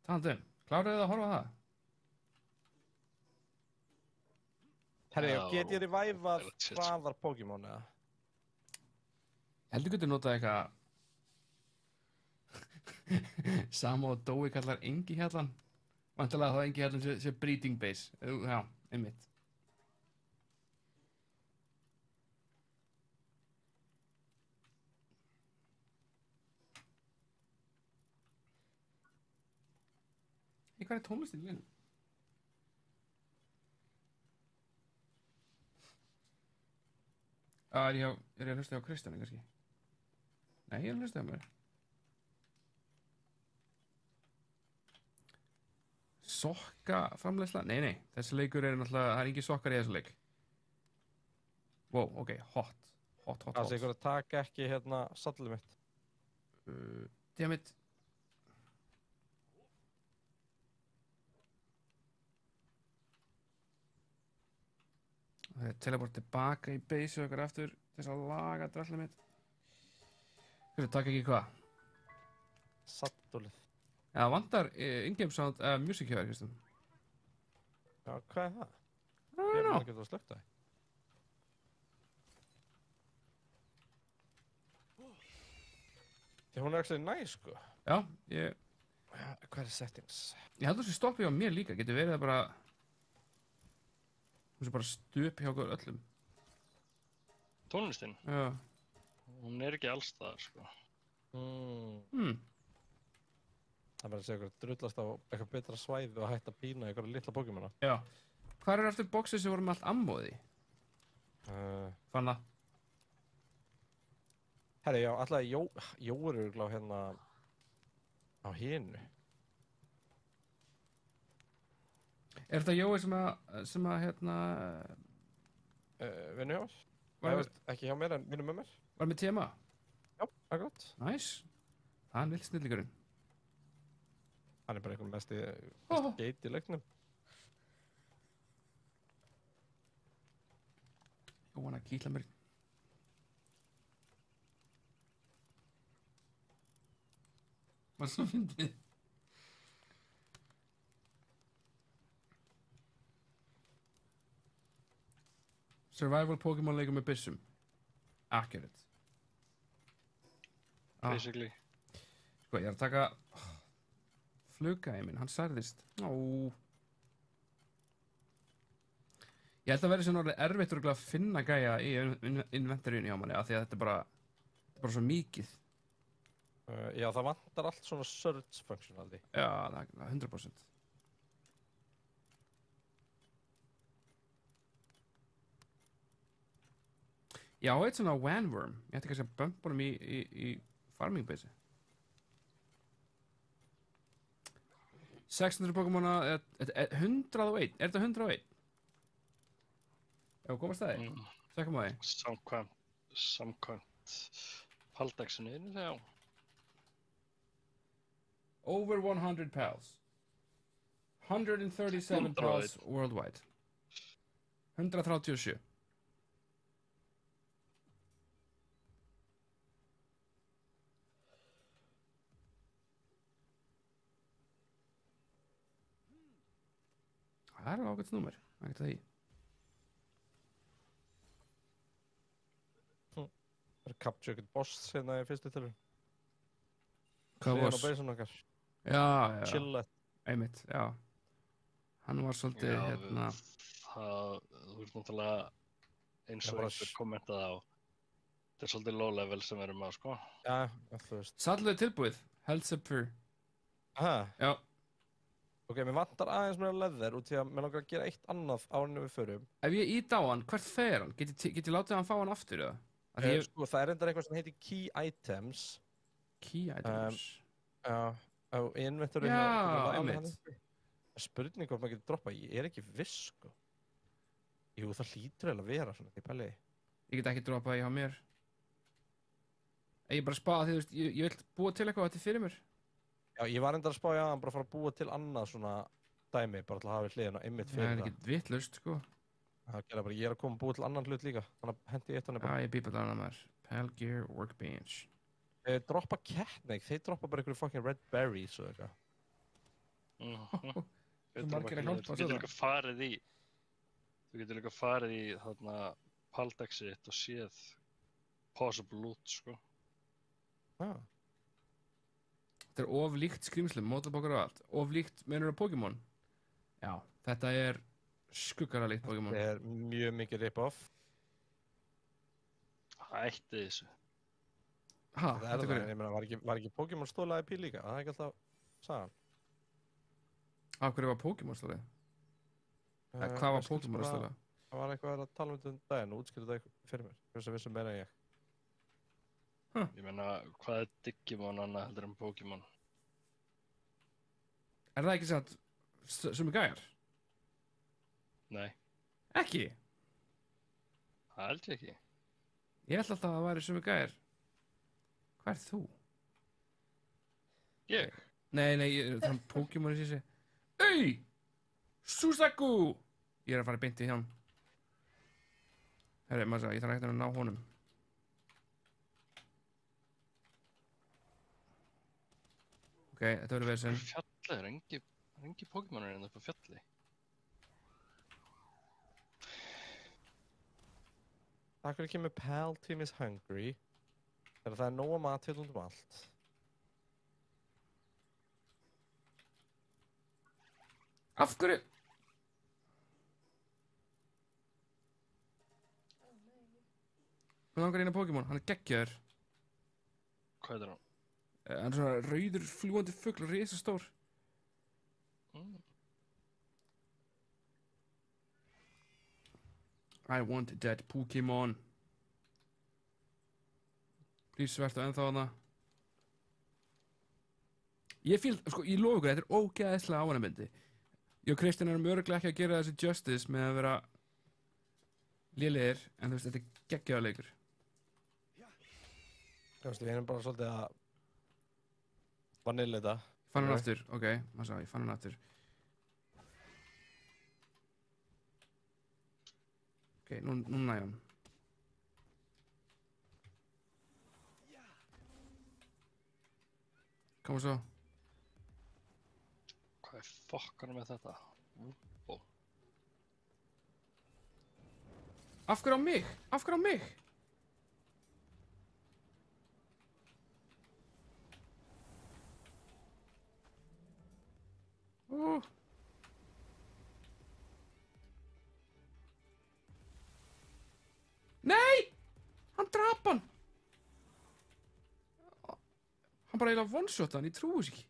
Talandi kláruðu þið að horfa á það? Herri, get ég revæfað hvaðar Pokémon eða? Heldur getur notað eitthvað sama og Dói kallar engi hjallan. Vantilega þá engi hjallan sé breeding base. Já, einmitt. Hvað er tónlistin í henni? Er ég að hlusta á Kristjáni kannski? Nei, ég er að hlusta á mér. Sokka framleiðsla? Nei, þessi leikur er náttúrulega, það er ekki sokkar í þessu leik. Wow, ok, hot. Það sé ykkur að taka ekki hérna sallið mitt. Dammit. Það er teleport tilbaka í base og eitthvað aftur til þess að laga drallið mitt. Hvernig takk ekki hvað? Sattúlið. Já, vantar in-game sound music hjá þér, Kristján. Já, hvað er það? Ég er ekki að slökta það. Því hún er actually nice, sko. Já, hvað er settings? Ég held að þessi stoppi á mér líka. Getur verið að bara... Hún sé bara stupi hjá okkur öllum. Tónlistin? Já. Hún er ekki alls það, sko. Það verður að segja ykkur drullast á eitthvað betra svæði og hætta að pína ykkur litla Pokémona. Já. Hvað eftir boxið sem voru með allt ammóði? Fann það. Herri, já, alltaf Jói er glá hérna á hinu. Er þetta Jói sem að hérna... Vinnu hjá mér? Ekki hjá mér, en vinnu með mér. Var með tema? Já, akkurat. Nice. Það er vilt snillíkurinn. Hann er bara einhvern mesti geit í leiknum. Jóhann að kýtla mér. Var svo fyndið. Survival Pokémon leikur með byssum. Accurate. Basically. Sko, ég er að taka fluggæði minn, hann særðist. Ég held að verði svona orðið erfitt að finna gæja í inventoryinu hjá manni af því að þetta er bara svo mikið. Já, það vantar allt svona search functionality. Já, það er 100%. Já, eitt svona Wanworm. Ég ætti kannski að bumpa honum í farming base. 600 Pokémona, 101. Er þetta 101? Já, komast það þig? Sekkum á því. Samkvæmt Paldexinu, já. Over 100 pals. 137 pals worldwide. 137. Það er ágætt númer, ekkert að því. Það er capture eitthvað boss hérna í fyrstu tilraun. Hvað boss? Síðan á beisun okkar. Já. Chillet. Einmitt, já. Hann var svolítið, hérna... Þú ert náttúrulega eins og einhver kommentaði á. Þetta er svolítið low level sem við erum á, sko. Já, þú veist. Sattlega tilbúið, Health Subfer. Aha. Já. Ok, mér vantar aðeins meira leather út í að mér langar að gera eitt annað árinu við förum. Ef ég ít á hann, hvert fer hann? Get ég látið hann fá hann aftur, eða? Sko, það er reyndar eitthvað sem heitir Key Items. Key Items? Já, á inventory. Já, einmitt. Spurning hvort maður getur droppað, ég er ekki viss, sko. Jú, það hlýtur eiginlega að vera svona, í pæli. Ég get ekki droppað hjá mér. Ég bara spáði því, þú veist, ég vil búa til eitthvað þetta fyrir mér. Já, ég var reyndar að spá í aðan bara að fara að búa til annað svona dæmi, bara til að hafa við hliðina einmitt fyrir það. Það er ekkert vitlaust, sko. Það gera bara, ég er að koma að búa til annan hlut líka, þannig að hendi ég eitt hann bara. Já, ég býr bara annað maður. Pelgear Workbench. Droppa Catnake, þeir droppa bara einhverju fucking red berries og eitthvað. Þú getur líka farið í Þú getur líka farið í þarna Paldexið og séð possible loot, sko. Þetta er of líkt skrýmslum, mótabókar og allt. Of líkt meinur á Pokémon. Já, þetta er skuggara líkt Pokémon. Þetta er mjög mikið rip-off. Hætti þessu. Ha, þetta er hverju? Ég meina, var ekki Pokémon stólað IP líka? Það er ekki alltaf sagan. Af hverju var Pokémon stólað? Hvað var Pokémon stólað? Það var eitthvað að tala um þetta daginn og útskýrðu þetta fyrir mér. Hversu að vissum meira en ég. Ég meina, hvað er Digimon annað heldur en Pokémon? Er það ekki satt sumi gæjar? Nei. Ekki? Það held ég ekki. Ég held alltaf að það væri sumi gæjar. Hvað er þú? Ég? Nei, það er Pokémon í sísi. Ey! Susaku! Ég er að fara beint í hjá hann. Herri, maður sagði, ég þarf ekkert að ná honum. Ok, þetta verður verið sem... Fjalli, það er engi Pokémonur en það er på fjalli. Takk fyrir að kemur Pal Team is Hungry. Þegar það er nóga mat hérna um allt. Af hverju? Hvað langar eina Pokémon? Hann er geggjaður. Hvað er hann? Hann er svona rauður fljúandi fugl, risastór. I want that Pokémon. Lífsvert og ennþá hana. Ég lofa ykkur, þetta er ógeðslega ávanabindi. Ég og Kristján erum örugglega ekki að gera þessi justice með að vera lélegir, en þú veist, þetta er geggjaður leikur. Þú veist, við erum bara svolítið að vanilla þetta. Ég fann hann aftur, ok, maður sá, ég fann hann aftur. Ok, nú næ hann. Koma svo. Hvað er fokkanum með þetta? Af hverju á mig? Af hverju á mig? Nei! Hann drap hann! Hann bara eiginlega one-shot hann, ég trúi þess ekki.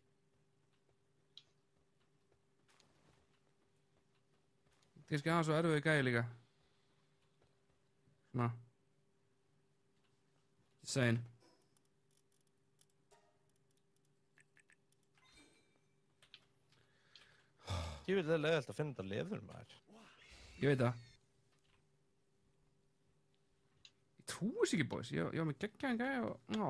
Kannski aðeins svo erfiði gæði líka. Svona. Sæn. Ég vil leiðilegt að finna þetta leður maður. Ég veit það. Ég trúi þess ekki, boys. Ég var með geggjaðan gæði og... Ná.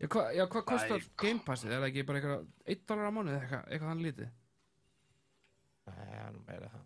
Já, hvað kostar Game Passið? Er það ekki bara eitthvað $1 á mánuði eða eitthvað þannig lítið? Nei, það er nú meira það.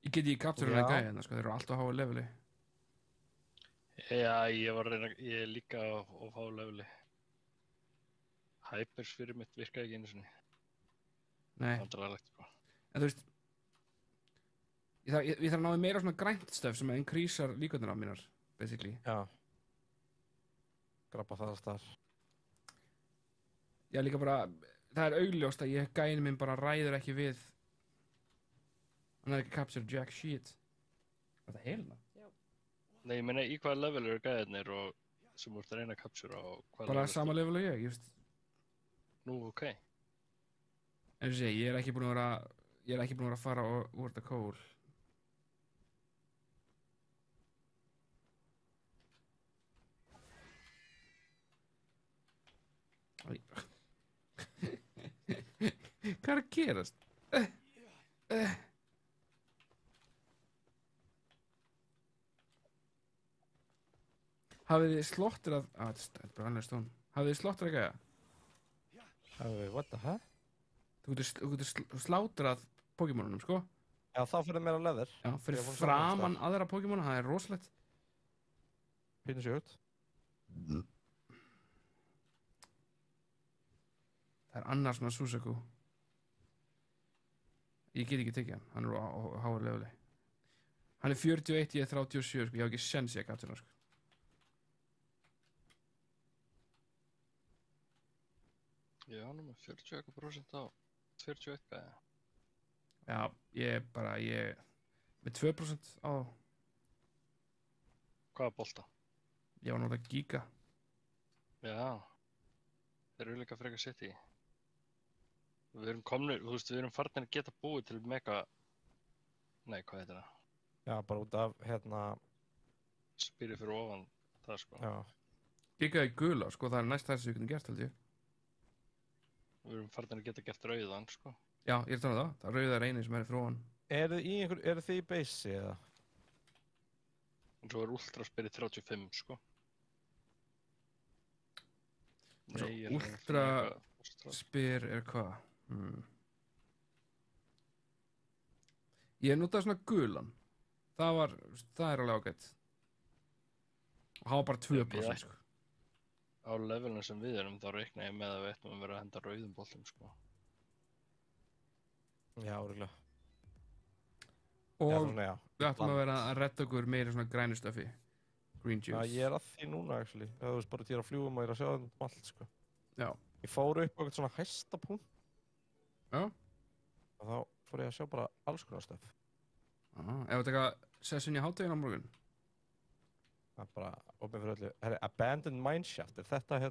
Ég get ekki capture hana gæja hérna, sko, þeir eru alltaf á háa leveli. Já, ég er líka á háa leveli. Hypersphere mitt virkaði ekki einu sinni. Nei. Vandrarlegt, sko. En þú veist, ég þarf að ná meira svona grænt stöf sem að increasear líkurnar á mínar, basically. Já. Grabba það að staðar. Já, líka bara, það er augljóst að gæinn minn bara ræður ekki við. Hann er ekki capture jack shit. Er þetta helna? Já. Nei, ég meina í hvaða level eru gæðirnir og sem þú ert að reyna að capture á hvaða Bara sama level og ég veist. Nú, ok. En þú sé, ég er ekki búinn að vera að fara úr þetta kól. Hvað er að gerast? Hafið þið slottrað... þetta er bara annað stón. Hafið þið slottrað gæja? What the heck? Þú getur slátrað Pokémonunum, sko? Já, þá fyrir meira leður. Já, fyrir framan aðra Pokémonu, það er rosalegt. Pínu sig út. Það er annar svona Suzaku. Ég get ekki tekið hann er á háa leveli. Hann er 41, ég er 37, sko, ég hef ekki sens í að capture hann, sko. Já, nú með 40% á 41 gæða. Já, ég með 2% á... Hvaða bolta? Ég var náttúrulega Giga. Já. Þeir eru líka frekar sitt í. Við erum komnir, þú veist, við erum farnir að geta búið til mega... Nei, hvað heitir það? Já, bara út af, Spyrið fyrir ofan það, sko. Já. Giga í gula, sko, það er næst það sem við getum gert, held ég. Við erum farnir að geta gert rauðan, sko. Já, ég er talað það. Það rauða er eini sem er fyrir ofan. Eru þið í base, eða? En svo er Ultra spyrið 35, sko. Nei, Ultra spyr er hvað? Ég notaði svona gulan. Það er alveg ágætt. Og hafa bara 2%, sko. Á levelinu sem við erum, þá reikna ég með að við ættum að vera að henda rauðum boltum, sko. Já, örugglega. Og við ættum að vera að redda okkur meira svona grænustöfi. Green juice. Já, ég er að því núna, actually. Það er bara til að fljúga og ég er að sjá það allt, sko. Já. Ég fór upp á eitthvað svona hæsta punkt. Já. Og þá fór ég að sjá bara alls konar stöf. Ef þú taka session í háttegin á morgun? Það er bara opið fyrir öllu. Herri, Abandoned Mineshaft, er þetta það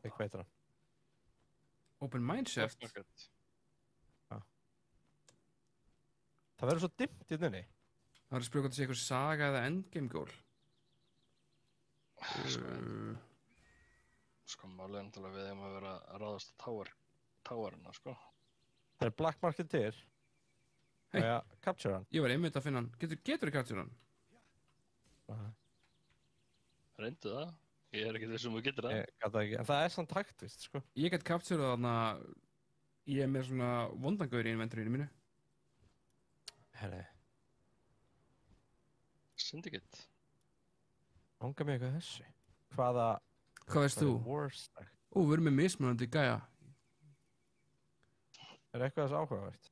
eitthvað heitir hann? Open Mineshaft? Já. Það verður svo dimmt í þunni. Það verður að spyrja hvort það sé eitthvað saga eða endgame goal. Sko, málið er náttúrulega við að vera að ráðast á towerina, sko. Það er black market til. Hey. Já, capture hann. Ég var einmitt að finna hann. Getur þú capture hann? Nei. Reyndu það. Ég er ekki þessum að geta það. Ég gat það ekki, en það er samt hægt, víst, sko. Ég get capturað þarna, ég er með svona vondangaur í inventorínu mínu. Herri. Syndicate. Langar mig eitthvað þessu. Hvað veist þú? Við erum með mismunandi gæja. Er eitthvað þessu áhugavert?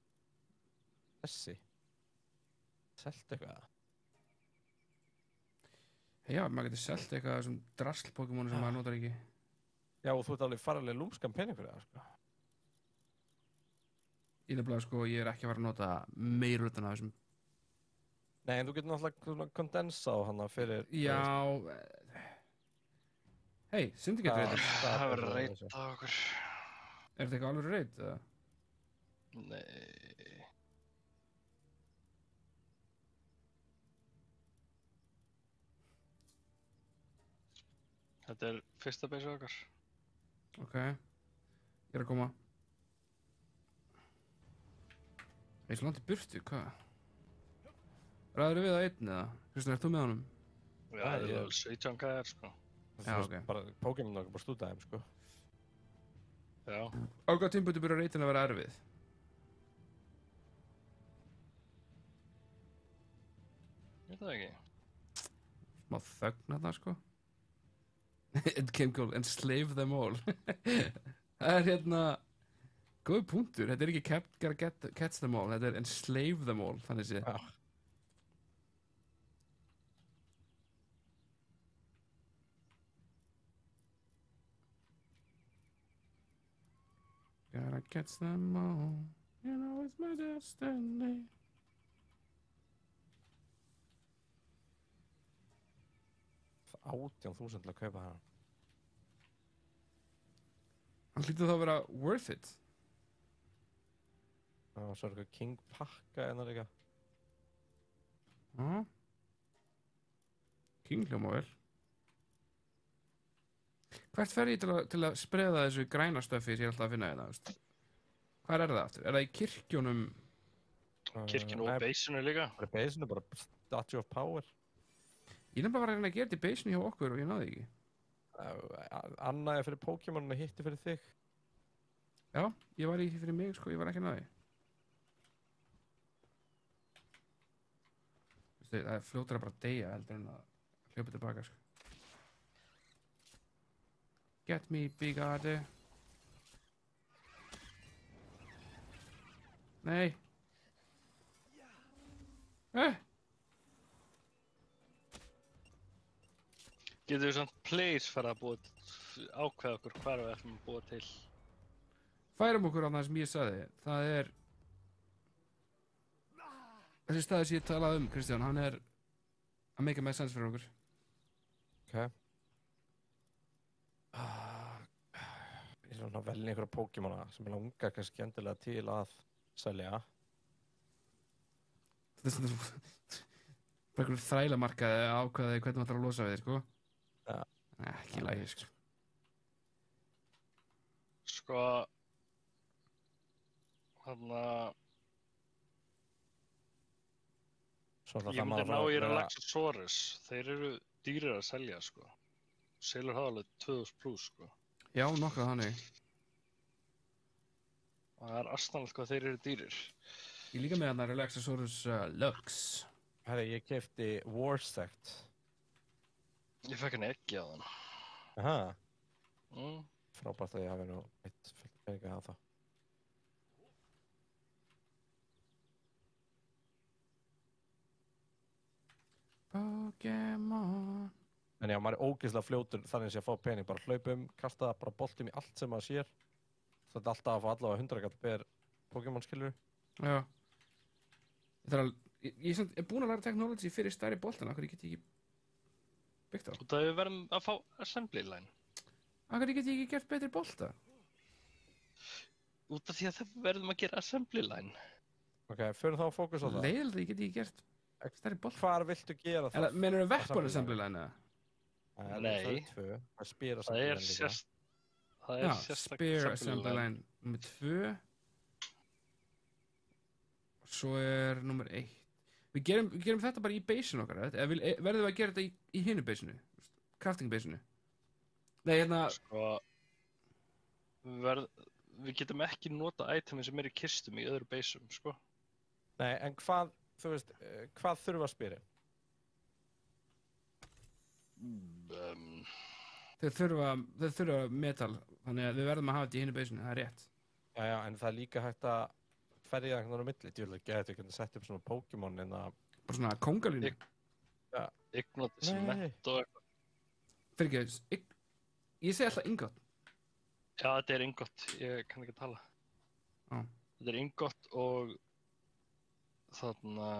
Þessi. Selt eitthvað? Já, maður getur selt eitthvað þessum drasl-Pokémonu sem maður notar ekki. Já, og þú ert alveg farlega lúmskan pening fyrir það, sko. Í nefnilega, sko, ég er ekki að fara að nota meir utan af þessum. Nei, en þú getur náttúrulega kondensa á hana fyrir... Já... Hei, Syndicate reytir. Það verður reyt á okkur. Er þetta eitthvað alveg reyt, eða? Nei... Þetta er fyrsta base okkar. Ok. Ég er að koma. Ég er svo langt í burtu, hvað? Ræður við það einn, eða? Kristján, ert þú með honum? Já, það er alveg 17 gæjar, sko. Já, ok. Bara Pokémon okkar bara stúta þeim, sko. Já. Á hvaða tímpúti byrjar reytin að vera erfið? Ég veit það ekki. Smá þögn að það, sko. It came cool, enslave them all. Það hérna... Góð punktur, þetta ekki catch them all, þetta enslave them all, þannig séð. Já. Gotta catch them all, you know it's my destiny. Það 18.000 til að kaupa hana. Hann hlýtur þá að vera worth it. Já, svo eitthvað King pakka enna líka. Já. King hljóma vel. Hvert fer ég til að spreða þessu græna stöffi sem ég er alltaf að finna hérna, veist? Hvar það aftur? Það í kirkjunum? Kirkjun og Basinu líka. Bara Basinu, bara Statue of Power. Ég nefnilega var að reyna að gera þetta í Basinu hjá okkur og ég náði ekki. Anna fyrir Pokémon og hitti fyrir þig. Já, ég var í því fyrir mig, sko, ég var ekki að náði. Það fljótur að bara deyja heldur en að hljópa tilbaka, sko. Get me, bigade. Nei. Getur við samt place fara að ákveða okkur hvar við ætlum að búa til? Færum okkur á það sem ég sagði. Það þessi staði sem ég talaði Kristján, hann að make a sense fyrir okkur. Ok. Ég er svona að velja einhverja Pokémona sem ég langar kannski endilega til að selja. Þetta er svona bara einhverjum þrælamarkaði að ákveða hvernig maður ætlar að losa við þér, sko. Ja. Ekki í lagi, sko. Sko, ég myndi ná í Relaxasaurus. Þeir eru dýrir að selja, sko. Selur hafa alveg 2000 plus, sko. Já, nokkuð þannig. Og það asnalegt hvað þeir eru dýrir. Ég líka með þarna Relaxasaurus Lux. Herri, ég keypti Warsect. Ég fekk hann ekki á þann. Aha. Frábært að ég hafi nú eitt fullt pening að hafa það. Pokémon. En já, maður er ógeðslega fljótur þannig að ég fá pening. Bara hlaupum, kasta bara boltum í allt sem maður sér. Þetta er alltaf að fá allavega 100 kall per Pokémon, skilur. Já. Ég er búinn að læra technology fyrir stærri boltana. Akkur ég get ekki byggt á. Út af við verðum að fá assembly line. Akkur ég get ekki gert betri bolta. Út af því að það verðum að gera assembly line. Ok, fyrir þá að fókus á það. Leiðilegt að ég get ekki gert stærri bolta. Hvar viltu gera það? Menur það weapon assembly line eða? Nei. Það er spear assembly line líka. Það er spear assembly line nummer 2. Svo er nummer 1. Við gerum þetta bara í basinu okkar, eða verðum við að gera þetta í hinu basinu? Crafting basinu? Nei, hérna... Sko... Við getum ekki nota itemi sem í kistum í öðru basum, sko. Nei, en hvað, þú veist, hvað þurfa að spyrja? Þeir þurfa metal, þannig að við verðum að hafa þetta í hinu basinu, það er rétt. Já, en það er líka hægt að ferja einhvern veginn á milli. Djúlega getur ekki að setja upp svona Pokémon en að... Bara svona kóngalínu? Já. Ignot, cement og eitthvað. Fyrir ekki, ég segi alltaf ingot. Já, þetta er ingot, ég kann ekki tala. Þetta er ingot og þarna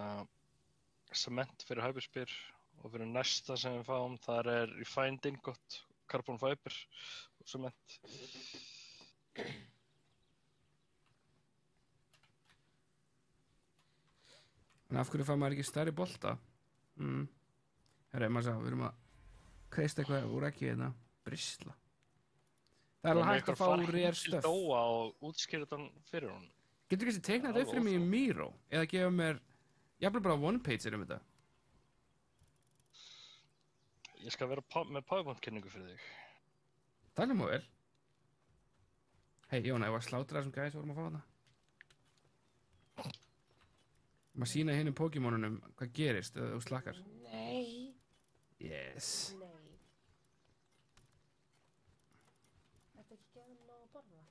cement fyrir hypersphere og fyrir næsta sem við fáum þar er refined ingot, carbon fiber og cement. En af hverju fær maður ekki stærri bolta? Herra, maður sá, við erum að kreista eitthvað úr ekki hérna. Bristla. Það er alveg hægt að fá rare stuff. Dóa og útskýra þann fyrir hún. Getur ekki teiknað þetta upp fyrir mig í Miro? Eða gefa mér, jafnvel bara one page um þetta? Ég skal vera með PowerPoint-kynningu fyrir þig. Það er mjög vel. Hei, Jóna, ég var slátur þessum gæði sem vorum að fá þarna. Maður sína hinnum Pokémonunum hvað gerist ef þú slakkar. Nei. Yes. Nei. Þetta ekki gefið ná að borða?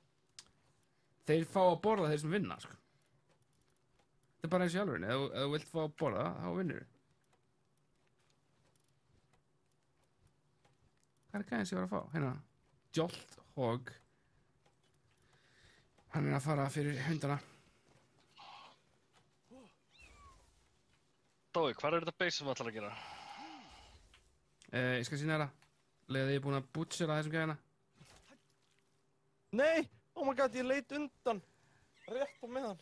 Þeir fá að borða þeir sem vinna, sko. Þetta er bara eins og í alvörinni. Ef þú vilt fá að borða, þá vinnur þú. Hvað er gæðin sem ég var að fá? Hérna. Jolt Hog. Hann er að fara fyrir hundana. Dói, hvað er þetta base sem við ætlar að gera? Ég skal sína þér það. Leðið ég er búinn að butchera þessum gæðina. Nei! Oh my god, ég leit undan. Rétt á meðan.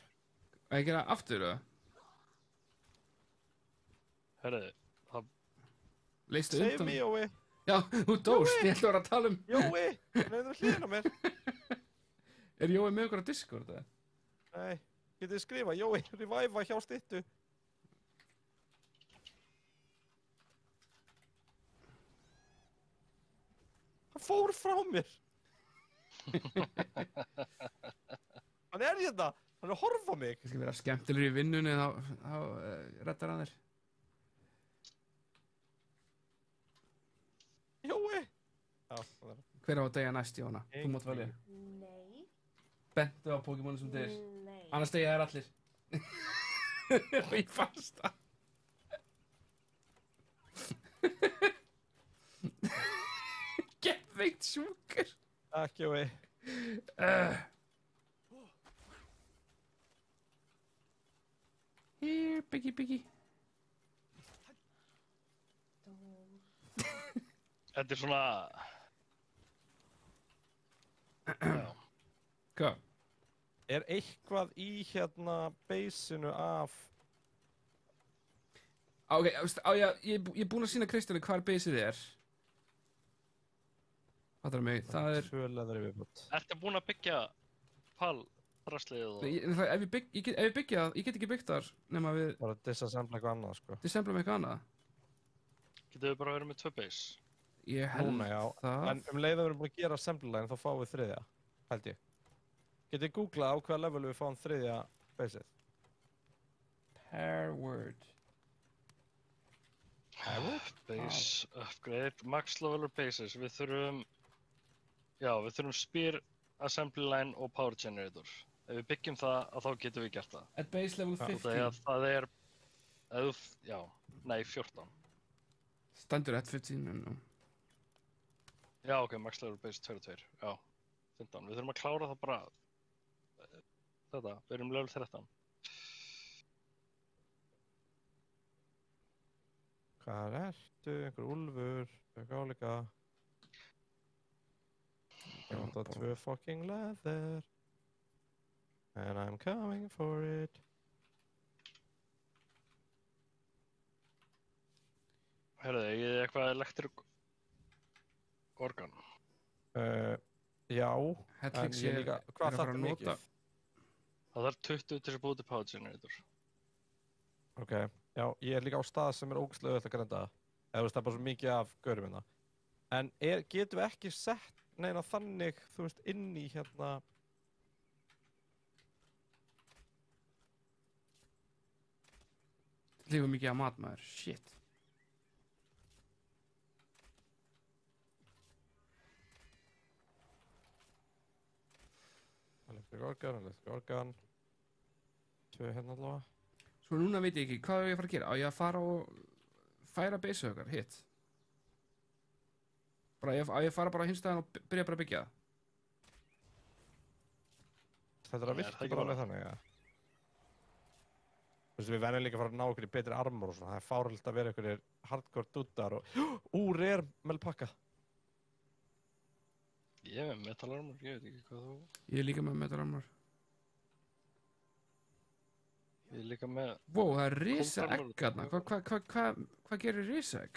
Og ég gera aftur, eða? Herriði, það... Leistu undan? Save me, Jói. Já, þú dóst. Ég ætla að vera að tala um... Jói! Nefnum hliðin á mér. Er Jói með okkur á Discord, eða? Nei. Getið þið skrifa, Jói, revive hjá styttu. Hann fór frá mér. Hann er hérna. Hann er að horfa á mig. Ég skal vera skemmtilegur í vinnunni, þá reddar hann þér. Jói! Já, það er. Hver á að deyja næst, Jóna? Þú mátt velja. Nei. Bentu á Pokémonu sem deyr. Nei. Annars deyja þær allir. Og ég fannst það. Geðveikt sjúkur. Takk, Jói. Here, Biggie. Þetta er svona... Já. Hvað? Er eitthvað í hérna beysinu af... Ok, ég er búinn að sína Kristjáni hvar beysið er. Fattar mig, það er... Svöleðar í viðbútt. Ertu búinn að byggja pal-draslið og... Ef ég byggja það, ég get ekki byggt þar nema við... Bara disassembla eitthvað annað, sko. Disassembla með eitthvað annað. Getum við bara verið með 2 base? Ég held Núna, já. það. En leiðum við erum búin að gera assembly line, þá fáum við 3, held ég. Getið þið googlað á hvaða level við fáum 3 baseið? Pair word. Base upgrade, max level bases. Við þurfum... Já, við þurfum spear, assembly line og power generator. Ef við byggjum það, þá getum við gert það. At base level 15. Það er... Já, nei, 14. Standur at 15, en... Já, ok, max level base 22. Já, 15. Við þurfum að klára það bara... Þetta, við erum level 13. Hvað ertu? Einhver úlfur? Eitthvað álíka? Ég want það 2 fucking leather. And I'm coming for it. Herðu, ég eitthvað elektrik organ. Já, en ég líka... Hvað þarf það mikið? Það þarf 20 til þess að búið til power generator. Ok, já, ég er líka á stað sem er ógeðslega auðvitað að grenda það. Eða þú veist, það er bara svo mikið af görum hérna. En getum við ekki sett neina þannig, þú veist, inn í hérna... Lífum mikið af mat, maður. Shit. Electric organ. 2 hérna allavega. Svo núna veit ég ekki, hvað er ég að fara að gera? Á ég að fara og færa base okkar, hitt? Bara, á ég að fara bara á hinstæðan og byrja bara að byggja það? Þetta er að virka bara alveg þannig, ja. Þú veist, við verðum líka að fara að ná okkur í betri armor og svona. Það er fárhald að vera einhverjir hardcore dúddar og... rare melpakka. Ég er með metal armor, ég veit ekki hvað þú... Ég er líka með metal armor. Ég er líka með... Wow, það er risaegg þarna. Hvað gerir risaegg?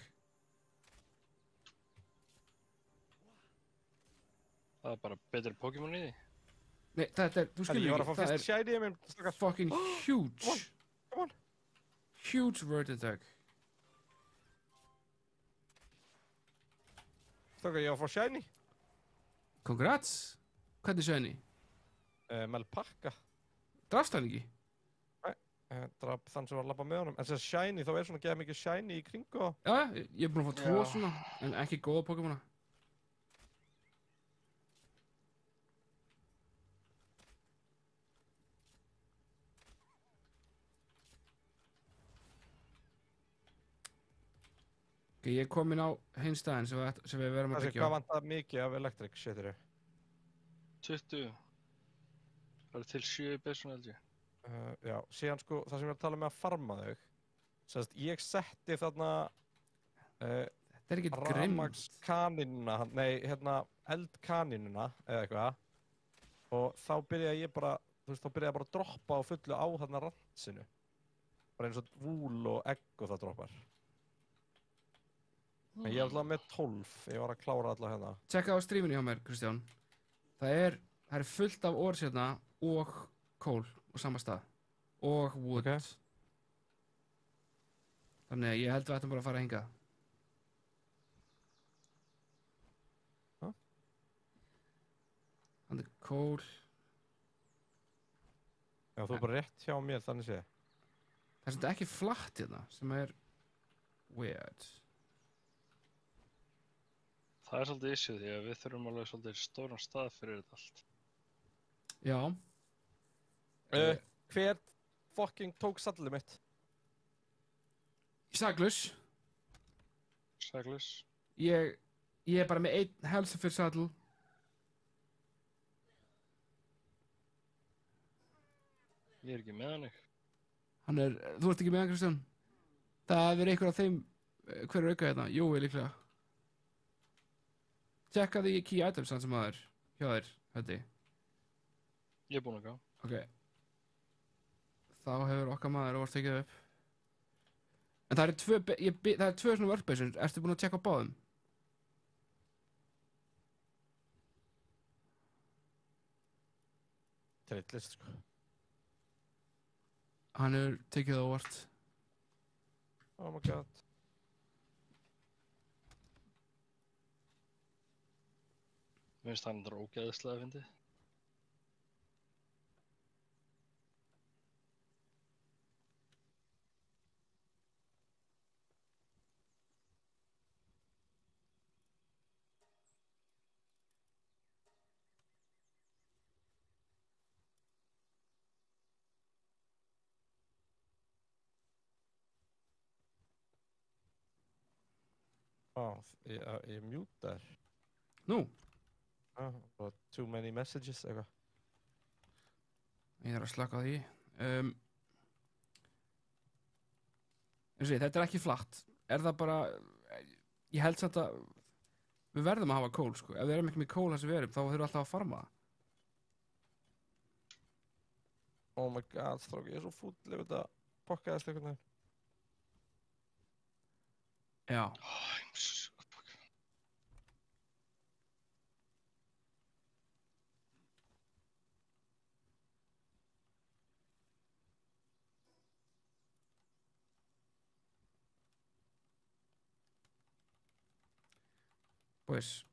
Það er bara betri Pokémon í því. Nei, það er, þú skilur ekki, það er shiny, fucking huge. Come on. Huge word attack. Stakka, ég á að fá shiny. Congrats. Hvernig shiny? Melpakka. Drafst hann ekki? Nei, draf þann sem var að labba með honum. En sem shiny, þá svona geða mikið shiny í kringu. Já, ég er búinn að fá 2 svona, en ekki góða Pokémona. Ok, ég er komin á hinn staðinn sem við verðum að byggja á. Hvað vantar mikið af electric shitur? 20. Það eru til 7 byssun held ég. Já, síðan sko, það sem ég er að tala með að farma þau. Sérst, ég setti þarna þetta er ekkert grimm. rafmagnskanínuna, nei, hérna, eldkanínuna eða eitthvað. Og þá byrjaði ég bara, þú veist, þá byrjaði ég bara að droppa á fullu á þarna rannsinu. Bara eins og vúl og egg og það droppar. En ég er alltaf með 12, ég var að klára alltaf hérna. Tjekka á streaminu hjá mér, Kristján. Það er fullt af ors hérna og kól á sama stað. Og wood. Okay. Þannig ég held við ættum bara að fara hingað. Þannig kól. Já, þú er bara rétt hjá mér, þannig sé. Það er svona ekki flatt hérna, sem er weird. Það er svolítið issue því að við þurfum alveg svolítið stóran stað fyrir þetta allt. Já. Hver fucking tók sallið mitt? Saklaus. Saklaus. Ég er bara með 1 health fyrir saddle. Ég er ekki með hann ekki. Þú ert ekki með hann, Kristján? Það er einhver af þeim, hver er auka hérna? Jói líklega. Tjekka því key items hann sem aður, hjá þér, Höddi. Ég er búinn að gá. Ok. Þá hefur okkar maður orðið tekið upp. En það eru 2 svona workbases, ertu búinn að tjekka á báðum? Trillist, sko. Hann hefur tekið það óvart. Oh my god. Mér finnst það endur ógeðslega að fyndið. Ég mjútar. Nú? Bara too many messages, eitthvað. Ég þarf að slaka á því. Þetta er ekki flatt. Er það bara... Ég held samt að... Við verðum að hafa kól, sko. Ef við erum ekki með kól þar sem við erum, þá þurfum við alltaf að farma það. Oh my god, strók, ég er svo fúll ef þetta pokkaðist einhvern veginn. Já. Pues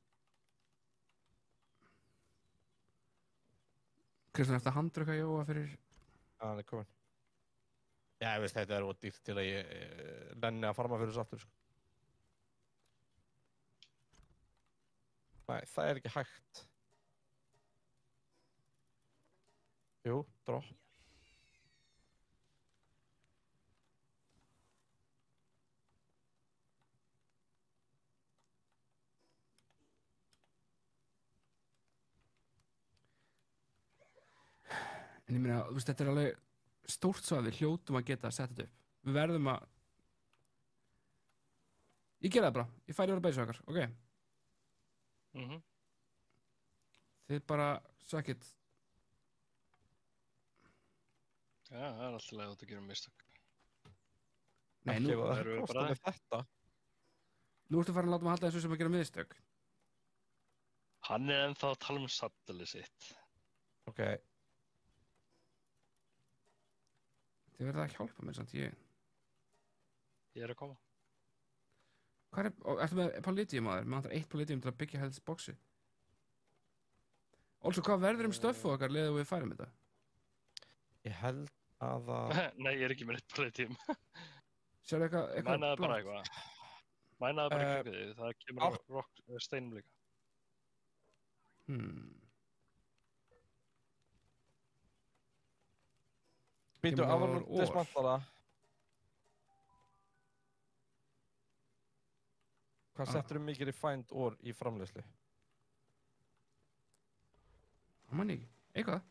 Kristján, eftir að handrukka Jóa fyrir... Hann er komin. Já, ég veist, þetta er ódýrt til að ég nenni að farma fyrir þessu aftur, sko. Nei, það er ekki hægt. Jú, dropp. En ég meina, þú veist, þetta er alveg stórt svo að við hljótum að geta að setja þetta upp. Við verðum að... Ég gera það bara. Ég færi ára bæsið okkar, ok? Þið bara suck it. Já, það er alltaf leið að þú gerum mistök. Nei, nú erum við bara þetta. Nú ertu farin að láta mig halda þessu sem að gera mistök. Hann er ennþá að tala um saddalið sitt. Ok. Þið verða að hjálpa mér samt, ég er að koma. Hvað ertu með Palladium á þér? Mér vantar 1 Palladium til að byggja helst boxi. Also, hvað verður stöffu okkar leðið við færum þetta? Ég held að Nei, ég ekki með neitt playtime. Sérðu eitthvað Mænaði bara eitthvað. Mænaði bara kringið því, það kemur rock steinum líka. Býtu, áður nú dismantala. Hvað settur mikið refined ore í framleiðslu? Það man ekki, eitthvað.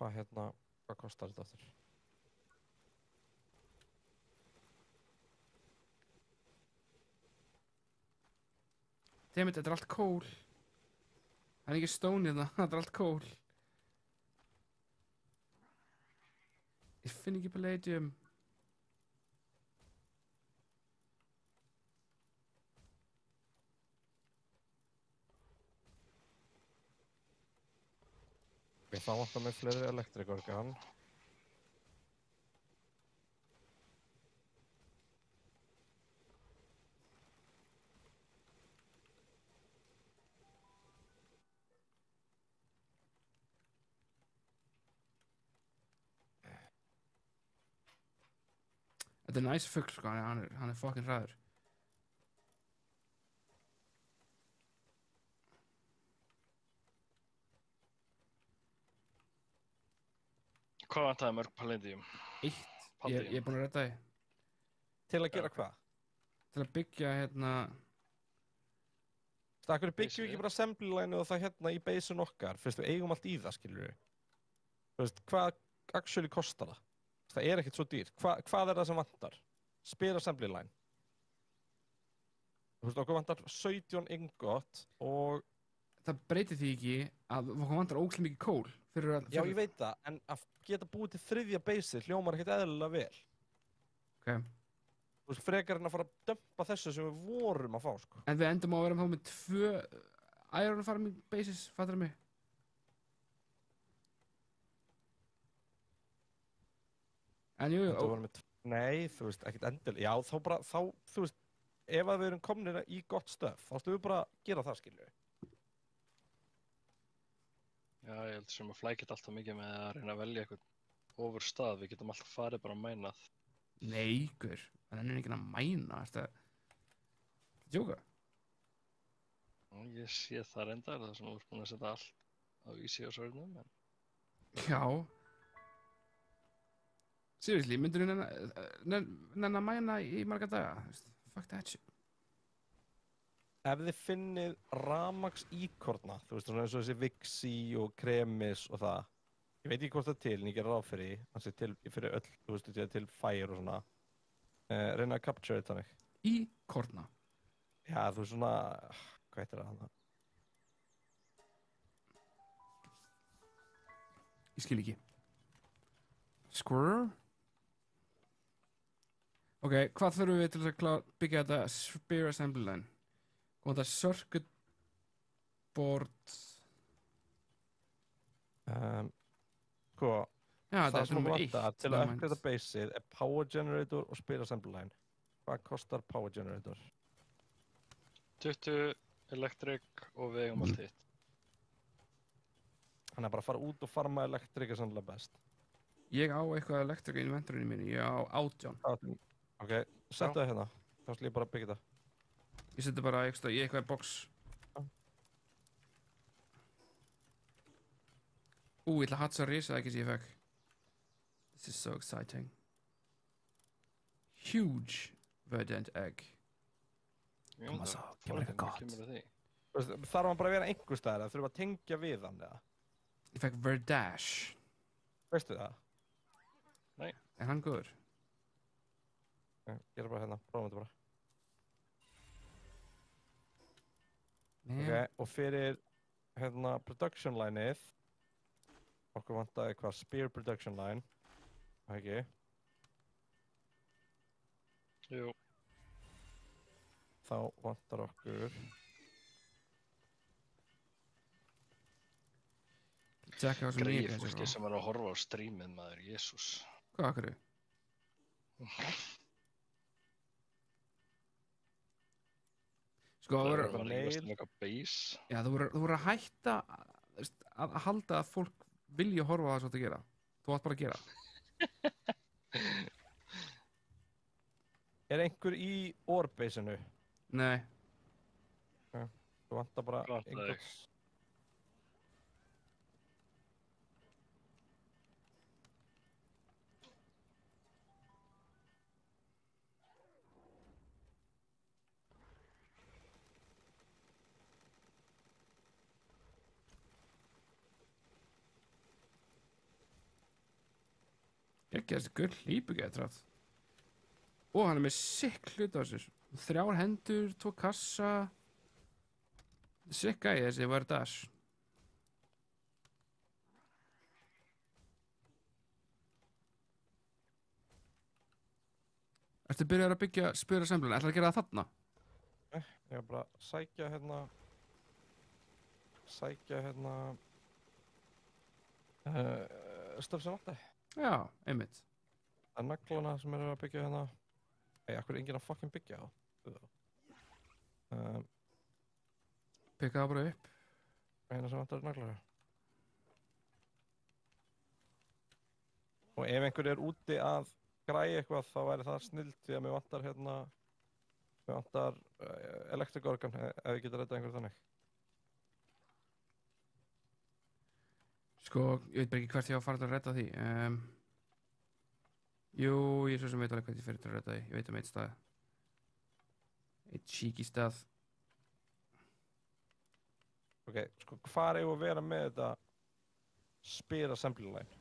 Hvað kostar þetta aftur? Dammit, þetta allt kól. Það ekki stone hérna, þetta allt kól. Ég finn ekki palladium. Þá vantar mig fleiri elektrikorgan. Þetta nice fugl, sko, hann fucking hraður. Hvað vantaði mörg palladium? 1. Ég búinn að redda því. Til að gera hvað? Til að byggja Akkur byggjum við ekki bara assembly line og það í base'un okkar, fyrst við eigum allt í það, skilur við. Þú veist, hvað actually kostar það? Það ekkert svo dýrt. Hvað það sem vantar? Spyr assembly line. Þú veist, okkur vantar 17 ingot og... Það breytir því ekki að okkur vantar ógeðslega mikið kól. Já, ég veit það, en að geta búið til 3. base'i hljómar ekkert eðlilega vel. Ok. Þú veist, frekar en að fara að dömpa þessu sem við vorum að fá, sko. En við endum á að vera með 2 iron farming bases, fattar það mig? En jú, nei, þú veist, ekkert endilega. Já, þá, þú veist, ef við erum komnir í gott stöf, þá stöðum við bara að gera það, skilur við. Já, ég held sem að flækit alltaf mikið með að reyna að velja eitthvað ofur stað. Við getum alltaf farið bara að mænað. Nei, ykkur. Það ekki að mæna, þetta djóka. Ég sé það reyndar, það sem þú ert búin að setja allt á easy og sörnum, en... Já. Seriously, myndur þú nenn að mæna í marga daga? Fuck that shit. Ef þið finnið rafmagnsíkorna, þú veist, svona eins og þessi Vixi og Kremis og það. Ég veit ekki hvort það er til, en ég gerir ráð fyrir því. Það sé til fyrir öll, þú veist, til Fire og svona. Reyna að capture þetta þannig. Íkorna? Já, þú veist svona, hvað heitir það þannig? Ég skil ekki. Squirrel? Ok, hvað þurfum við til að byggja þetta Spear Assembly Line? Og þetta circuit board... Sko, það sem við vantar til að uppgreita baseið er Power Generator og Spear Assembly Line. Hvað kostar Power Generator? 20 electric og við eigum allt hitt. Þannig að bara fara út og farma electric er sannlega best. Ég á eitthvað electric í inventoryinu mínu, ég á 18. Ok, settu það hérna. Þá slíð ég bara að byggja þetta. Ég seti bara í eitthvað box. Ég ætla að hatsa risaækki sem ég fekk. This is so exciting. Huge verdant egg. Koma svo, kemur eitthvað gott. Þarf hann bara að vera einhver staðar, það þurfum að tengja við hann, eða? Ég fekk verdash. Veistu það? Nei. Er hann góður? Ég er bara hérna, prófum þetta bara. Yeah. Ok, og fyrir hérna production line-ið okkur vantaði hvað Spear production line, ekki? Jú. Þá vantar okkur Greið fólki sem er að horfa á streamið, maður, Jésús. Hvað okkur? Sko, Sko, það verður að rífast eitthvað base. Já, þú verður að hætta að halda að fólk vilja horfa á það svo að gera. Þú átt bara að gera. einhver í orbeisinu? Nei. Þú vantar bara ingots. Ekki þessi gull hlýpugetrætt. Og hann með sick hlut á þessu. 3 hendur, 2 kassa. Sick gæi þessi Vardash. Ertu byrjar að byggja spjöra sembluna? Ætlar að gera það þarna? Ég var bara að sækja hérna stöf sem vantaði. Já, einmitt. Það naglana sem að byggja hérna. Akkur er enginn að fucking byggja á. Pikka það bara upp. Eina sem vantar naglara. Og ef einhver er úti að græja eitthvað, þá væri það snilt því að mér vantar elektrikorgan ef ég geti reddað einhver þannig. Sko, ég veit bara ekki hvert ég á að fara til að redda því. Jú, ég svo sem veit alveg hvert ég fyrir til að redda því. Ég veit eitt stað. Eitt cheeky stað. Ok, sko, hvað eigum að vera með þetta spear assembly line?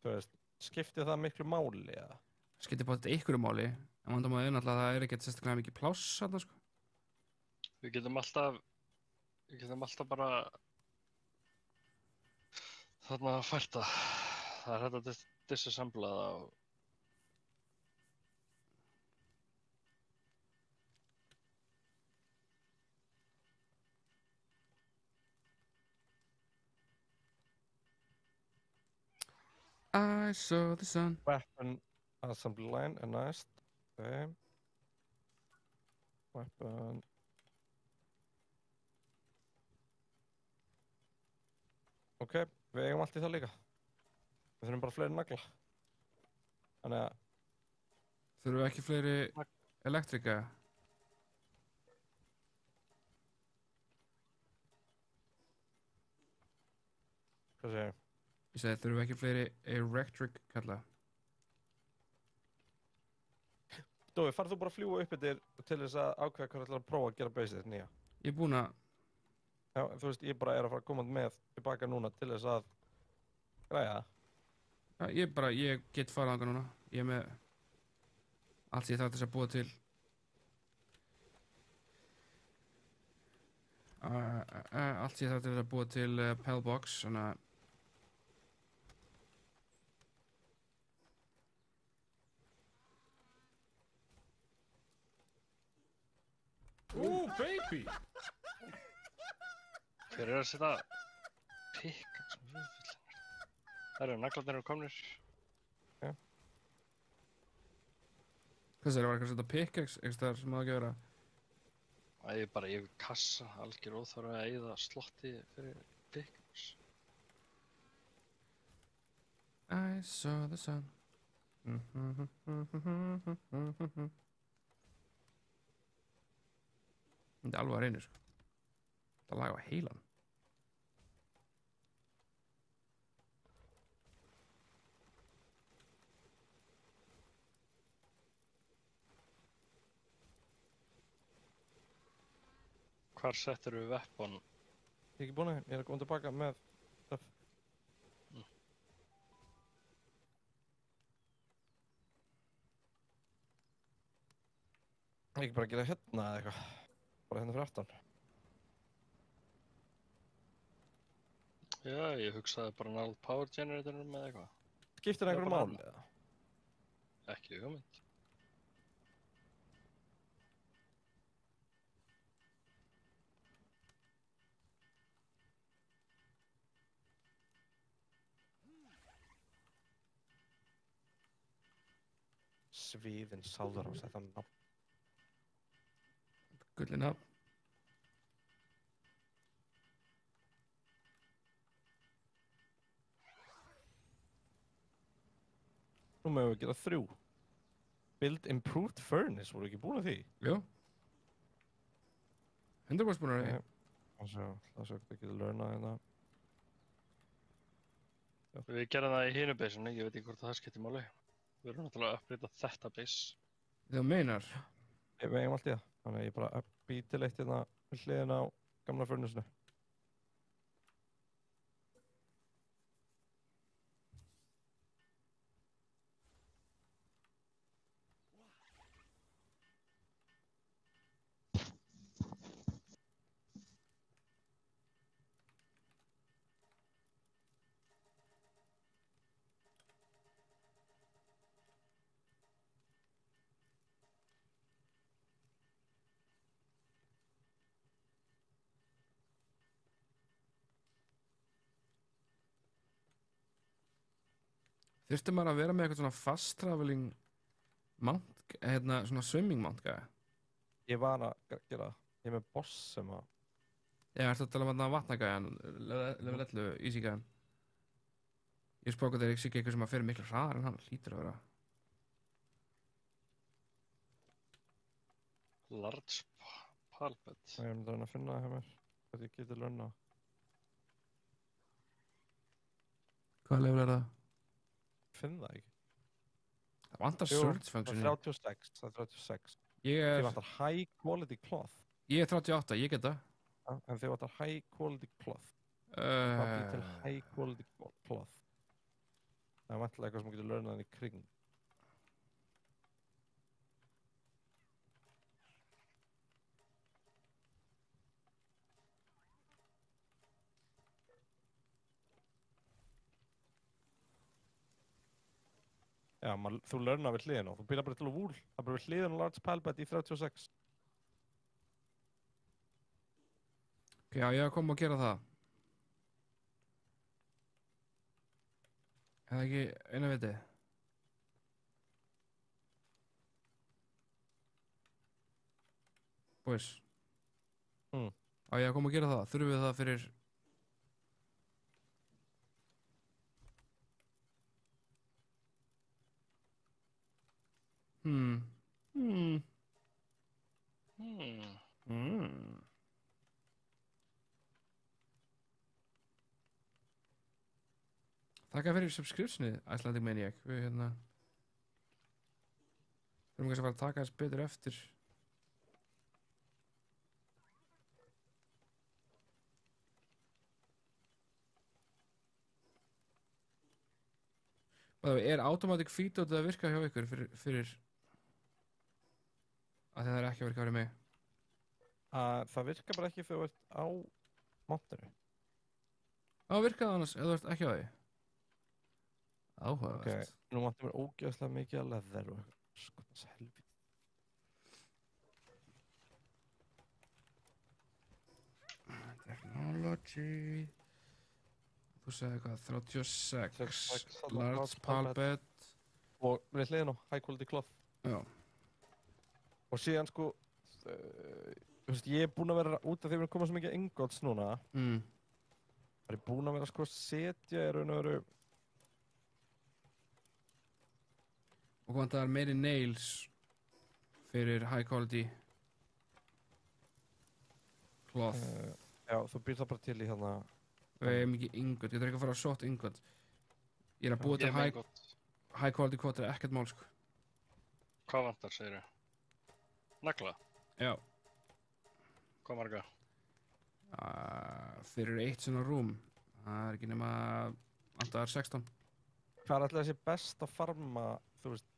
Þú veist, skiptir það miklu máli, eða? Skiptir bara þetta ykkur máli. En vandamáli náttúrulega að það er ekkert sérstaklega mikið pláss þarna, sko. Við getum alltaf bara þarna að fært það. Það er hægt að disassembla það og I saw the sun. Weapon assembly line, nice. Okay. Weapon. Ok, við eigum allt í það líka. Við þurfum bara fleiri nagla. Þannig að... Þurfum við ekki fleiri elektrika? Hvað segir? Ég segi, þurfum við ekki fleiri electric kalla? Dói, farð þú bara að fljúa upp yfir til þess að ákveða hvað þú ætlar að prófa að gera baseið nýja? Ég er búinn að... Já, þú veist, ég bara er að fara að koma með tilbaka núna til þess að græja það. Já, ég get farað þangað núna. Ég er með allt sem ég þarf til þess að búa til. Allt sem ég þarf til þess að búa til Pellbox, svona... Ooh, baby! Hver er að setja pickaxe með rauðfyllingar? Það eru naglarnir eru komnir. Já. Hvað segir, var eitthvað að setja pickaxe einhvers staðar sem það ekki vera? Ég er bara yfir kassa, algjör óþarfi að eyða slotti fyrir pickaxe. I saw the sun. Þetta er alveg að reyna, sko. Það laga á heilan. Hvar settur við weapon? Ég er ekki búinn að, ég er að koma tilbaka með stuff. Ég ekki bara að gera hérna eða eitthvað. Bara hérna fyrir aftan. Já, ég hugsaði bara náð power generatorum eða eitthvað. Skiptir einhverju máli eða? Ekki hugmynd. Sviðin Sálarás, þetta nafn. Gullið nafn. Nú mögum við gera 3. Build Improved Furnace, voru ekki búin að því? Jú. 100% búin að því. Það sjá hvað við getum learnað hérna. Við gerum það í hinu baseinu, ég veit ekki hvort það skiptir máli. Við erum náttúrulega að upprita þetta base. Þú meinar? Við eigum allt í það, þannig að ég bara bý til eitt hérna við hliðina á gamla furnace-inu. Þurfti maður að vera með eitthvað svona fast traveling mount, svona swimming mount gæði? Ég var að gera það. Ég er með boss sem að... Já, ertu að tala um vatnagæðan, level 11, easy gæðan. Ég spók að það er ekki eitthvað sem að fyrir miklu hraðar en hann hlýtur að vera. Large palbed. Ég er myndið að finna það hjá mér, hvað ég geti learnað. Hvað level er það? Finn það ekki. Það vantar search function. Það er 36. Þið vantar high quality cloth. Ég er 38, ég get það. En þið vantar high quality cloth. Hvað býr til high quality cloth? Það er vantilega eitthvað sem getur learnað í kring. Já, þú learnar við hliðina og þú byrjar bara til að wool. Það er bara við hliðina á large palbed í 36. Ok, já, ég er að koma og gera það. Er það ekki eina vitið? Boys. Já, ég er að koma og gera það. Þurfum við það fyrir... Þakka fyrir subscriptionið, Icelandic Maniac. Við þurfum kannski að fara að taka þess betur eftir. Er automatic feed að virka hjá ykkur fyrir að það er ekki að virka fyrir mig? Það virkar bara ekki þegar þú ert á montinu. Já, virkaði annars ef þú ert ekki á því. Áhugavert. Ok, nú máttu mér ógeðslega mikið að leather og eitthvað. Skotans helvít. Technology. Þú segði hvað, 36, large palbed. Og við hliðin á high quality cloth. Já. Og síðan sko, ég er búinn að vera út af því að við erum komað svo mikið ingots núna. Það er búinn að vera sko setja í raun og veru. Og hvað það er meiri nails fyrir high quality cloth. Já, þú býr það bara til í hérna. Það er mikið ingot, ég þarf ekki að fara að sótt ingot. Ég er að búa til high quality quote er ekkert mál sko. Hvað vantar, segir þau? Nagla? Já. Hvað marga? Fyrir eitt svona rúm. Það er ekki nema vantar 16. Hvað er alltaf þessi best að farma, þú veist,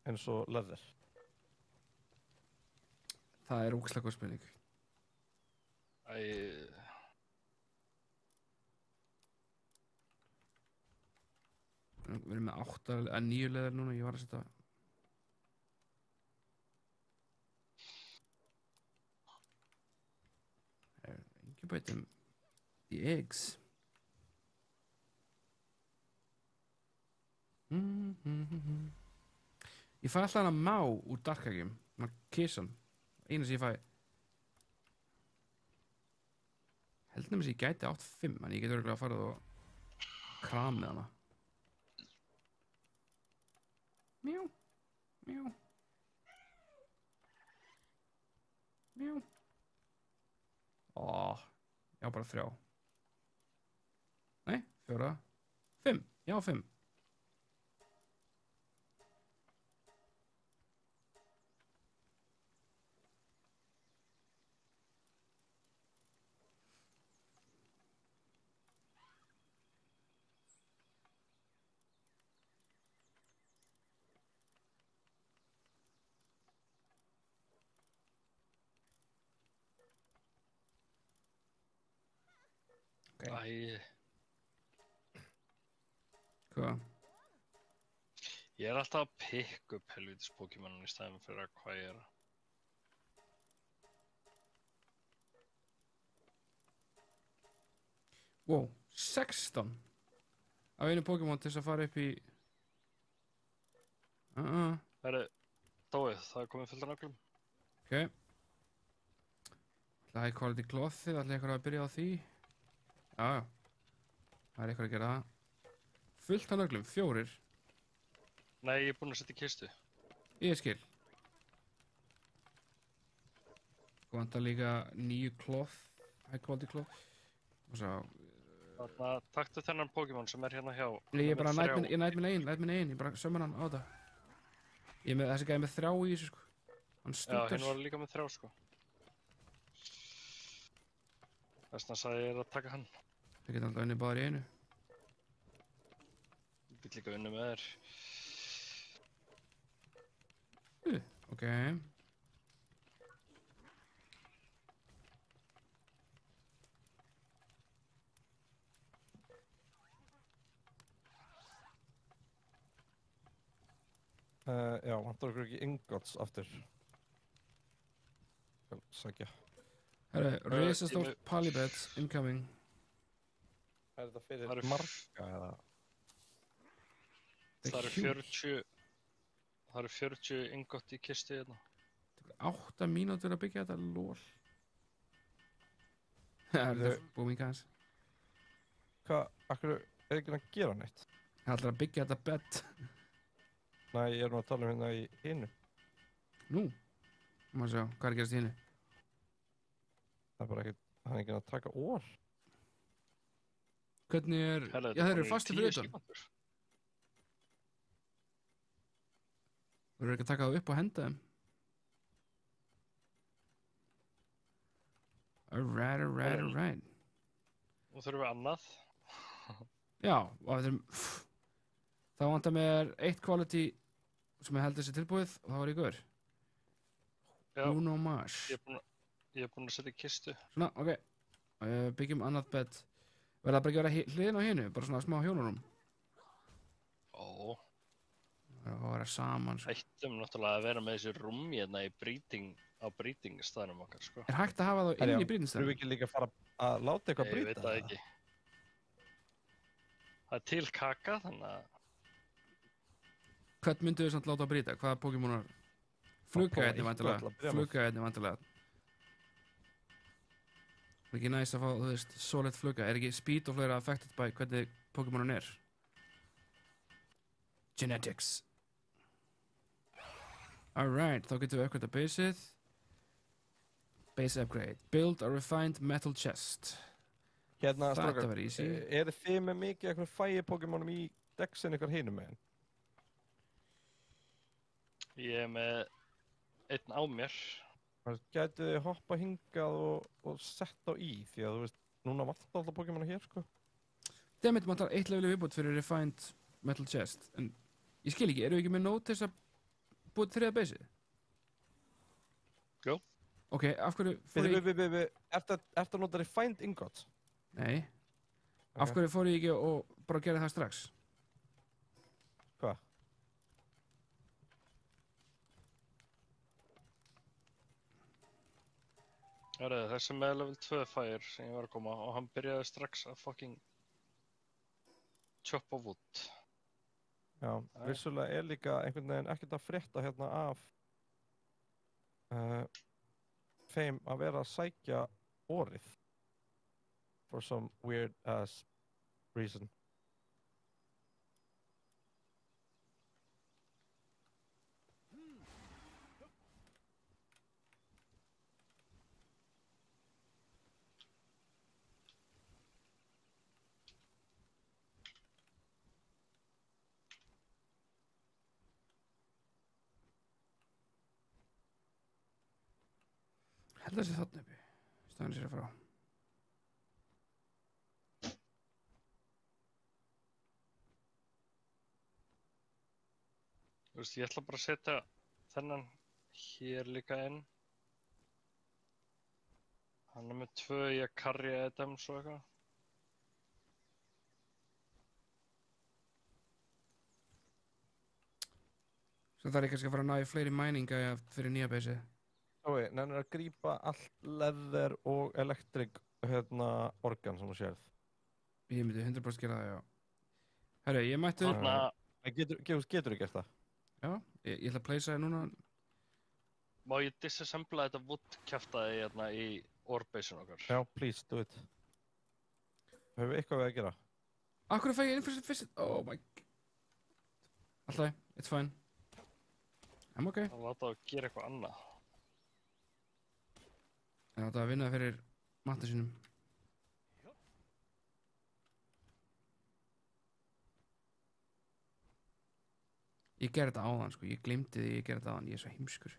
eins og leather? Það er ógeðslega góð spurning. Við erum með 9 leðar núna, ég var að setja... Incubate the eggs. Ég fæ alltaf hana má úr Darkhagjum. Hana kissan. Einu sem ég fæ. Held nefnir sem ég gæti átt 5, en ég get örugglega farið og kramið hana. Mjó. Mjó. Mjó. Já, bara 3. Nei, 4. 5. Já, 5. Æ, Hvað? ég er alltaf að pikka upp helvítis Pokémonin í stæðum fyrir að hvað ég er. Wow, 16 af einu Pokémon til þess að fara upp í Herri, Dóið, það er komið fullt af nöglum. Ok. Það er high quality clothið, allir eitthvað að byrja á því. Já, það er eitthvað að gera það. Fullt af nöglum, 4. Nei, ég er búinn að setja í kistu. Ég skil. Vantar líka 9 cloth, high quality cloth. Og svo... Þarna, taktu þennan Pokémon sem er hérna hjá. Ég er bara ég næt minn ein, ég bara sömur hann á það. Ég er með þessi gæði með 3 í þessu sko. Hann stútur. Já, hérna var líka með 3 sko. Þess vegna sagði ég að taka hann. Það geta alltaf unnið báðar í einu. Ég vil líka unni með þér. Ok. Já, vantar okkur ekki ingots aftur. Sækja. Herru, risastórt Palibet incoming. Er þetta fyrir marga eða? Það eru 40 ingot í kistu hérna. Það er 8 mínútur að byggja þetta, lol. Það er booming aðeins. Hvað, akkur er ekki að gera neitt? Það er alltaf að byggja þetta bed. Nei, ég er nú að tala hérna í hinu. Nú? Má sjá, hvað er að gerast í hinu? Það er bara ekkert, hann er ekki að taka orð. Hvernig er... Já, þeir eru fastir fyrir utan. Þú eru ekki að taka það upp og henda þeim. Alright. Nú þurfum við annað. Já, og það er... Þá vantar mér 1 quality sem ég held þessi tilbúið og það var ég góður. Bruno Mars. Ég er búinn að setja í kistu. Svona, ok. Byggjum annað bed. Verða bara ekki vera hliðin á hinu, bara svona smá hjólunum. Það var að vera saman, sko. Ættum náttúrulega að vera með þessu rúmi hérna á brýtingstaðnum okkar, sko. Er hægt að hafa þá inn í brýtingstaðnum? Þurfum við ekki líka að fara að láta eitthvað brýta? Ég veit það ekki. Það er til kaka, þannig að... Hvern myndu þau samt láta að brýta? Hvaða Pokémonar? Fluggaðinni vantilega. Fluggaðinni vantilega. Það er ekki næst að fá, þú veist, solid flugga. Er ekki speed og fleira affected by hvernig Pokémonan er? Genetics. Alright, þá getum við uppgötta baseið. Base upgrade. Build a refined metal chest. Hérna, þetta var easy. Er þið með mikið eitthvað fæi Pokémonum í dexin ykkur hinum meginn? Ég er með 1 á mér. Gætu þið hoppa hingað og sett á í, því að þú veist, núna vantar alltaf Pokémonu hér, sko. Dammit vantar 1 level viðbútt fyrir refined metal chest, en ég skil ekki, eru við ekki með nót til þess að búið 3. baseið? Jó. Ok, af hverju fór ég... Ertu að nota refined ingot? Nei. Okay. Af hverju fór ég ekki og bara gera það strax? Hvað? Þessi með level 2 fire sem ég var að koma og hann byrjaði strax að fucking chop of wood. Já, vissulega líka einhvern veginn ekkert að frétta hérna af þeim að vera að sækja orið for some weird ass reason. Held að það sé þarna uppi, staðan sér að fara á. Þú veist, ég ætla bara að setja þennan hér líka inn. Hann með 2 í að karja items og eitthvað. Svo það kannski að fara að ná í fleiri mæninga fyrir nýja beisið. Nennir að grípa allt leather og electric organ sem þú sérð. Ég myndi 100% gera það, já. Herru, ég mætti... Getur þú gert það? Já, ég ætla að placea það núna. Má ég disassembla þetta wood-kjaftaði hérna í ore-basin okkar? Já, please, do it. Höfum við eitthvað við að gera? Akkur fæ ég inn fyrst? Oh my god. Alltaf, it's fine. I'm okay. Það láta að gera eitthvað annað. Það láta að vinna fyrir matta sínum. Ég gerði þetta áðan, sko. Ég glemdi því ég gerði þetta áðan. Ég er svo heimskur.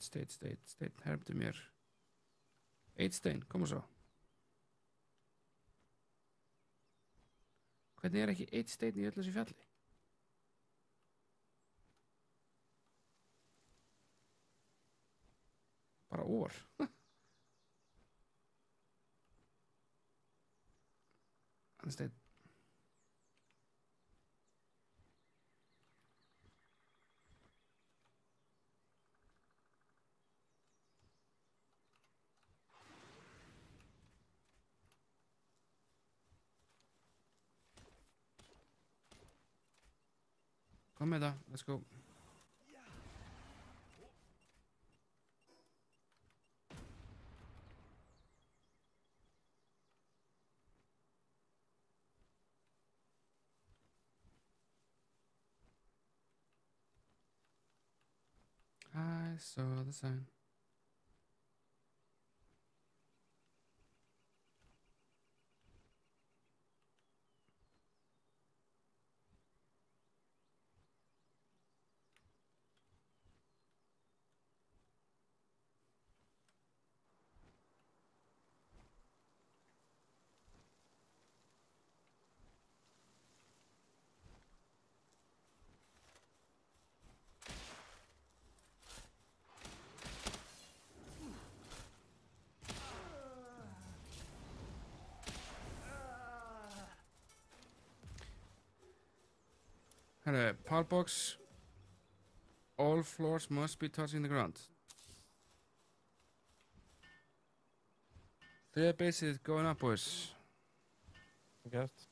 Steinn, hermdu mér. 1 stein, koma svo. Hvernig er ekki 1 steinn í öllu þessu fjalli? Bara or. Hann steinn. Kom með það, let's go. I saw the sign. Herru, power box. All floors must be touching the ground. Þriðja baseið going up, boys. Gert.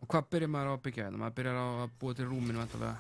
Og hvað byrjar maður á að byggja hérna? Maður byrjar á að búa til rúminu vantarlega.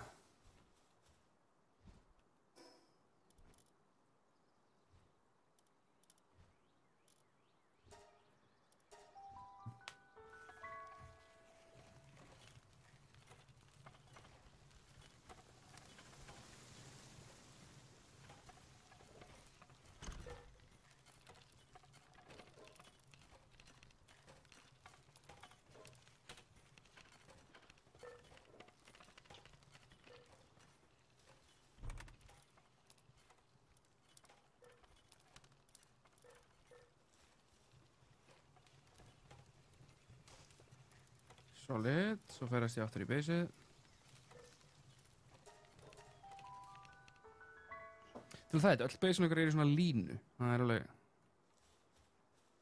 Solid, svo ferast ég aftur í baseið. Þú það, öll basein okkar í svona línu. Það alveg...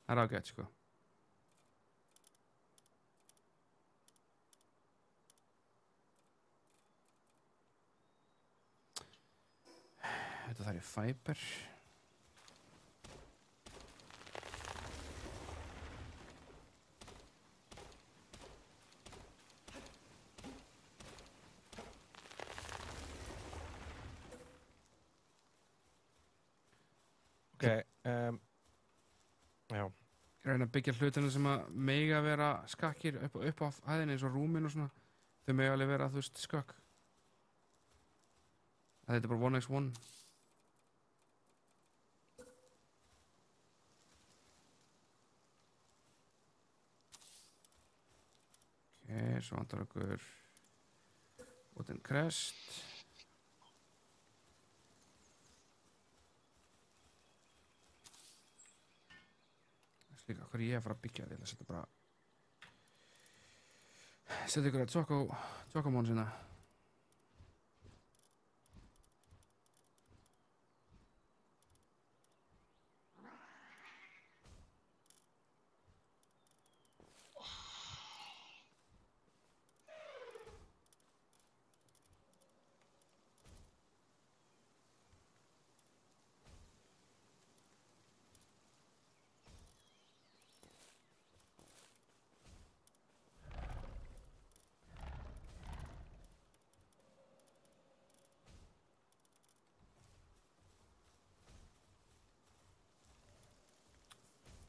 Það ágætt, sko. Þetta þarf ég fiber. Já. Ég reyna að byggja hlutinu sem að mega vera skakkir upp á hæðinni eins og rúmin og svona. Þau mega alveg vera, þú veist, skakk. Þetta er bara 1x1. Ok, svo vantar okkur wooden crest. Líka, hvað er ég að fara að byggja því? Það setja bara... Setja ykkur að Choco-Mon sinna.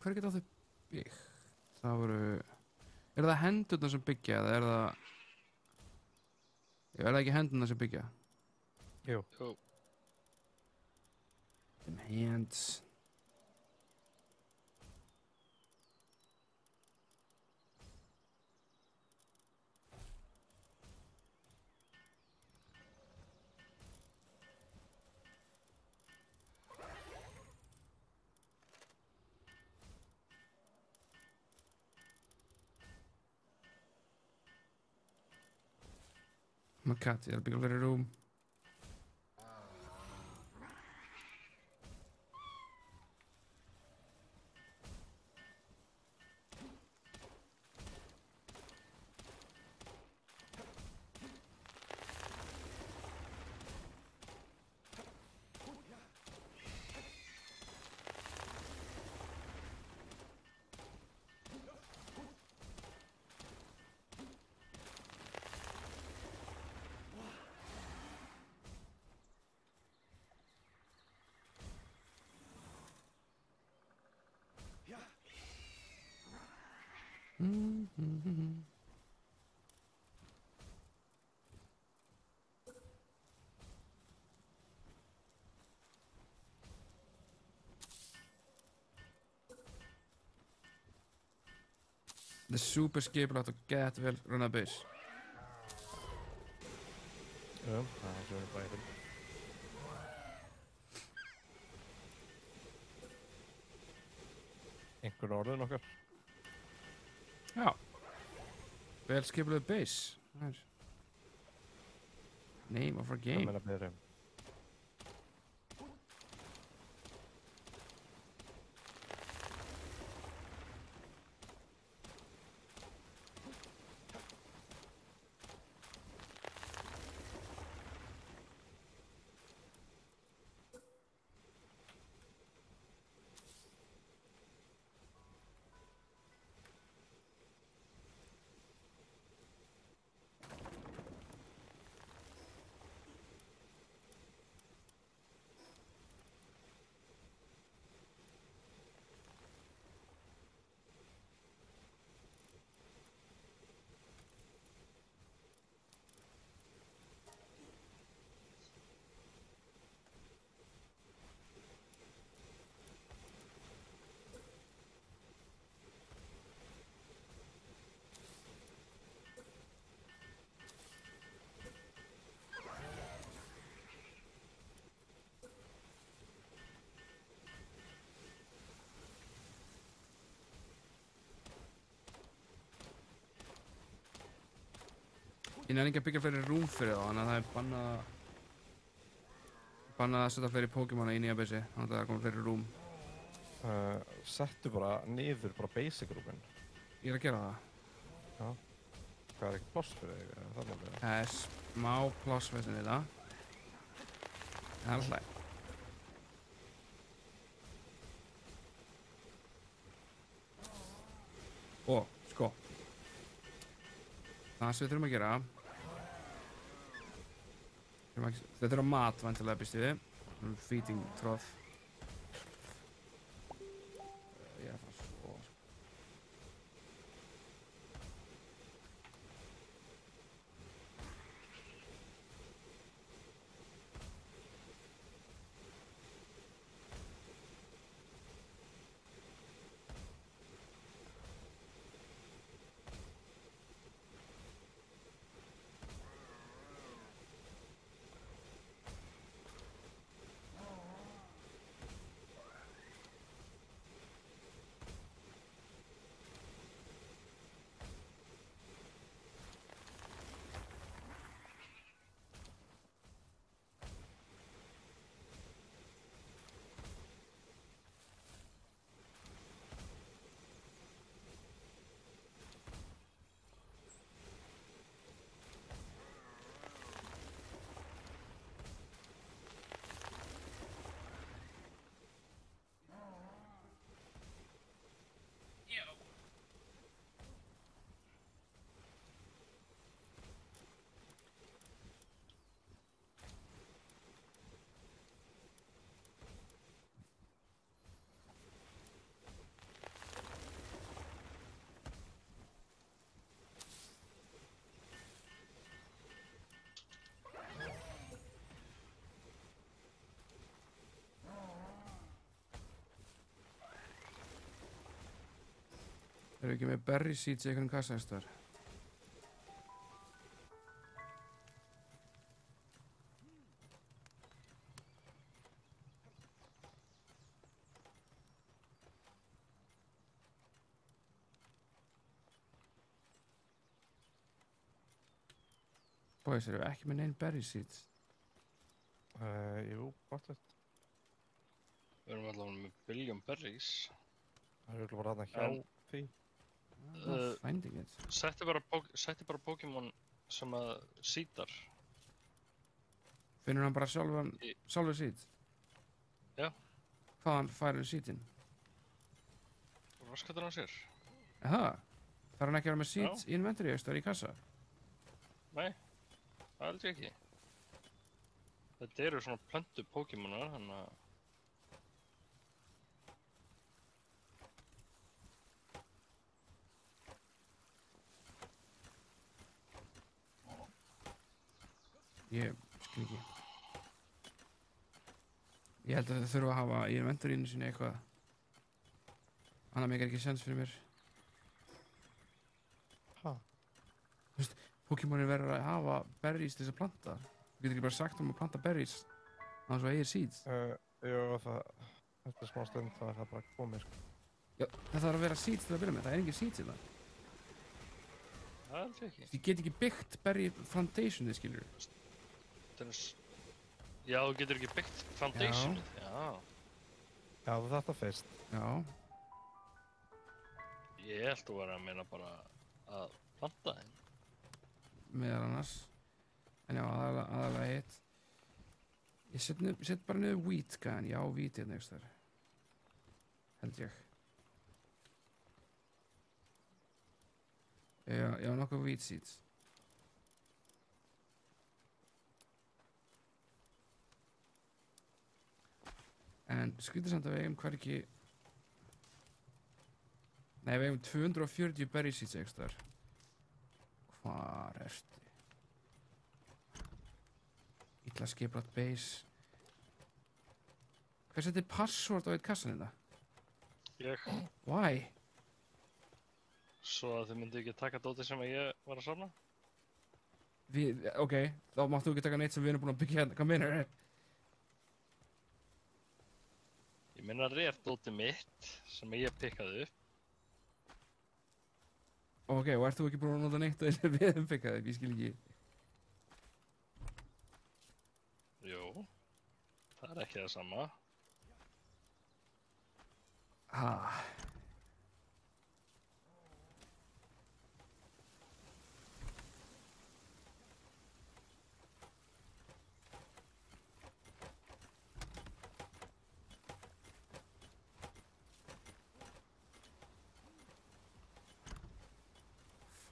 Hver geta þau byggt? Það voru... Er það hendurna sem byggja eða er það... Er það ekki hendurna sem byggja? Jú. Them hands. My cat, that'll be a little room. The super skipulagt og gett vel runna base. Já, það er svo bæðið. Einhver orðin okkar. Já. Vel skipulagt base. Nice. Name of our game. Það meina betri. Ég nefn ekki að byggja fleiri rúm fyrir þá, þannig að það er bannað að setja fleiri Pokémona í nýja basi, þannig að það koma fleiri rúm. Settu bara niður bara basic rúmin. Ég er að gera það. Já. Hvað ekki pláss fyrir þig? Það er smá pláss fyrir þetta. Það er alltaf. Og, sko. Það sem við þurfum að gera. Þetta er á mat, vantilega býst við. Feeding trough. Já, það er svo. Erum við ekki með berry seeds í einhvern kassa einhvers staðar? Boys, erum við ekki með neinn berry seeds? Jú, báttið. Við erum allavega með billion berries. Það eru bara þarna hjá því. Finding it. Setti bara Pokémon sem að seedar. Finnur hann bara sjálfur seed? Já. Hvaðan fær hann seedin? Raskatur hann sér. Aha. Þarf hann ekki að vera með seeds í inventory eða í kassa? Nei, það held ég ekki. Þetta eru svona plöntu Pokémonar, þannig að ég skil ekki. Ég held að þau þurfa að hafa í inventorínu sinni eitthvað. Annað meikar ekki sens fyrir mér. Ha? Þú veist, Pokémonin verður að hafa berries til þess að planta. Þú getur ekki bara sagt að planta berries þannig að það eigir seeds. Jú, þetta er smá stund þá er það bara komið, sko. Já, það þarf að vera seeds til að byrja með. Það er engin seeds í það. það held ég ekki. Ég get ekki byggt berry foundationið, skilur. Já, þú getur ekki byggt foundationið. Já, þú þetta fyrst. Já. Ég held þú var að meina bara að planta þeim. Meðal annars. En já, aðalega hitt. Ég set bara niður wheat, gæðan. Já, wheat hérna einhvers þar. Held ég. Já, nokkuð wheat seeds. En skrítið samt að við eigum hvergi... Nei, við eigum 240 berry seeds einhvers þar. Hvar ertu? Illa skiplátt base. Hver setti password á eitt kassan hérna? Ég. Why? Svo að þið myndi ekki taka dótið sem ég var að safna? Ok, þá máttu ekki taka neitt sem við erum búin að byggja hérna. Hvað meinar þér? Ég meina rétt dótið mitt sem ég pikkaði upp. Ok, og ert þú ekki búin að nota neitt að við hefum pikkað upp? Ég skil ekki. Jú, það ekki það sama.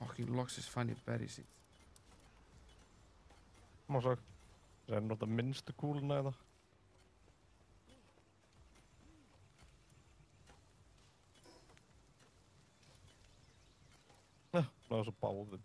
Fucking loksins fann ég berry seed. Má svo. Það er nota minnstu kúluna eða. Það var svo báðum.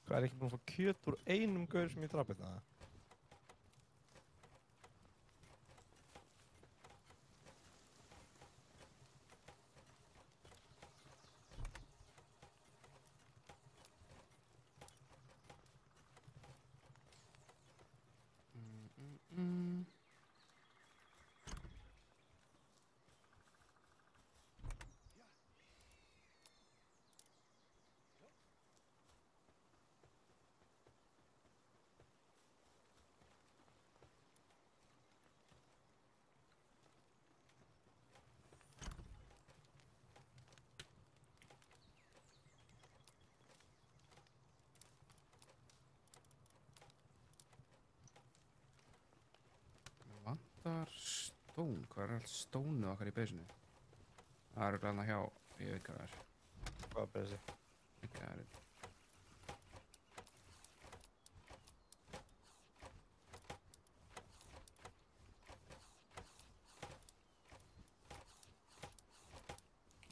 Hvað er ekki búin að fá kjöt úr einum gaur sem ég draf hérna? Vantar stón, hvað er allt stónið okkar í beisinu? Það eru glæðna hjá, ég veit hvað það er. Hvað er beisi? Ekki það er.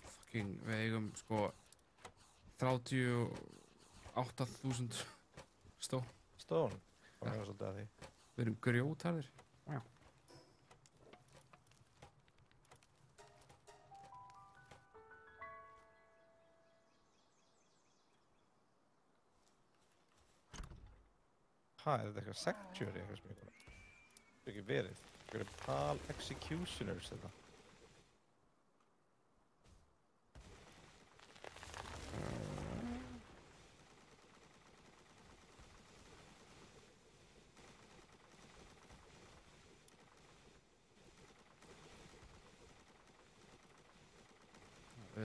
Fucking, við eigum sko 38.000 stón. Stón? Það er svolítið að því. Við erum grjótarðir. Wow. Er þetta eitthvað sanctuary eitthvað sem ég bara... Það er ekki verið. Það er pal executioners þetta.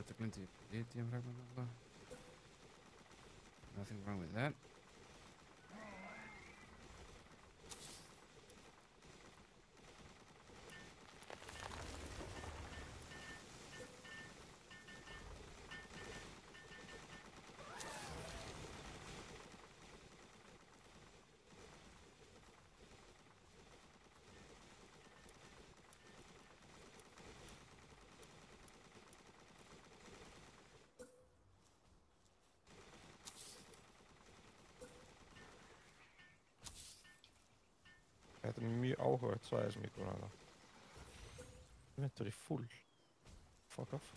Þetta glindi ég Palladium fragment alltaf. Nothing wrong with that. Þetta er mjög áhugavert svæði sem ég kom að það. Inventory full. Fuck off.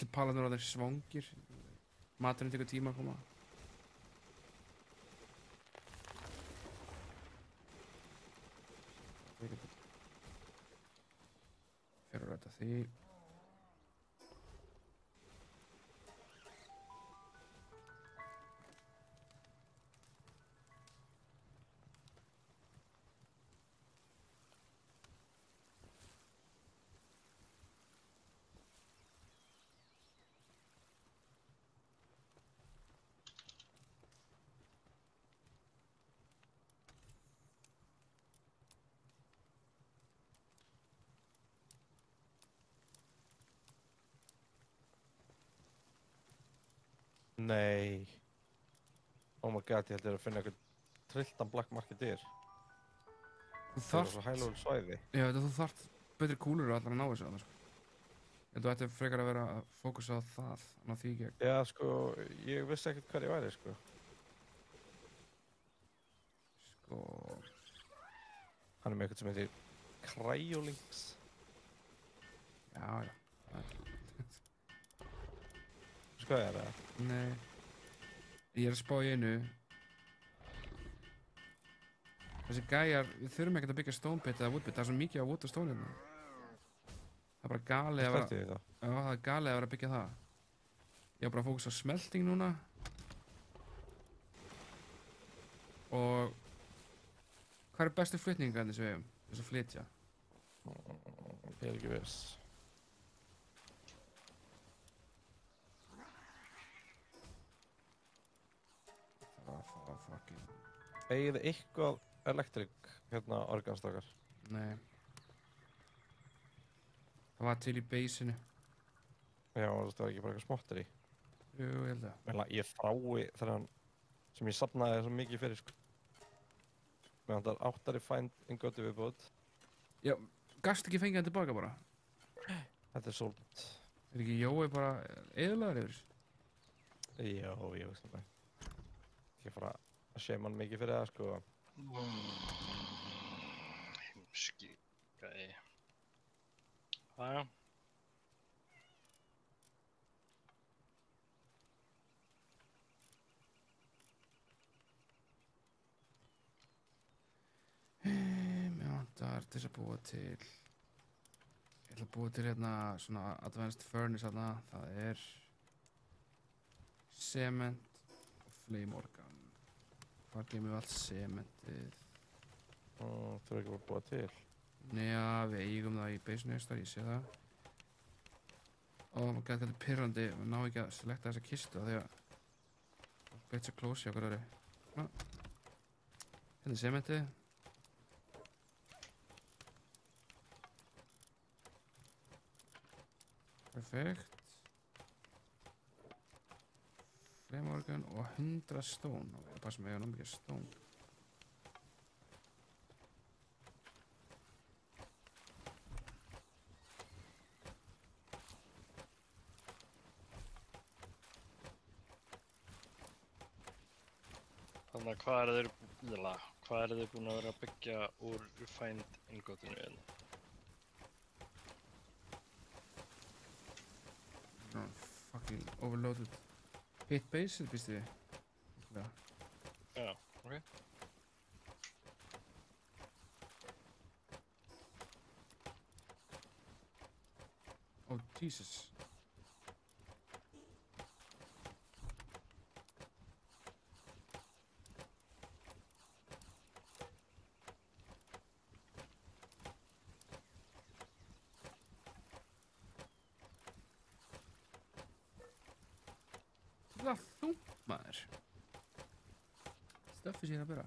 Allir Paladinur á þeir svangir. Maturinn tekur tíma að koma. Fyrir að ræta því. Nei. Oh my god, ég held ég að finna eitthvað trilltan Black Marketeer. Þú Það er svo hælúl svæði. Já, þú þarft betri kúlur og allar að ná þessu annars. Þú ætti frekar að vera að fókusa á það, ná því gegn. Já, sko, ég vissi ekkert hvað ég væri, sko. Hann er með eitthvað sem heitir Cryolinks. Já. Sko ég er það? Nei. Ég er að spá í einu. Þessi gæjar, við þurfum ekkert að byggja stonebit eða woodbit, það er svo mikið á wood og stone hérna. Það er bara galið að vera... Já, það er galið að vera að byggja það. Ég er bara að fókusa á smelting núna. Og... Hvað er bestu flutningarnir sem við hefum? Þess að flytja? Ég er ekki viss. Það var fucking... Eigið þið eitthvað elektrik hérna organstakar? Nei. Það var til í baseinu. Já, það var ekki bara eitthvað smottir í. Jú, ég held að. Ég frái þennan sem ég safnaði svo mikið fyrir, sko. Meðan það er 8 refined ingoti viðbúð. Já, gast ekki fengið hann tilbaka bara? Þetta er sold. Er ekki Jói bara eðlaður yfir þessu? Já, ég veist það. Ég fara að shame hann mikið fyrir það, sko. Heimski gæi. Jæja. Mér vantar til að búa til... Ég ætla að búa til hérna svona advanced furnace hérna. Það er... Cement og flame organ. Hvar geymum við allt cementið? Þú er ekki bara að búa til. Njá, við eigum það í baseinu þar, ég sé það. Ó, maður gæti þetta pirrandi, við náum ekki að selekta þessa kistu því að... Beitt svo close hjá hverju. Hérna er cementið. Perfekt. Flameorgan og 100 stone. Og ég passa mig að ná mikið stone. Þannig að hvað eru þeir búin að vera að byggja úr refined ingotinu hérna? No, fucking overloaded. Hit base, býstu við? Já, ok. Oh, Jesus. Það er þungt, maður. Stöffi síðan að byrja.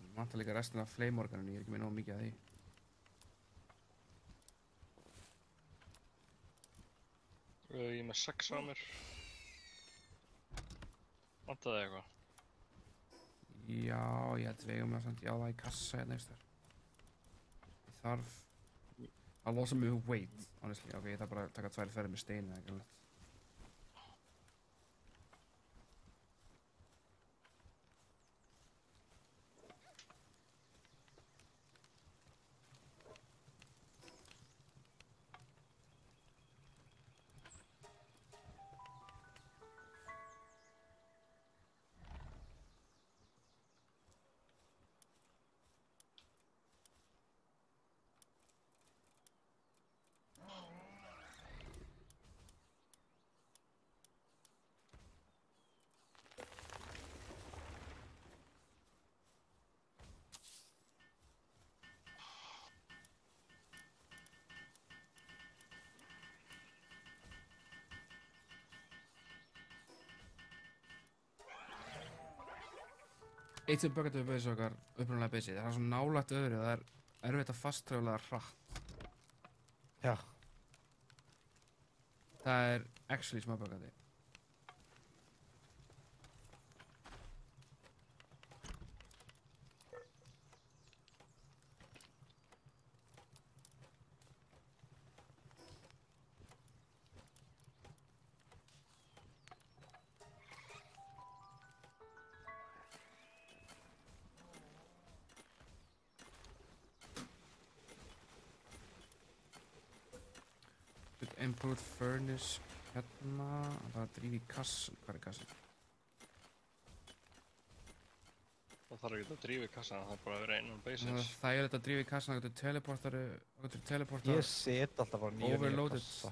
Það vantar líka restina af flameorganinu, ég er ekki með nóg mikið af því. Ég er með 6 á mér. Vantar það eitthvað? Já, ég held við eigum að já það í kassa hérna einhvers staðar. Ég þarf að losa mig weight, honestly. Ok, ég þarf bara að taka 2 ferðir með stein eða eitthvað. Eitt sem böggat við bauðs okkar upprunalega basic, það er svo nálægt öðru, það er erfitt að fasttröfla hratt. Já. Það er actually smá böggati. Improved furnace hérna, það er dríf í kassan, hvað er kassan? Það þarf ekki að drífa í kassan, það þarf bara að vera innan bases. Það er þetta að drífa í kassan, það getur teleportar Ég set alltaf á nýja kassa.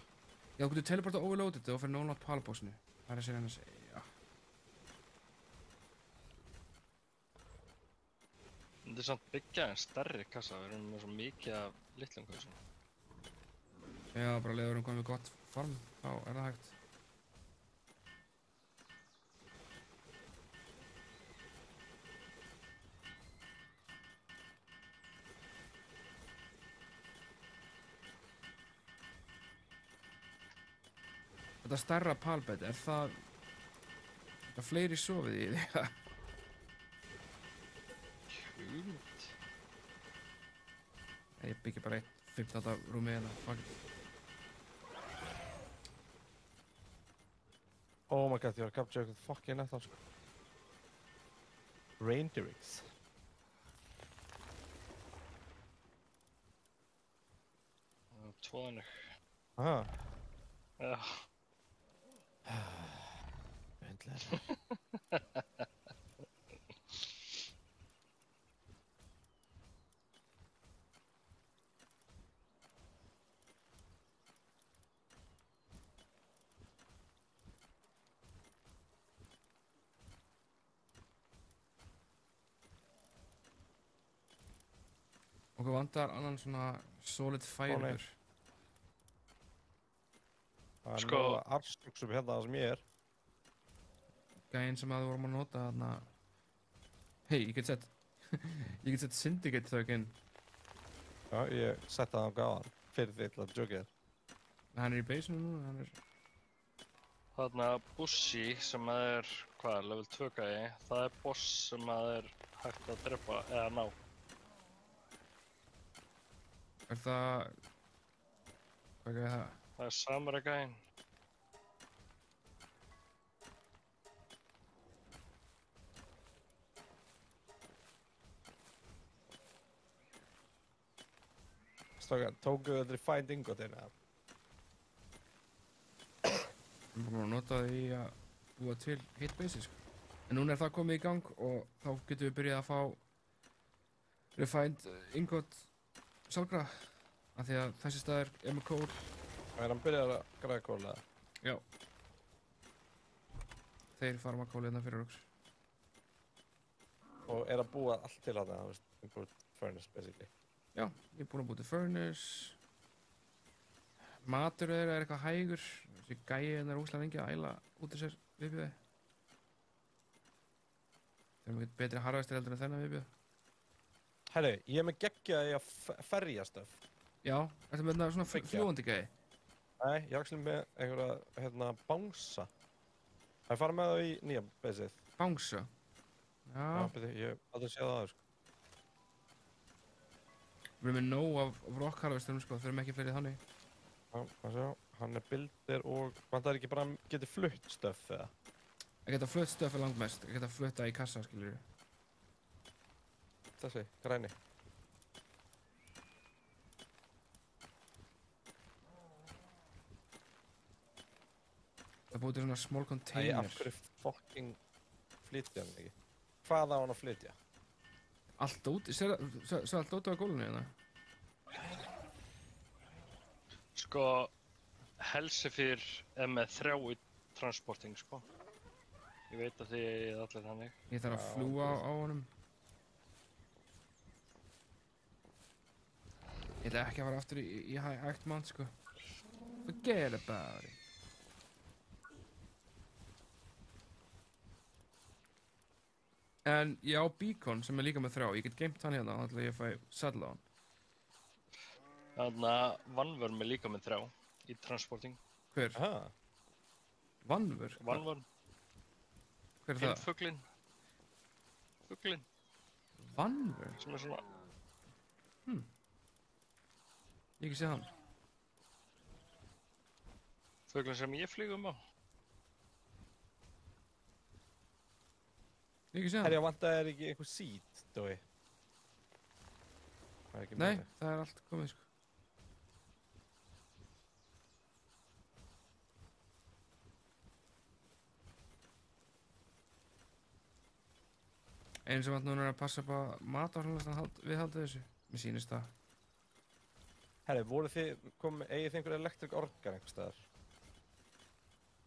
Já, þú getur teleportar overloaded og fyrir nólátt palbóksinu. Það er að segja hann að segja. Þetta er samt byggja en stærri kassa, við erum með svo mikið af litlum kassum. Já, bara leiður komið með gott form, þá er það hægt. Þetta stærra palbed, er það fleiri sofið í því? Hugmynd. Ég byggi bara 15. rúmi hérna, fuck it. Oh my god, ég var að capture eitthvað fucking nettan sko. Reinderix. Tvoðanig. Aha. Já. Vindlega. Okkur vantar annan svona solid fiber. Það er náða arstuksum hérna það sem ég er. Gæinn sem að við vorum að nota þarna... Hei, ég get sett Syndicate þau inn. Já, ég setta það á gáðan fyrir því til að joggja þér. Hann er í baseinu núna, hann er... Þarna Bushy sem er, level 2 gæi, það er boss sem er hægt að drepa eða ná. Er það... Hvað er það? Það er Samurai gæinn. Strákar, tókuðu þið refined ingot inn eða? Við erum búin að nota það í að búa til hitbase, sko. En núna er það komið í gang og þá getum við byrjað að fá refined ingot sjálfgra. Af því að þessi staður er með kól. Er hann byrjað að græða kól eða? Já. Þeir fara með kól hérna fyrir okkur. Og er að búa allt til þarna, þú veist, import furnace basically. Já, ég er búinn að búa til furnace. Matur þeirra er eitthvað hægur. Þessi gæi hérna er óslega lengi að æla út af sér viðbjöði. Þeir eru mikið betri harvestir heldur en þennan viðbjöð. Herri, ég er með geggjaði að ferja stöf. Já, ertu með þetta svona fljúandi gæi? Nei, ég er actually með einhverja, hérna, bánsa. Það er farið með það í nýja baseið. Bánsa? Já. Já, beti, ég aldrei séð það, sko. Við erum með nóg af rock harvesturum, sko, þurfum ekki fleiri þannig. Já, það sjá, hann er builder og vantar ekki bara að geta flutt stöf, eða? Að geta flutt stöf er langt mest, að geta flutta í kassa, skiljur við. Þessi, græni. Það búið til svona small container. Æ, af hverju fucking flytja hann ekki? Hvað á hann að flytja? Allt dótið, sér allt dótið á gólunni hérna? Sko, Helsefyr er með 3 í transporting, sko. Ég veit að þið er allir þannig. Ég þarf að fljúa á honum. Ég ætla ekki að fara aftur í hægt mann, sko. Forget about it. En ég á Beacon sem er líka með 3. Ég get geimt hann hérna, þannig að ég fæ saddle á hann. Þannig að Vanvörn er líka með 3 í transporting. Hver? Vanvörn? Vanvörn. Hver er það? Fuglinn. Fuglinn. Vanvörn? Sem er svona... Ég ekki sé hann. Fuglinn sem ég flýgum á. Ég ekki sé hann. Herri, vantar þér ekki einhver seed, Dói? Nei, það er allt komið, sko. Einu sem vant núna er að passa upp á mat og svona viðhaldið þessu. Mér sýnist það. Herri, eigið þið einhver electric organ einhver staðar?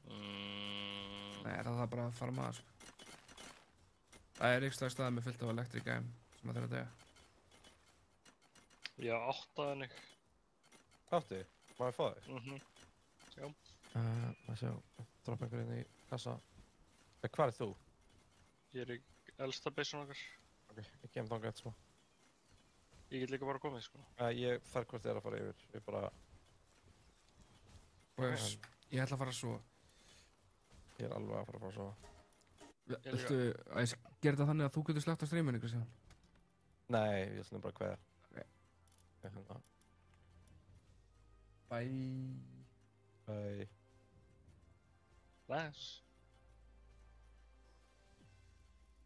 Nei, það er bara að fara maður, sko. Það er ykkur staðar með fullt af electric gæm sem það þarf að dega. Já, 8 þannig. 8? Má ég fá þig? Já. Má sjá, droppa einhver inn í kassa. Hvar er þú? Ég er í elsta beisun okkar. Ok, ég kem þangað eitt smá. Ég get líka bara komið, sko. Ég þarf hvort þið er að fara yfir. Ég bara... Ég ætla að fara að sofa. Ég er alveg að fara að sofa. Viltu að ég gera þetta þannig að þú getur slagt á streaminu, Kristján? Nei, ég ætlum bara að kveðja. Ok. Bye. Bye. Bless.